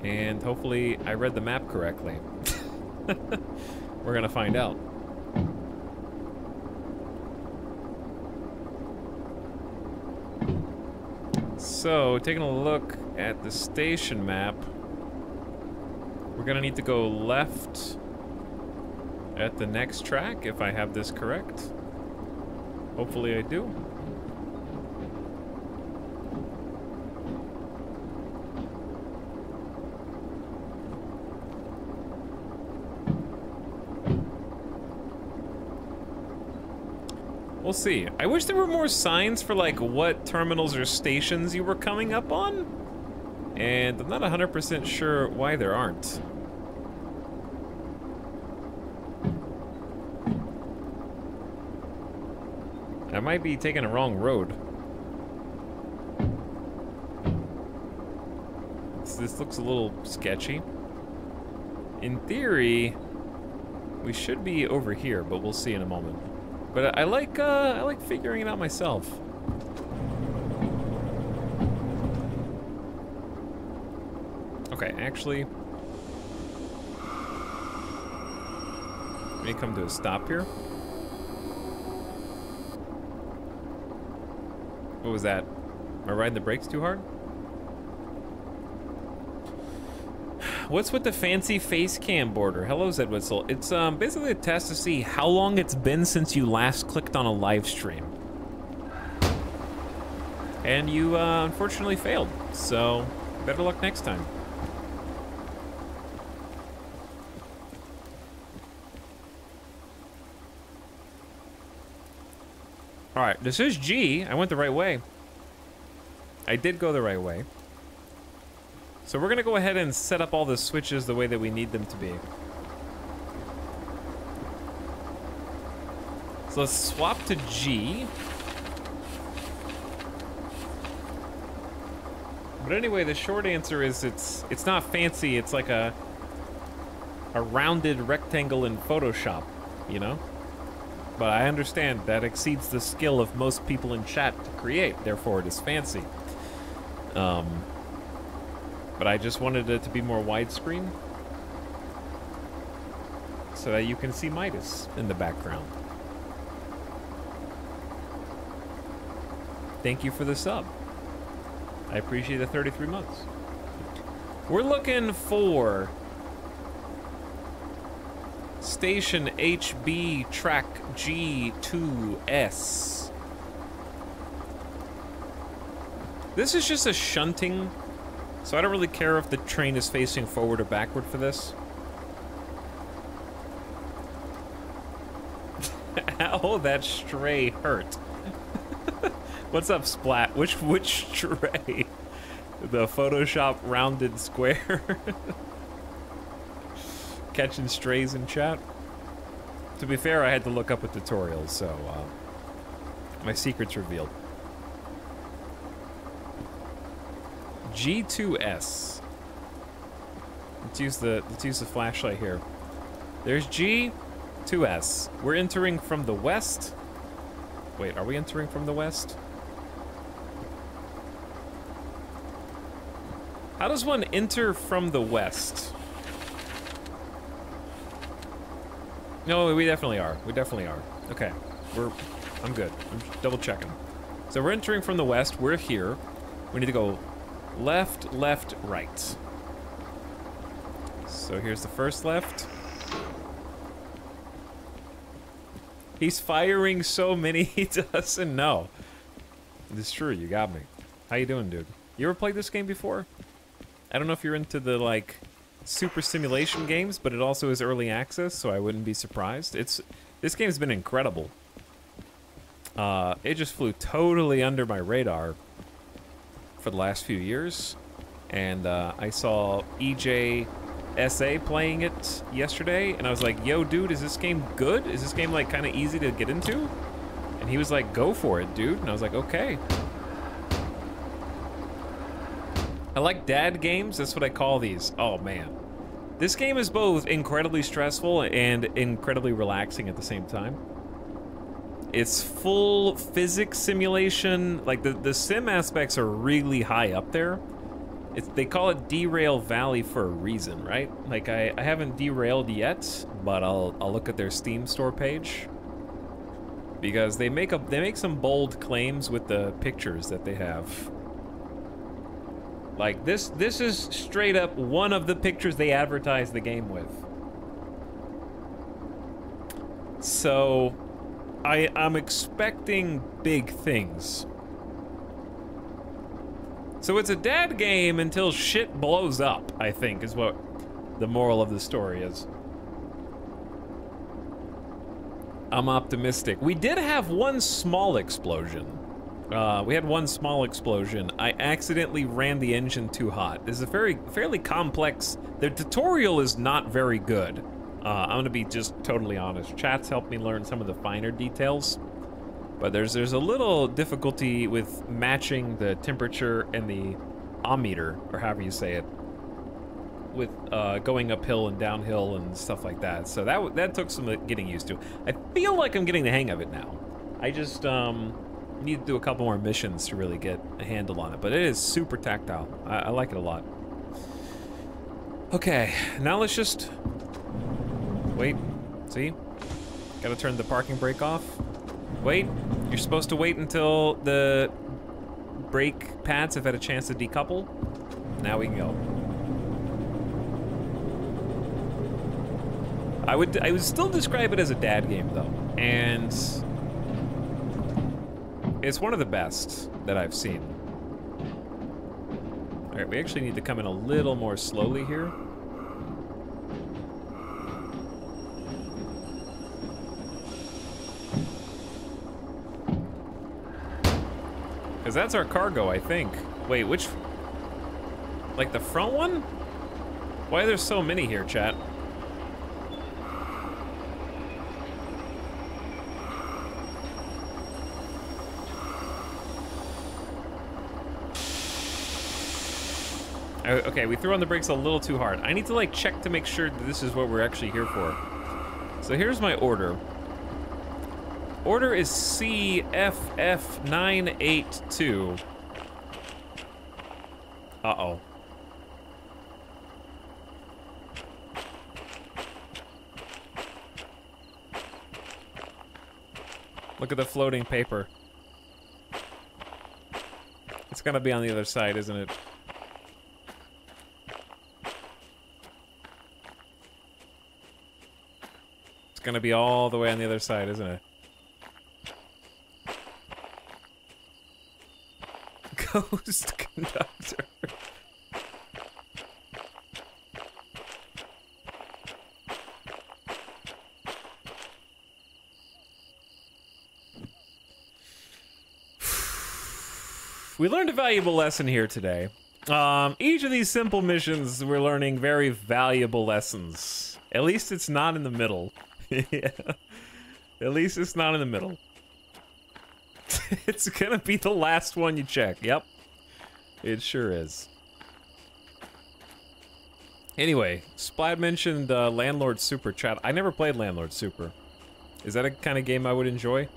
And hopefully I read the map correctly. We're gonna find out. So, taking a look at the station map, we're gonna need to go left at the next track, if I have this correct. Hopefully I do. We'll see. I wish there were more signs for like what terminals or stations you were coming up on. And I'm not 100% sure why there aren't. I might be taking a wrong road. this looks a little sketchy. In theory, we should be over here, but we'll see in a moment. But I like figuring it out myself. Okay, actually, let me come to a stop here. What was that? Am I riding the brakes too hard? What's with the fancy face cam border? Hello, Zedwitzel. It's basically a test to see how long it's been since you last clicked on a live stream. And you unfortunately failed, so better luck next time. All right, this is G. I went the right way. I did go the right way. So we're gonna go ahead and set up all the switches the way that we need them to be. So let's swap to G. But anyway, the short answer is it's not fancy. It's like a rounded rectangle in Photoshop, you know? But I understand that exceeds the skill of most people in chat to create, therefore it is fancy. But I just wanted it to be more widescreen so that you can see Midas in the background. Thank you for the sub. I appreciate the 33 months. We're looking for Station HB Track G2S. This is just a shunting, so I don't really care if the train is facing forward or backward for this. Ow, that stray hurt. What's up, Splat? Which stray? The Photoshop rounded square? Catching strays in chat. To be fair, I had to look up a tutorial, so my secret's revealed. G2S. Let's use the flashlight here. There's G2S. We're entering from the west. Wait, are we entering from the west? How does one enter from the west? No, we definitely are. We definitely are. Okay, I'm good. I'm double checking. So we're entering from the west. We're here. We need to go left, left, right. So here's the first left. He's firing so many he doesn't know. It's true, you got me. How you doing, dude? You ever played this game before? I don't know if you're into the, like, super simulation games, but it also is early access, so I wouldn't be surprised. This game's been incredible. It just flew totally under my radar for the last few years, and I saw EJSA playing it yesterday, and I was like, yo, dude, is this game good? Is this game, like, kind of easy to get into? And he was like, go for it, dude. And I was like, okay. I like dad games, that's what I call these. Oh, man. This game is both incredibly stressful and incredibly relaxing at the same time. It's full physics simulation. Like, the sim aspects are really high up there. They call it Derail Valley for a reason, right? Like, I haven't derailed yet, but I'll look at their Steam store page. Because they make some bold claims with the pictures that they have. Like, this is straight up one of the pictures they advertise the game with. So, I'm expecting big things. So it's a dad game until shit blows up, I think, is what the moral of the story is. I'm optimistic. We did have one small explosion. We had one small explosion. I accidentally ran the engine too hot. This is a fairly complex... The tutorial is not very good. I'm gonna be just totally honest. Chat's helped me learn some of the finer details. But there's a little difficulty with matching the temperature and the ammeter, or however you say it, with going uphill and downhill and stuff like that. So that took some getting used to. I feel like I'm getting the hang of it now. I just need to do a couple more missions to really get a handle on it. But it is super tactile. I like it a lot. Okay, now let's just wait. See? Gotta turn the parking brake off. Wait. You're supposed to wait until the brake pads have had a chance to decouple. Now we can go. I would still describe it as a dad game though, and it's one of the best that I've seen. All right, we actually need to come in a little more slowly here. Because that's our cargo, I think. Wait, which? Like the front one? Why are there so many here, chat? Okay, we threw on the brakes a little too hard. I need to like check to make sure that this is what we're actually here for. So here's my order. Order is CFF982. Uh-oh. Look at the floating paper. It's gonna be on the other side, isn't it? It's gonna be all the way on the other side, isn't it? Ghost conductor. We learned a valuable lesson here today. Each of these simple missions, we're learning very valuable lessons. At least it's not in the middle. Yeah. At least it's not in the middle. It's gonna be the last one you check. Yep. It sure is. Anyway, Splad mentioned Landlord Super chat. I never played Landlord Super. Is that a kind of game I would enjoy?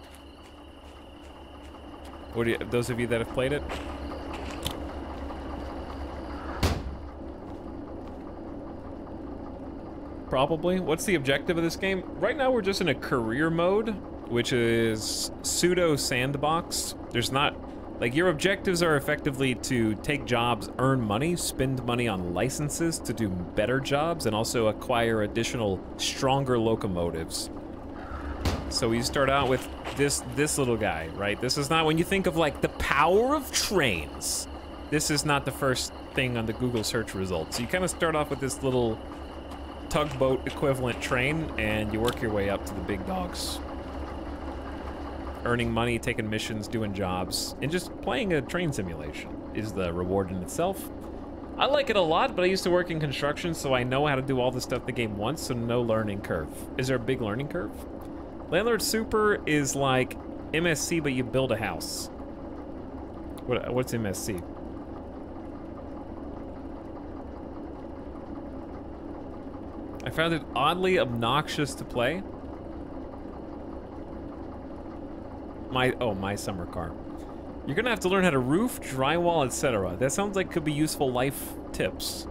What do you, those of you that have played it? Probably. What's the objective of this game? Right now we're just in a career mode, which is pseudo sandbox. There's not, like, your objectives are effectively to take jobs, earn money, spend money on licenses to do better jobs, and also acquire additional stronger locomotives. So we start out with this little guy, right? This is not, when you think of like the power of trains, this is not the first thing on the Google search results. You kind of start off with this little tugboat equivalent train, and you work your way up to the big dogs. Earning money, taking missions, doing jobs, and just playing a train simulation is the reward in itself. I like it a lot, but I used to work in construction, so I know how to do all the stuff the game wants, so no learning curve. Is there a big learning curve? Landlord Super is like MSC, but you build a house. What's MSC? I found it oddly obnoxious to play. My summer car. You're gonna have to learn how to roof, drywall, etc. That sounds like could be useful life tips.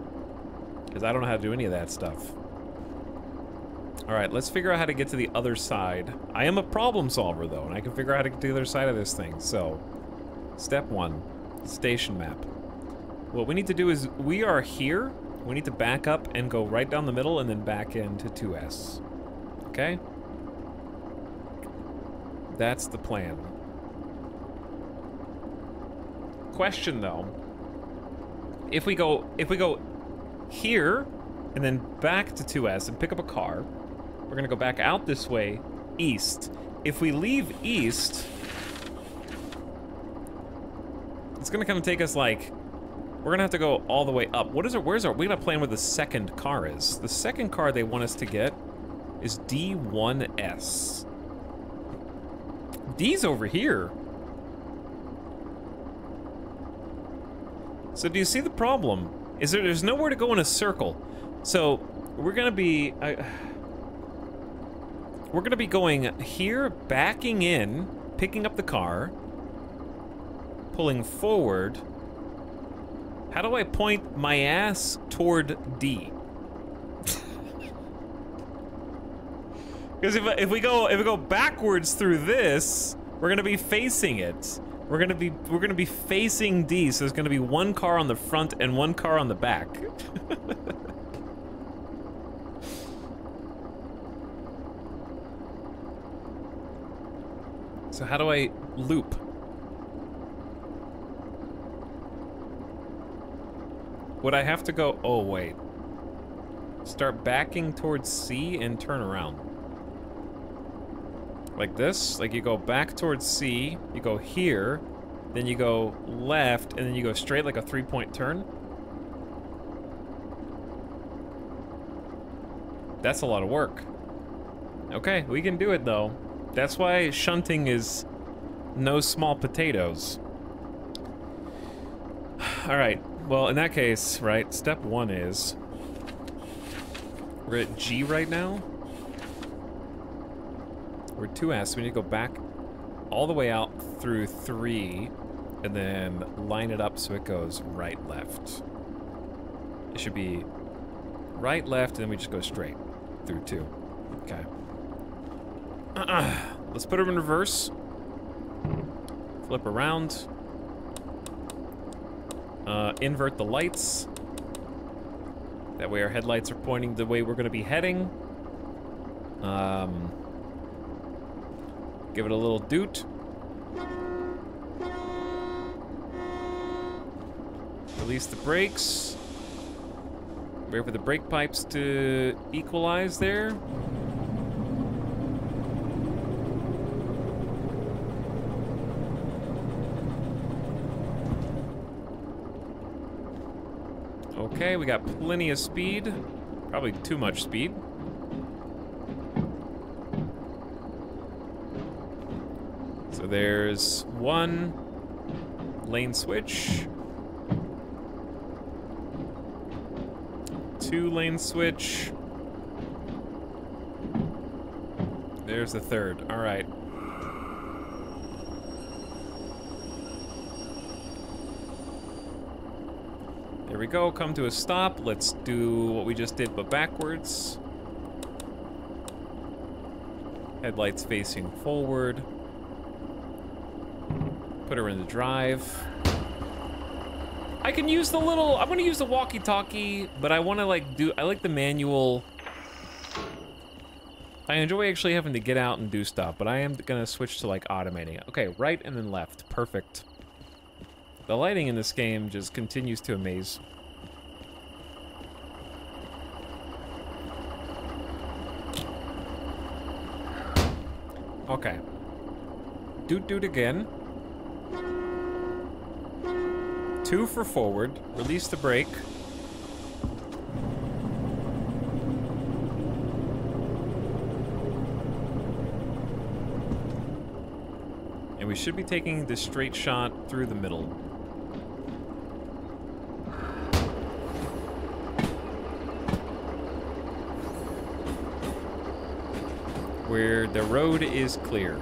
Because I don't know how to do any of that stuff. Alright, let's figure out how to get to the other side. I am a problem solver though, and I can figure out how to get to the other side of this thing. So, step 1, station map. What we need to do is, we are here. We need to back up and go right down the middle and then back into 2S. Okay? That's the plan. Question though, if we go here and then back to 2S and pick up a car, we're gonna go back out this way, east. If we leave east, it's gonna come take us like, we're gonna have to go all the way up. Where's we gotta plan where the second car is. The second car they want us to get is D1S. D's over here. So do you see the problem? Is there's nowhere to go in a circle. So we're gonna be going here, backing in, picking up the car, pulling forward. How do I point my ass toward D? Because if we go backwards through this, we're gonna be facing it. We're gonna be facing D. So there's gonna be one car on the front and one car on the back. So how do I loop? Would I have to go? Oh wait. Start backing towards C and turn around. Like this, like you go back towards C, you go here, then you go left, and then you go straight like a 3-point turn. That's a lot of work. Okay, we can do it though. That's why shunting is no small potatoes. All right, well in that case, right, step 1 is, we're at G right now. We're 2S, so we need to go back all the way out through 3, and then line it up so it goes right, left. It should be right, left, and then we just go straight through 2. Okay. Let's put them in reverse. Flip around. Invert the lights. That way our headlights are pointing the way we're going to be heading. Give it a little doot. Release the brakes. Wait for the brake pipes to equalize there. Okay, we got plenty of speed. Probably too much speed. So there's 1 lane switch. 2 lane switch. There's the 3rd. All right. There we go, come to a stop. Let's do what we just did, but backwards. Headlights facing forward. Put her in the drive. I can use the little, I'm gonna use the walkie-talkie, but I wanna I like the manual. I enjoy actually having to get out and do stuff, but I am gonna switch to like automating it. Okay, right and then left, perfect. The lighting in this game just continues to amaze. Okay. Doot again. 2 for forward. Release the brake. And we should be taking this straight shot through the middle. Where the road is clear.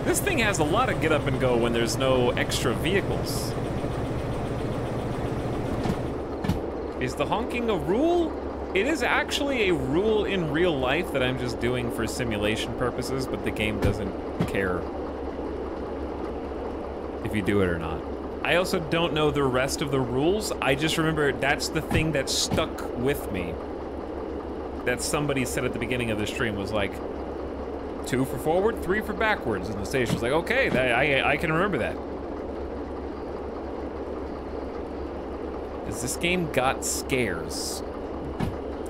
This thing has a lot of get up and go when there's no extra vehicles. Is the honking a rule? It is actually a rule in real life that I'm just doing for simulation purposes, but the game doesn't care if you do it or not. I also don't know the rest of the rules. I just remember that's the thing that stuck with me. That somebody said at the beginning of the stream was like, 2 for forward, 3 for backwards. And the station was like, okay, I can remember that. Has this game got scares?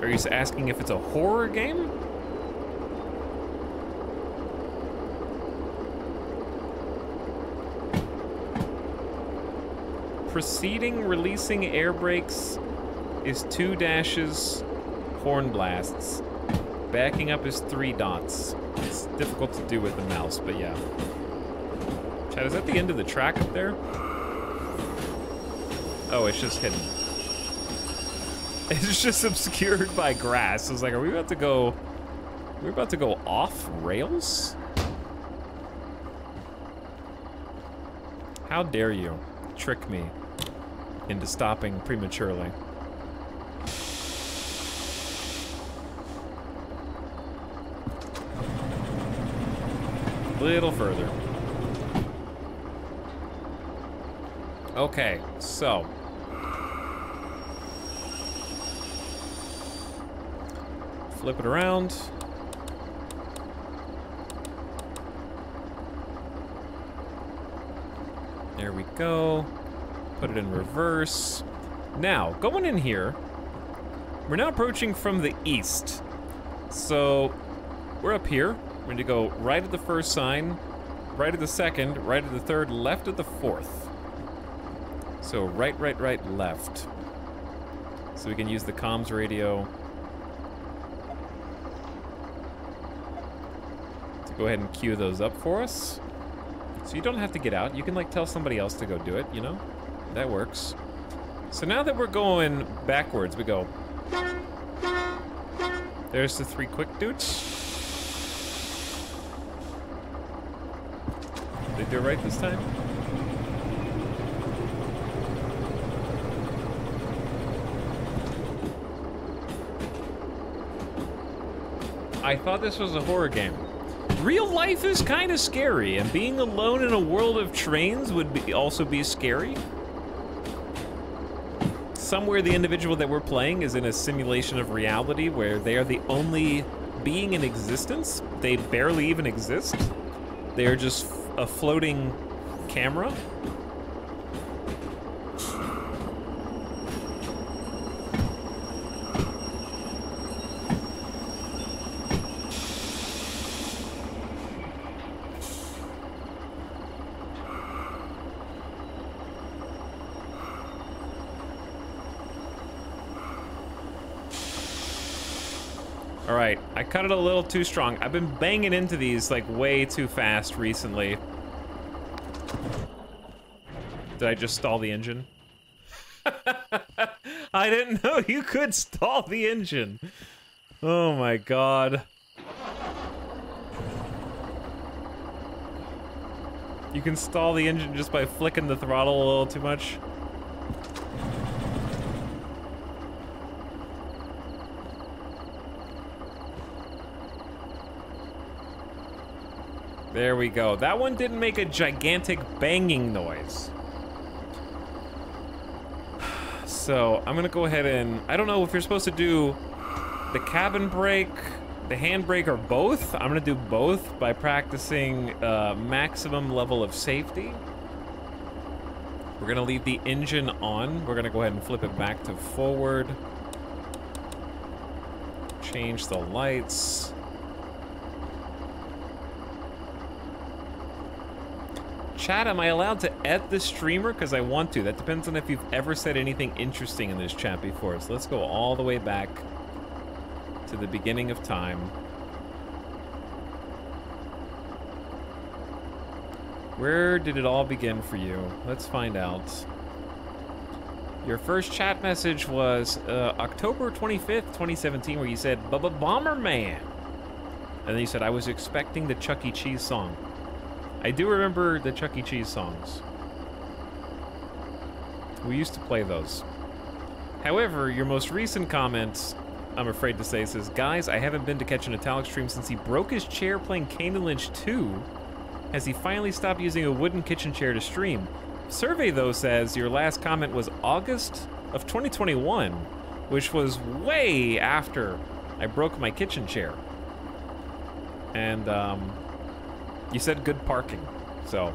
Are you asking if it's a horror game? Proceeding, releasing air brakes is 2 dashes, horn blasts. Backing up is 3 dots. It's difficult to do with the mouse, but yeah. Chad, is that the end of the track up there? Oh, it's just hidden. It's just obscured by grass. I was like, are we about to go... We're about to go off rails? How dare you trick me into stopping prematurely? A little further. Okay, so. Flip it around. There we go. Put it in reverse. Now, going in here, we're now approaching from the east. So, we're up here. We're going to go right at the first sign, right at the second, right at the third, left at the fourth. So, right, left. So we can use the comms radio to go ahead and queue those up for us. So you don't have to get out. You can, like, tell somebody else to go do it, you know? That works. So now that we're going backwards, we go. There's the 3 quick dudes. Did they do it right this time? I thought this was a horror game. Real life is kind of scary, and being alone in a world of trains would also be scary. Somewhere the individual that we're playing is in a simulation of reality where they are the only being in existence. They barely even exist. They are just a floating camera. Alright, I cut it a little too strong. I've been banging into these like way too fast recently. Did I just stall the engine? I didn't know you could stall the engine. Oh my god. You can stall the engine just by flicking the throttle a little too much. There we go. That one didn't make a gigantic banging noise. So I'm gonna go ahead and, I don't know if you're supposed to do the cabin brake, the handbrake, or both. I'm gonna do both by practicing maximum level of safety. We're gonna leave the engine on. We're gonna go ahead and flip it back to forward. Change the lights. Chat, am I allowed to ed the streamer? Because I want to. That depends on if you've ever said anything interesting in this chat before. So let's go all the way back to the beginning of time. Where did it all begin for you? Let's find out. Your first chat message was October 25th, 2017, where you said, "Bubba Bomberman." And then you said, "I was expecting the Chuck E. Cheese song." I do remember the Chuck E. Cheese songs. We used to play those. However, your most recent comment, I'm afraid to say, says, "Guys, I haven't been to catch an Italic stream since he broke his chair playing Kane and Lynch 2. Has he finally stopped using a wooden kitchen chair to stream?" Survey, though, says your last comment was August of 2021, which was way after I broke my kitchen chair. And, you said good parking, so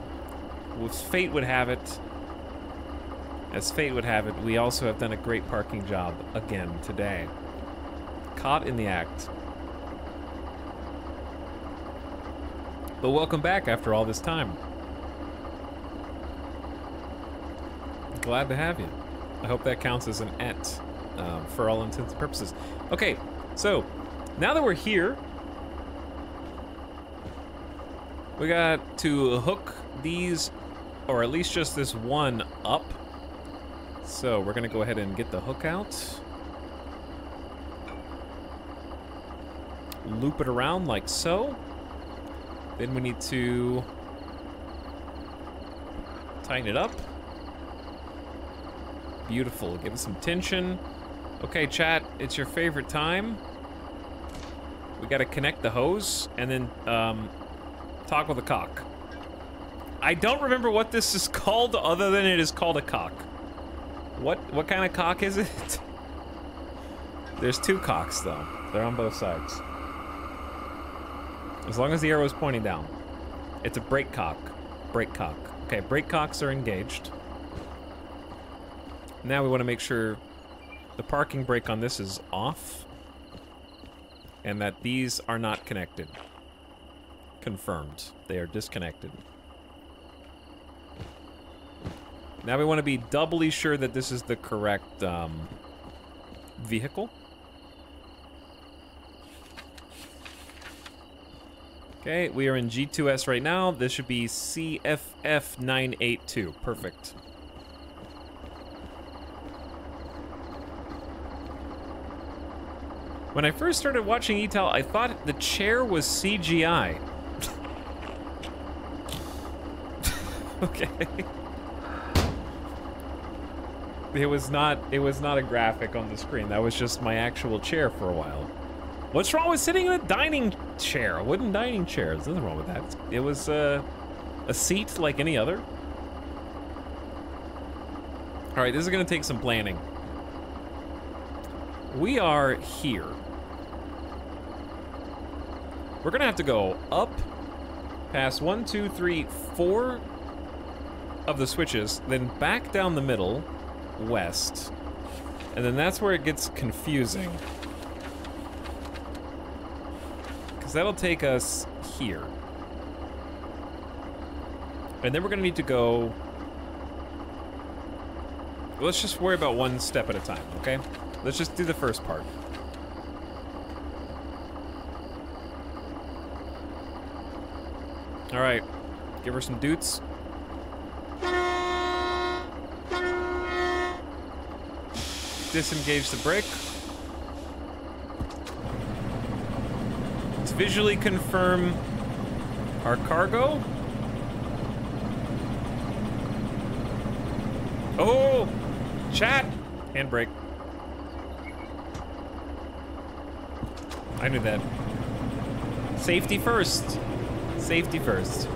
as fate would have it, we also have done a great parking job again today. Caught in the act. But welcome back after all this time. Glad to have you. I hope that counts as an et for all intents and purposes. Okay, so now that we're here, we got to hook these or at least just this one up. So we're gonna go ahead and get the hook out. Loop it around like so. Then we need to tighten it up. Beautiful, give it some tension. Okay, chat, it's your favorite time. We gotta connect the hose and then toggle the cock. I don't remember what this is called other than it is called a cock. What kind of cock is it? There's two cocks though. They're on both sides. As long as the arrow is pointing down. It's a brake cock. Brake cock. Okay, brake cocks are engaged. Now we want to make sure the parking brake on this is off. And that these are not connected. Confirmed. They are disconnected. Now we want to be doubly sure that this is the correct vehicle. Okay, we are in G2S right now. This should be CFF982. Perfect. When I first started watching ETAL, I thought the chair was CGI. Okay. It was not a graphic on the screen. That was just my actual chair for a while. What's wrong with sitting in a dining chair? A wooden dining chair. There's nothing wrong with that. It was a seat like any other. All right, this is gonna take some planning. We are here. We're gonna have to go up, past 1, 2, 3, 4 of the switches, then back down the middle, west. And then that's where it gets confusing. Because that'll take us here. And then we're gonna need to go... Let's just worry about one step at a time, okay? Let's just do the first part. All right, give her some doots. Disengage the brake. Let's visually confirm our cargo. Oh, chat, handbrake. I knew that. Safety first. Safety first.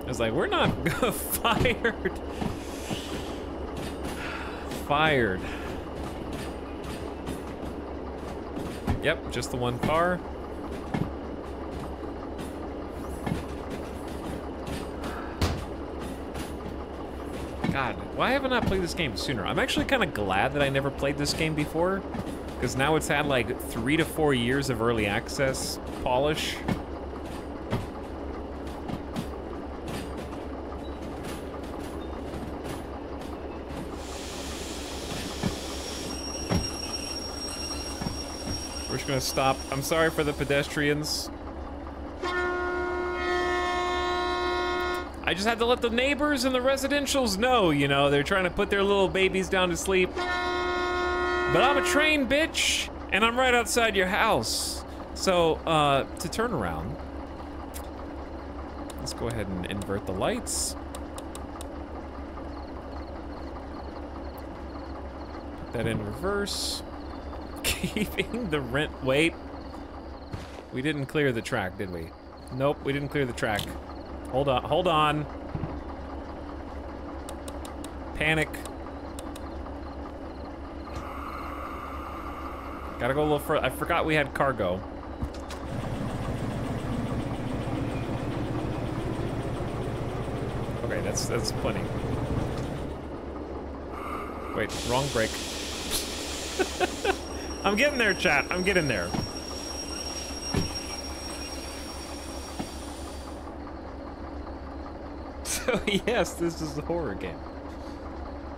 I was like, we're not fired. Fired. Yep, just the one car. God, why haven't I played this game sooner? I'm actually kind of glad that I never played this game before, because now it's had like 3 to 4 years of early access polish. We're just gonna stop. I'm sorry for the pedestrians. I just had to let the neighbors and the residentials know, you know, they're trying to put their little babies down to sleep. But I'm a trained bitch, and I'm right outside your house. So, to turn around, let's go ahead and invert the lights. Put that in reverse. Keeping the rent, wait. We didn't clear the track, did we? Nope, we didn't clear the track. Hold on, hold on. Panic. Gotta go a little further. I forgot we had cargo. Okay, that's plenty. Wait, wrong brake. I'm getting there, chat. I'm getting there. So yes, this is a horror game.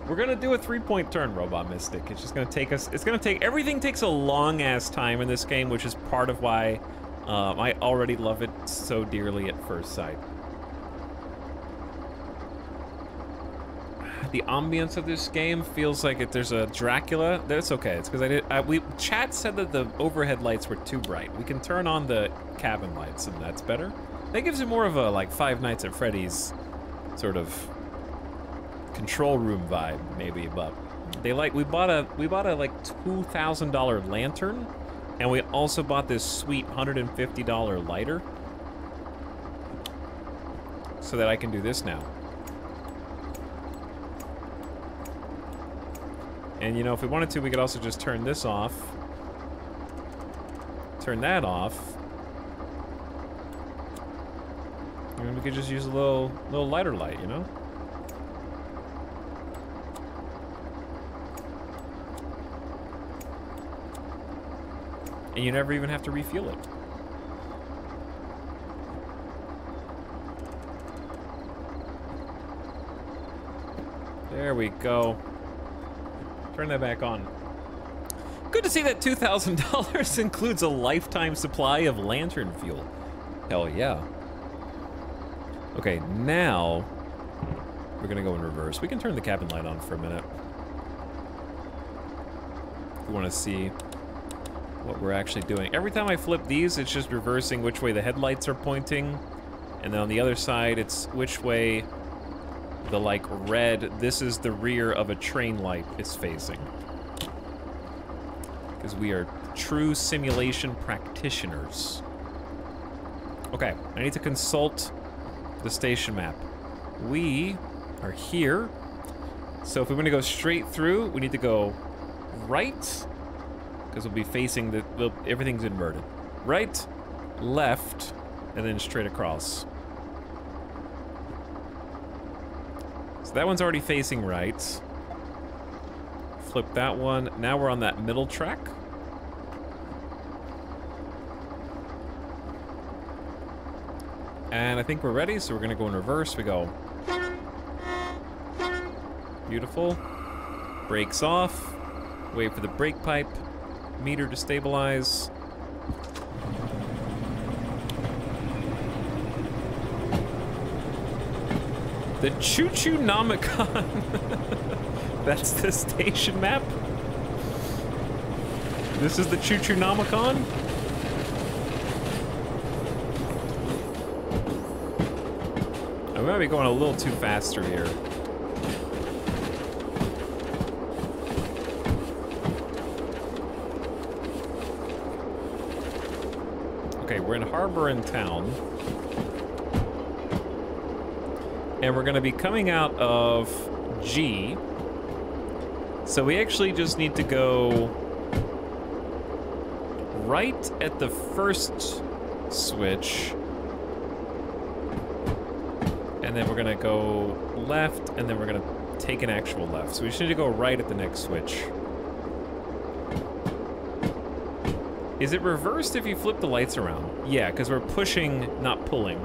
We're gonna do a 3-point turn, Robot Mystic. It's just gonna take us, it's gonna take, everything takes a long ass time in this game, which is part of why I already love it so dearly at first sight. The ambience of this game feels like there's a Dracula. That's okay. It's because chat said that the overhead lights were too bright. We can turn on the cabin lights, and that's better. That gives it more of a like Five Nights at Freddy's sort of control room vibe, maybe. But we bought a like $2,000 lantern, and we also bought this sweet $150 lighter, so that I can do this now. And, you know, if we wanted to, we could also just turn this off. Turn that off. And we could just use a little lighter light, you know? And you never even have to refuel it. There we go. Turn that back on. Good to see that $2,000 includes a lifetime supply of lantern fuel. Hell yeah. Okay, now we're gonna go in reverse. We can turn the cabin light on for a minute. We want to see what we're actually doing. Every time I flip these, it's just reversing which way the headlights are pointing. And then on the other side, it's which way the, like, red, this is the rear of a train light, is facing. Because we are true simulation practitioners. Okay, I need to consult the station map. We are here. So if we want to go straight through, we need to go right, because we'll be facing the, everything's inverted. Right, left, and then straight across. So that one's already facing right. Flip that one. Now we're on that middle track. And I think we're ready, so we're gonna go in reverse. We go. Beautiful. Brakes off. Wait for the brake pipe meter to stabilize. The Choo Choo Nomicon. That's the station map. This is the Choo Choo Nomicon. I might be going a little too fast through here. Okay, we're in Harbor in Town. And we're gonna be coming out of G. So we actually just need to go right at the first switch. And then we're gonna go left, and then we're gonna take an actual left. So we just need to go right at the next switch. Is it reversed if you flip the lights around? Yeah, because we're pushing, not pulling.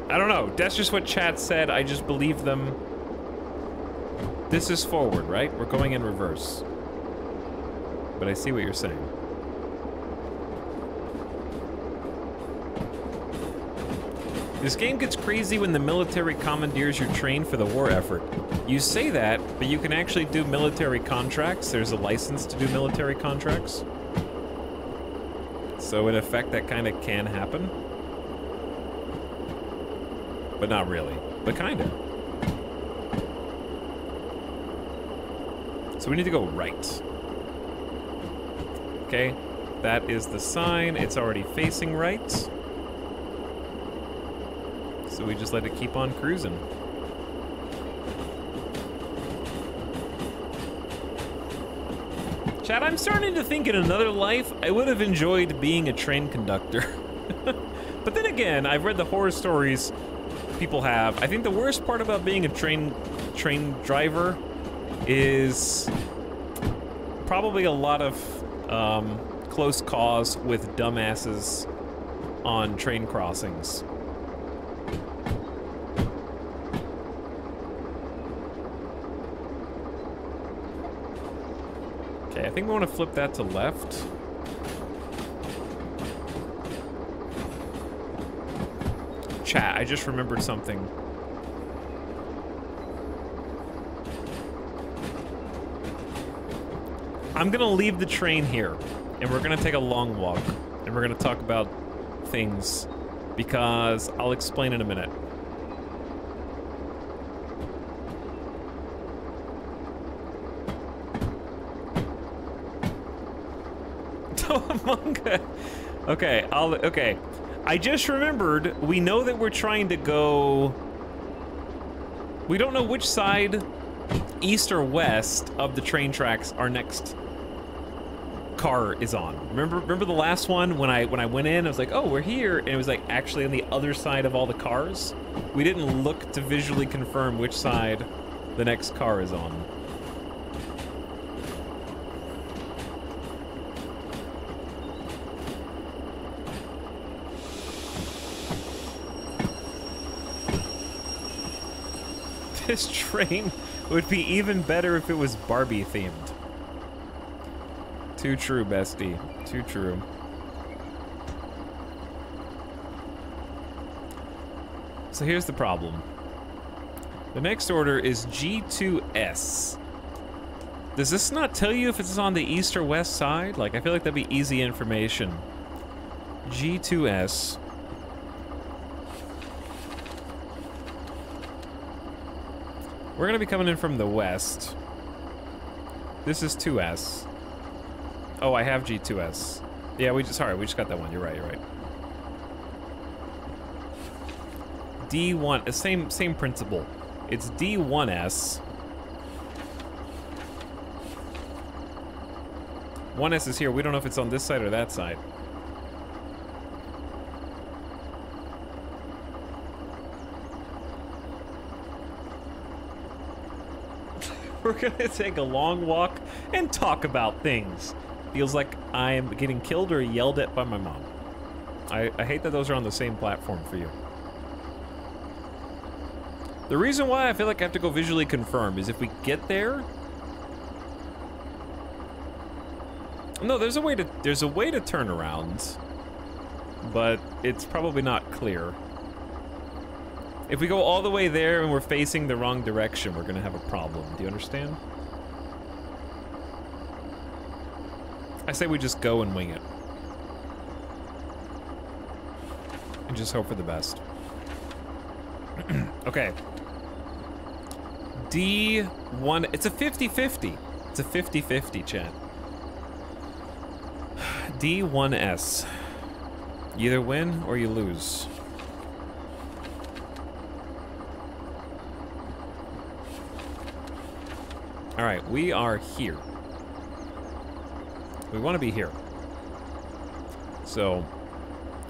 I don't know. That's just what chat said. I just believe them. This is forward, right? We're going in reverse. But I see what you're saying. This game gets crazy when the military commandeers your train for the war effort. You say that, but you can actually do military contracts. There's a license to do military contracts. So in effect, that kind of can happen. But not really. But kind of. So we need to go right. Okay, that is the sign. It's already facing right. So we just let it keep on cruising. Chat, I'm starting to think in another life, I would have enjoyed being a train conductor. But then again, I've read the horror stories people have. I think the worst part about being a train driver is probably a lot of close calls with dumbasses on train crossings. Okay, I think we want to flip that to left. Chat, I just remembered something. I'm gonna leave the train here, and we're gonna take a long walk, and we're gonna talk about things, because I'll explain in a minute. Okay, okay. I just remembered, we know that we're trying to go... We don't know which side, east or west, of the train tracks our next car is on. Remember the last one when I went in, I was like, oh, we're here, and it was like actually on the other side of all the cars? We didn't look to visually confirm which side the next car is on. This train would be even better if it was Barbie themed. Too true, bestie. Too true. So here's the problem. The next order is G2S. Does this not tell you if it's on the east or west side? Like, I feel like that'd be easy information. G2S. We're gonna be coming in from the west. This is 2S. Oh, I have G2S. Yeah, we just got that one. You're right, you're right. D1, same principle. It's D1S. 1S is here. We don't know if it's on this side or that side. We're gonna take a long walk and talk about things. Feels like I am getting killed or yelled at by my mom. I hate that those are on the same platform for you. The reason why I feel like I have to go visually confirm is if we get there... No, there's a way to turn around, but it's probably not clear. If we go all the way there and we're facing the wrong direction, we're gonna have a problem. Do you understand? I say we just go and wing it. And just hope for the best. Okay. D1, it's a 50-50. It's a 50-50, chat. D1S. You either win or you lose. All right, we are here. We want to be here. So,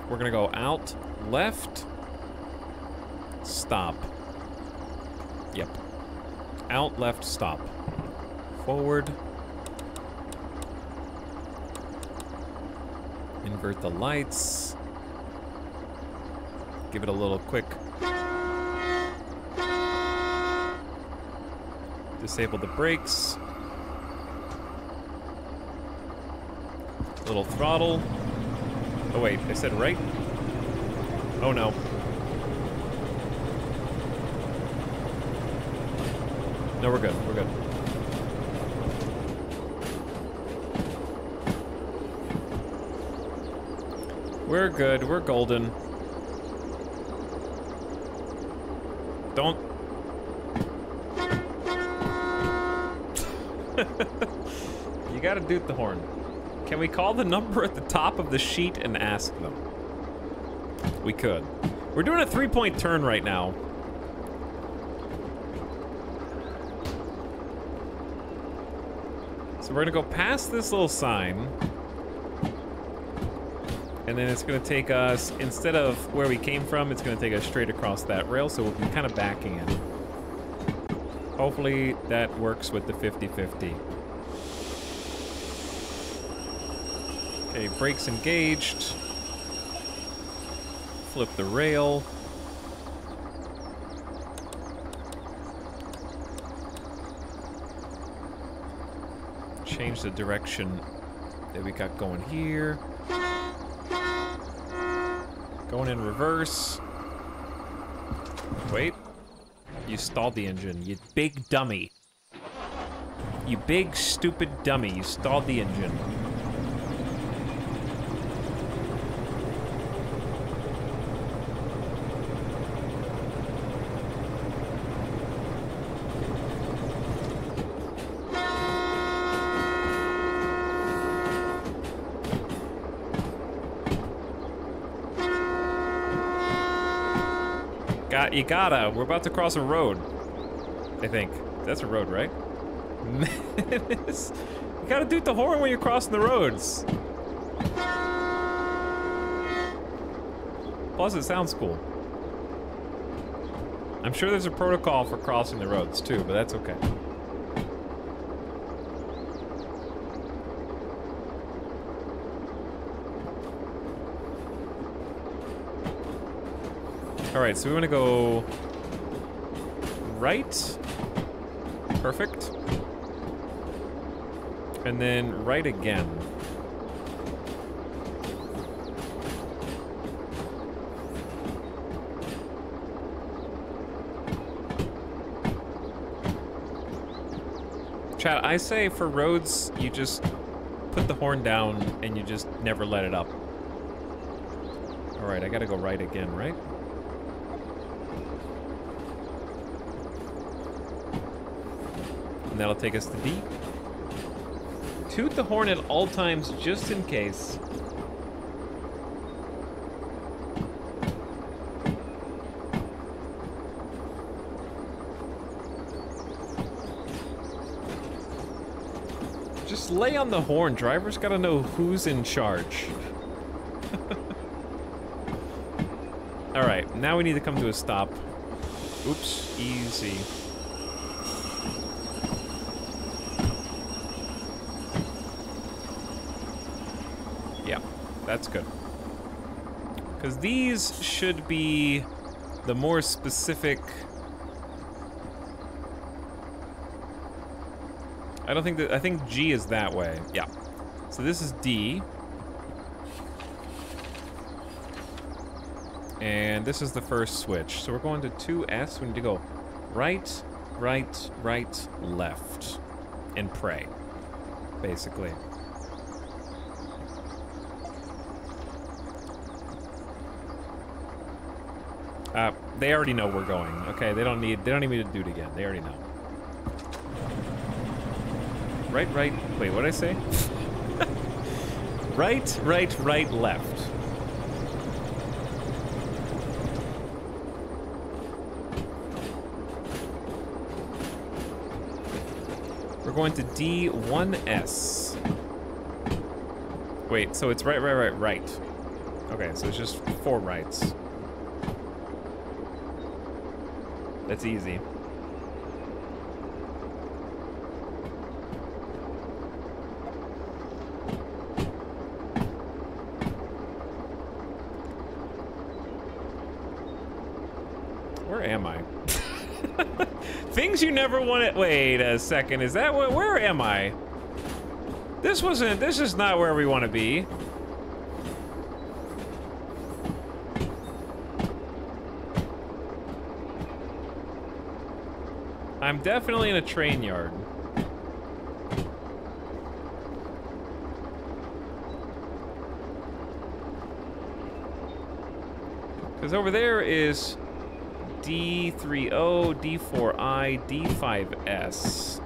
we're gonna go out, left, stop. Yep. Out, left, stop. Forward. Invert the lights. Give it a little quick. Disable the brakes. Little throttle. Oh wait, I said right? Oh no. No, we're good, we're good. We're good, we're golden. Don't... You gotta doot the horn. Can we call the number at the top of the sheet and ask them? We could. We're doing a 3-point turn right now. So we're gonna go past this little sign. And then it's gonna take us, instead of where we came from, it's gonna take us straight across that rail, so we'll be kind of backing in. Hopefully that works with the 50-50. Okay, brakes engaged. Flip the rail. change the direction that we got going here. Going in reverse. Wait. You stalled the engine, you big dummy. You big stupid dummy, you stalled the engine. You gotta. We're about to cross a road. I think. That's a road, right? Menace. You gotta do the horn when you're crossing the roads. Plus, it sounds cool. I'm sure there's a protocol for crossing the roads, too, but that's okay. Alright, so we want to go right. Perfect. And then right again. Chat, I say for roads, you just put the horn down and you just never let it up. Alright, I gotta go right again, right? And that'll take us to D. Toot the horn at all times, just in case. Just lay on the horn. Drivers gotta know who's in charge. Alright, now we need to come to a stop. Oops, easy. That's good. Because these should be the more specific... I think G is that way. Yeah. So this is D. And this is the first switch. So we're going to 2S. We need to go right, right, right, left. And pray. Basically. They already know we're going. Okay, they don't need me to do it again. They already know. Right, right. Wait, what did I say? Right, right, right, left. We're going to D1S. Wait, so it's right, right, right, right. Okay, so it's just 4 rights. That's easy. Where am I? Things you never want to... Wait a second, is that what... Where am I? This is not where we want to be. I'm definitely in a train yard. Because over there is D30, D4I, D5S.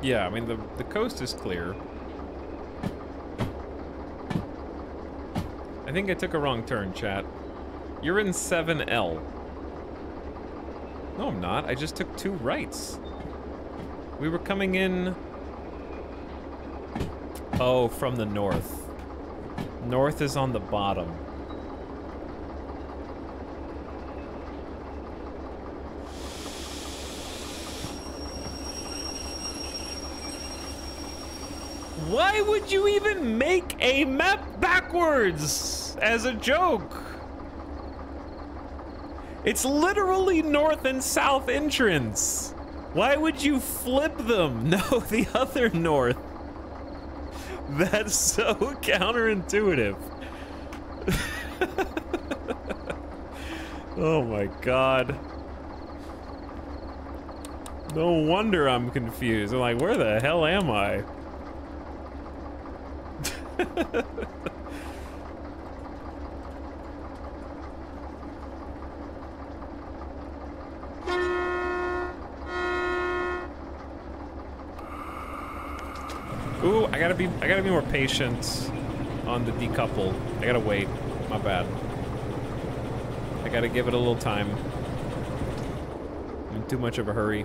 Yeah, I mean, the coast is clear. I think I took a wrong turn, chat. You're in 7L. No, I'm not. I just took 2 rights. We were coming in... Oh, from the north. North is on the bottom. Why would you even make a map backwards as a joke? It's literally north and south entrance. Why would you flip them? No, the other north. That's so counterintuitive. Oh my god. No wonder I'm confused. I'm like, where the hell am I? Ooh, I gotta be more patient on the decouple. I gotta wait. My bad. I gotta give it a little time. I'm in too much of a hurry.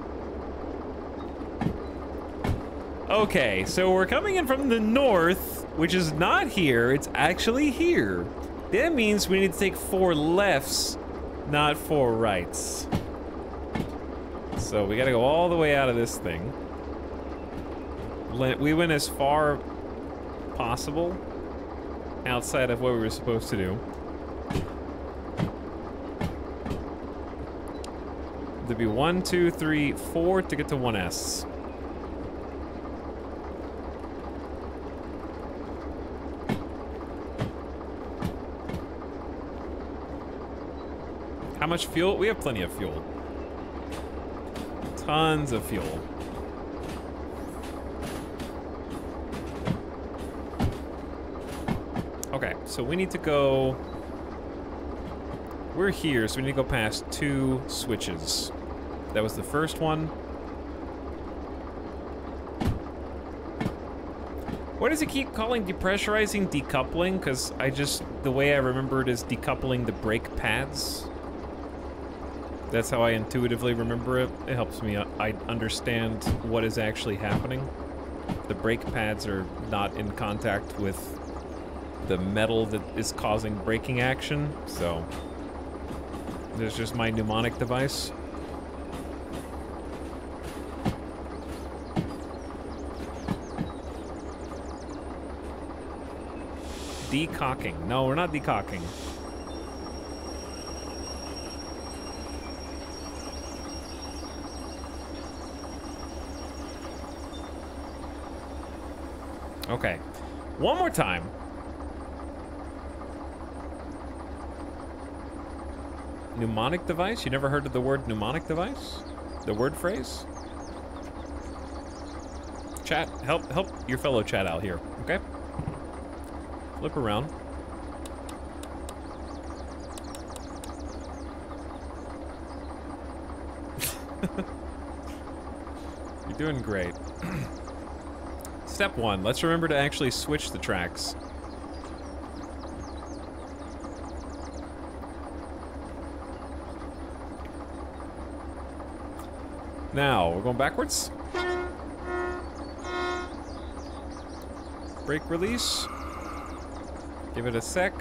Okay, so we're coming in from the north, which is not here, it's actually here. That means we need to take 4 lefts, not 4 rights. So we gotta go all the way out of this thing. We went as far possible outside of what we were supposed to do. There'd be 1, 2, 3, 4 to get to 1S. How much fuel? We have plenty of fuel. Tons of fuel. Okay, so we need to go... We're here, so we need to go past 2 switches. That was the first one. What does it keep calling depressurizing decoupling? Because the way I remember it is decoupling the brake pads. That's how I intuitively remember it. It helps me I understand what is actually happening. The brake pads are not in contact with the metal that is causing braking action, so there's just my mnemonic device. Decocking. No, we're not decocking. Okay. One more time. Mnemonic device? You never heard of the word mnemonic device? The word phrase? Chat, help your fellow chat out here, okay? Flip around. You're doing great. Step 1, let's remember to actually switch the tracks. Now, we're going backwards. Brake release. Give it a sec.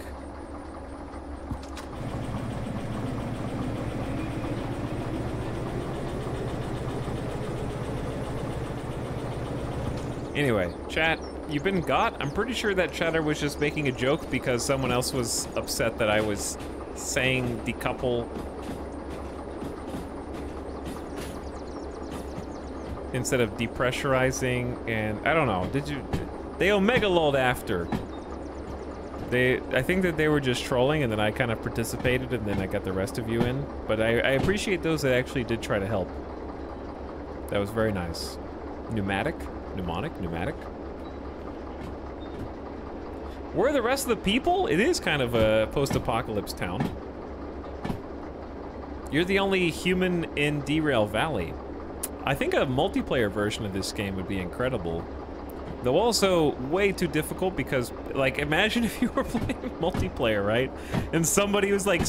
Anyway, chat, you've been got. I'm pretty sure that chatter was just making a joke because someone else was upset that I was saying decouple instead of depressurizing, and I don't know, they omega lulled after. I think that they were just trolling and then I kind of participated and then I got the rest of you in, but I appreciate those that actually did try to help. That was very nice. Pneumatic? Pneumatic? Where are the rest of the people? It is kind of a post-apocalypse town. You're the only human in Derail Valley. I think a multiplayer version of this game would be incredible. Though also way too difficult because, like, imagine if you were playing multiplayer, right? And somebody was like,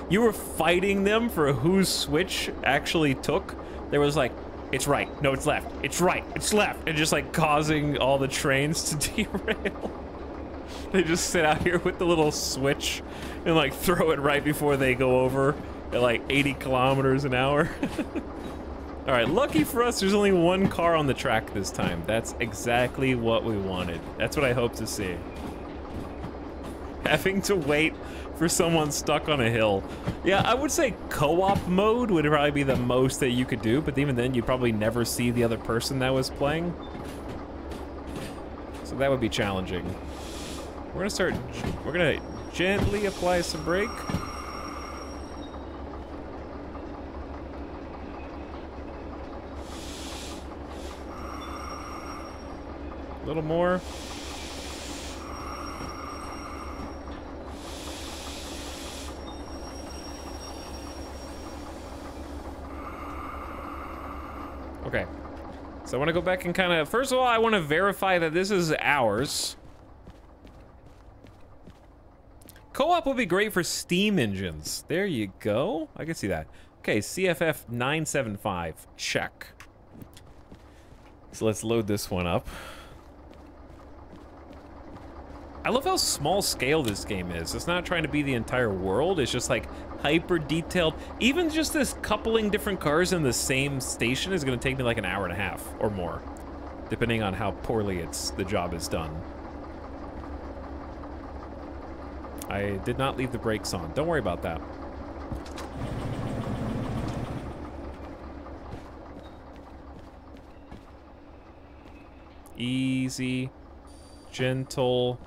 you were fighting them for whose switch actually took. There was like, it's right, no, it's left, it's right, it's left, and just like causing all the trains to derail. They just sit out here with the little switch and like throw it right before they go over at like 80 kilometers an hour. All right, lucky for us, there's only one car on the track this time. That's exactly what we wanted. That's what I hope to see. Having to wait for someone stuck on a hill. Yeah, I would say co-op mode would probably be the most that you could do, but even then you'd probably never see the other person that was playing. So that would be challenging. We're gonna gently apply some brake. A little more. Okay. So I want to go back and kind of, first of all, I want to verify that this is ours. Co-op will be great for steam engines. There you go. I can see that. Okay, CFF 975. Check. So let's load this one up. I love how small scale this game is. It's not trying to be the entire world. It's just like hyper detailed. Even just this coupling different cars in the same station is going to take me like an hour and a half or more, depending on how poorly the job is done. I did not leave the brakes on. Don't worry about that. Easy, gentle.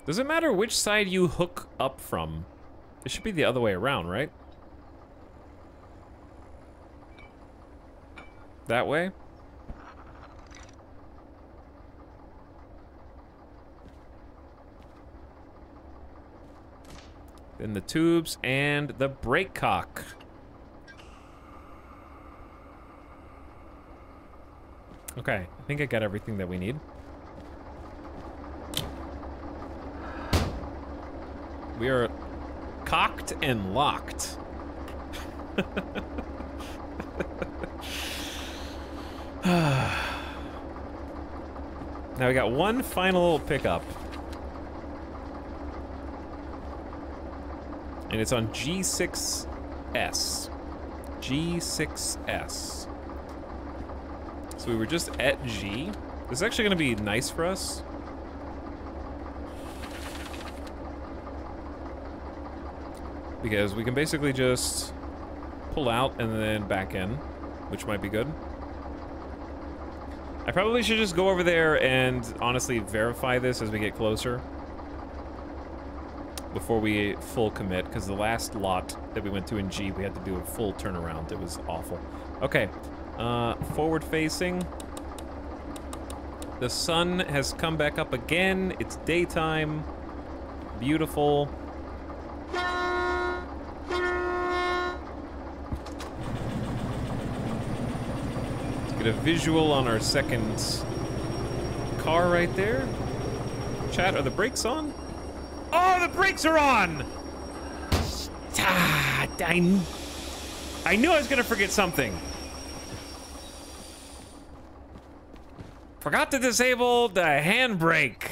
Does it matter which side you hook up from? It should be the other way around, right? That way? Then the tubes and the brake cock. Okay, I think I got everything that we need. We are cocked and locked. Now we got one final pickup. And it's on G6S. G6S. So we were just at G. This is actually gonna be nice for us. Because we can basically just pull out and then back in, which might be good. I probably should just go over there and honestly verify this as we get closer before we full commit, because the last lot that we went to in G, we had to do a full turnaround. It was awful. Okay, forward facing. The sun has come back up again. It's daytime. Beautiful. A visual on our second car right there. Chat, are the brakes on? Oh, the brakes are on! Ah, I knew I was gonna forget something. Forgot to disable the handbrake.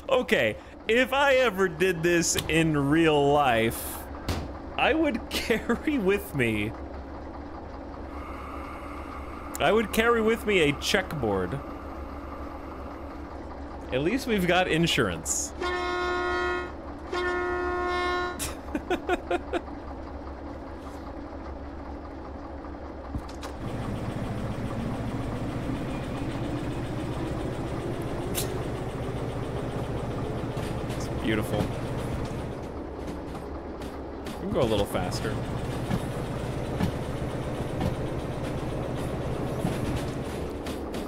Okay, if I ever did this in real life, I would carry with me a checkboard. At least we've got insurance. It's beautiful. Go a little faster.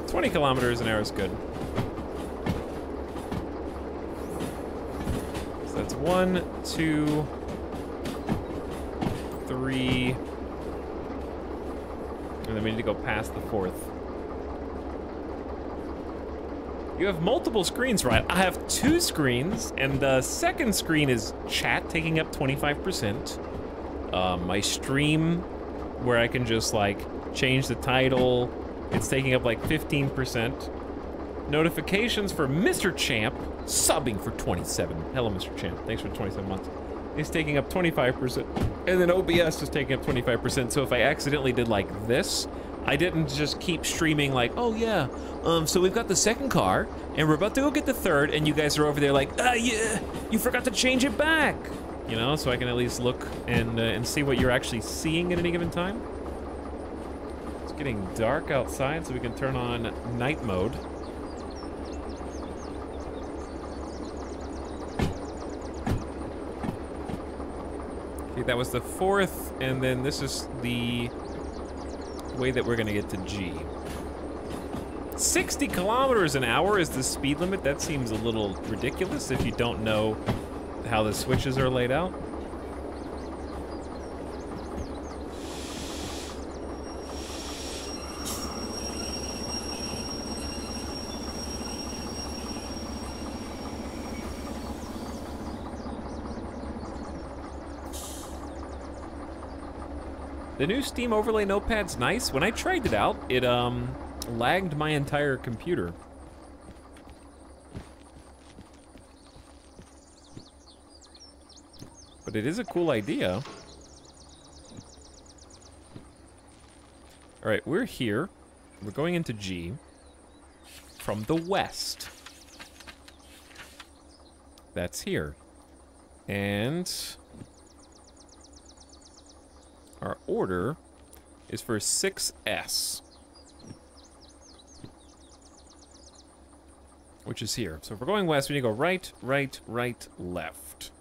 "20 kilometers an hour is good." So that's 1, 2, 3, and then we need to go past the 4th. You have multiple screens, right? I have 2 screens, and the second screen is chat taking up 25%. My stream, where I can just like change the title, it's taking up like 15%. Notifications for Mr. Champ, subbing for 27. Hello, Mr. Champ. Thanks for 27 months. It's taking up 25%. And then OBS is taking up 25%. So if I accidentally did like this, I didn't just keep streaming like, oh yeah, so we've got the second car, and we're about to go get the third, and you guys are over there like, yeah, you forgot to change it back. You know, so I can at least look and see what you're actually seeing at any given time. It's getting dark outside, so we can turn on night mode. Okay, that was the fourth, and then this is the way that we're gonna get to G. 60 kilometers an hour is the speed limit. That seems a little ridiculous if you don't know how the switches are laid out. The new Steam Overlay Notepad's nice. When I tried it out, it lagged my entire computer. But it is a cool idea. All right, we're here. We're going into G from the west. That's here. And our order is for 6S, which is here. So if we're going west, we need to go right, right, right, left.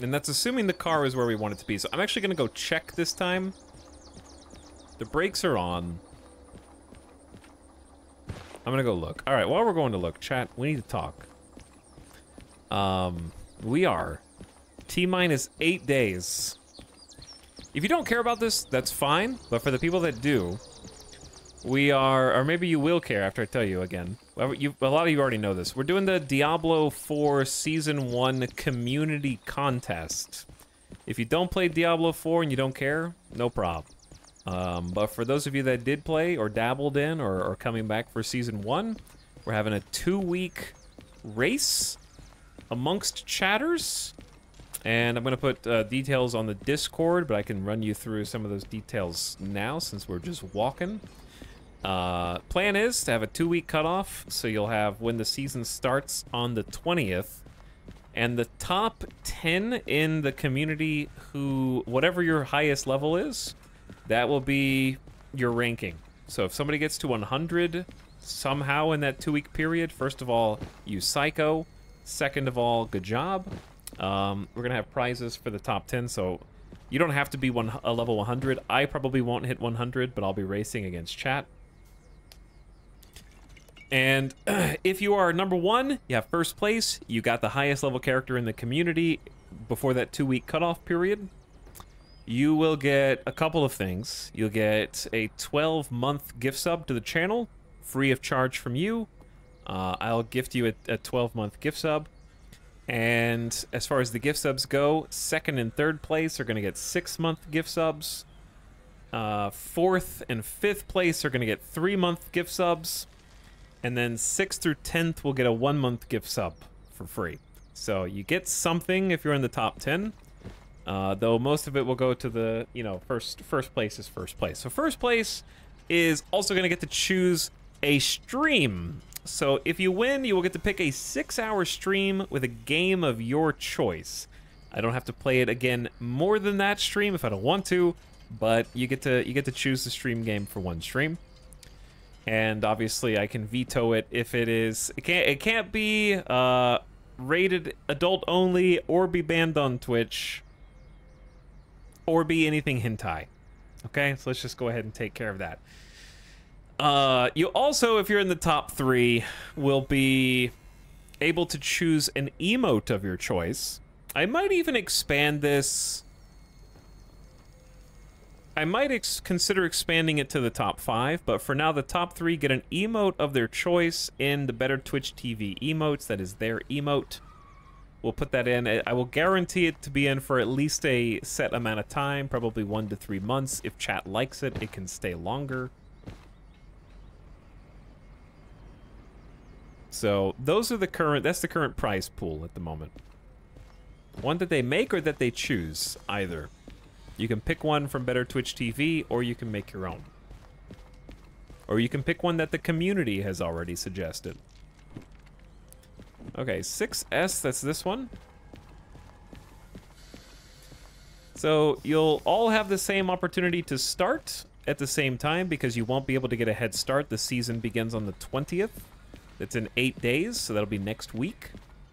And that's assuming the car is where we want it to be. So I'm actually gonna go check this time. The brakes are on. I'm gonna go look. All right, while we're going to look, chat, we need to talk. We are T-minus 8 days. If you don't care about this, that's fine. But for the people that do, we are, or maybe you will care after I tell you again. A lot of you already know this. We're doing the Diablo 4 Season 1 Community Contest. If you don't play Diablo 4 and you don't care, no problem. But for those of you that did play or dabbled in or coming back for Season 1, we're having a 2-week race amongst chatters. And I'm going to put details on the Discord, but I can run you through some of those details now since we're just walking. Plan is to have a 2-week cutoff, so you'll have when the season starts on the 20th. And the top 10 in the community who, whatever your highest level is, that will be your ranking. So if somebody gets to 100 somehow in that 2-week period, first of all, you psycho. Second of all, good job. We're gonna have prizes for the top 10, so you don't have to be a level 100. I probably won't hit 100, but I'll be racing against chat. And if you are number 1, you have first place. You got the highest level character in the community before that 2-week cutoff period. You will get a couple of things. You'll get a 12-month gift sub to the channel, free of charge from you. I'll gift you a 12-month gift sub. And as far as the gift subs go, second and third place are going to get 6-month gift subs. Fourth and fifth place are going to get 3-month gift subs. And then 6th through 10th will get a 1-month gift sub for free. So you get something if you're in the top 10. Though most of it will go to the, you know, first place is first place. So first place is also going to get to choose a stream. So if you win, you will get to pick a 6-hour stream with a game of your choice. I don't have to play it again more than that stream if I don't want to, but you get to choose the stream game for one stream. And obviously I can veto it if it can't be rated adult only or be banned on Twitch or be anything hentai. Okay, so let's just go ahead and take care of that. You also, if you're in the top 3, will be able to choose an emote of your choice. I might even expand this. I might consider expanding it to the top 5, but for now, the top 3 get an emote of their choice in the Better Twitch TV emotes. That is their emote. We'll put that in. I will guarantee it to be in for at least a set amount of time, probably 1 to 3 months. If chat likes it, it can stay longer. So those are that's the current prize pool at the moment. One that they make or that they choose, either. You can pick one from Better Twitch TV, or you can make your own. Or you can pick one that the community has already suggested. Okay, 6S, that's this one. So you'll all have the same opportunity to start at the same time because you won't be able to get a head start. The season begins on the 20th. It's in 8 days, so that'll be next week.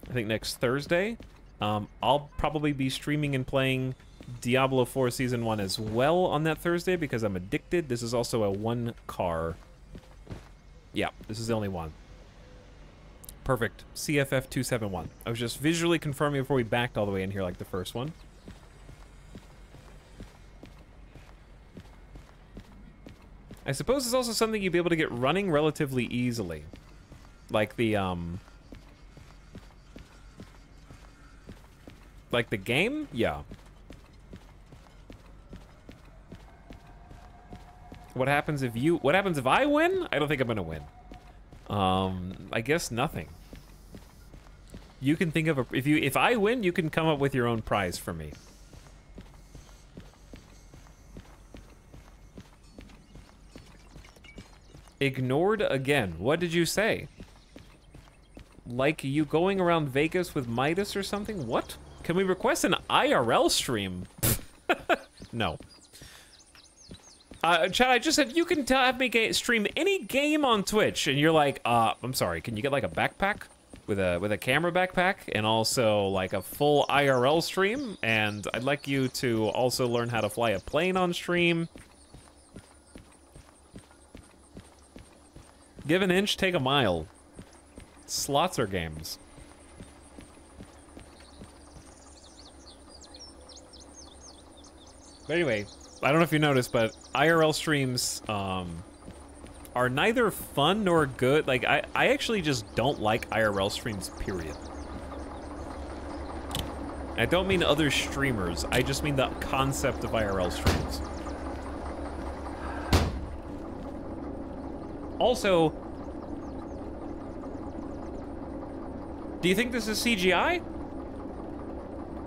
I think next Thursday. I'll probably be streaming and playing Diablo 4 Season 1 as well on that Thursday because I'm addicted. This is also a 1-car. Yeah, this is the only one. Perfect. CFF 271. I was just visually confirming before we backed all the way in here like the first one. I suppose it's also something you'd be able to get running relatively easily. Like the game? Yeah. What happens if I win? I don't think I'm gonna win. I guess nothing. You can think of if I win, you can come up with your own prize for me. Ignored again. What did you say? Like you going around Vegas with Midas or something? What? Can we request an IRL stream? No. Chad, I just said you can have me stream any game on Twitch, and you're like, I'm sorry, can you get like a backpack with a camera backpack and also like a full IRL stream? And I'd like you to also learn how to fly a plane on stream. Give an inch, take a mile. Slots are games. But anyway, I don't know if you noticed, but IRL streams are neither fun nor good. Like, I actually just don't like IRL streams, period. I don't mean other streamers. I just mean the concept of IRL streams. Also, do you think this is CGI?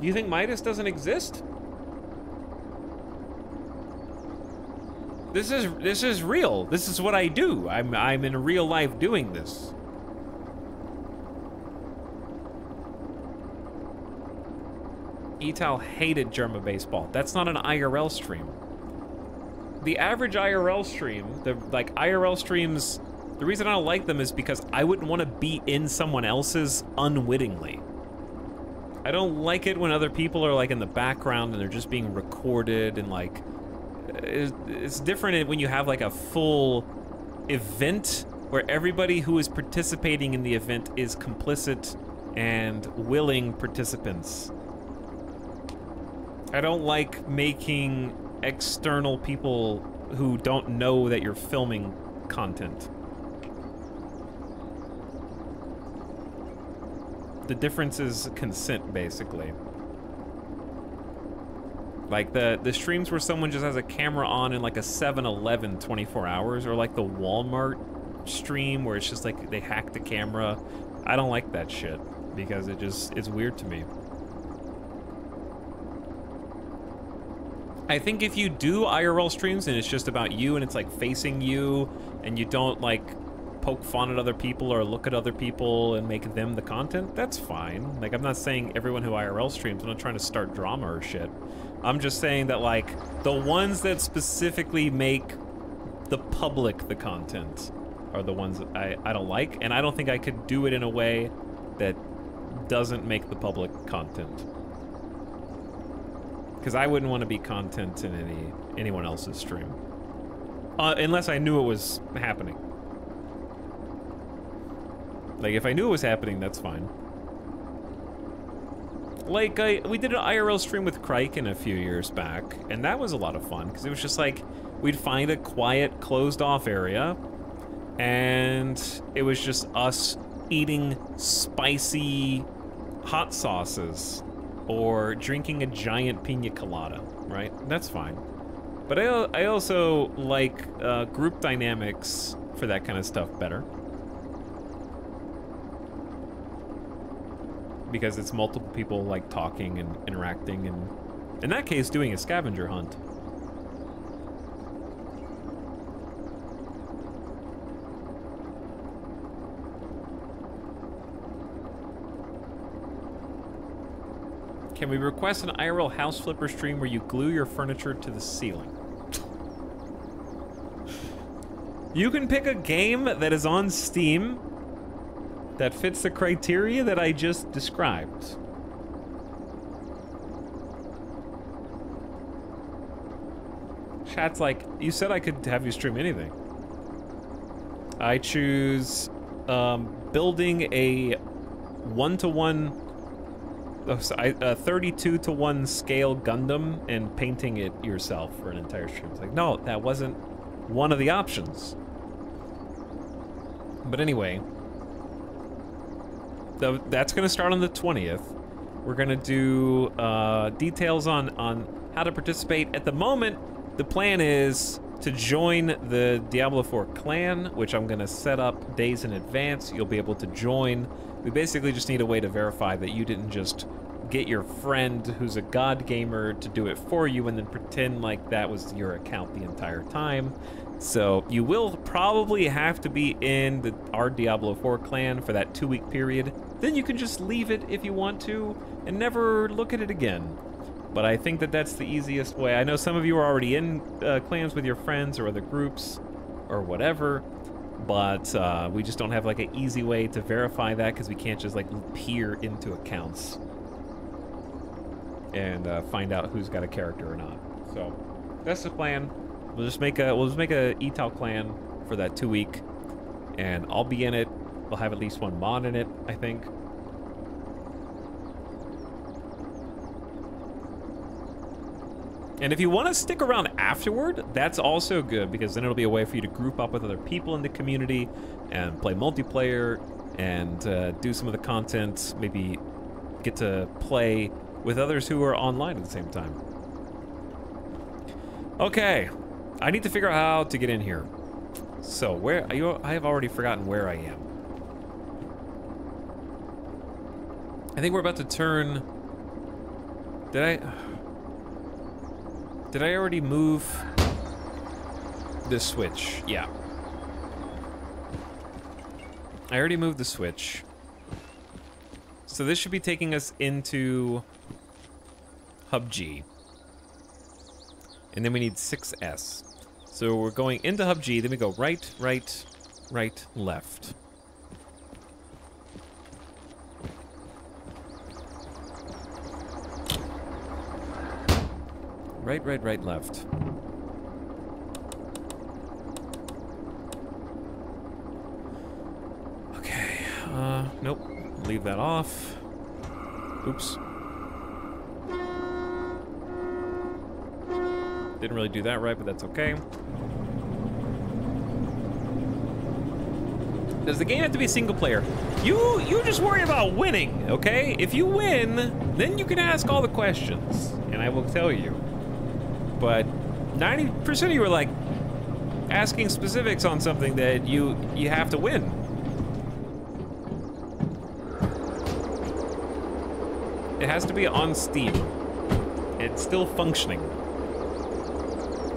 Do you think Midas doesn't exist? This is real. This is what I do. I'm in real life doing this. Etal hated Germa baseball. That's not an IRL stream. The average IRL stream, IRL streams, the reason I don't like them is because I wouldn't want to be in someone else's unwittingly. I don't like it when other people are like in the background and they're just being recorded and like, it's different when you have like a full event where everybody who is participating in the event is complicit and willing participants. I don't like making external people who don't know that you're filming content. The difference is consent, basically. Like the streams where someone just has a camera on in like a 7-Eleven 24 hours, or like the Walmart stream where it's just like they hack the camera. I don't like that shit because it's weird to me. I think if you do IRL streams and it's just about you and it's like facing you and you don't like poke fun at other people or look at other people and make them the content, that's fine. Like, I'm not saying everyone who IRL streams, I'm not trying to start drama or shit. I'm just saying that like the ones that specifically make the public the content are the ones that I don't like, and I don't think I could do it in a way that doesn't make the public content. Because I wouldn't want to be content in anyone else's stream. Unless I knew it was happening. Like, if I knew it was happening, that's fine. Like, we did an IRL stream with Criken a few years back, and that was a lot of fun, because it was just like, we'd find a quiet, closed-off area, and it was just us eating spicy hot sauces, or drinking a giant pina colada, right? That's fine. But I also like group dynamics for that kind of stuff better. Because it's multiple people like talking and interacting, and In that case, doing a scavenger hunt. Can we request an IRL house flipper stream where you glue your furniture to the ceiling? You can pick a game that is on Steam that fits the criteria that I just described. Chat's like, you said I could have you stream anything. I choose building a 1-to-1, a 32-to-1 scale Gundam and painting it yourself for an entire stream. It's like, no, that wasn't one of the options. But anyway, that's gonna start on the 20th. We're gonna do details on how to participate. At the moment, the plan is to join the Diablo 4 clan, which I'm gonna set up days in advance. You'll be able to join. We basically just need a way to verify that you didn't just get your friend who's a god gamer to do it for you and then pretend like that was your account the entire time. So you will probably have to be in our Diablo 4 clan for that 2-week period. Then you can just leave it if you want to and never look at it again. But I think that that's the easiest way. I know some of you are already in clans with your friends or other groups or whatever, but we just don't have like an easy way to verify that because we can't just like peer into accounts and find out who's got a character or not. So that's the plan. We'll just make a ETAL clan for that 2-week, and I'll be in it. We'll have at least one mod in it, I think. And if you want to stick around afterward, that's also good, because then it'll be a way for you to group up with other people in the community and play multiplayer and do some of the content, maybe get to play with others who are online at the same time. Okay, I need to figure out how to get in here. So where are you? I have already forgotten where I am. I think we're about to turn. Did I already move this switch? Yeah. I already moved the switch. So this should be taking us into Hub G. And then we need 6S. So we're going into Hub G, then we go right, right, right, left. Right, right, right, left. Okay, nope, leave that off. Oops. Didn't really do that right, but that's okay. Does the game have to be single player? You just worry about winning, okay? If you win, then you can ask all the questions, and I will tell you. But 90% of you are like asking specifics on something that you have to win. It has to be on Steam. It's still functioning.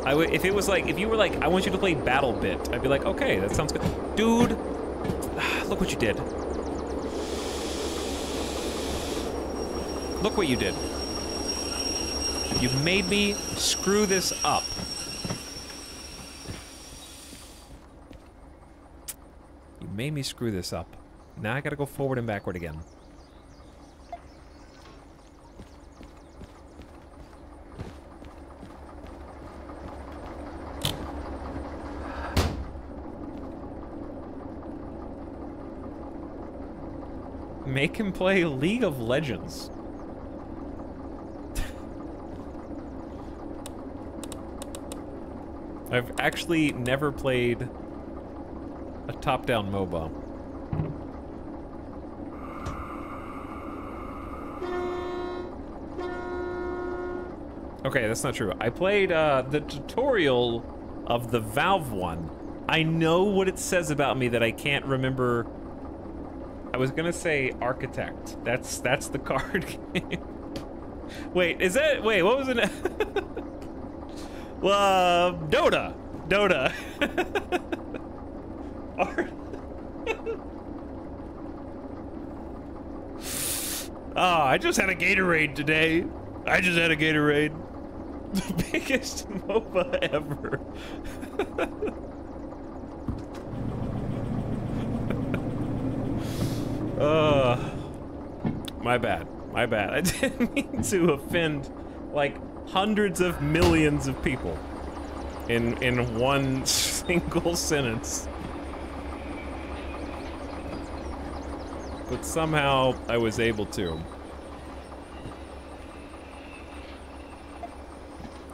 If it was like, if you were like, I want you to play BattleBit, I'd be like, okay, that sounds good. Dude, look what you did. Look what you did. You made me screw this up. You made me screw this up. Now I gotta go forward and backward again. Make him play League of Legends. I've actually never played a top-down MOBA. Okay, that's not true. I played the tutorial of the Valve one. I know what it says about me that I can't remember. I was gonna say Architect. That's the card game. Wait, is that, wait, what was it? Dota. Dota. Oh, I just had a Gatorade today. I just had a Gatorade. The biggest MOBA ever. My bad. My bad. I didn't mean to offend like hundreds of millions of people in one single sentence. But somehow I was able to.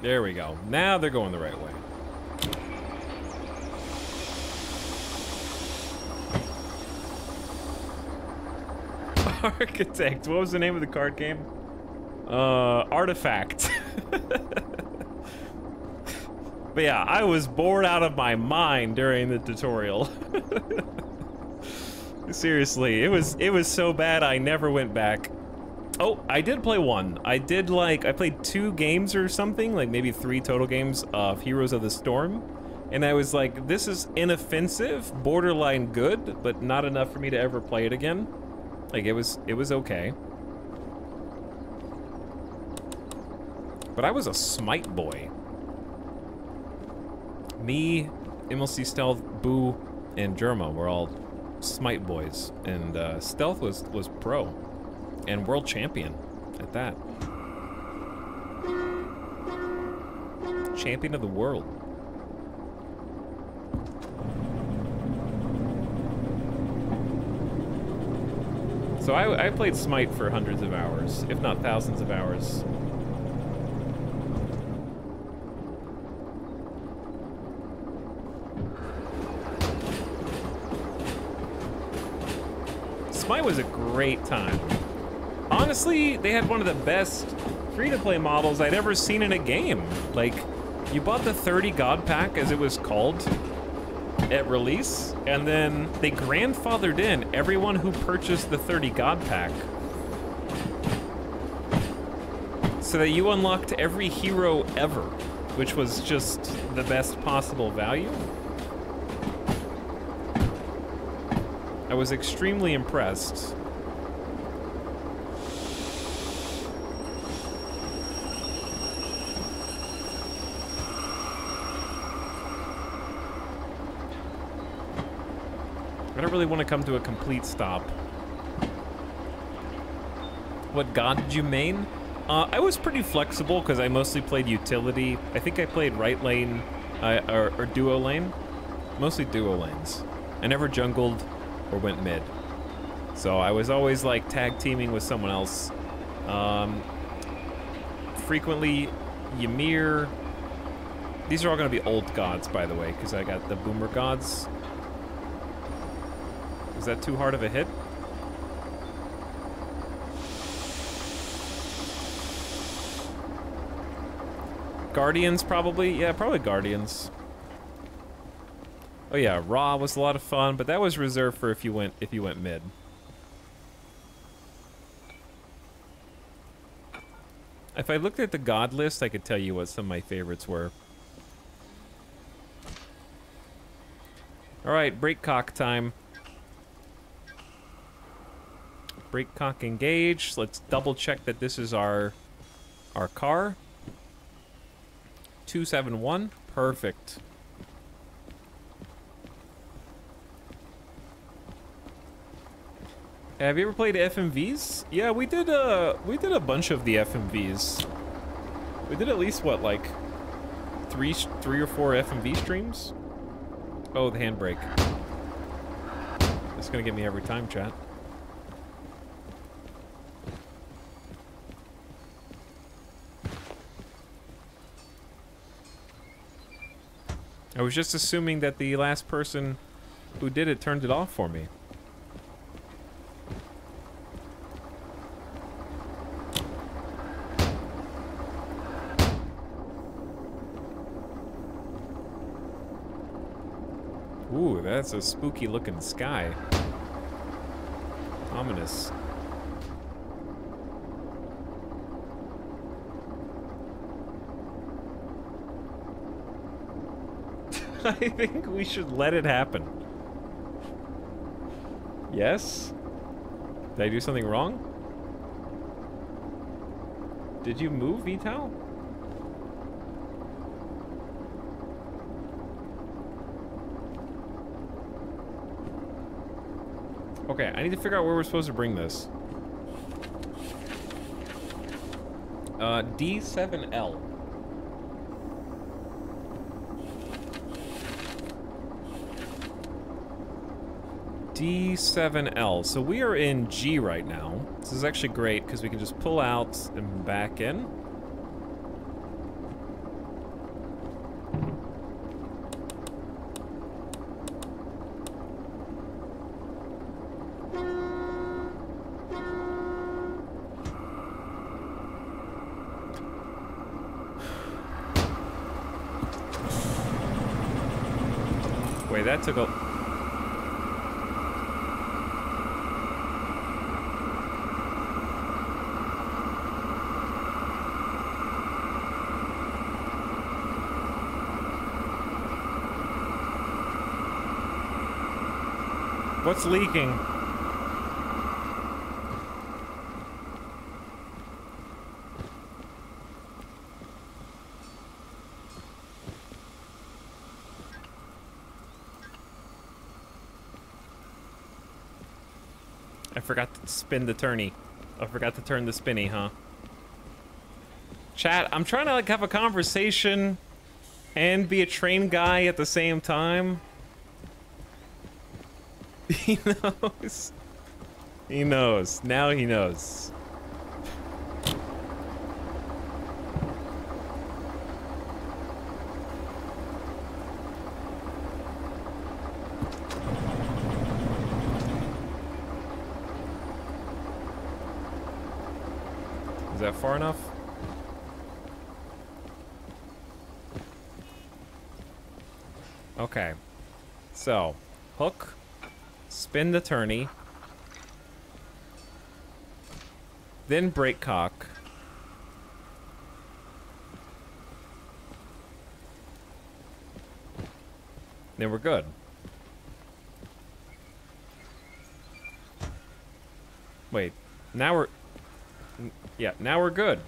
There we go. Now they're going the right way. Architect. What was the name of the card game? Artifact. But yeah, I was bored out of my mind during the tutorial. Seriously, it was so bad I never went back. Oh, I did play one. I played 2 games or something, like maybe 3 total games of Heroes of the Storm. And I was like, this is inoffensive, borderline good, but not enough for me to ever play it again. Like, it was okay. But I was a Smite boy. Me, MLC Stealth, Boo, and Germa were all Smite boys. And Stealth was pro. And world champion at that. Champion of the world. So I played Smite for hundreds of hours, if not thousands of hours. Smite was a great time. Honestly, they had one of the best free-to-play models I'd ever seen in a game. Like, you bought the 30 God Pack, as it was called, at release, and then they grandfathered in everyone who purchased the 30 God Pack. So that you unlocked every hero ever, which was just the best possible value. I was extremely impressed. I don't really want to come to a complete stop. What god did you main? I was pretty flexible because I mostly played utility. I think I played right lane or duo lane. Mostly duo lanes. I never jungled or went mid. So I was always like tag teaming with someone else. Frequently Ymir. These are all going to be old gods, by the way, because I got the boomer gods. Was that too hard of a hit? Guardians, probably? Yeah, probably Guardians. Oh yeah, Raw was a lot of fun, but that was reserved for if you went mid. If I looked at the god list, I could tell you what some of my favorites were. Alright, break cock time. Break cock engage. Let's double check that this is our car. 271. Perfect. Have you ever played FMVs? Yeah, we did a bunch of the FMVs. We did at least what, like three or four FMV streams? Oh, the handbrake. It's gonna get me every time, chat. I was just assuming that the last person who did it turned it off for me. Ooh, that's a spooky looking sky. Ominous. I think we should let it happen. Yes? Did I do something wrong? Did you move, Vital? Okay, I need to figure out where we're supposed to bring this. D7L. D7L. So we are in G right now. This is actually great because we can just pull out and back in. Wait, that took a... What's leaking? I forgot to spin the turny. I forgot to turn the spinny, huh? Chat, I'm trying to like have a conversation and be a train guy at the same time. He knows. He knows. Now he knows. Is that far enough? Okay. So, hook. Spin the tourney. Then break cock. Then we're good. Wait, now we're... Yeah, now we're good.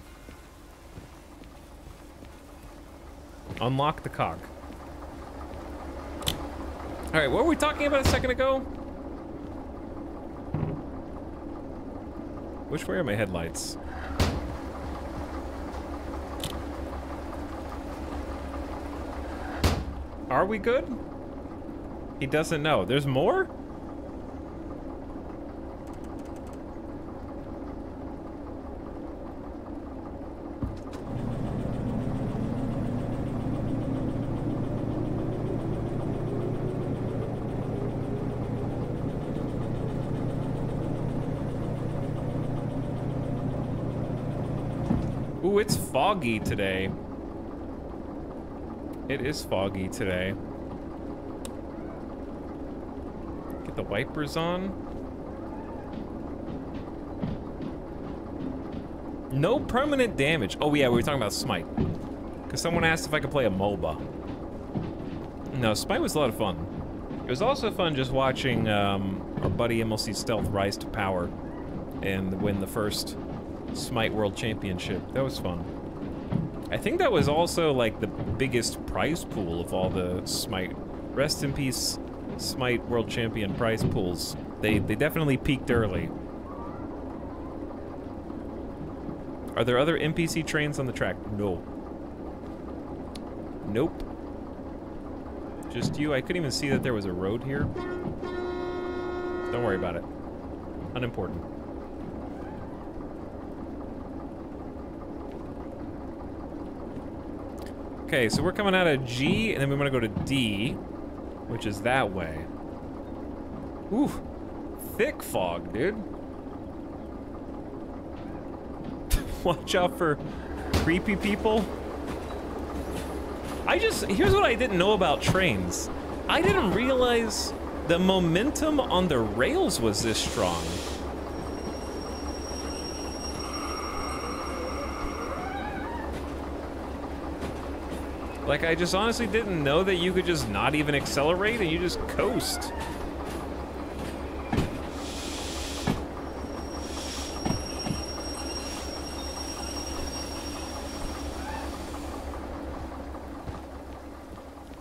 Unlock the cock. Alright, what were we talking about a second ago? Which way are my headlights? Are we good? He doesn't know. There's more? Ooh, it's foggy today. It is foggy today. Get the wipers on. No permanent damage. Oh yeah, we were talking about Smite. Because someone asked if I could play a MOBA. No, Smite was a lot of fun. It was also fun just watching our buddy MLC Stealth rise to power and win the first Smite World Championship. That was fun. I think that was also like the biggest prize pool of all the Smite. Rest in peace, Smite World Champion prize pools. They definitely peaked early. Are there other NPC trains on the track? No. Nope. Just you. I couldn't even see that there was a road here. Don't worry about it. Unimportant. Okay, so we're coming out of G, and then we want to go to D, which is that way. Ooh, thick fog, dude. Watch out for creepy people. Here's what I didn't know about trains. I didn't realize the momentum on the rails was this strong. Like, I just honestly didn't know that you could just not even accelerate and you just coast.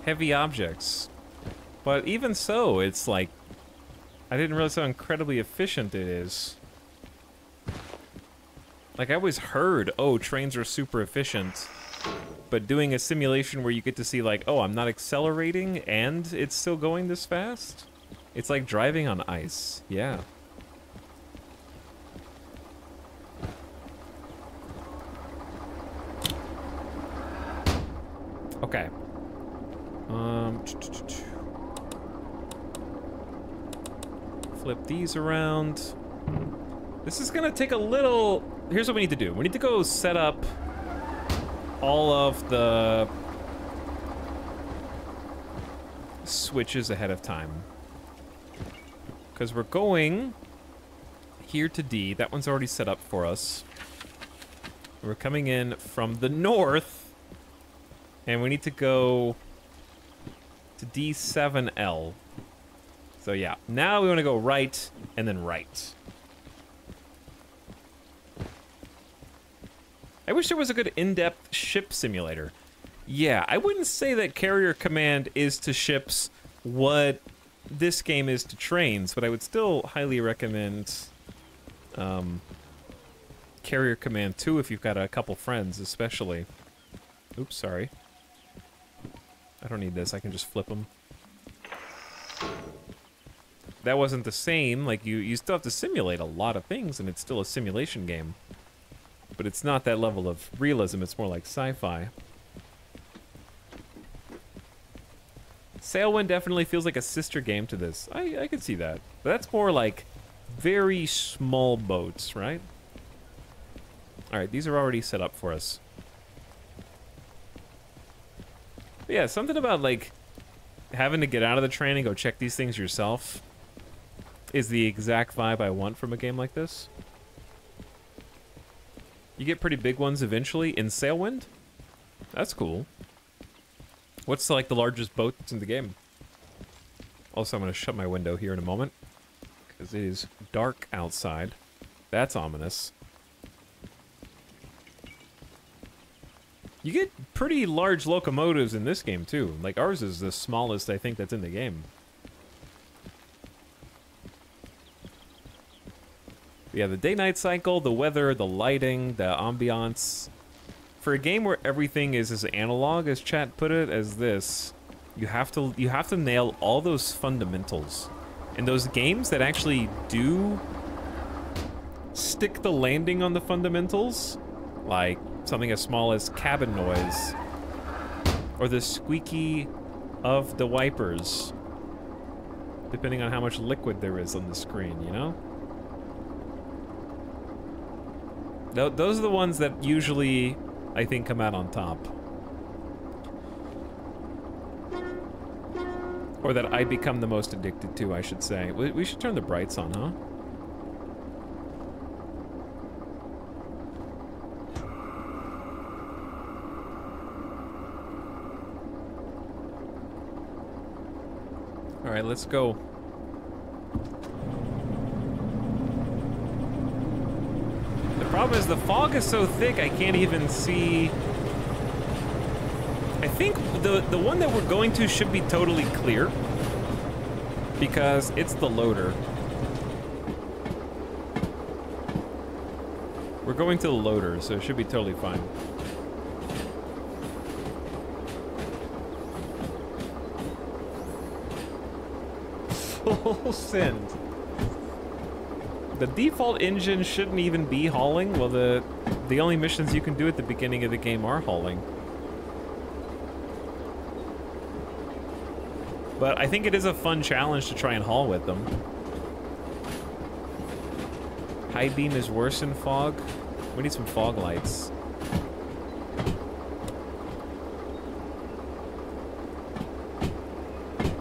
Heavy objects. But even so, it's like, I didn't realize how incredibly efficient it is. Like, I always heard, oh, trains are super efficient. But doing a simulation where you get to see, like, oh, I'm not accelerating and it's still going this fast? It's like driving on ice. Yeah. Okay. Flip these around. This is gonna take a little... Here's what we need to do. We need to go set up all of the switches ahead of time. Because we're going here to D. That one's already set up for us. We're coming in from the north. And we need to go to D7L. So yeah, now we want to go right and then right. I wish there was a good in-depth ship simulator. Yeah, I wouldn't say that Carrier Command is to ships what this game is to trains, but I would still highly recommend Carrier Command 2 if you've got a couple friends, especially. Oops, sorry. I don't need this, I can just flip them. That wasn't the same, like you still have to simulate a lot of things and it's still a simulation game. But it's not that level of realism, it's more like sci-fi. Sailwind definitely feels like a sister game to this. I could see that. But that's more like very small boats, right? Alright, these are already set up for us. But yeah, something about like having to get out of the train and go check these things yourself is the exact vibe I want from a game like this. You get pretty big ones eventually in Sailwind. That's cool. What's like the largest boat that's in the game? Also, I'm gonna shut my window here in a moment because it is dark outside. That's ominous. You get pretty large locomotives in this game too. Like ours is the smallest I think that's in the game. Yeah, the day-night cycle, the weather, the lighting, the ambiance. For a game where everything is as analog as chat put it as this, you have to nail all those fundamentals. And those games that actually do stick the landing on the fundamentals, like something as small as cabin noise or the squeaky of the wipers, depending on how much liquid there is on the screen, you know? Those are the ones that usually, I think, come out on top. Or that I become the most addicted to, I should say. We should turn the brights on, huh? Alright, let's go. The problem is the fog is so thick I can't even see. I think the one that we're going to should be totally clear because it's the loader. We're going to the loader, so it should be totally fine. Full send. The default engine shouldn't even be hauling. Well, the only missions you can do at the beginning of the game are hauling. But I think it is a fun challenge to try and haul with them. High beam is worse than fog. We need some fog lights.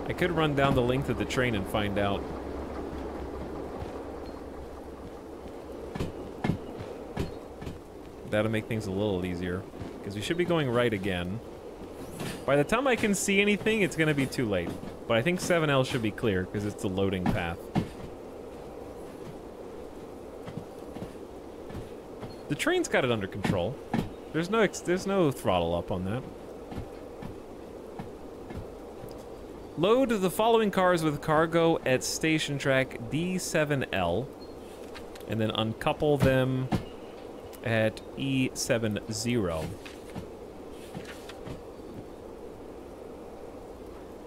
I could run down the length of the train and find out. That'll make things a little easier, because we should be going right again. By the time I can see anything, it's gonna be too late. But I think 7L should be clear, because it's the loading path. The train's got it under control. There's no throttle up on that. Load the following cars with cargo at station track D7L, and then uncouple them at E70.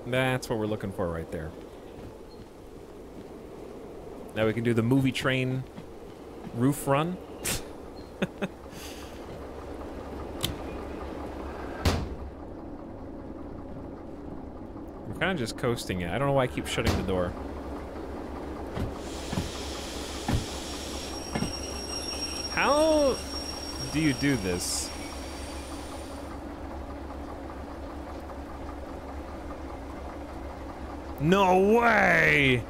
That's what we're looking for right there. Now we can do the movie train roof run. We're kind of just coasting it. I don't know why I keep shutting the door. How do you do this? No way!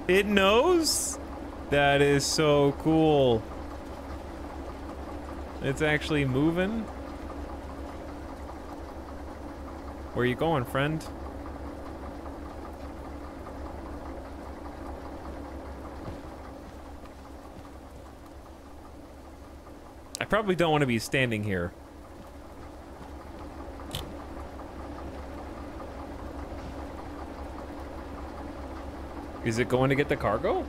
It knows? That is so cool. It's actually moving. Where you going, friend? I probably don't want to be standing here. Is it going to get the cargo?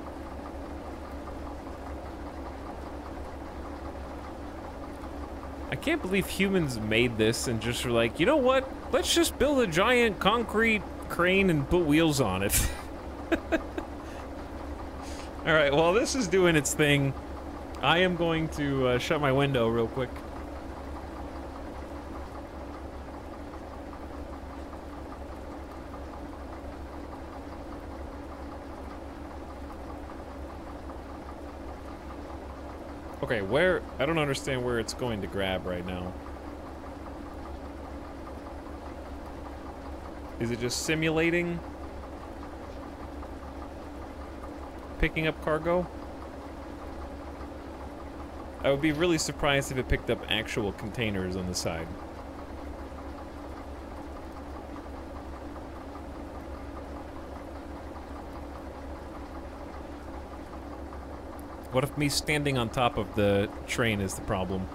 I can't believe humans made this and just were like, you know what? Let's just build a giant concrete crane and put wheels on it. All right, while this is doing its thing, I am going to shut my window real quick. Okay, where? I don't understand where it's going to grab right now. Is it just simulating picking up cargo? I would be really surprised if it picked up actual containers on the side. What if me standing on top of the train is the problem?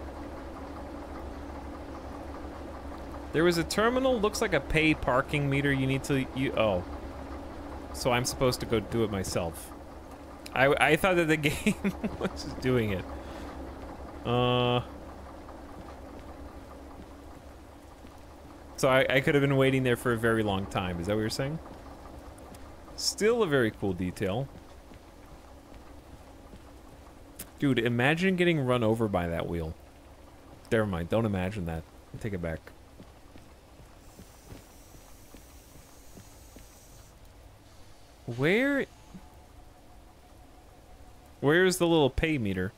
There was a terminal, looks like a pay parking meter you need to... oh. So I'm supposed to go do it myself. I thought that the game was doing it. So I could have been waiting there for a very long time. Is that what you're saying? Still a very cool detail. Dude, imagine getting run over by that wheel. Never mind, don't imagine that. Take it back. Where's the little pay meter?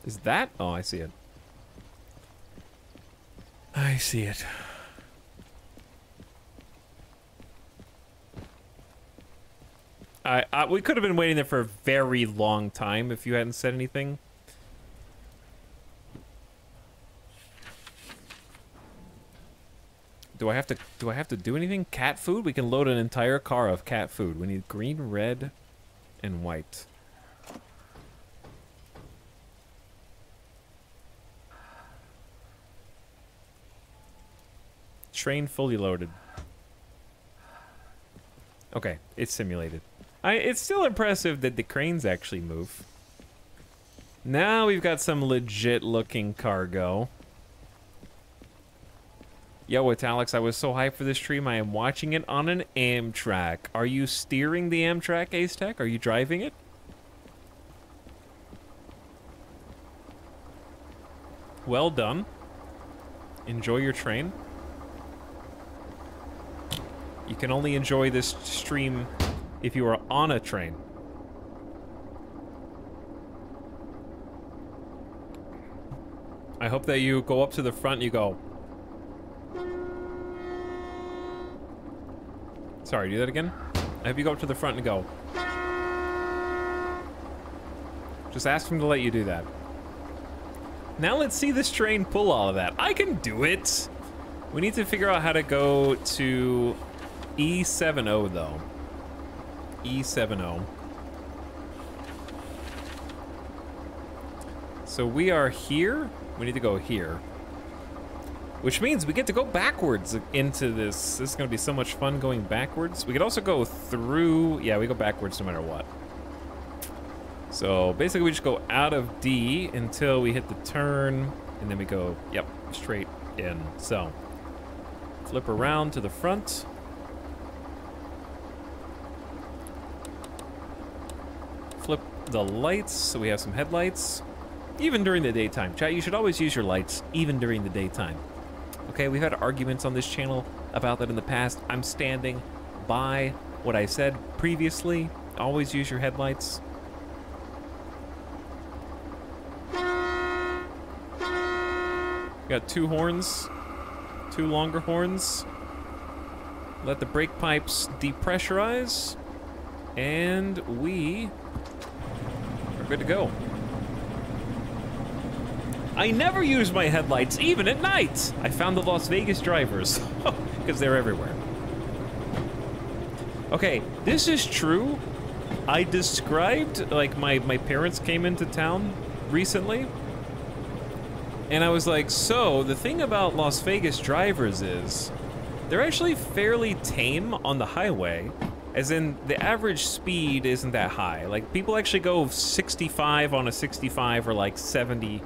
Is that? Oh, I see it. I see it. We could have been waiting there for a very long time if you hadn't said anything. Do I have to do anything? Cat food? We can load an entire car of cat food. We need green, red, and white. Train fully loaded. Okay, it's simulated. It's still impressive that the cranes actually move. Now we've got some legit looking cargo. Yo, it's Alex. I was so hyped for this stream. I am watching it on an Amtrak. Are you steering the Amtrak, Ace Tech? Are you driving it? Well done. Enjoy your train. You can only enjoy this stream if you are on a train. I hope that you go up to the front and you go... Sorry, do that again? I hope you go up to the front and go... Just ask him to let you do that. Now let's see this train pull all of that. I can do it. We need to figure out how to go to E70 though. E70. So we are here. We need to go here. Which means we get to go backwards into this. This is gonna be so much fun going backwards. We could also go through, yeah, we go backwards no matter what. So basically we just go out of D until we hit the turn, and then we go, yep, straight in. So, flip around to the front. Flip the lights so we have some headlights. Even during the daytime. Chat, you should always use your lights, even during the daytime. Okay, we've had arguments on this channel about that in the past. I'm standing by what I said previously. Always use your headlights. Got 2 horns, 2 longer horns. Let the brake pipes depressurize, and we are good to go. I never use my headlights, even at night. I found the Las Vegas drivers, because they're everywhere. Okay, this is true. I described, like, my parents came into town recently, and I was like, so, the thing about Las Vegas drivers is, they're actually fairly tame on the highway, as in, the average speed isn't that high. Like, people actually go 65 on a 65 or like 70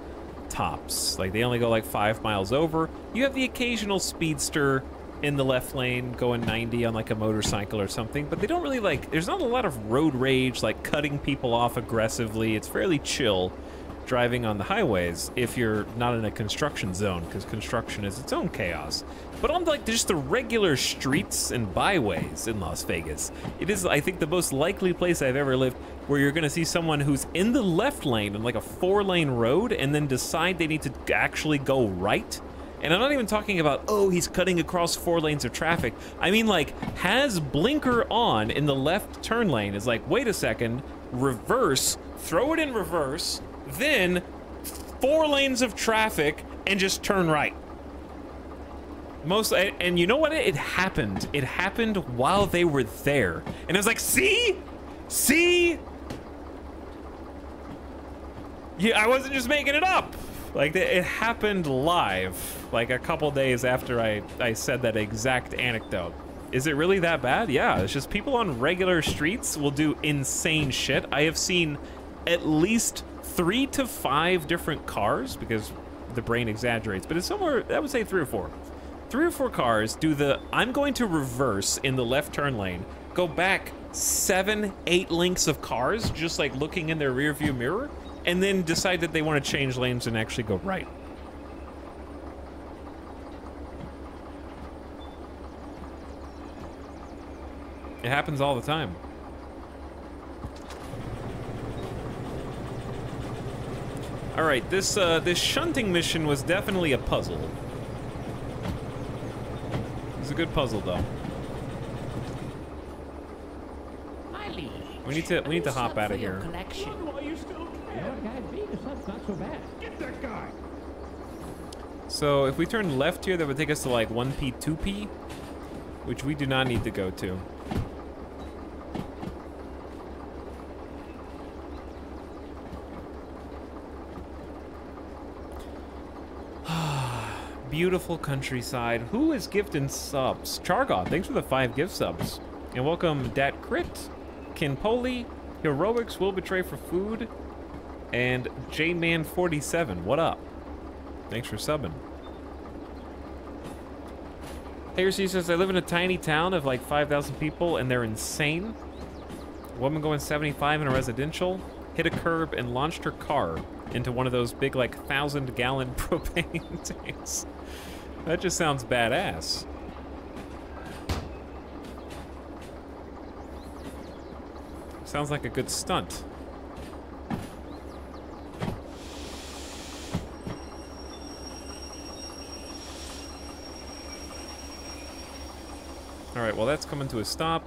tops. Like, they only go like 5 miles over. You have the occasional speedster in the left lane going 90 on like a motorcycle or something, but they don't really like, there's not a lot of road rage, like cutting people off aggressively. It's fairly chill driving on the highways if you're not in a construction zone, because construction is its own chaos. But on like just the regular streets and byways in Las Vegas, it is, I think, the most likely place I've ever lived where you're gonna see someone who's in the left lane on like a 4-lane road and then decide they need to actually go right. And I'm not even talking about, oh, he's cutting across 4 lanes of traffic. I mean, like, has blinker on in the left turn lane. Is like, wait a second, reverse, throw it in reverse, then 4 lanes of traffic and just turn right. And you know what? It happened. It happened while they were there. And I was like, see? See? Yeah, I wasn't just making it up. Like, it happened live, like a couple days after I said that exact anecdote. Is it really that bad? Yeah, it's just people on regular streets will do insane shit. I have seen at least 3 to 5 different cars, because the brain exaggerates, but it's somewhere, I would say 3 or 4. 3 or 4 cars do the, I'm going to reverse in the left turn lane, go back 7, 8 lengths of cars, just like looking in their rear view mirror, and then decide that they want to change lanes and actually go right. It happens all the time. All right, this shunting mission was definitely a puzzle. It was a good puzzle, though. We need to hop out of here. So if we turn left here, that would take us to like 1P, 2P, which we do not need to go to. Beautiful countryside. Who is gifting subs? Chargoth, thanks for the 5 gift subs. And welcome Dat Crit, Kinpoli, Heroics Will Betray for Food, and Jman47. What up? Thanks for subbing. Heresy says, I live in a tiny town of like 5,000 people and they're insane. A woman going 75 in a residential hit a curb and launched her car into one of those big like 1,000-gallon propane tanks. That just sounds badass. Sounds like a good stunt. All right, well, that's coming to a stop.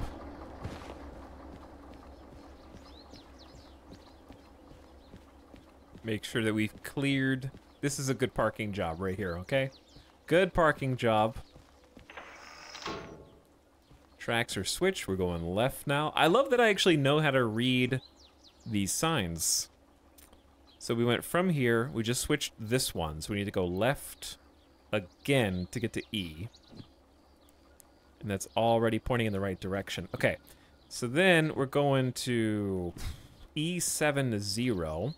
Make sure that we've cleared. This is a good parking job right here, okay? Good parking job. Tracks are switched. We're going left now. I love that I actually know how to read these signs. So we went from here. We just switched this one. So we need to go left again to get to E. And that's already pointing in the right direction. Okay. So then we're going to E70.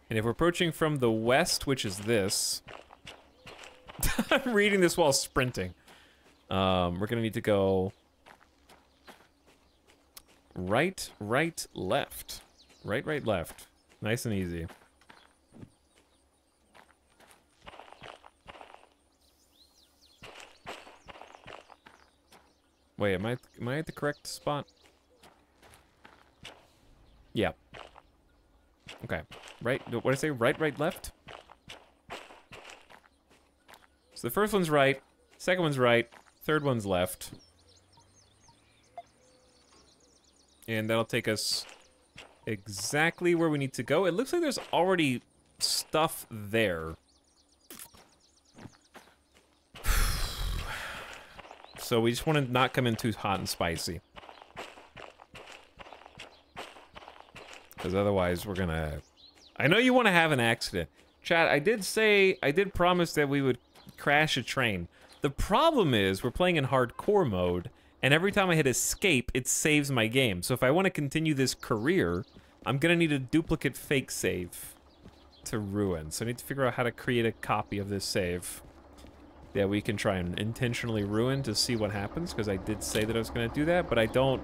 And if we're approaching from the west, which is this... I'm reading this while sprinting. We're gonna need to go... right, left. Right, left. Nice and easy. Wait, am I at the correct spot? Yeah. Okay. Right, what did I say? Right, left? So the first one's right, second one's right, third one's left. And that'll take us exactly where we need to go. It looks like there's already stuff there. So we just want to not come in too hot and spicy. Because otherwise we're gonna... I know you want to have an accident. Chat, I did promise that we would crash a train. The problem is we're playing in hardcore mode, and every time I hit escape, it saves my game. So if I want to continue this career, I'm gonna need a duplicate fake save to ruin. So I need to figure out how to create a copy of this save that we can try and intentionally ruin to see what happens, because I did say that I was gonna do that, but I don't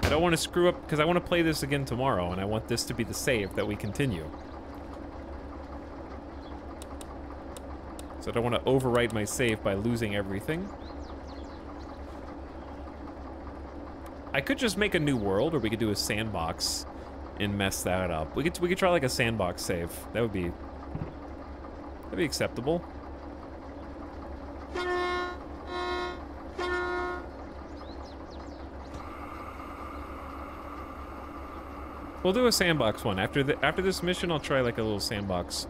want to screw up, because I want to play this again tomorrow, and I want this to be the save that we continue. So I don't want to overwrite my save by losing everything. I could just make a new world, or we could do a sandbox and mess that up. We could try like a sandbox save. That'd be acceptable. We'll do a sandbox one. After this mission, I'll try like a little sandbox.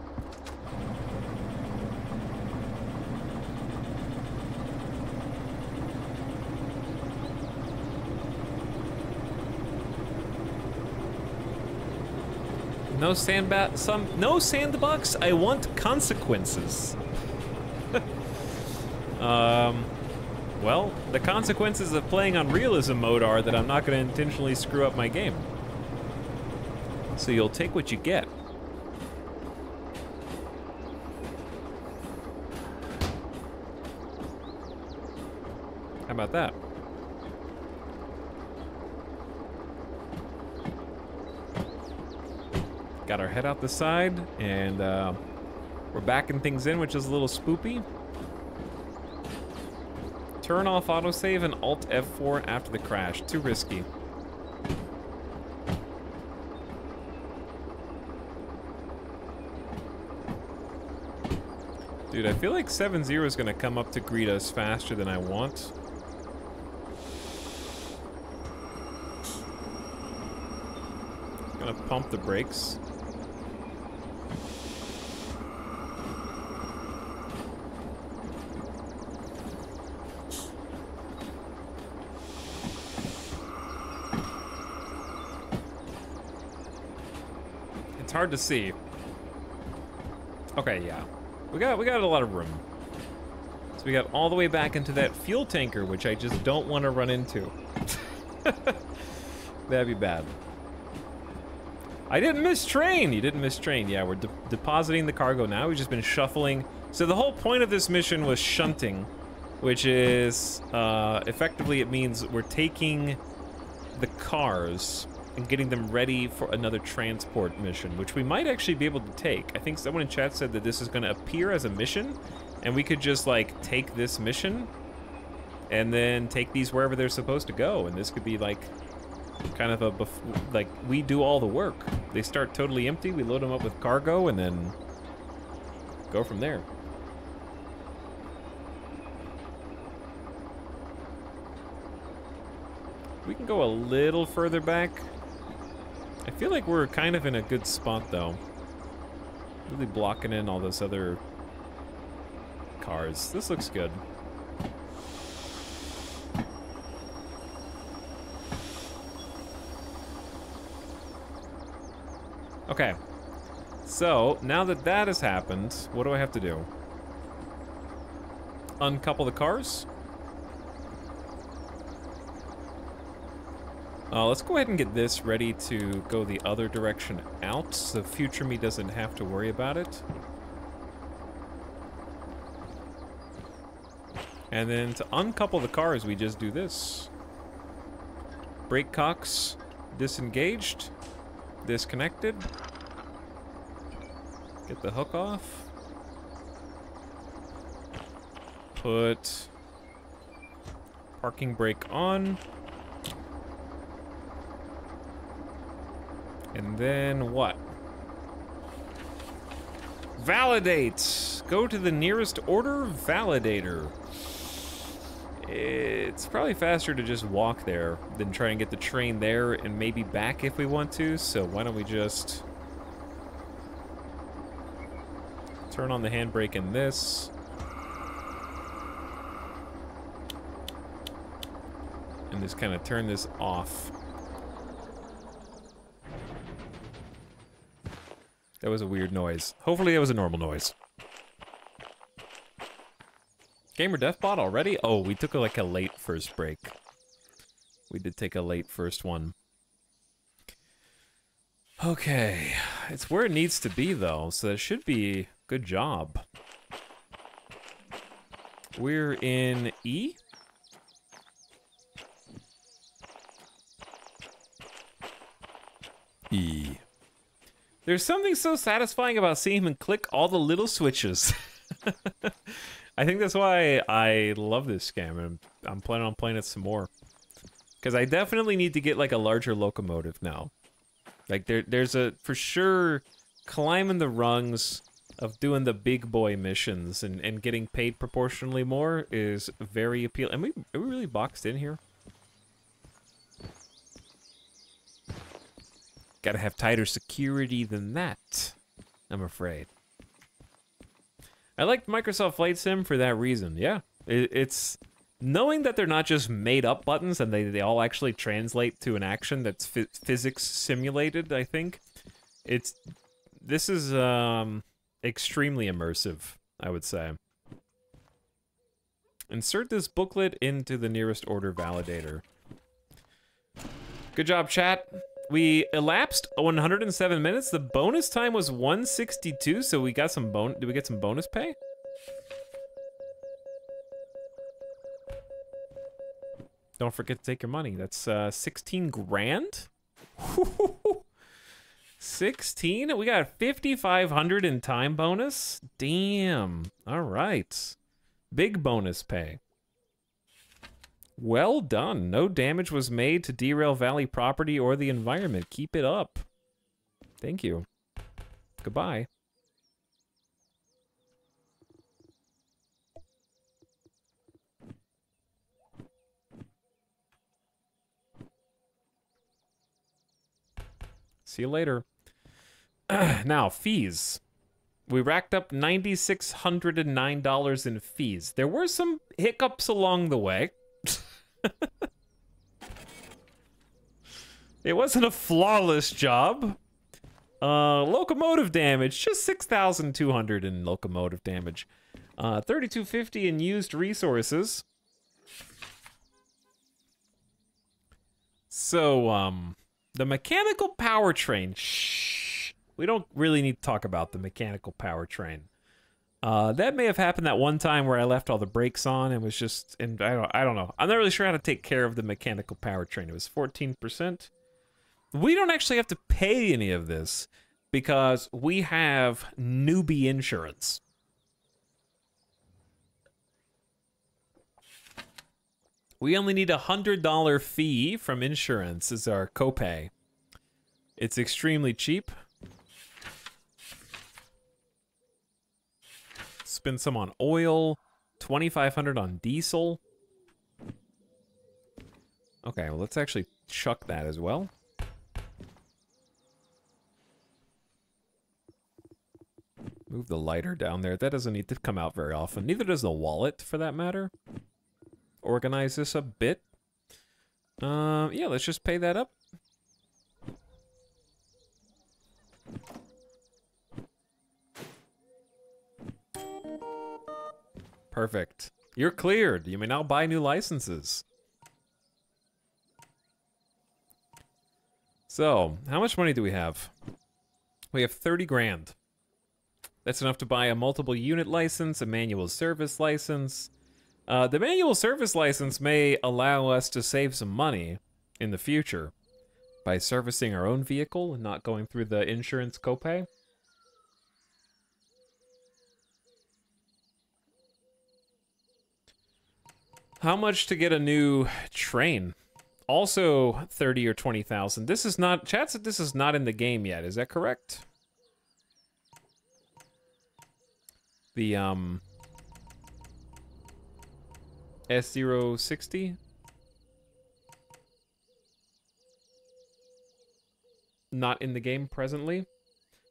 No sandbox. I want consequences. Well, the consequences of playing on realism mode are that I'm not going to intentionally screw up my game. So you'll take what you get. How about that? Got our head out the side, and we're backing things in, which is a little spoopy. Turn off autosave and Alt F4 after the crash. Too risky. Dude, I feel like 7-0 is gonna come up to greet us faster than I want. Gonna pump the brakes. It's hard to see. Okay, yeah. We got a lot of room. So we got all the way back into that fuel tanker, which I just don't want to run into. That'd be bad. I didn't miss train. You didn't miss train. Yeah, we're depositing the cargo now. We've just been shuffling. So the whole point of this mission was shunting, which is effectively it means we're taking the cars and getting them ready for another transport mission, which we might actually be able to take. I think someone in chat said that this is going to appear as a mission, and we could just like take this mission and then take these wherever they're supposed to go, and this could be like kind of a like we do all the work. They start totally empty, we load them up with cargo, and then go from there. We can go a little further back. I feel like we're kind of in a good spot, though. Really blocking in all those other cars. This looks good. Okay. So, now that that has happened, what do I have to do? Uncouple the cars? Let's go ahead and get this ready to go the other direction out, so future me doesn't have to worry about it. And then to uncouple the cars, we just do this. Brake cocks disengaged, disconnected. Get the hook off. Put parking brake on. And then what? Validate. Go to the nearest order validator. It's probably faster to just walk there than try and get the train there and maybe back if we want to. So why don't we just turn on the handbrake in this. And just kind of turn this off. That was a weird noise. Hopefully it was a normal noise. Gamer Deathbot already? Oh, we took like a late first break. We did take a late first one. Okay. It's where it needs to be though, so that should be good job. We're in E? E. There's something so satisfying about seeing him click all the little switches. I think that's why I love this game, and I'm planning on playing it some more. Because I definitely need to get like a larger locomotive now. Like there's a, for sure, climbing the rungs of doing the big boy missions and getting paid proportionally more is very appealing. Are we really boxed in here? Gotta have tighter security than that, I'm afraid. I liked Microsoft Flight Sim for that reason, yeah. It's knowing that they're not just made up buttons and they all actually translate to an action that's physics simulated, I think. This is extremely immersive, I would say. Insert this booklet into the nearest order validator. Good job, chat. We elapsed 107 minutes. The bonus time was 162, so we got some did we get some bonus pay? Don't forget to take your money. That's 16 grand? 16? We got 5,500 in time bonus? Damn. All right. Big bonus pay. Well done. No damage was made to Derail Valley property or the environment. Keep it up. Thank you. Goodbye. See you later. Now, fees. We racked up $9,609 in fees. There were some hiccups along the way. It wasn't a flawless job. Locomotive damage, just 6,200 in locomotive damage. 3,250 in used resources. So, the mechanical powertrain. Shh. We don't really need to talk about the mechanical powertrain. That may have happened that one time where I left all the brakes on and was just, and I don't know. I'm not really sure how to take care of the mechanical powertrain. It was 14%. We don't actually have to pay any of this because we have newbie insurance. We only need a $100 fee from insurance as our copay. It's extremely cheap. Spend some on oil, $2,500 on diesel. Okay, well, let's actually chuck that as well. Move the lighter down there. That doesn't need to come out very often. Neither does the wallet, for that matter. Organize this a bit. Yeah, let's just pay that up. Perfect. You're cleared. You may now buy new licenses. So, how much money do we have? We have 30 grand. That's enough to buy a multiple unit license, a manual service license. The manual service license may allow us to save some money in the future by servicing our own vehicle and not going through the insurance copay. How much to get a new train? Also 30 or 20,000. This is not, chat said this is not in the game yet. Is that correct? The S060? Not in the game presently.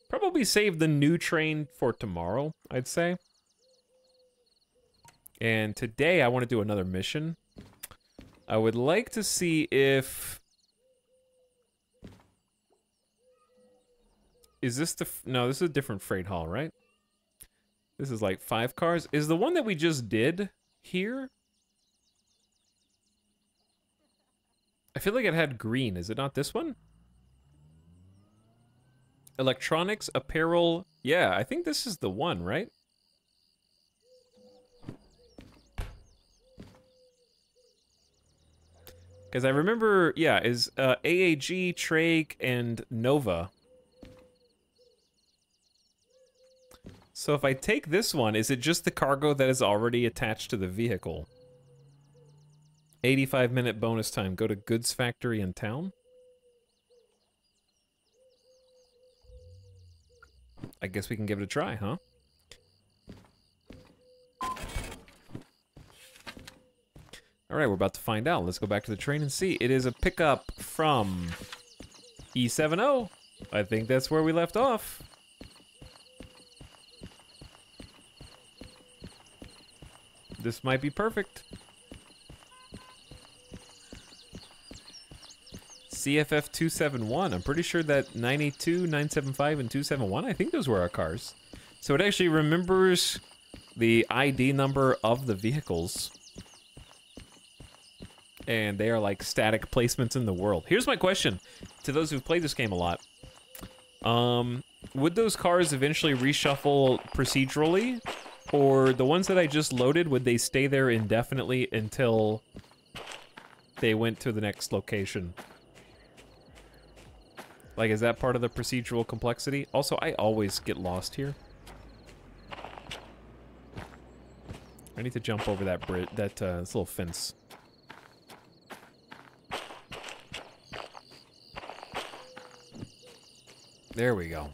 Probably save the new train for tomorrow, I'd say. And today I want to do another mission. I would like to see if... Is this the... No, this is a different freight haul, right? This is like 5 cars. Is the one that we just did here? I feel like it had green. Is it not this one? Electronics, apparel. Yeah, I think this is the one, right? Because I remember, yeah, is AAG, Trake, and Nova. So if I take this one, is it just the cargo that is already attached to the vehicle? 85-minute bonus time. Go to goods factory in town. I guess we can give it a try, huh? All right, we're about to find out. Let's go back to the train and see. It is a pickup from E70. I think that's where we left off. This might be perfect. CFF 271. I'm pretty sure that 982, 975, and 271, I think those were our cars. So it actually remembers the ID number of the vehicles. And they are like static placements in the world. Here's my question to those who've played this game a lot. Would those cars eventually reshuffle procedurally? Or the ones that I just loaded, would they stay there indefinitely until they went to the next location? Like, is that part of the procedural complexity? Also, I always get lost here. I need to jump over that bridge, this little fence. There we go.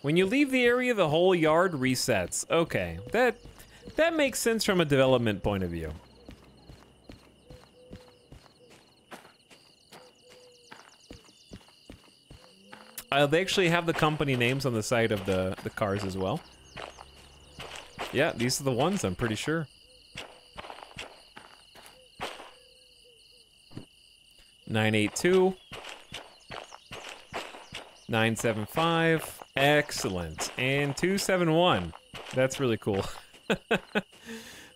When you leave the area, the whole yard resets. Okay, that makes sense from a development point of view. They actually have the company names on the side of the cars as well. Yeah, these are the ones, I'm pretty sure. 982. 975. Excellent. And 271. That's really cool.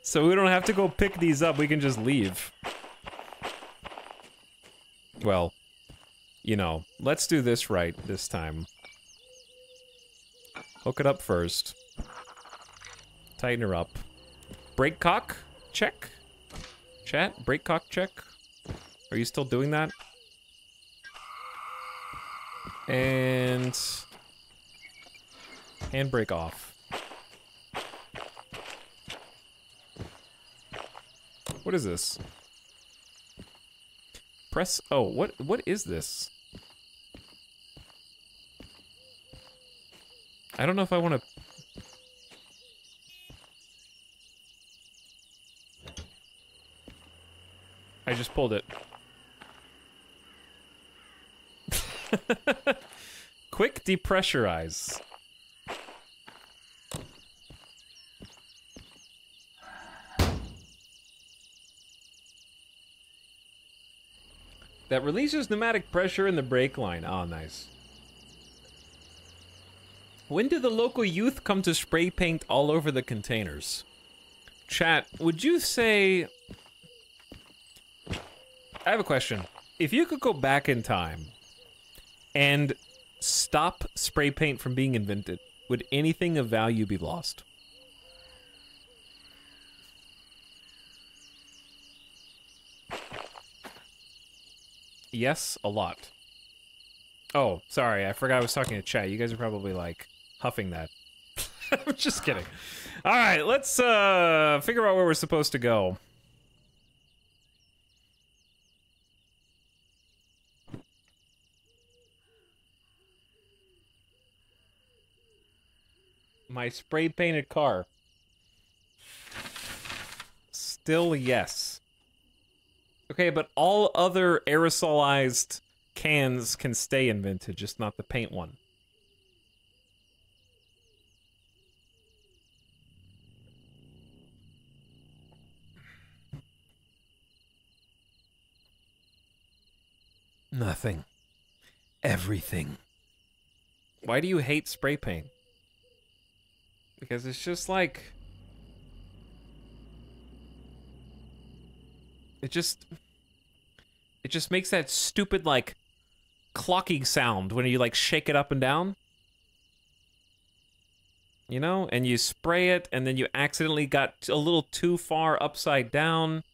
So we don't have to go pick these up, we can just leave. Well, you know, let's do this right this time. Hook it up first. Tighten her up. Brake cock? Check. Chat, brake cock check. Are you still doing that? And handbrake off. What is this? Press. Oh, what is this? I don't know if I want to. just pulled it. Quick depressurize. That releases pneumatic pressure in the brake line. Oh, nice. When do the local youth come to spray paint all over the containers? Chat, would you say... I have a question. If you could go back in time and stop spray paint from being invented, would anything of value be lost? Yes, a lot. Oh, sorry, I forgot I was talking to chat. You guys are probably, like, huffing that. I'm just kidding. Alright, let's figure out where we're supposed to go. My spray-painted car. Still yes. Okay, but all other aerosolized cans can stay in vintage, just not the paint one. Nothing. Everything. Why do you hate spray paint? Because it's just like... It just makes that stupid, like, clocking sound when you, like, shake it up and down. You know? And you spray it, and then you accidentally got a little too far upside down.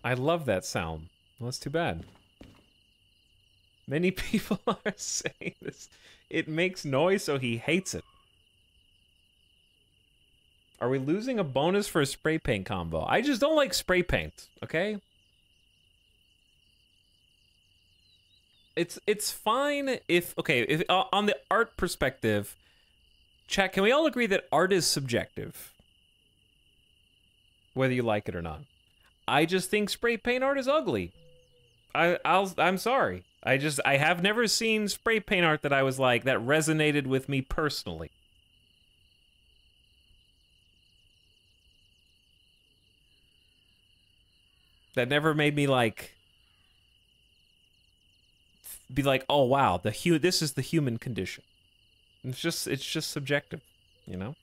I love that sound. Well, that's too bad. Many people are saying this. It makes noise, so he hates it. Are we losing a bonus for a spray paint combo? I just don't like spray paint, okay? It's fine if... Okay, if on the art perspective... Chat, can we all agree that art is subjective? Whether you like it or not. I just think spray paint art is ugly. I'm sorry. I have never seen spray paint art that I was like, that resonated with me personally. That never made me like, be like, oh wow, this is the human condition. It's just subjective, you know?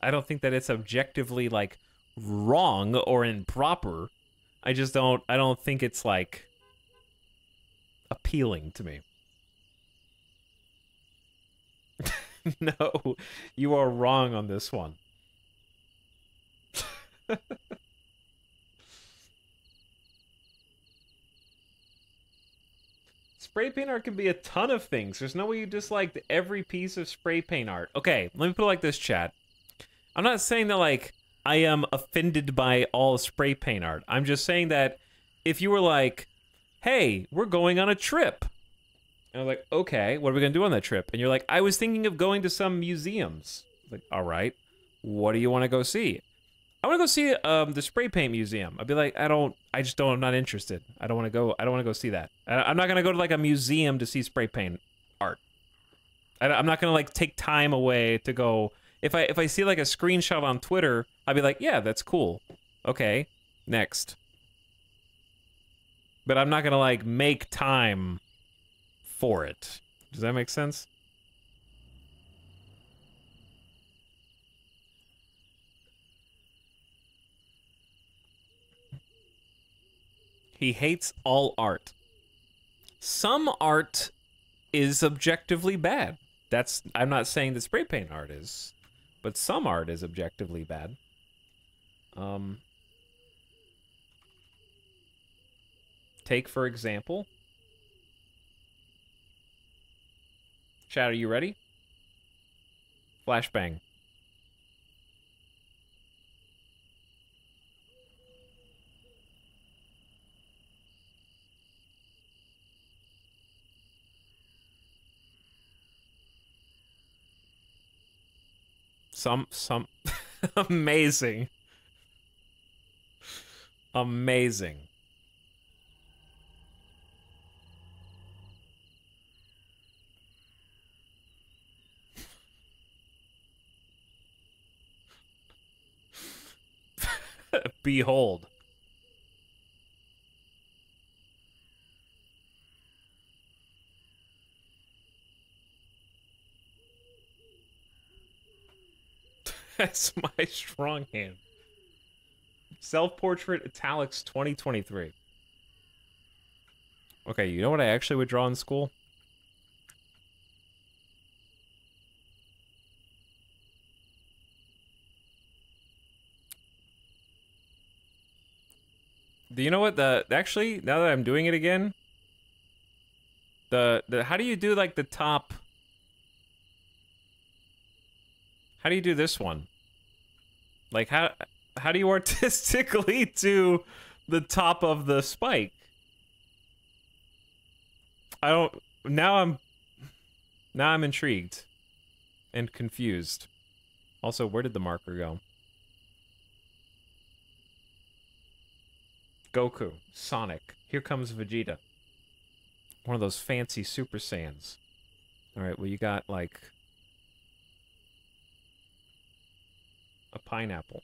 I don't think that it's objectively like wrong or improper. I don't think it's like appealing to me. No, you are wrong on this one. Spray paint art can be a ton of things. There's no way you disliked every piece of spray paint art. Okay, let me put it like this, chat. I'm not saying that, like, I am offended by all spray paint art. I'm just saying that if you were like, hey, we're going on a trip. And I was like, okay, what are we going to do on that trip? And you're like, I was thinking of going to some museums. Like, all right, what do you want to go see? I want to go see the spray paint museum. I'd be like, I'm not interested. I don't want to go see that. I'm not going to go to like a museum to see spray paint art. I'm not going to like take time away to go. If I see like a screenshot on Twitter, I'd be like, yeah, that's cool. Okay, next. But I'm not going to like make time for it. Does that make sense? He hates all art. Some art is objectively bad. I'm not saying that spray paint art is, but some art is objectively bad. Take, for example... Chat, are you ready? Flashbang. Some amazing. Amazing. Behold. That's my strong hand. Self-portrait italics 2023. Okay, you know what I actually would draw in school? Do you know what actually, now that I'm doing it again, the how do you do like the top? How do you do this one? Like how do you artistically do the top of the spike? I don't now I'm intrigued and confused. Also, where did the marker go? Goku, Sonic, here comes Vegeta. One of those fancy Super Saiyans. Alright, well you got, like, a pineapple.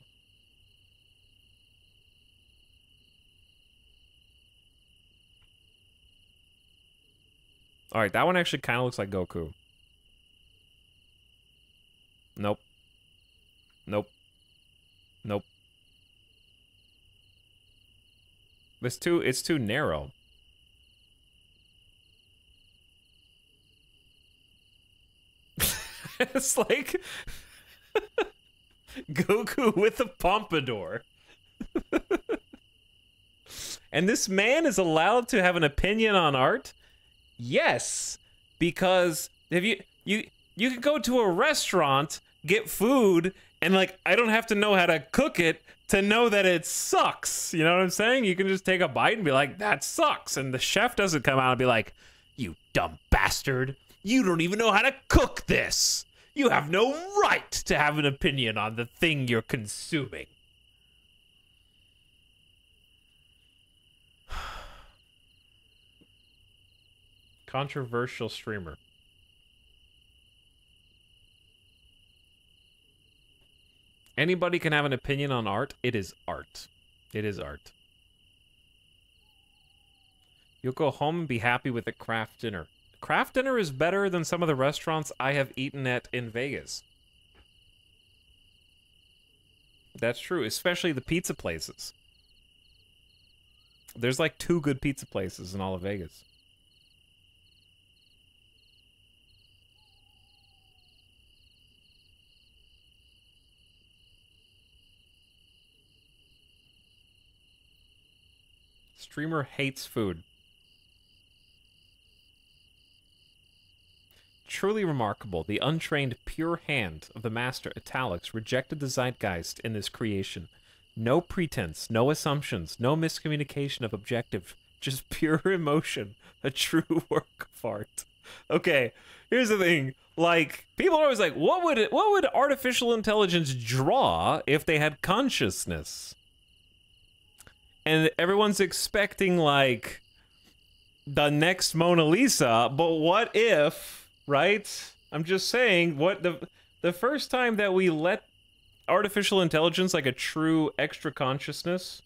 Alright, that one actually kind of looks like Goku. Nope. Nope. Nope. It's too narrow. It's like Goku with a pompadour. And this man is allowed to have an opinion on art? Yes, because if you can go to a restaurant, get food, and like I don't have to know how to cook it to know that it sucks. You know what I'm saying? You can just take a bite and be like, that sucks. And the chef doesn't come out and be like, you dumb bastard. You don't even know how to cook this. You have no right to have an opinion on the thing you're consuming. Controversial streamer. Anybody can have an opinion on art. It is art. It is art. You'll go home and be happy with a craft dinner. Craft dinner is better than some of the restaurants I have eaten at in Vegas. That's true, especially the pizza places. There's like 2 good pizza places in all of Vegas. Streamer hates food. Truly remarkable, the untrained pure hand of the master Italics rejected the zeitgeist in this creation. No pretense, no assumptions, no miscommunication of objective, just pure emotion, a true work of art. Okay, here's the thing. Like, people are always like, what would artificial intelligence draw if they had consciousness? And everyone's expecting, like, the next Mona Lisa, but what if, right? I'm just saying, what the first time that we let artificial intelligence, like a true extra consciousness,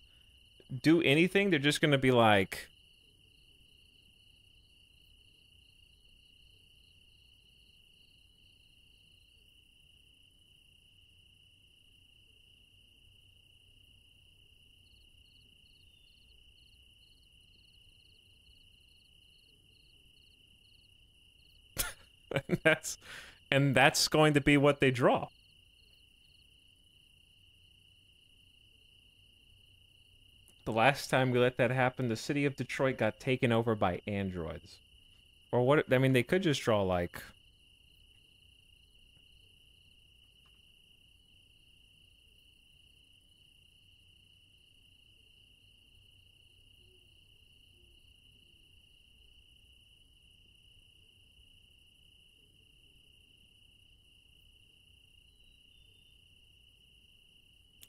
do anything, they're just gonna be like... and that's going to be what they draw. The last time we let that happen, the city of Detroit got taken over by androids. Or what? I mean, they could just draw like...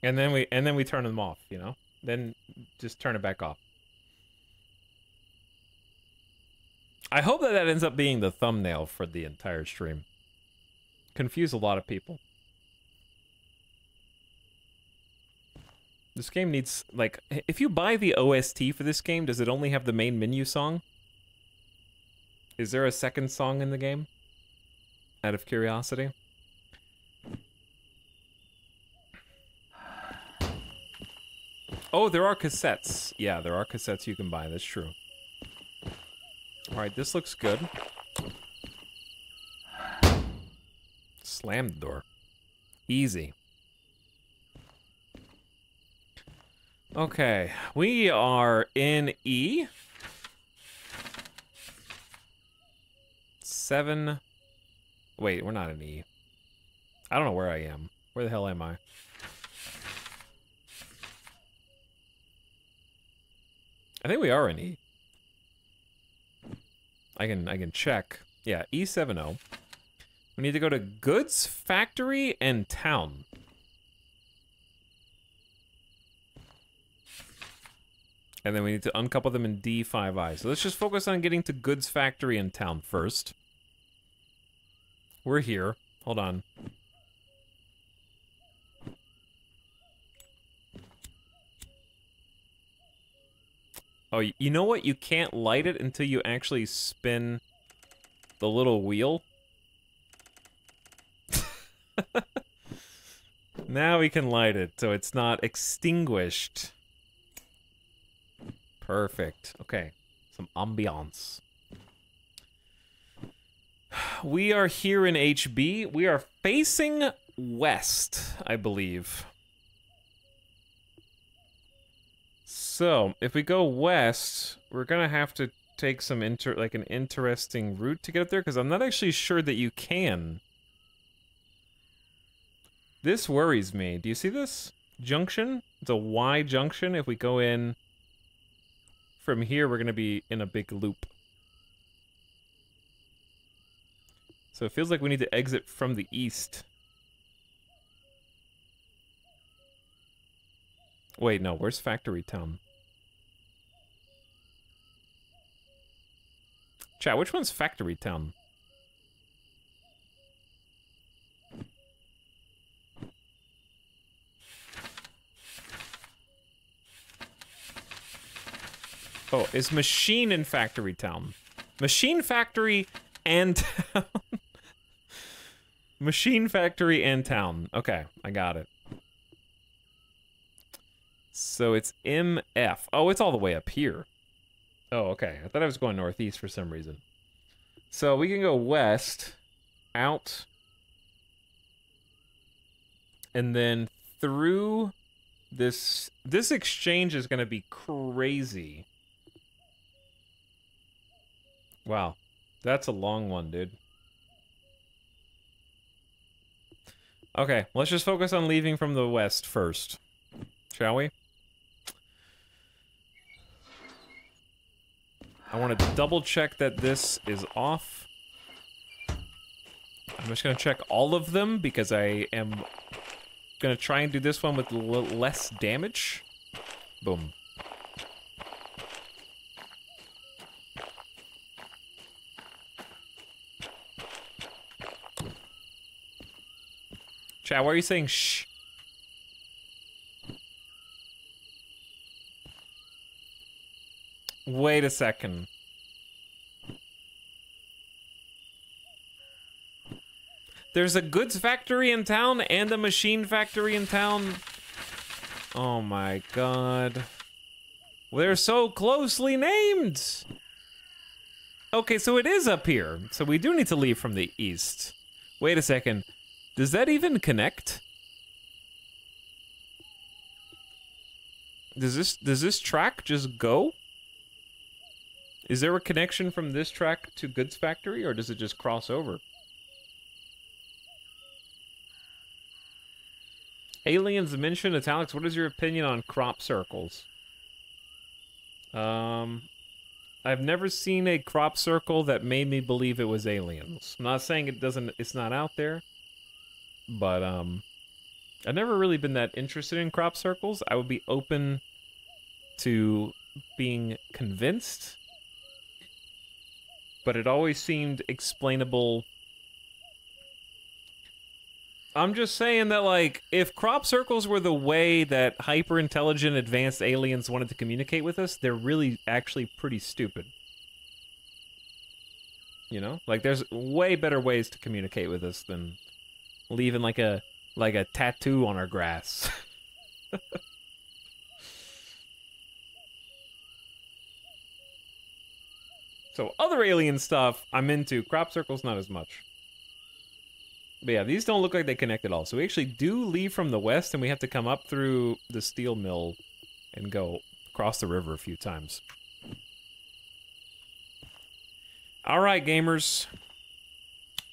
And then we turn them off, you know? Then just turn it back off. I hope that ends up being the thumbnail for the entire stream. Confuse a lot of people. This game needs, like, if you buy the OST for this game, does it only have the main menu song? Is there a second song in the game? Out of curiosity. Oh, there are cassettes. Yeah, there are cassettes you can buy, that's true. Alright, this looks good. Slam the door. Easy. Okay, we are in E. 7. Wait, we're not in E. I don't know where I am. Where the hell am I? I think we are in E. I can check. Yeah, E70. We need to go to Goods, Factory, and Town. And then we need to uncouple them in D5I. So let's just focus on getting to Goods, Factory, and Town first. We're here. Hold on. Oh, you know what? You can't light it until you actually spin the little wheel. Now we can light it, so it's not extinguished. Perfect. Okay. Some ambiance. We are here in HB. We are facing west, I believe. So, if we go west, we're gonna have to take some an interesting route to get up there, because I'm not actually sure that you can. This worries me. Do you see this junction? It's a Y junction. If we go in from here, we're gonna be in a big loop. So it feels like we need to exit from the east. Wait, no, where's Factory Town? Chat, which one's Factory Town? Oh, is Machine in Factory Town? Machine Factory and Town. Machine Factory and Town. Okay, I got it. So it's MF. Oh, it's all the way up here. Oh, okay. I thought I was going northeast for some reason. So we can go west, out, and then through this. This exchange is going to be crazy. Wow. That's a long one, dude. Okay, let's just focus on leaving from the west first. Shall we? I want to double check that this is off. I'm just going to check all of them because I am going to try and do this one with less damage. Boom. Chat, why are you saying shh? Wait a second. There's a goods factory in town and a machine factory in town. Oh my god. They're so closely named. Okay, so it is up here. So we do need to leave from the east. Wait a second. Does that even connect? Does this track just go? Is there a connection from this track to Goods Factory, or does it just cross over? Aliens mentioned, Italics, what is your opinion on crop circles? I've never seen a crop circle that made me believe it was aliens. I'm not saying it's not out there, but I've never really been that interested in crop circles. I would be open to being convinced, but it always seemed explainable. I'm just saying that, like, if crop circles were the way that hyper-intelligent advanced aliens wanted to communicate with us, they're really actually pretty stupid. You know? Like, there's way better ways to communicate with us than leaving like a tattoo on our grass. So other alien stuff I'm into. Crop circles, not as much. But yeah, these don't look like they connect at all. So we actually do leave from the west, and we have to come up through the steel mill and go across the river a few times. All right, gamers.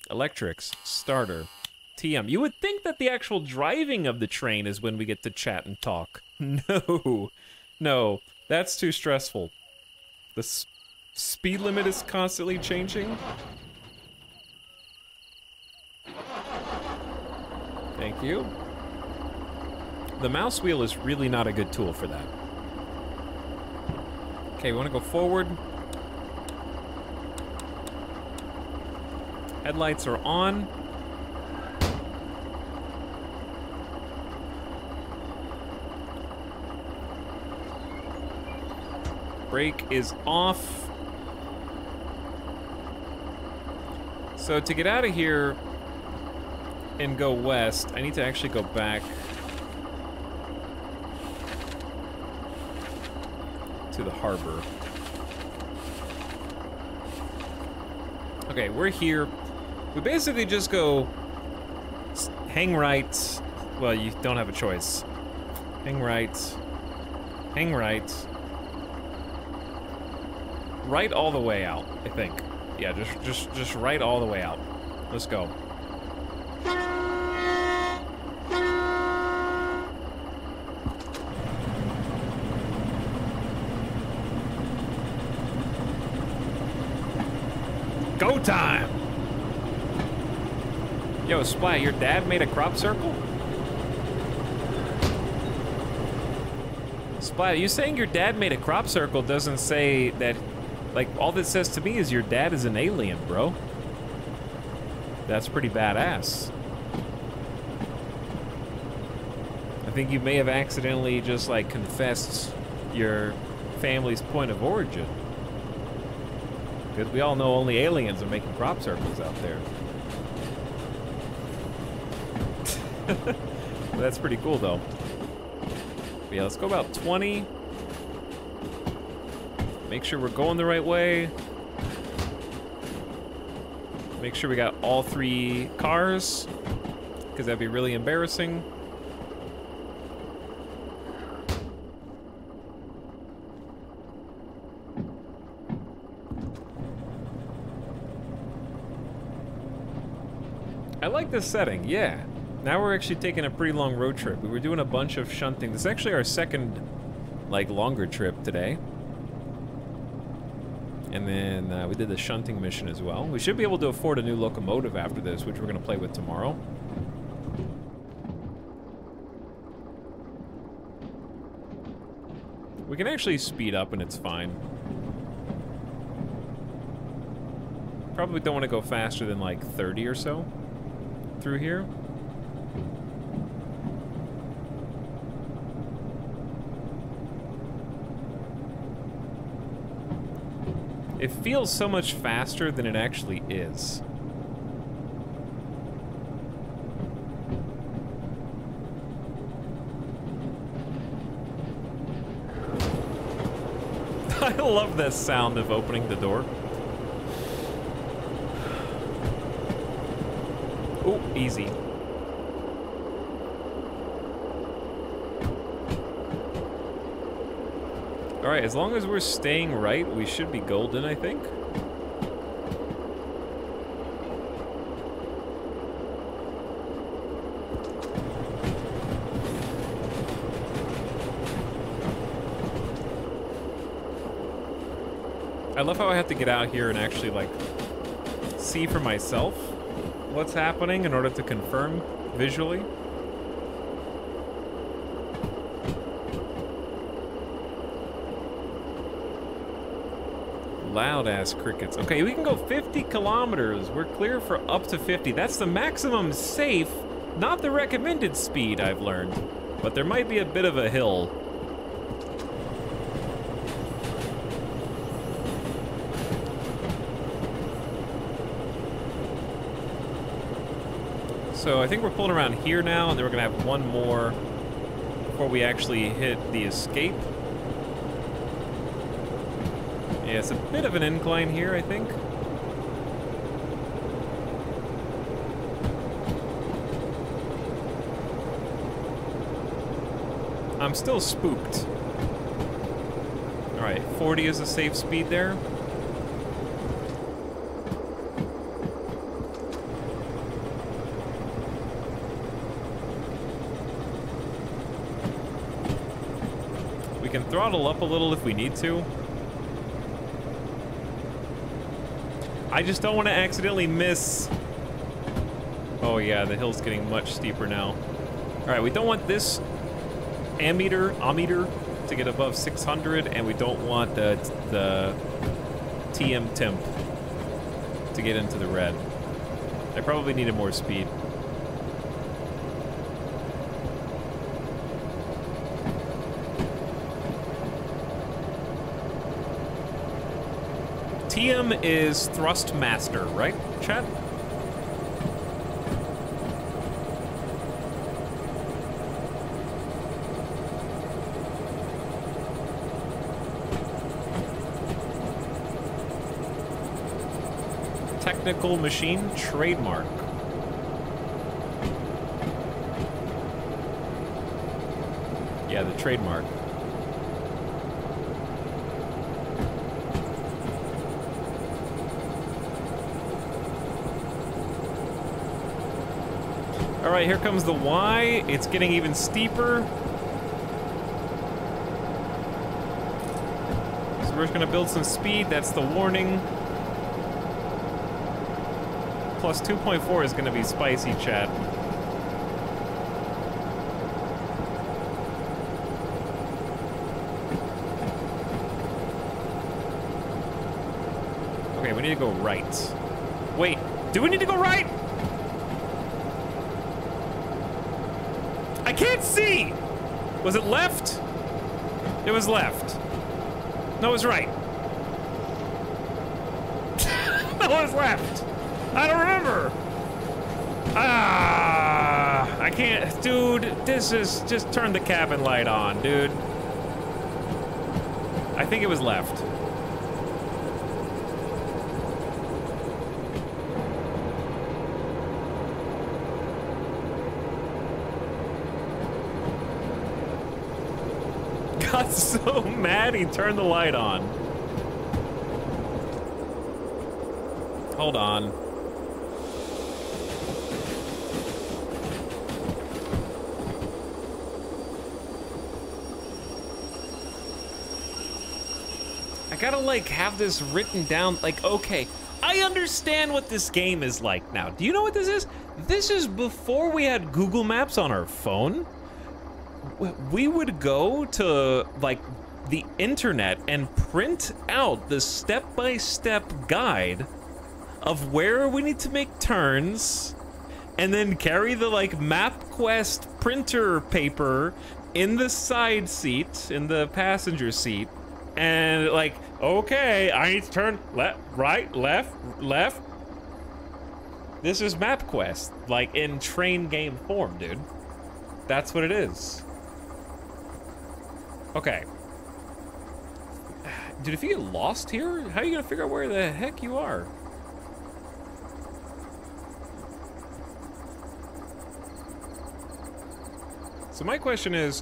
Electrics, starter, TM. You would think that the actual driving of the train is when we get to chat and talk. No, that's too stressful. The speed limit is constantly changing. Thank you. The mouse wheel is really not a good tool for that. Okay, we want to go forward. Headlights are on. Brake is off. So to get out of here and go west, I need to actually go back to the harbor. Okay, we're here. We basically just go hang right. Well, you don't have a choice. Hang right. Hang right. Right all the way out, I think. Yeah, just right all the way out. Let's go. Go time! Yo, Splat, your dad made a crop circle? Splat, you saying your dad made a crop circle doesn't say that. Like, all that says to me is your dad is an alien, bro. That's pretty badass. I think you may have accidentally just, like, confessed your family's point of origin. Because we all know only aliens are making crop circles out there. That's pretty cool, though. But yeah, let's go about 20. Make sure we're going the right way. Make sure we got all 3 cars, because that'd be really embarrassing. I like this setting, yeah. Now we're actually taking a pretty long road trip. We were doing a bunch of shunting. This is actually our second, like, longer trip today. And then we did the shunting mission as well. We should be able to afford a new locomotive after this, which we're going to play with tomorrow. We can actually speed up and it's fine. Probably don't want to go faster than like 30 or so through here. It feels so much faster than it actually is. I love this sound of opening the door. Oh, easy. Alright, as long as we're staying right, we should be golden, I think. I love how I have to get out here and actually, like, see for myself what's happening in order to confirm visually. Loud ass crickets. Okay, we can go 50 kilometers. We're clear for up to 50. That's the maximum safe, not the recommended speed, I've learned. But there might be a bit of a hill. So I think we're pulling around here now, and then we're gonna have one more before we actually hit the escape. Yeah, it's a bit of an incline here, I think. I'm still spooked. All right, 40 is a safe speed there. We can throttle up a little if we need to. I just don't want to accidentally miss. Oh yeah, the hill's getting much steeper now. All right, we don't want this ammeter to get above 600, and we don't want the TM temp to get into the red. I probably needed more speed. TM is thrust master, right, chat? Technical machine trademark. Yeah, the trademark. All right, here comes the Y. It's getting even steeper. So we're just gonna build some speed. That's the warning. Plus 2.4 is gonna be spicy, chat. Okay, we need to go right. Wait, do we need to go right? I can't see! Was it left? It was left. No, it was right. No, it was left. I don't remember. Ah, I can't, dude, this is, just turn the cabin light on, dude. I think it was left. Got so mad he turned the light on. Hold on. I gotta like have this written down, like, okay, I understand what this game is like now. Do you know what this is? This is before we had Google Maps on our phone. We would go to like the internet and print out the step-by-step guide of where we need to make turns, and then carry the like MapQuest printer paper in the side seat, in the passenger seat, and like, okay, I need to turn left, right, left, left. This is MapQuest, like in train game form, dude. That's what it is. Okay. Dude, if you get lost here, how are you gonna figure out where the heck you are? So my question is,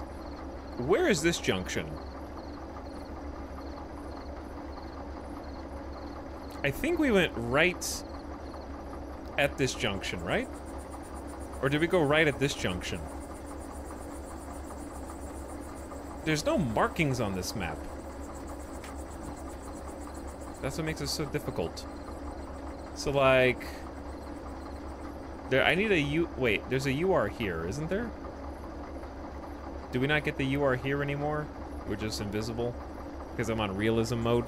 where is this junction? I think we went right at this junction, right? Or did we go right at this junction? There's no markings on this map. That's what makes it so difficult. So like, I need a U, wait, there's a UR here, isn't there? Do we not get the UR here anymore? We're just invisible? Because I'm on realism mode?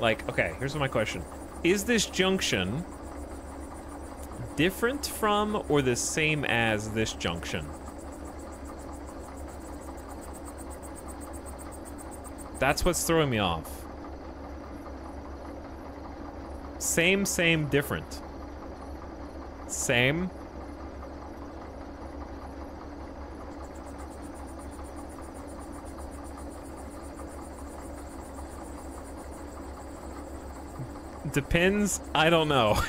Like, okay, here's my question. Is this junction different from or the same as this junction? That's what's throwing me off. Same, different. Same. Depends. I don't know.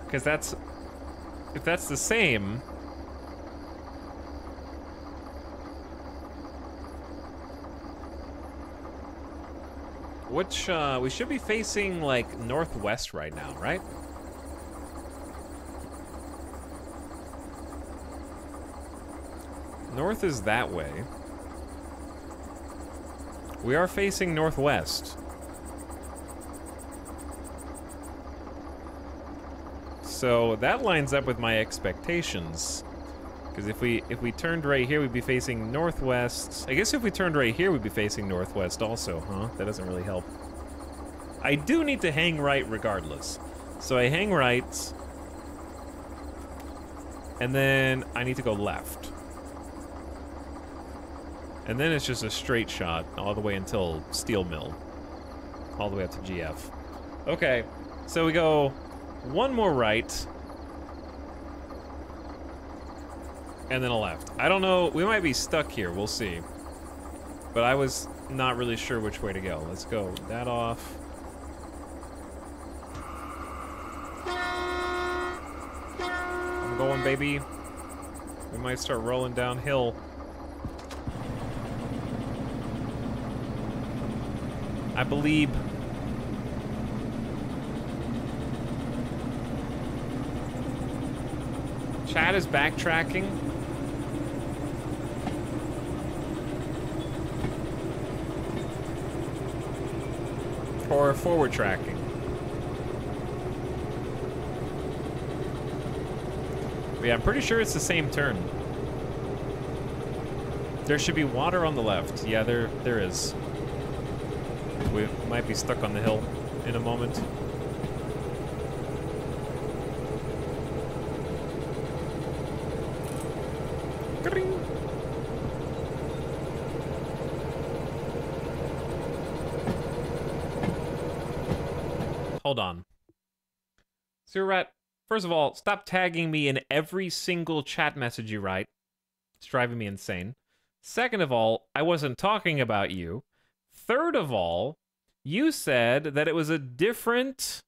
Because that's... If that's the same... Which, we should be facing, like, northwest right now, right? North is that way. We are facing northwest. So that lines up with my expectations. Because if we turned right here, we'd be facing northwest. I guess if we turned right here, we'd be facing northwest also, huh? That doesn't really help. I do need to hang right regardless. So I hang right. And then I need to go left. And then it's just a straight shot all the way until Steel Mill. All the way up to GF. Okay, so we go one more right. And then a left. I don't know, we might be stuck here, we'll see. But I was not really sure which way to go. Let's go that off. I'm going, baby. We might start rolling downhill. I believe. Chad is backtracking. Or forward tracking. But yeah, I'm pretty sure it's the same turn. There should be water on the left. Yeah, there is. We might be stuck on the hill in a moment. Hold on. Sewer Rat, first of all, stop tagging me in every single chat message you write. It's driving me insane. Second of all, I wasn't talking about you. Third of all, you said that it was a different...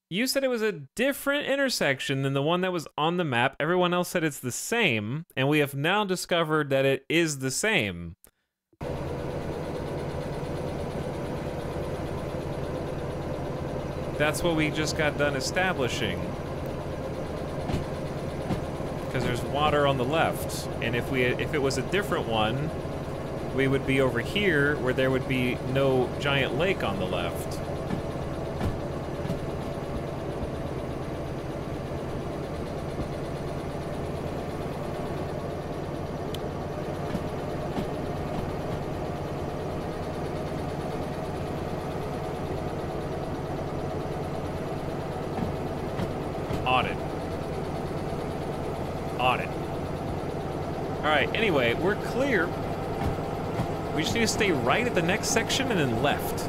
You said it was a different intersection than the one that was on the map. Everyone else said it's the same, and we have now discovered that it is the same. That's what we just got done establishing. Because there's water on the left, and if it was a different one, we would be over here where there would be no giant lake on the left. Audit. Audit. Alright, anyway, we're clear. We just need to stay right at the next section and then left.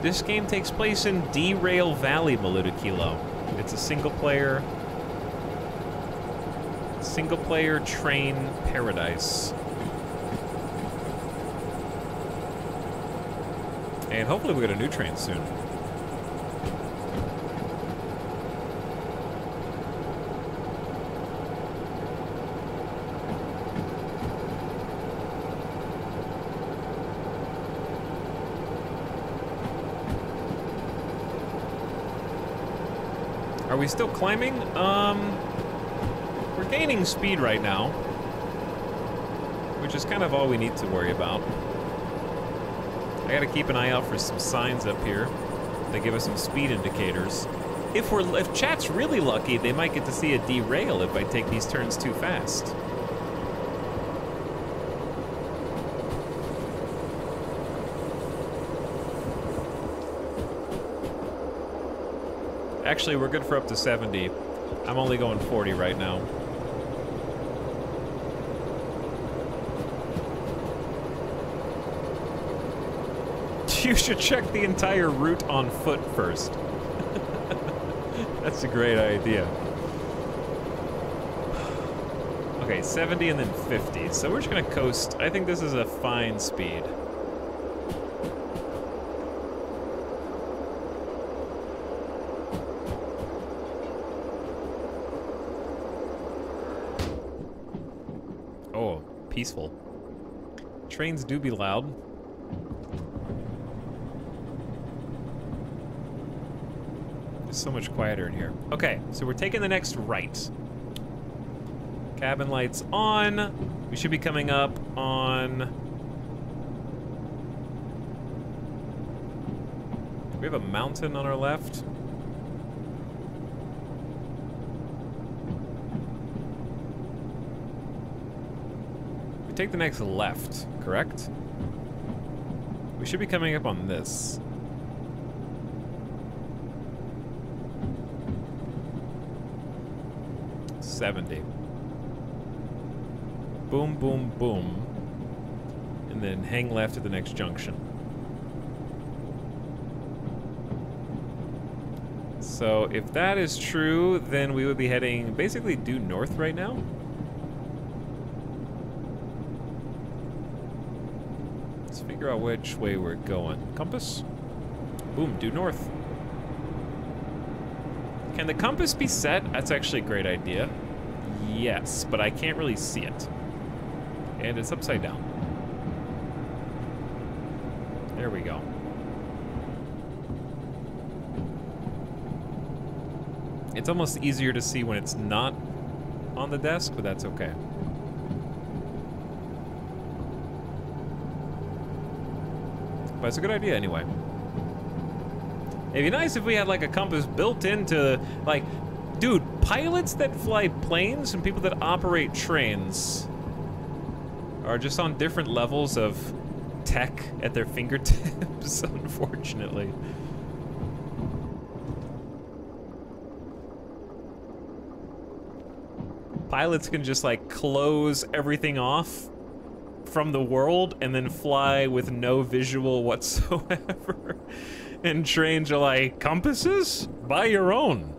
This game takes place in Derail Valley, Maluda Kilo. It's a single player train paradise. And hopefully we get a new train soon. Are we still climbing? We're gaining speed right now, which is kind of all we need to worry about. I gotta keep an eye out for some signs up here that give us some speed indicators. If chat's really lucky, they might get to see a derail if I take these turns too fast. Actually, we're good for up to 70. I'm only going 40 right now. You should check the entire route on foot first. That's a great idea. Okay, 70 and then 50. So we're just gonna coast. I think this is a fine speed. Oh, peaceful. Trains do be loud. It's so much quieter in here. Okay, so we're taking the next right. Cabin lights on. We should be coming up on... We have a mountain on our left. We take the next left, correct? We should be coming up on this. 70. Boom, boom, boom. And then hang left at the next junction. So if that is true, then we would be heading basically due north right now. Let's figure out which way we're going. Compass? Boom, due north. Can the compass be set? That's actually a great idea. Yes, but I can't really see it. And it's upside down. There we go. It's almost easier to see when it's not on the desk, but that's okay. But it's a good idea anyway. It'd be nice if we had like a compass built into, like, dude, pilots that fly planes and people that operate trains are just on different levels of tech at their fingertips, unfortunately. Pilots can just like close everything off from the world and then fly with no visual whatsoever. And trains are like, compasses? Buy your own.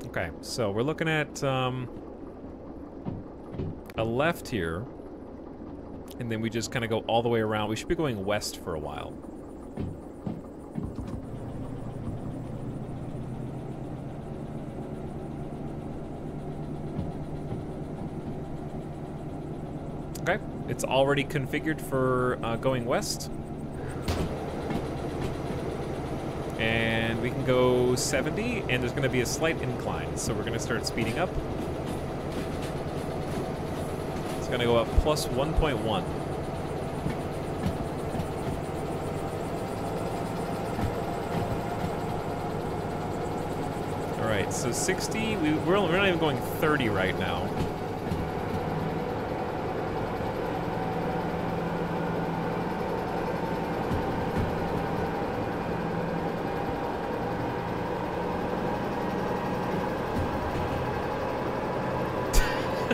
Okay, so we're looking at a left here. And then we just kind of go all the way around. We should be going west for a while. Okay, it's already configured for going west. And we can go 70, and there's going to be a slight incline, so we're going to start speeding up. It's going to go up plus 1.1. All right, so 60, we're not even going 30 right now.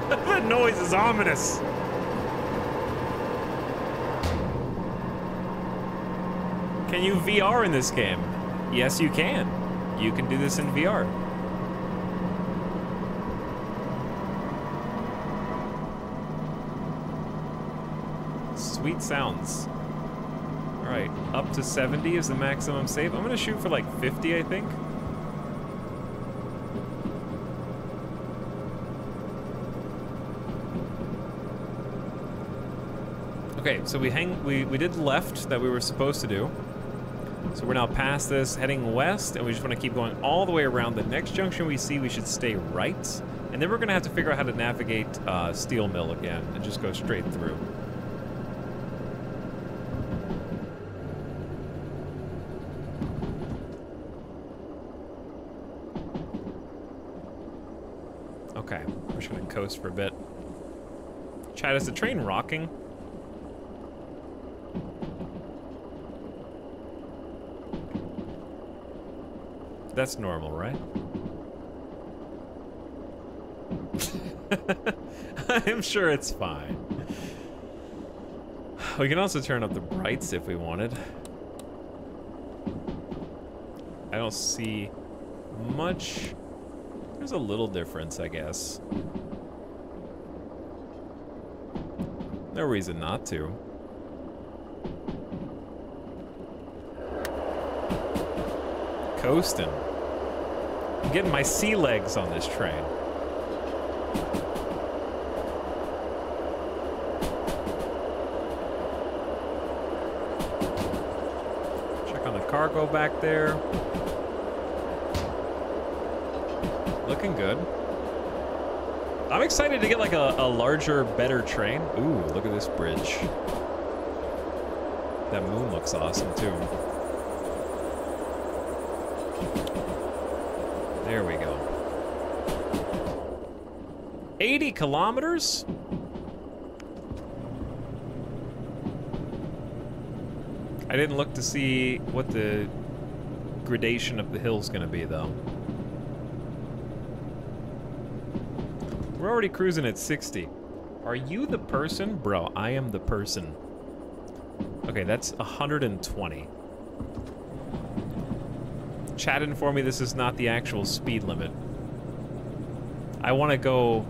That noise is ominous. Can you VR in this game? Yes, you can. You can do this in VR. Sweet sounds. All right, up to 70 is the maximum save. I'm gonna shoot for like 50, I think. Okay, so we did left that we were supposed to do. So we're now past this, heading west, and we just want to keep going all the way around. The next junction we see, we should stay right. And then we're going to have to figure out how to navigate Steel Mill again and just go straight through. coast for a bit. Chad, is the train rocking? That's normal, right? I'm sure it's fine. We can also turn up the brights if we wanted. I don't see much. There's a little difference, I guess. No reason not to. Coasting. I'm getting my sea legs on this train. Check on the cargo back there. Looking good. I'm excited to get like a larger, better train. Ooh, look at this bridge. That moon looks awesome too. There we go. 80 kilometers? I didn't look to see what the gradation of the hill's gonna be though. We're already cruising at 60. Are you the person? Bro, I am the person. Okay, that's 120. Chat informed me this is not the actual speed limit. I want to go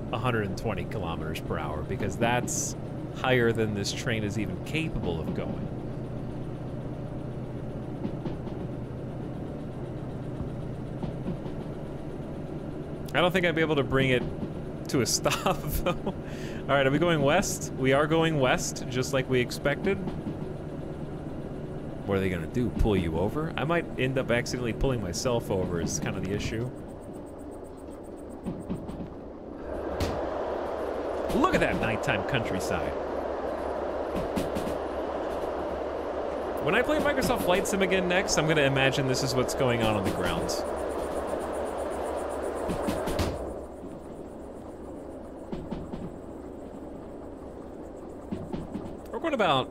120 kilometers per hour because that's higher than this train is even capable of going. I don't think I'd be able to bring it to a stop, though. All right, are we going west? We are going west, just like we expected. What are they gonna do, pull you over? I might end up accidentally pulling myself over is kind of the issue. Look at that nighttime countryside. When I play Microsoft Flight Sim again next, I'm gonna imagine this is what's going on the ground. We're going about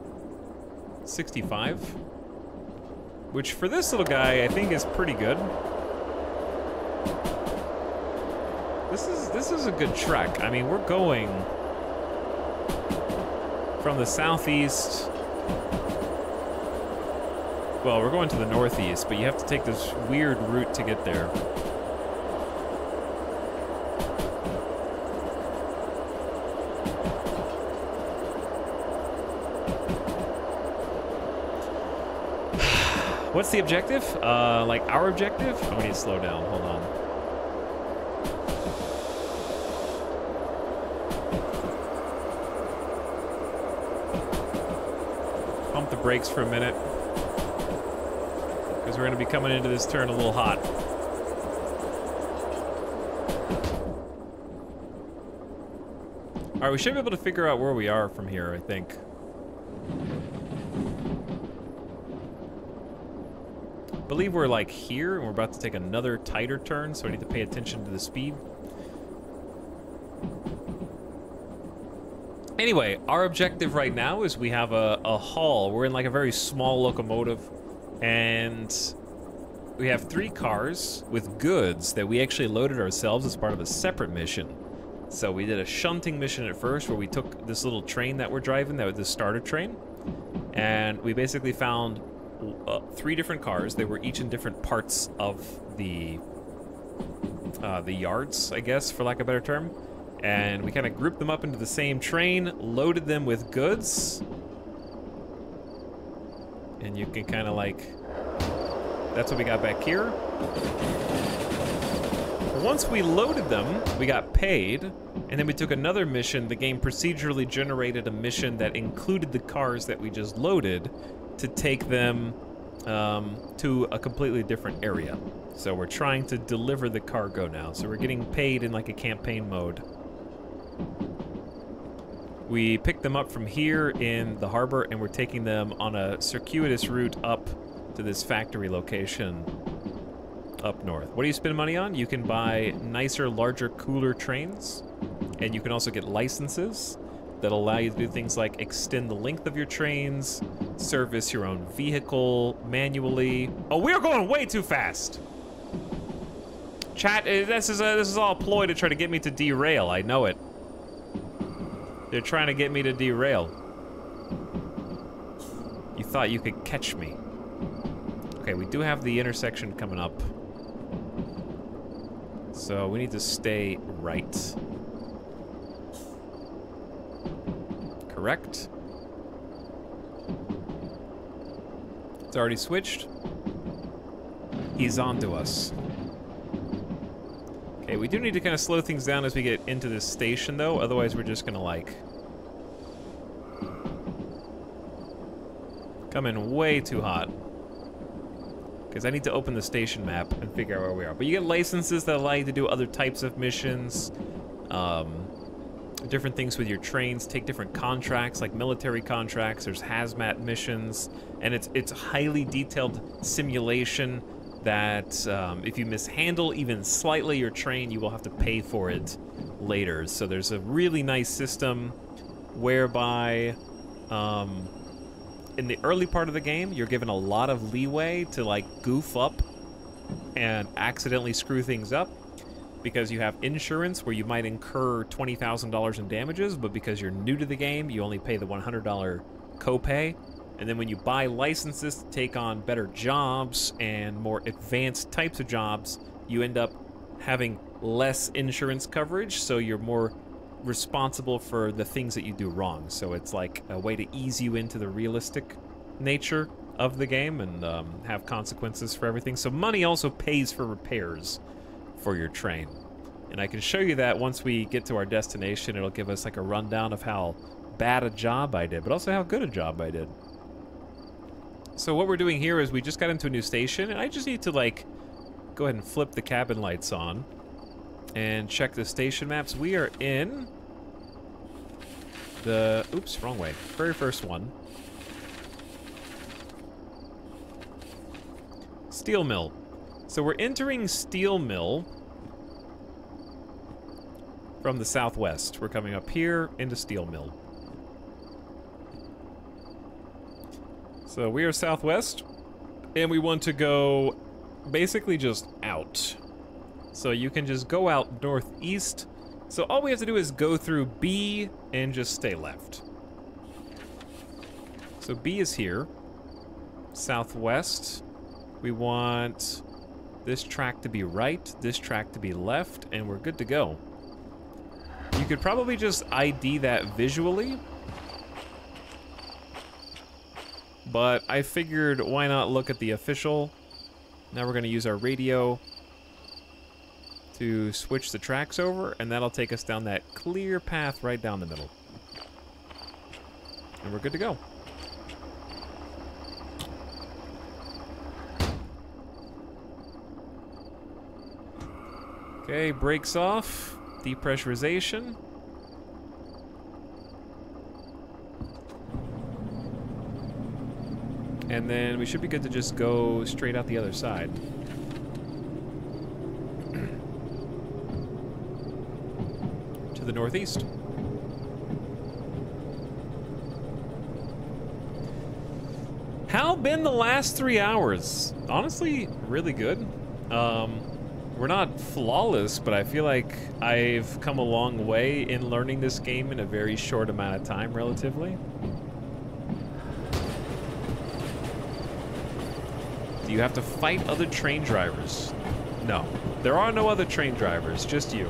65. Which for this little guy, I think is pretty good. This is a good trek. I mean, we're going from the southeast. Well, we're going to the northeast, but you have to take this weird route to get there. What's the objective? Like our objective? Oh, we need to slow down. Hold on. Pump the brakes for a minute. Because we're going to be coming into this turn a little hot. All right, we should be able to figure out where we are from here, I think. I believe we're like here, and we're about to take another tighter turn, so I need to pay attention to the speed. Anyway, our objective right now is we have a haul. We're in like a very small locomotive, and we have 3 cars with goods that we actually loaded ourselves as part of a separate mission. So we did a shunting mission at first, where we took this little train that we're driving, that was the starter train, and we basically found 3 different cars. They were each in different parts of the yards, I guess, for lack of a better term. And we kind of grouped them up into the same train, loaded them with goods. And you can kind of like, that's what we got back here. Once we loaded them, we got paid, and then we took another mission. The game procedurally generated a mission that included the cars that we just loaded to take them to a completely different area. So we're trying to deliver the cargo now. So we're getting paid in like a campaign mode. We picked them up from here in the harbor, and we're taking them on a circuitous route up to this factory location up north. What do you spend money on? You can buy nicer, larger, cooler trains, and you can also get licenses that allow you to do things like extend the length of your trains, service your own vehicle manually. Oh, we're going way too fast. Chat, this is all a ploy to try to get me to derail. I know it. They're trying to get me to derail. You thought you could catch me. Okay, we do have the intersection coming up. So we need to stay right. Correct. It's already switched. He's on to us. Okay, we do need to kind of slow things down as we get into this station, though. Otherwise, we're just gonna, like, come in way too hot. Because I need to open the station map and figure out where we are. But you get licenses that allow you to do other types of missions. Different things with your trains, take different contracts, like military contracts. There's hazmat missions. And it's highly detailed simulation that if you mishandle even slightly your train, you will have to pay for it later. So there's a really nice system whereby in the early part of the game, you're given a lot of leeway to, like, goof up and accidentally screw things up because you have insurance where you might incur $20,000 in damages, but because you're new to the game, you only pay the $100 copay. And then when you buy licenses to take on better jobs and more advanced types of jobs, you end up having less insurance coverage, so you're more responsible for the things that you do wrong. So it's like a way to ease you into the realistic nature of the game and have consequences for everything. So money also pays for repairs for your train. And I can show you that once we get to our destination. It'll give us like a rundown of how bad a job I did, but also how good a job I did. So what we're doing here is we just got into a new station, and I just need to, like, go ahead and flip the cabin lights on and check the station maps. We are in the, oops, wrong way, very first one. Steel Mill. So we're entering Steel Mill from the southwest. We're coming up here into Steel Mill. So we are southwest, and we want to go basically just out. So you can just go out northeast. So all we have to do is go through B and just stay left. So B is here. Southwest. We want this track to be right, this track to be left, and we're good to go. You could probably just ID that visually, but I figured why not look at the official. Now we're gonna use our radio to switch the tracks over, and that'll take us down that clear path right down the middle. And we're good to go. Okay, brakes off, depressurization. And then we should be good to just go straight out the other side. To the northeast. How been the last 3 hours? Honestly, really good. We're not flawless, but I feel like I've come a long way in learning this game in a very short amount of time, relatively. Do you have to fight other train drivers? No. There are no other train drivers, just you.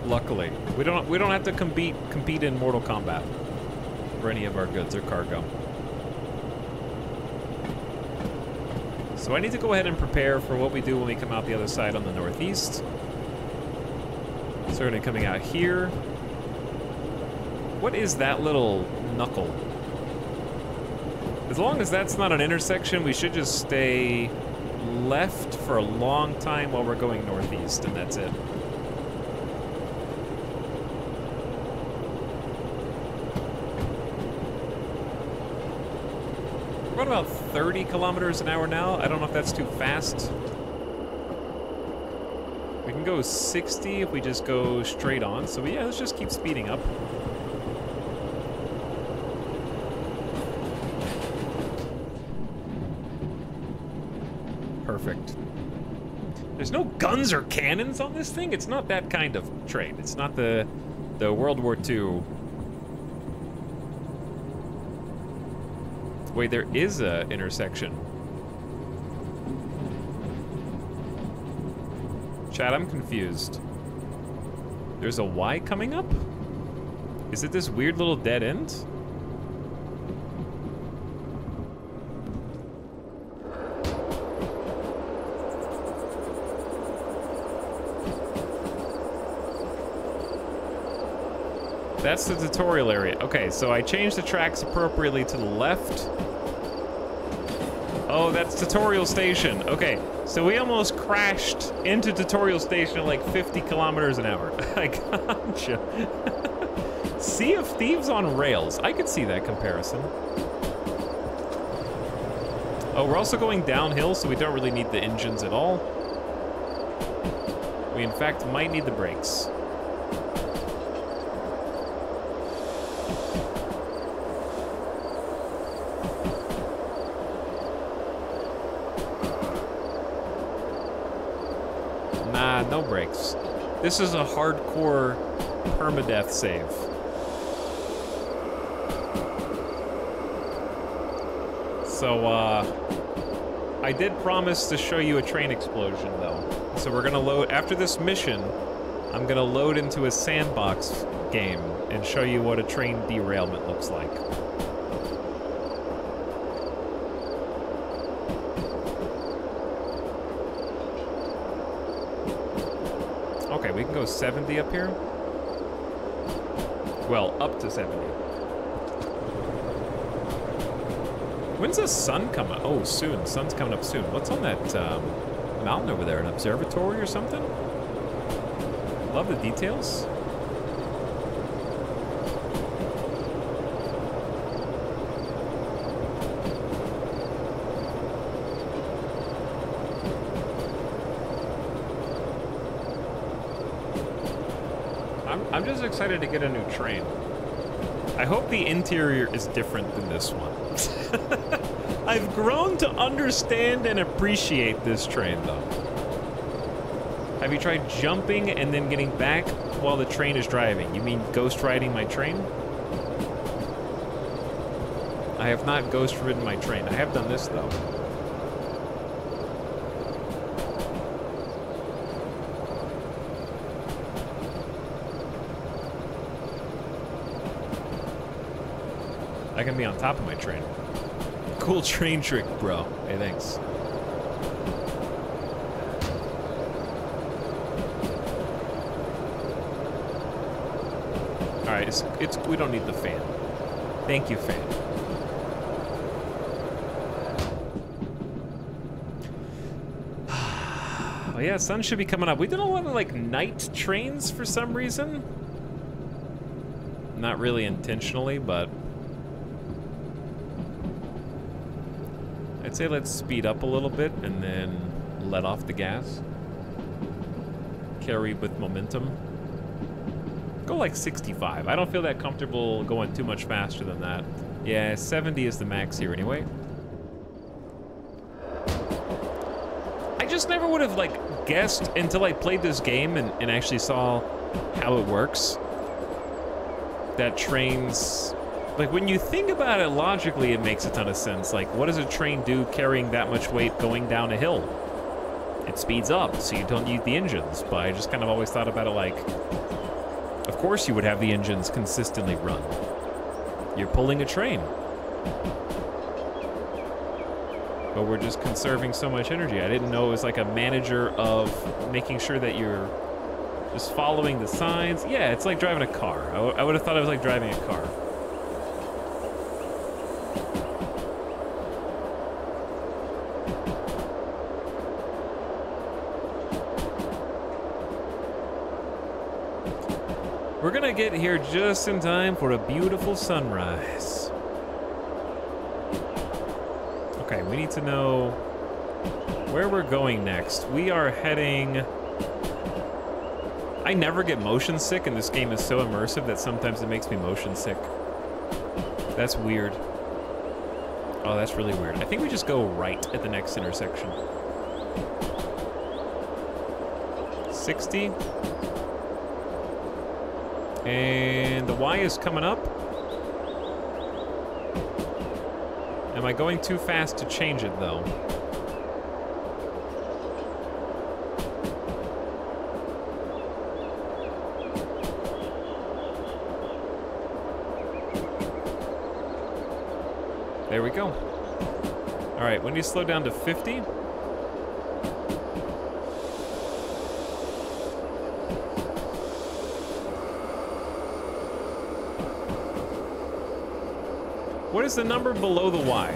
Luckily. We don't have to compete in Mortal Kombat for any of our goods or cargo. So I need to go ahead and prepare for what we do when we come out the other side on the northeast. So we're gonna be coming out here. What is that little knuckle? As long as that's not an intersection, we should just stay left for a long time while we're going northeast, and that's it. We're at about 30 kilometers an hour now. I don't know if that's too fast. We can go 60 if we just go straight on. So yeah, let's just keep speeding up. Perfect. There's no guns or cannons on this thing. It's not that kind of train. It's not the World War II. Wait, there is a intersection. Chat, I'm confused. There's a Y coming up? Is it this weird little dead end? That's the tutorial area. Okay, so I changed the tracks appropriately to the left. Oh, that's tutorial station. Okay, so we almost crashed into tutorial station at like 50 kilometers an hour. I gotcha. Sea of Thieves on rails. I could see that comparison. Oh, we're also going downhill, so we don't really need the engines at all. We, in fact, might need the brakes. Nah, no brakes. This is a hardcore permadeath save. So, I did promise to show you a train explosion, though. So we're gonna load, after this mission, I'm gonna load into a sandbox game and show you what a train derailment looks like. Okay, we can go 70 up here. Well, up to 70. When's the sun coming? Oh, soon. Sun's coming up soon. What's on that mountain over there? An observatory or something? Love the details. I'm just excited to get a new train. I hope the interior is different than this one. I've grown to understand and appreciate this train, though. Have you tried jumping and then getting back while the train is driving? You mean ghost riding my train? I have not ghost ridden my train. I have done this, though. I can be on top of my train. Cool train trick, bro. Hey, thanks. All right, it's we don't need the fan. Thank you, fan. Oh yeah, sun should be coming up. We did a lot of like night trains for some reason. Not really intentionally, but I'd say let's speed up a little bit and then let off the gas. Carry with momentum. Go like 65. I don't feel that comfortable going too much faster than that. Yeah, 70 is the max here anyway. I just never would have like guessed until I played this game and actually saw how it works. That trains, like when you think about it logically, it makes a ton of sense. Like, what does a train do carrying that much weight going down a hill? It speeds up, so you don't need the engines. But I just kind of always thought about it like, of course you would have the engines consistently run. You're pulling a train. But we're just conserving so much energy. I didn't know it was like a manager of making sure that you're just following the signs. Yeah, it's like driving a car. I would have thought it was like driving a car. We're gonna get here just in time for a beautiful sunrise. we need to know where we're going next. We are heading... I never get motion sick, and this game is so immersive that sometimes it makes me motion sick. That's weird. Oh, that's really weird. I think we just go right at the next intersection. 60. And the Y is coming up. Am I going too fast to change it, though? There we go. All right, when you slow down to 50. What is the number below the Y?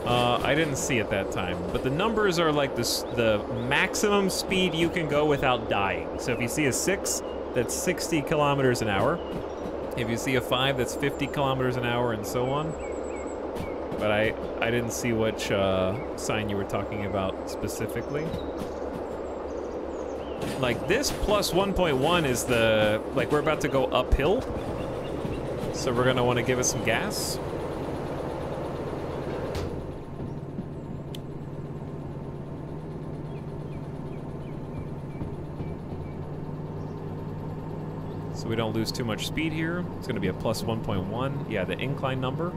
I didn't see it that time, but the numbers are like this, the maximum speed you can go without dying. So if you see a 6, that's 60 kilometers an hour. If you see a 5, that's 50 kilometers an hour, and so on. But I didn't see which sign you were talking about specifically. Like this plus 1.1 is the, like we're about to go uphill. So we're gonna wanna give it some gas. So we don't lose too much speed here. It's gonna be a plus 1.1. Yeah, the incline number.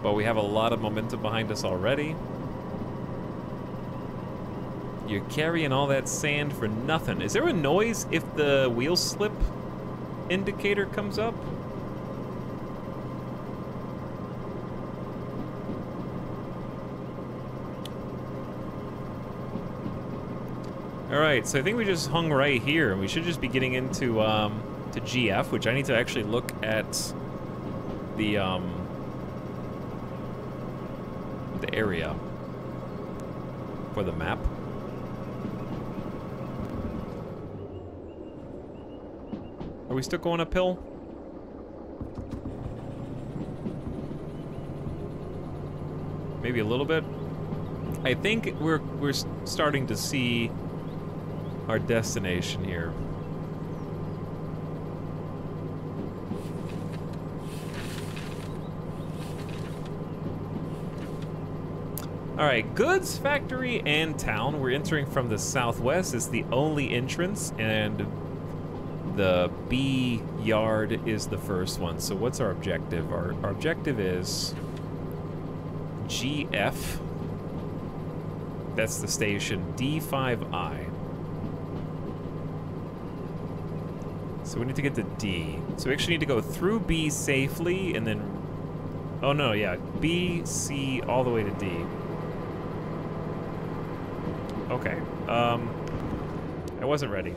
But we have a lot of momentum behind us already. You're carrying all that sand for nothing. Is there a noise if the wheel slip indicator comes up? All right, so I think we just hung right here, and we should just be getting into to GF, which I need to actually look at the area for the map. Are we still going uphill? Maybe a little bit. I think we're starting to see our destination here. All right, goods factory and town. We're entering from the southwest. It's the only entrance, and the B yard is the first one. So what's our objective? Our objective is GF. That's the station. D5I. So we need to get to D. So we actually need to go through B safely, and then... Oh no, yeah. B, C, all the way to D. Okay, I wasn't ready.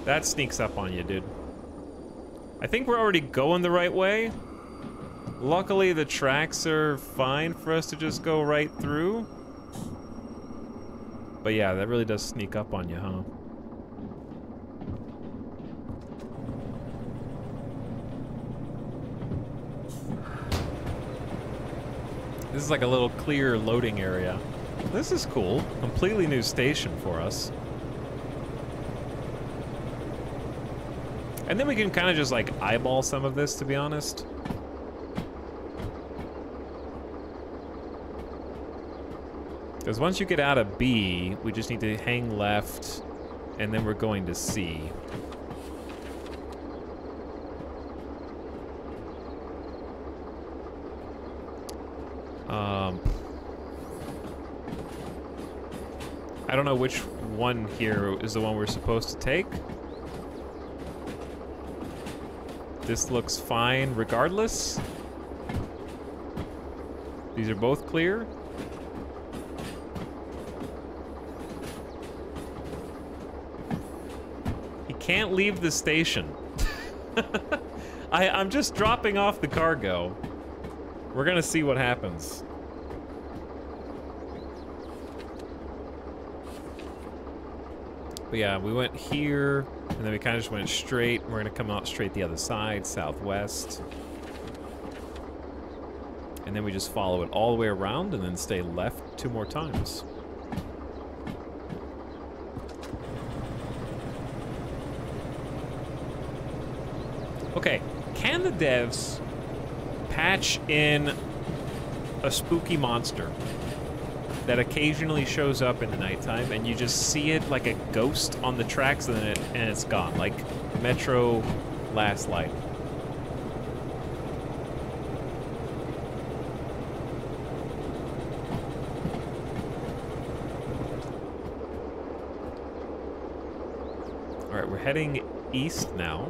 That sneaks up on you, dude. I think we're already going the right way. Luckily, the tracks are fine for us to just go right through. But yeah, that really does sneak up on you, huh? This is like a little clear loading area. This is cool. Completely new station for us. And then we can kind of just like eyeball some of this, to be honest. Because once you get out of B, we just need to hang left, and then we're going to C. I don't know which one here is the one we're supposed to take. This looks fine regardless. These are both clear. He can't leave the station. I'm just dropping off the cargo. We're gonna see what happens. But yeah, we went here, and then we kind of just went straight. We're gonna come out straight the other side, southwest. And then we just follow it all the way around and then stay left 2 more times. Okay, can the devs patch in a spooky monster that occasionally shows up in the nighttime and you just see it like a ghost on the tracks and then it's gone, like Metro Last Light? All right, we're heading east now.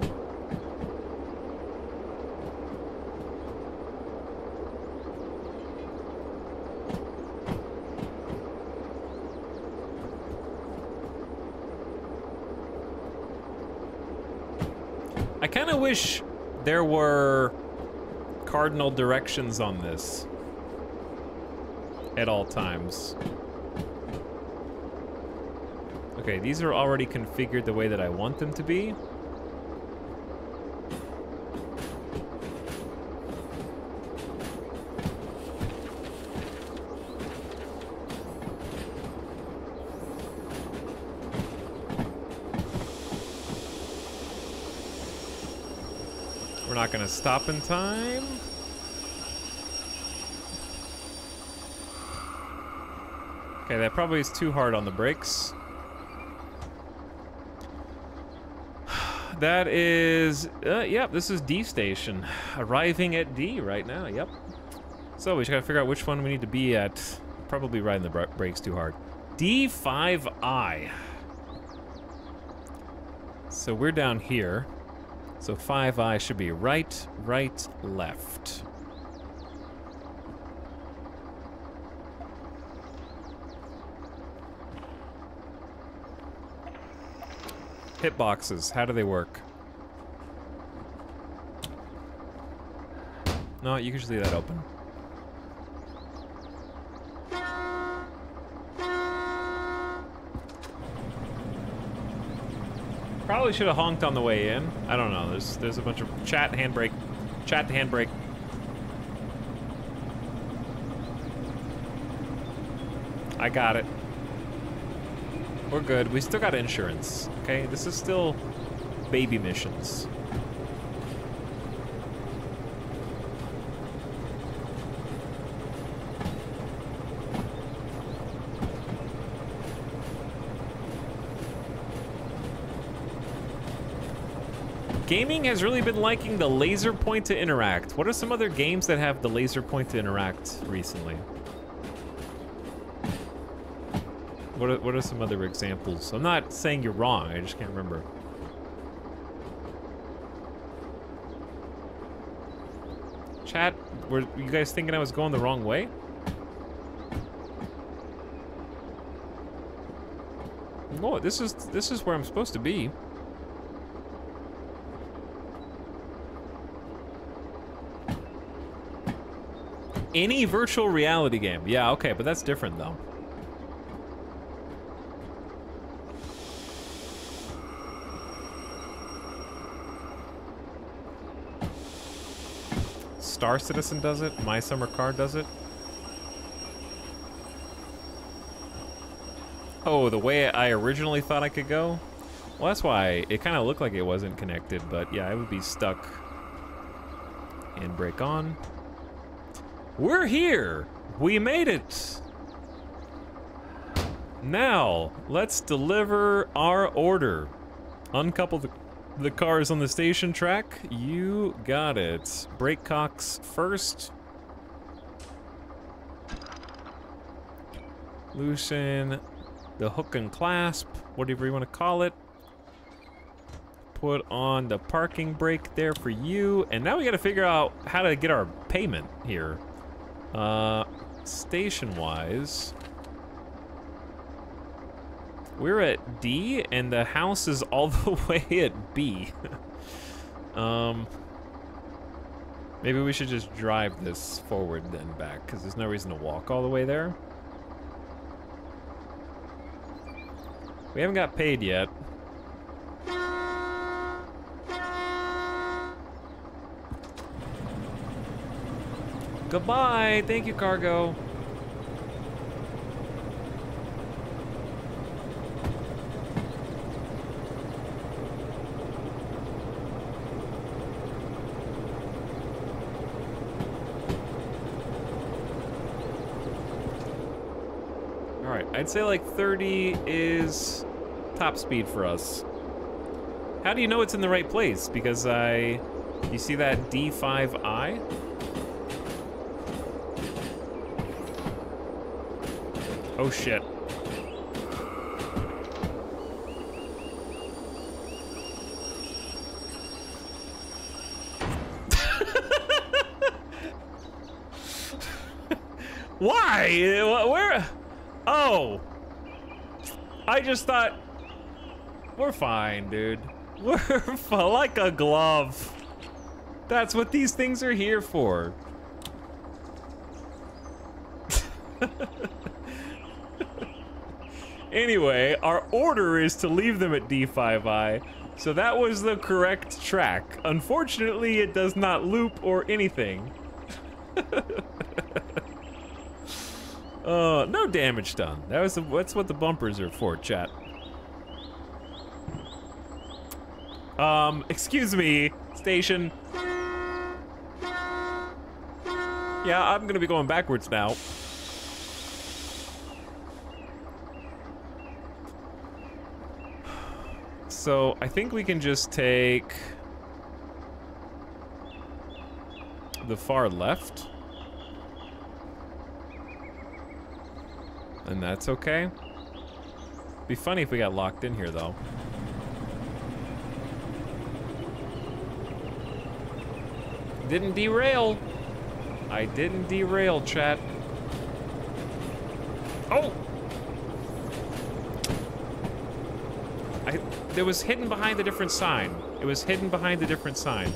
I kind of wish there were cardinal directions on this at all times. Okay, these are already configured the way that I want them to be. We're not gonna stop in time. Okay, that probably is too hard on the brakes. That is, yep, this is D station. Arriving at D right now, yep. So we just gotta figure out which one we need to be at. Probably riding the brakes too hard. D5I. So we're down here. So 5I should be right, right, left. Hitboxes, how do they work? No, you can just leave that open. Probably should have honked on the way in. I don't know. There's a bunch of chat, handbrake, chat to handbrake. I got it. We're good. We still got insurance. Okay, this is still baby missions. Gaming has really been liking the laser point to interact. What are some other games that have the laser point to interact recently? What are some other examples? I'm not saying you're wrong, I just can't remember. Chat, were you guys thinking I was going the wrong way? No, this is where I'm supposed to be. Any virtual reality game. Yeah, okay, but that's different though. Star Citizen does it. My Summer Car does it. Oh, the way I originally thought I could go? Well, that's why it kind of looked like it wasn't connected, but yeah, it would be stuck. Handbrake on. We're here! We made it! Now, let's deliver our order. Uncouple the cars on the station track. You got it. Brake cocks first. Loosen the hook and clasp, whatever you want to call it. Put on the parking brake there for you. And now we got to figure out how to get our payment here. Station-wise, we're at D, and the house is all the way at B. Maybe we should just drive this forward then back, because there's no reason to walk all the way there. We haven't got paid yet. Goodbye. Thank you, cargo. I'd say like 30 is top speed for us. How do you know it's in the right place? Because you see that D5I? Oh shit. Why? Where? Oh, I just thought, we're fine, dude. We're like a glove. That's what these things are here for. Anyway, our order is to leave them at D5I, so that was the correct track. Unfortunately, it does not loop or anything. No damage done. That's what the bumpers are for, chat. Excuse me, station. Yeah, I'm gonna be going backwards now. So, I think we can just take the far left. And that's okay. Be funny if we got locked in here, though. Didn't derail. I didn't derail, chat. Oh! It was hidden behind a different sign. It was hidden behind a different sign.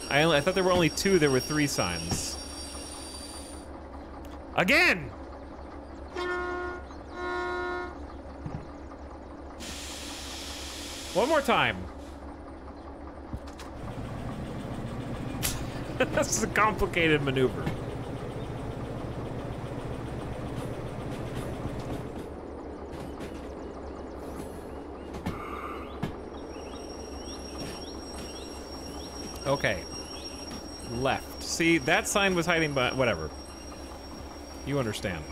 I thought there were only two, there were three signs. Again! One more time. This is a complicated maneuver. Okay. Left. See, that sign was hiding behind... Whatever. You understand.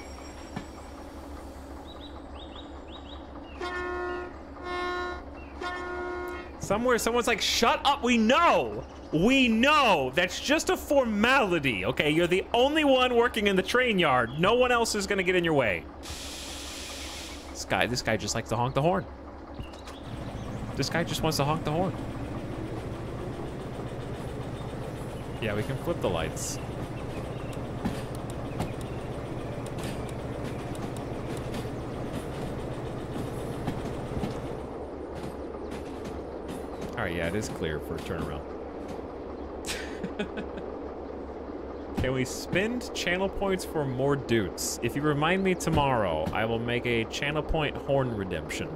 Somewhere, someone's like, shut up, we know! We know! That's just a formality, okay? You're the only one working in the train yard. No one else is gonna get in your way. This guy just likes to honk the horn. This guy just wants to honk the horn. Yeah, we can flip the lights. Alright, yeah, it is clear for a turnaround. Can we spend channel points for more dudes? If you remind me tomorrow, I will make a channel point horn redemption.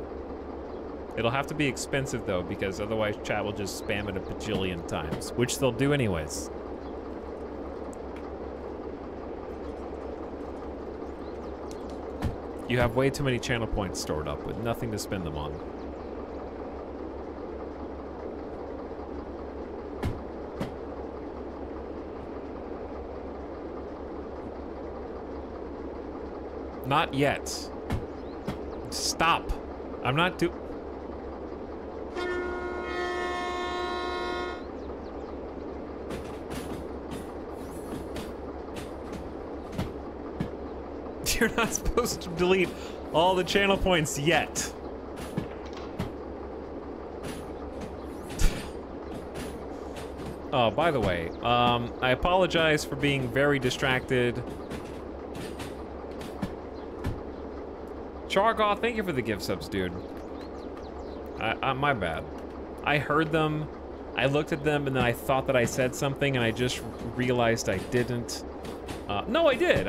It'll have to be expensive though, because otherwise chat will just spam it a bajillion times, which they'll do anyways. You have way too many channel points stored up with nothing to spend them on. Not yet. Stop. I'm not do- You're not supposed to delete all the channel points yet. Oh, by the way, I apologize for being very distracted. Chargoth, thank you for the gift subs, dude. My bad. I heard them, I looked at them, and then I thought that I said something, and I just realized I didn't. No, I did.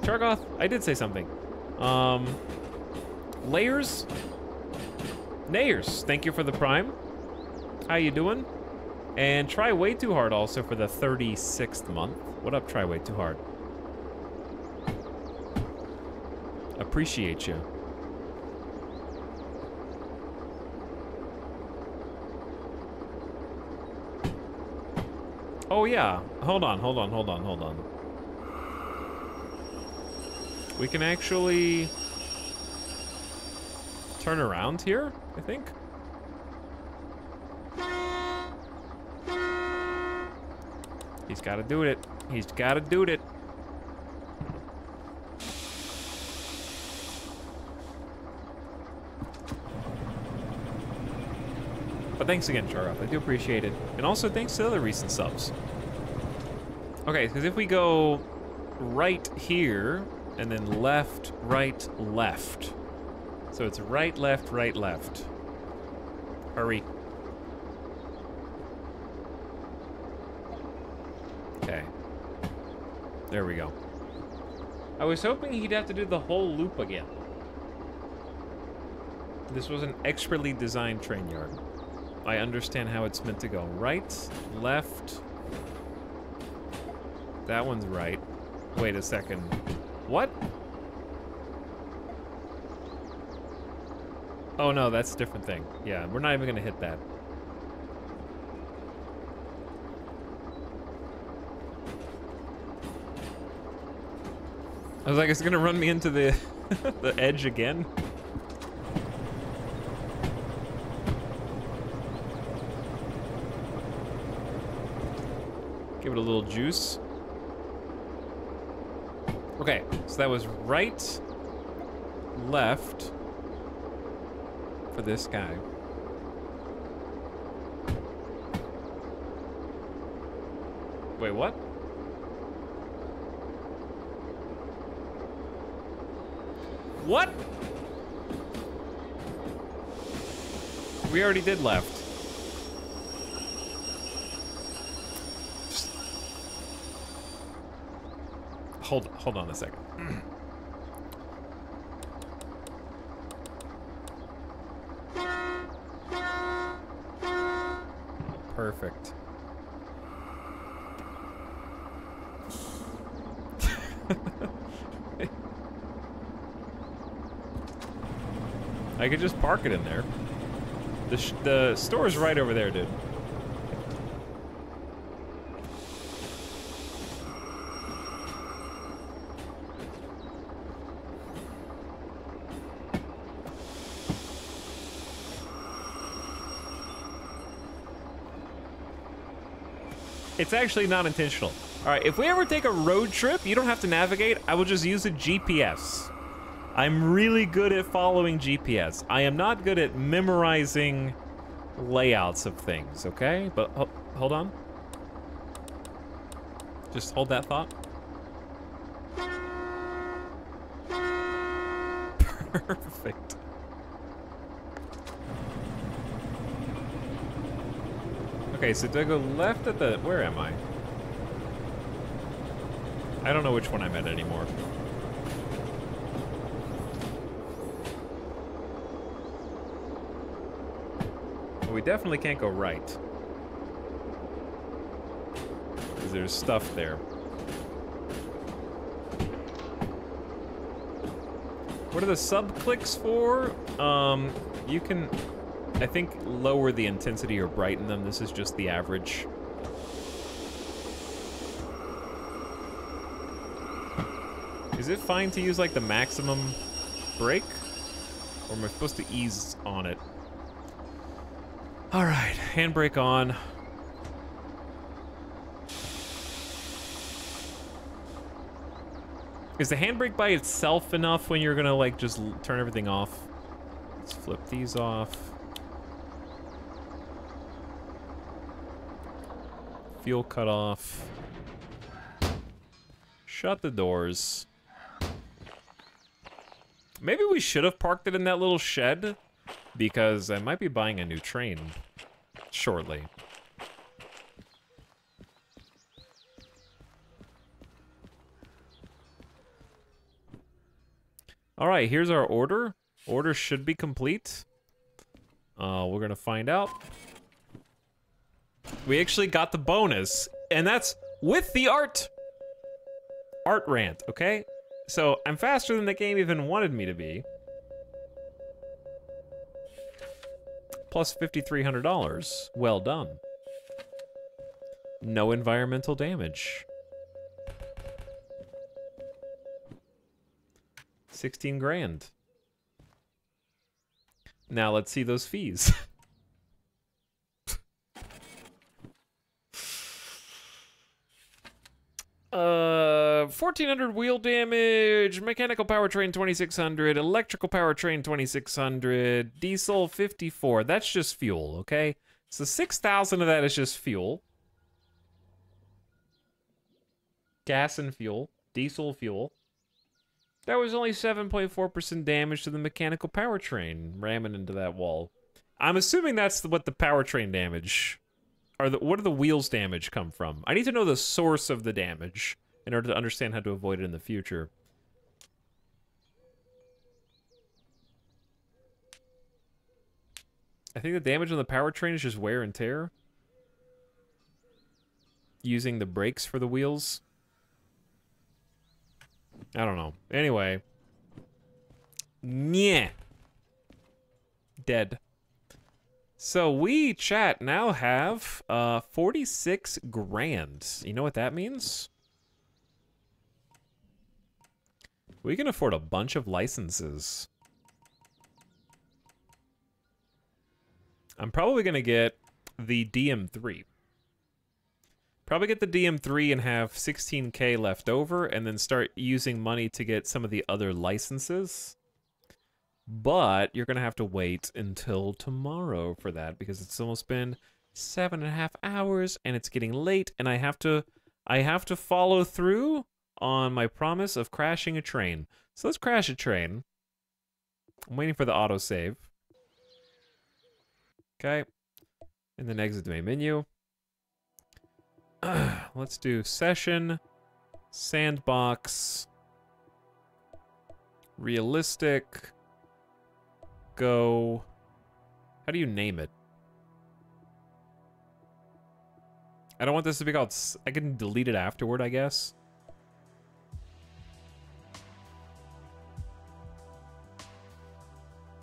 Chargoth, I did say something. Layers? Nayers, thank you for the Prime. How you doing? And Try Way Too Hard also for the 36th month. What up, Try Way Too Hard? Appreciate you. Oh yeah, hold on. We can actually turn around here, I think. He's gotta do it. He's gotta do it. But thanks again, Charup. I do appreciate it. And also thanks to other recent subs. Okay, because if we go right here, and then left, right, left. So it's right, left, right, left. Hurry. Okay. There we go. I was hoping he'd have to do the whole loop again. This was an expertly designed train yard. I understand how it's meant to go. Right, left. That one's right. Wait a second. What? Oh no, that's a different thing. Yeah, we're not even gonna hit that. I was like, it's gonna run me into the the edge again. Give it a little juice. Okay, so that was right, left for this guy. Wait, what? What? We already did left. Hold on a second. Perfect. I could just park it in there. The store's right over there, dude. It's actually not intentional. All right, if we ever take a road trip, you don't have to navigate. I will just use a GPS. I'm really good at following GPS. I am not good at memorizing layouts of things, okay? But hold on. Just hold that thought. Perfect. Okay, so do I go left at the... Where am I? I don't know which one I'm at anymore. We definitely can't go right. Because there's stuff there. What are the sub-clicks for? You can, I think, lower the intensity or brighten them. This is just the average. Is it fine to use, like, the maximum brake? Or am I supposed to ease on it? Alright, handbrake on. Is the handbrake by itself enough when you're gonna, like, just turn everything off? Let's flip these off. Fuel cut off. Shut the doors. Maybe we should have parked it in that little shed, because I might be buying a new train shortly. All right, here's our order. Order should be complete. We're gonna find out. We actually got the bonus, and that's with the art rant, okay? So I'm faster than the game even wanted me to be. Plus $5,300. Well done. No environmental damage. 16 grand. Now let's see those fees. 1,400 wheel damage, mechanical powertrain 2,600, electrical powertrain 2,600, diesel 54. That's just fuel, okay? So 6,000 of that is just fuel. Gas and fuel, diesel fuel. That was only 7.4% damage to the mechanical powertrain, ramming into that wall. I'm assuming that's what the powertrain damage, or what do the wheels damage come from? I need to know the source of the damage in order to understand how to avoid it in the future. I think the damage on the powertrain is just wear and tear. Using the brakes for the wheels. I don't know. Anyway. Yeah. Dead. So we, chat, now have 46 grand. You know what that means? We can afford a bunch of licenses. I'm probably gonna get the DM3. Probably get the DM3 and have 16K left over, and then start using money to get some of the other licenses. But you're gonna have to wait until tomorrow for that, because it's almost been 7.5 hours, and it's getting late, and I have to follow through on my promise of crashing a train. So let's crash a train. I'm waiting for the autosave. Okay. And then exit the main menu. Let's do session, sandbox, realistic, go. How do you name it? I don't want this to be called, I can delete it afterward, I guess.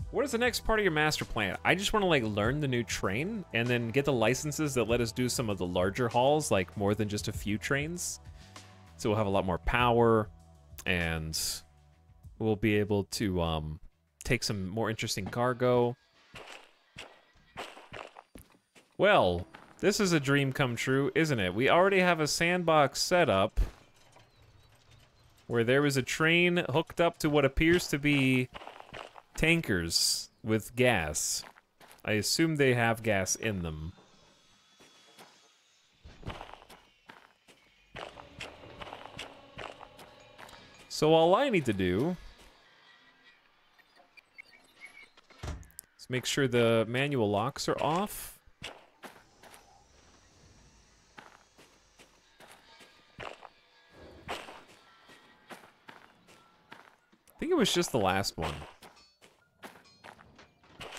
What is the next part of your master plan? I just want to like learn the new train and then get the licenses that let us do some of the larger hauls, like more than just a few trains. So we'll have a lot more power and we'll be able to take some more interesting cargo. Well, this is a dream come true, isn't it? We already have a sandbox set up where there is a train hooked up to what appears to be tankers with gas. I assume they have gas in them. So all I need to do is make sure the manual locks are off. I think it was just the last one.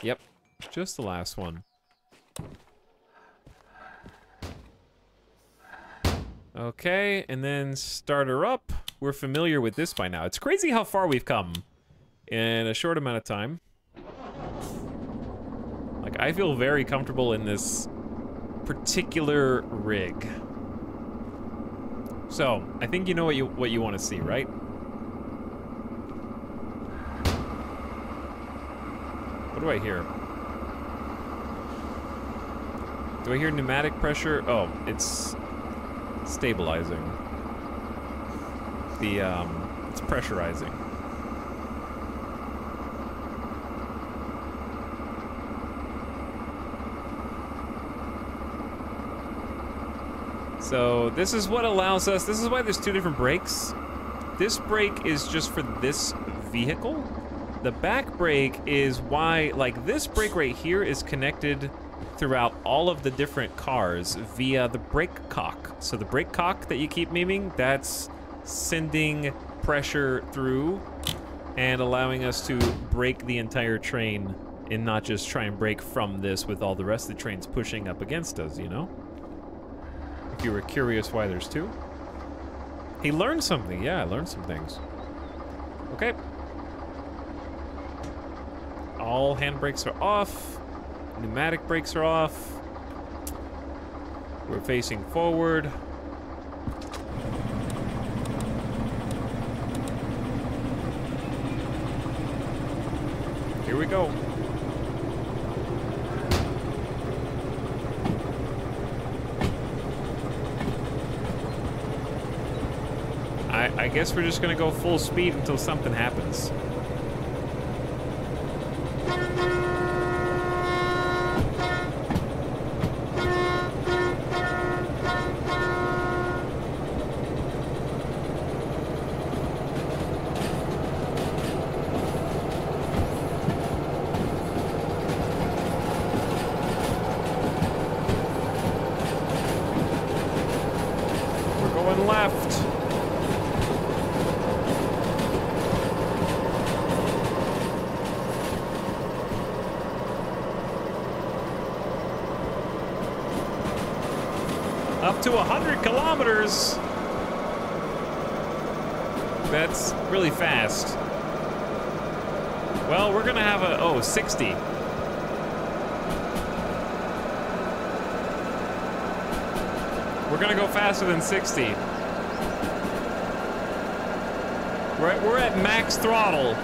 Yep, just the last one. Okay, and then start her up. We're familiar with this by now. It's crazy how far we've come in a short amount of time. Like, I feel very comfortable in this particular rig. So, I think you know what you want to see, right? What do I hear? Do I hear pneumatic pressure? Oh, it's stabilizing. It's pressurizing. So this is what allows us, this is why there's two different brakes. This brake is just for this vehicle. The back brake is why, like, this brake right here is connected throughout all of the different cars via the brake cock. So the brake cock that you keep memeing, that's sending pressure through and allowing us to brake the entire train and not just try and break from this with all the rest of the trains pushing up against us, you know? If you were curious why there's two. He learned something. Yeah, I learned some things. Okay. All handbrakes are off. Pneumatic brakes are off. We're facing forward. Here we go. I guess we're just gonna go full speed until something happens. We're going left. Up to 100 kilometers. That's really fast. Well, we're gonna have a, 60. We're gonna go faster than 60. We're at max throttle.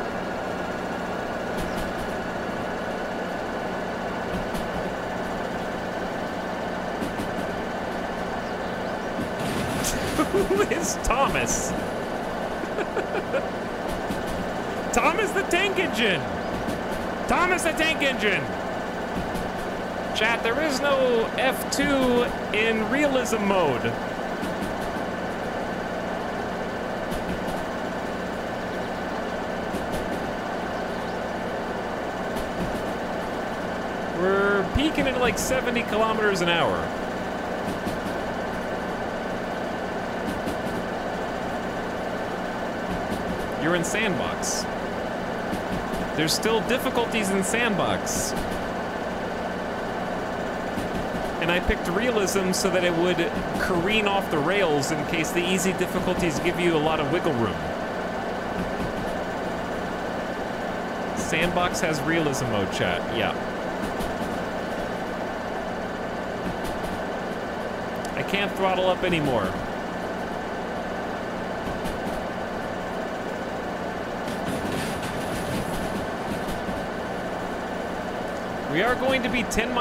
Who is Thomas? Thomas the tank engine! Thomas the tank engine! Chat, there is no F2 in realism mode. We're peaking at like 70 kilometers an hour. You're in Sandbox. There's still difficulties in Sandbox. And I picked realism so that it would careen off the rails in case the easy difficulties give you a lot of wiggle room. Sandbox has realism mode, chat. Yeah. I can't throttle up anymore. We are going to be 10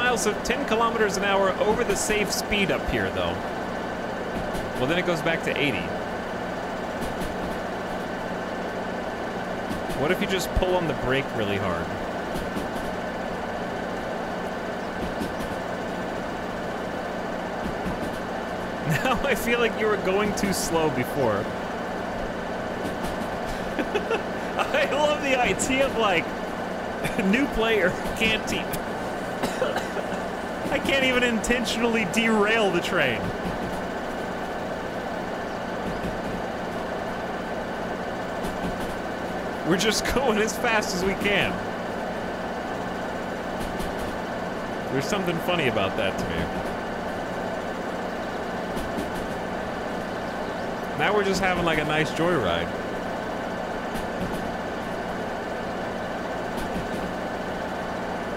kilometers an hour over the safe speed up here, though. Well, then it goes back to 80. What if you just pull on the brake really hard? Now I feel like you were going too slow before. I love the idea of, like, a new player can't I can't even intentionally derail the train. We're just going as fast as we can. There's something funny about that to me. Now we're just having like a nice joyride.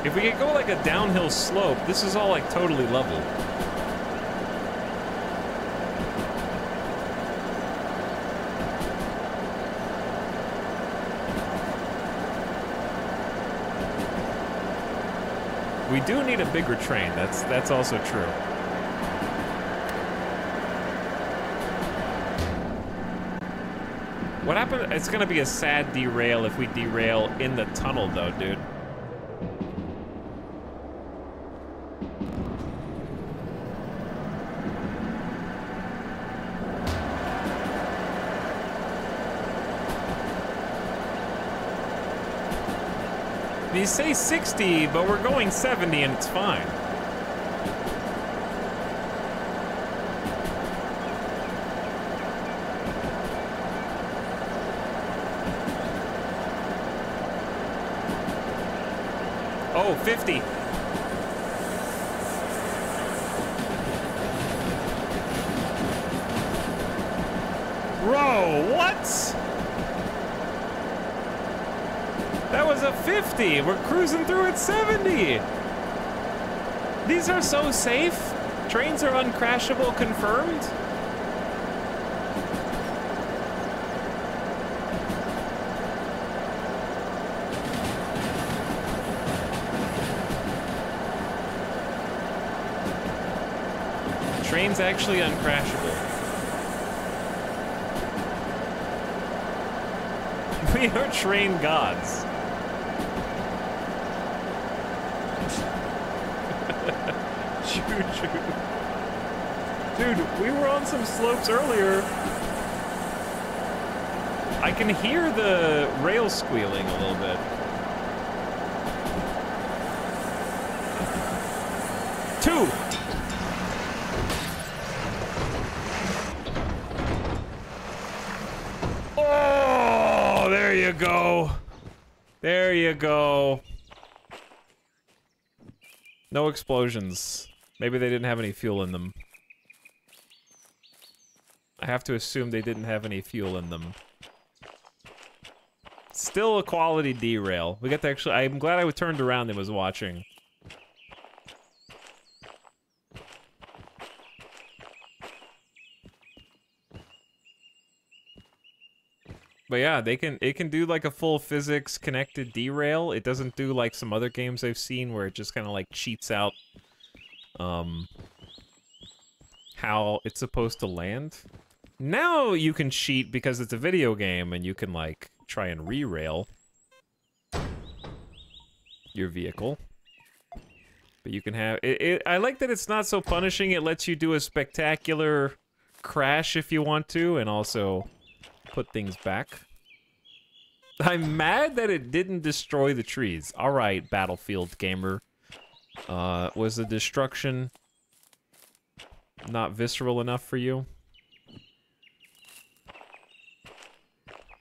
If we could go like a downhill slope, this is all like totally level. We do need a bigger train. That's also true. What happened? It's gonna be a sad derail if we derail in the tunnel though, dude. You say 60, but we're going 70 and it's fine. Oh, Oh, 50. Bro, what? That was a 50. We're cruising through at 70. These are so safe. Trains are uncrashable, confirmed. Train's actually uncrashable. We are train gods. Choo-choo. Dude, we were on some slopes earlier. I can hear the rail squealing a little bit. Two. Oh, there you go. There you go. No explosions. Maybe they didn't have any fuel in them. I have to assume they didn't have any fuel in them. Still a quality derail. We got to actually... I'm glad I turned around and was watching. But yeah, it can do like a full physics connected derail. It doesn't do like some other games I've seen where it just kind of like cheats out how it's supposed to land. Now you can cheat because it's a video game and you can like try and re-rail your vehicle. But you can have I like that it's not so punishing. It lets you do a spectacular crash if you want to, and also put things back. I'm mad that it didn't destroy the trees. All right, Battlefield gamer. Was the destruction not visceral enough for you?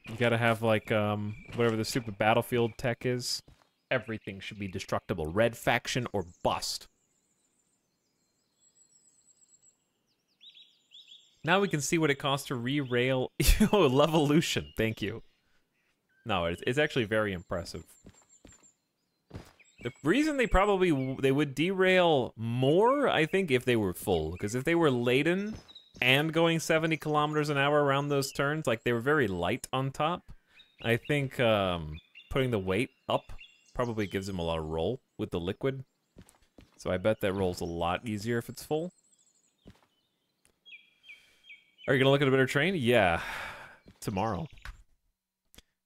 You gotta have like whatever the stupid Battlefield tech is. Everything should be destructible. Red faction or bust. Now we can see what it costs to re-rail. Oh, Levolution. Thank you. No, it's actually very impressive. The reason they would derail more, I think, if they were full. Because if they were laden and going 70 kilometers an hour around those turns, like they were very light on top, I think putting the weight up probably gives them a lot of roll with the liquid. So I bet that rolls a lot easier if it's full. Are you gonna look at a better train? Yeah, tomorrow.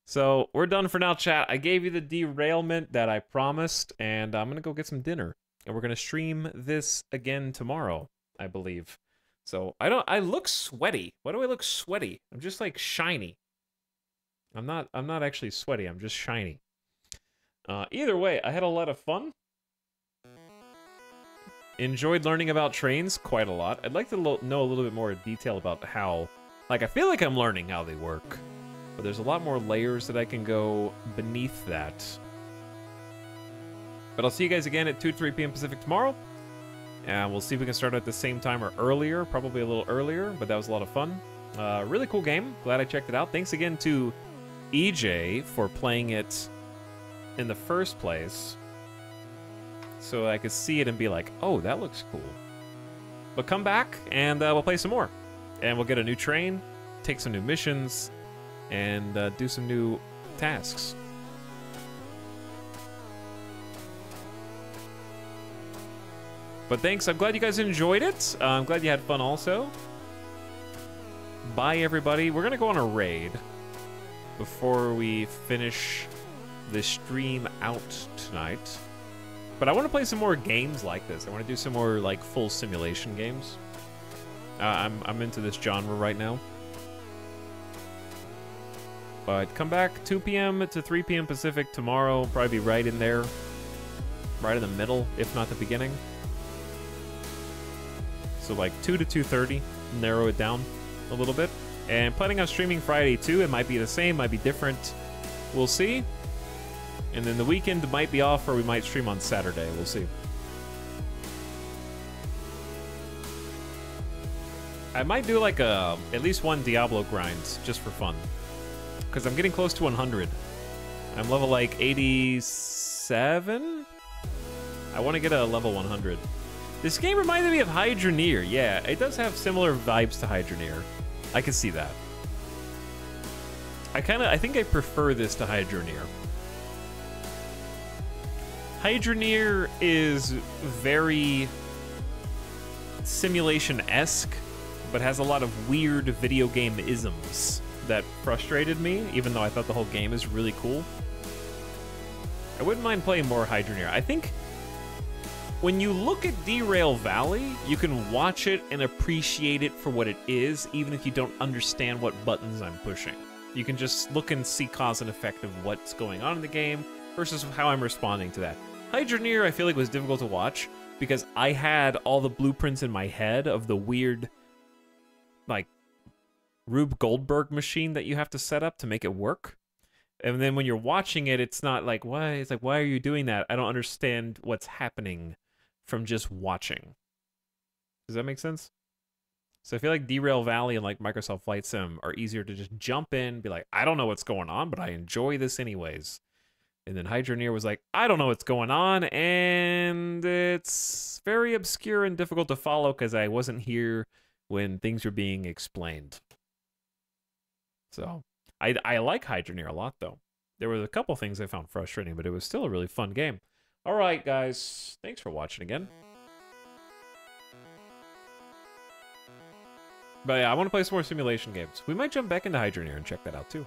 So we're done for now, chat. I gave you the derailment that I promised, and I'm gonna go get some dinner. And we're gonna stream this again tomorrow, I believe. So I look sweaty. Why do I look sweaty? I'm just like shiny. I'm not actually sweaty, I'm just shiny. Either way, I had a lot of fun. Enjoyed learning about trains quite a lot. I'd like to know a little bit more detail about how... Like, I feel like I'm learning how they work. But there's a lot more layers that I can go beneath that. But I'll see you guys again at 2 to 3 p.m. Pacific tomorrow. And we'll see if we can start at the same time or earlier. Probably a little earlier, but that was a lot of fun. Really cool game. Glad I checked it out. Thanks again to EJ for playing it in the first place. So I could see it and be like, oh, that looks cool. But come back, and we'll play some more. And we'll get a new train, take some new missions, and do some new tasks. But thanks, I'm glad you guys enjoyed it. I'm glad you had fun also. Bye, everybody. We're gonna go on a raid before we finish the stream out tonight. But I want to play some more games like this. I want to do some more like full simulation games. I'm into this genre right now. But come back 2 p.m. to 3 p.m. Pacific tomorrow. Probably be right in there. Right in the middle, if not the beginning. So like 2 to 2:30. Narrow it down a little bit. And planning on streaming Friday too. It might be the same, might be different. We'll see. And then the weekend might be off, or we might stream on Saturday. We'll see. I might do like at least one Diablo grind just for fun, because I'm getting close to 100. I'm level like 87. I want to get a level 100. This game reminded me of Hydroneer. Yeah, it does have similar vibes to Hydroneer. I can see that. I think I prefer this to Hydroneer. Hydroneer is very simulation-esque, but has a lot of weird video game isms that frustrated me, even though I thought the whole game is really cool. I wouldn't mind playing more Hydroneer. I think when you look at Derail Valley, you can watch it and appreciate it for what it is, even if you don't understand what buttons I'm pushing. You can just look and see cause and effect of what's going on in the game versus how I'm responding to that. Hydroneer, I feel like, was difficult to watch because I had all the blueprints in my head of the weird, like, Rube Goldberg machine that you have to set up to make it work. And then when you're watching it, it's not like, why? It's like, why are you doing that? I don't understand what's happening from just watching. Does that make sense? So I feel like Derail Valley and like Microsoft Flight Sim are easier to just jump in, be like, I don't know what's going on, but I enjoy this anyways. And then Hydroneer was like, I don't know what's going on, and it's very obscure and difficult to follow because I wasn't here when things were being explained. So I like Hydroneer a lot, though. There were a couple things I found frustrating, but it was still a really fun game. All right, guys. Thanks for watching again. But yeah, I want to play some more simulation games. We might jump back into Hydroneer and check that out, too.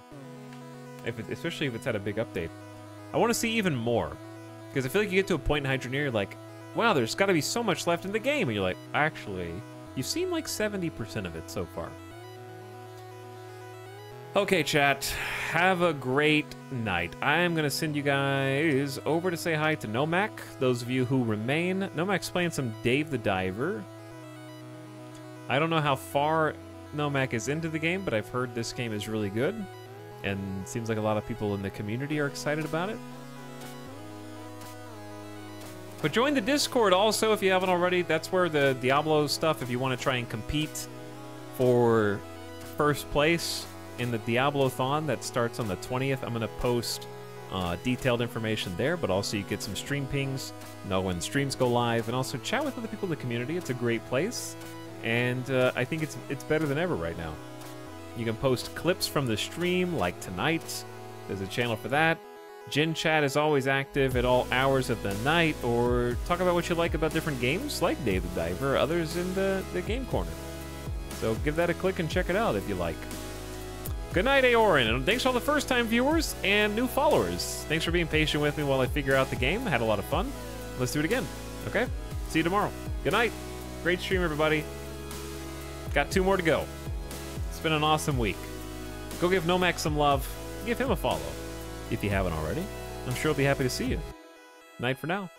Especially if it's had a big update. I want to see even more. Because I feel like you get to a point in Hydroneer, you're like, wow, there's got to be so much left in the game. And you're like, actually, you've seen like 70% of it so far. Okay, chat. Have a great night. I'm going to send you guys over to say hi to Nomak. Those of you who remain. Nomak's playing some Dave the Diver. I don't know how far Nomak is into the game, but I've heard this game is really good. And it seems like a lot of people in the community are excited about it. But join the Discord also if you haven't already. That's where the Diablo stuff, if you want to try and compete for first place in the Diablo-thon that starts on the 20th. I'm going to post detailed information there, but also you get some stream pings, know when streams go live, and also chat with other people in the community. It's a great place, and I think it's better than ever right now. You can post clips from the stream, like tonight. There's a channel for that. Gen Chat is always active at all hours of the night, or talk about what you like about different games, like Dave the Diver, or others in the Game Corner. So give that a click and check it out if you like. Good night, Aorin, and thanks to all the first-time viewers and new followers. Thanks for being patient with me while I figure out the game. I had a lot of fun. Let's do it again, okay? See you tomorrow. Good night. Great stream, everybody. Got 2 more to go. It's been an awesome week. Go give Nomak some love. Give him a follow if you haven't already. I'm sure he'll be happy to see you. Night for now.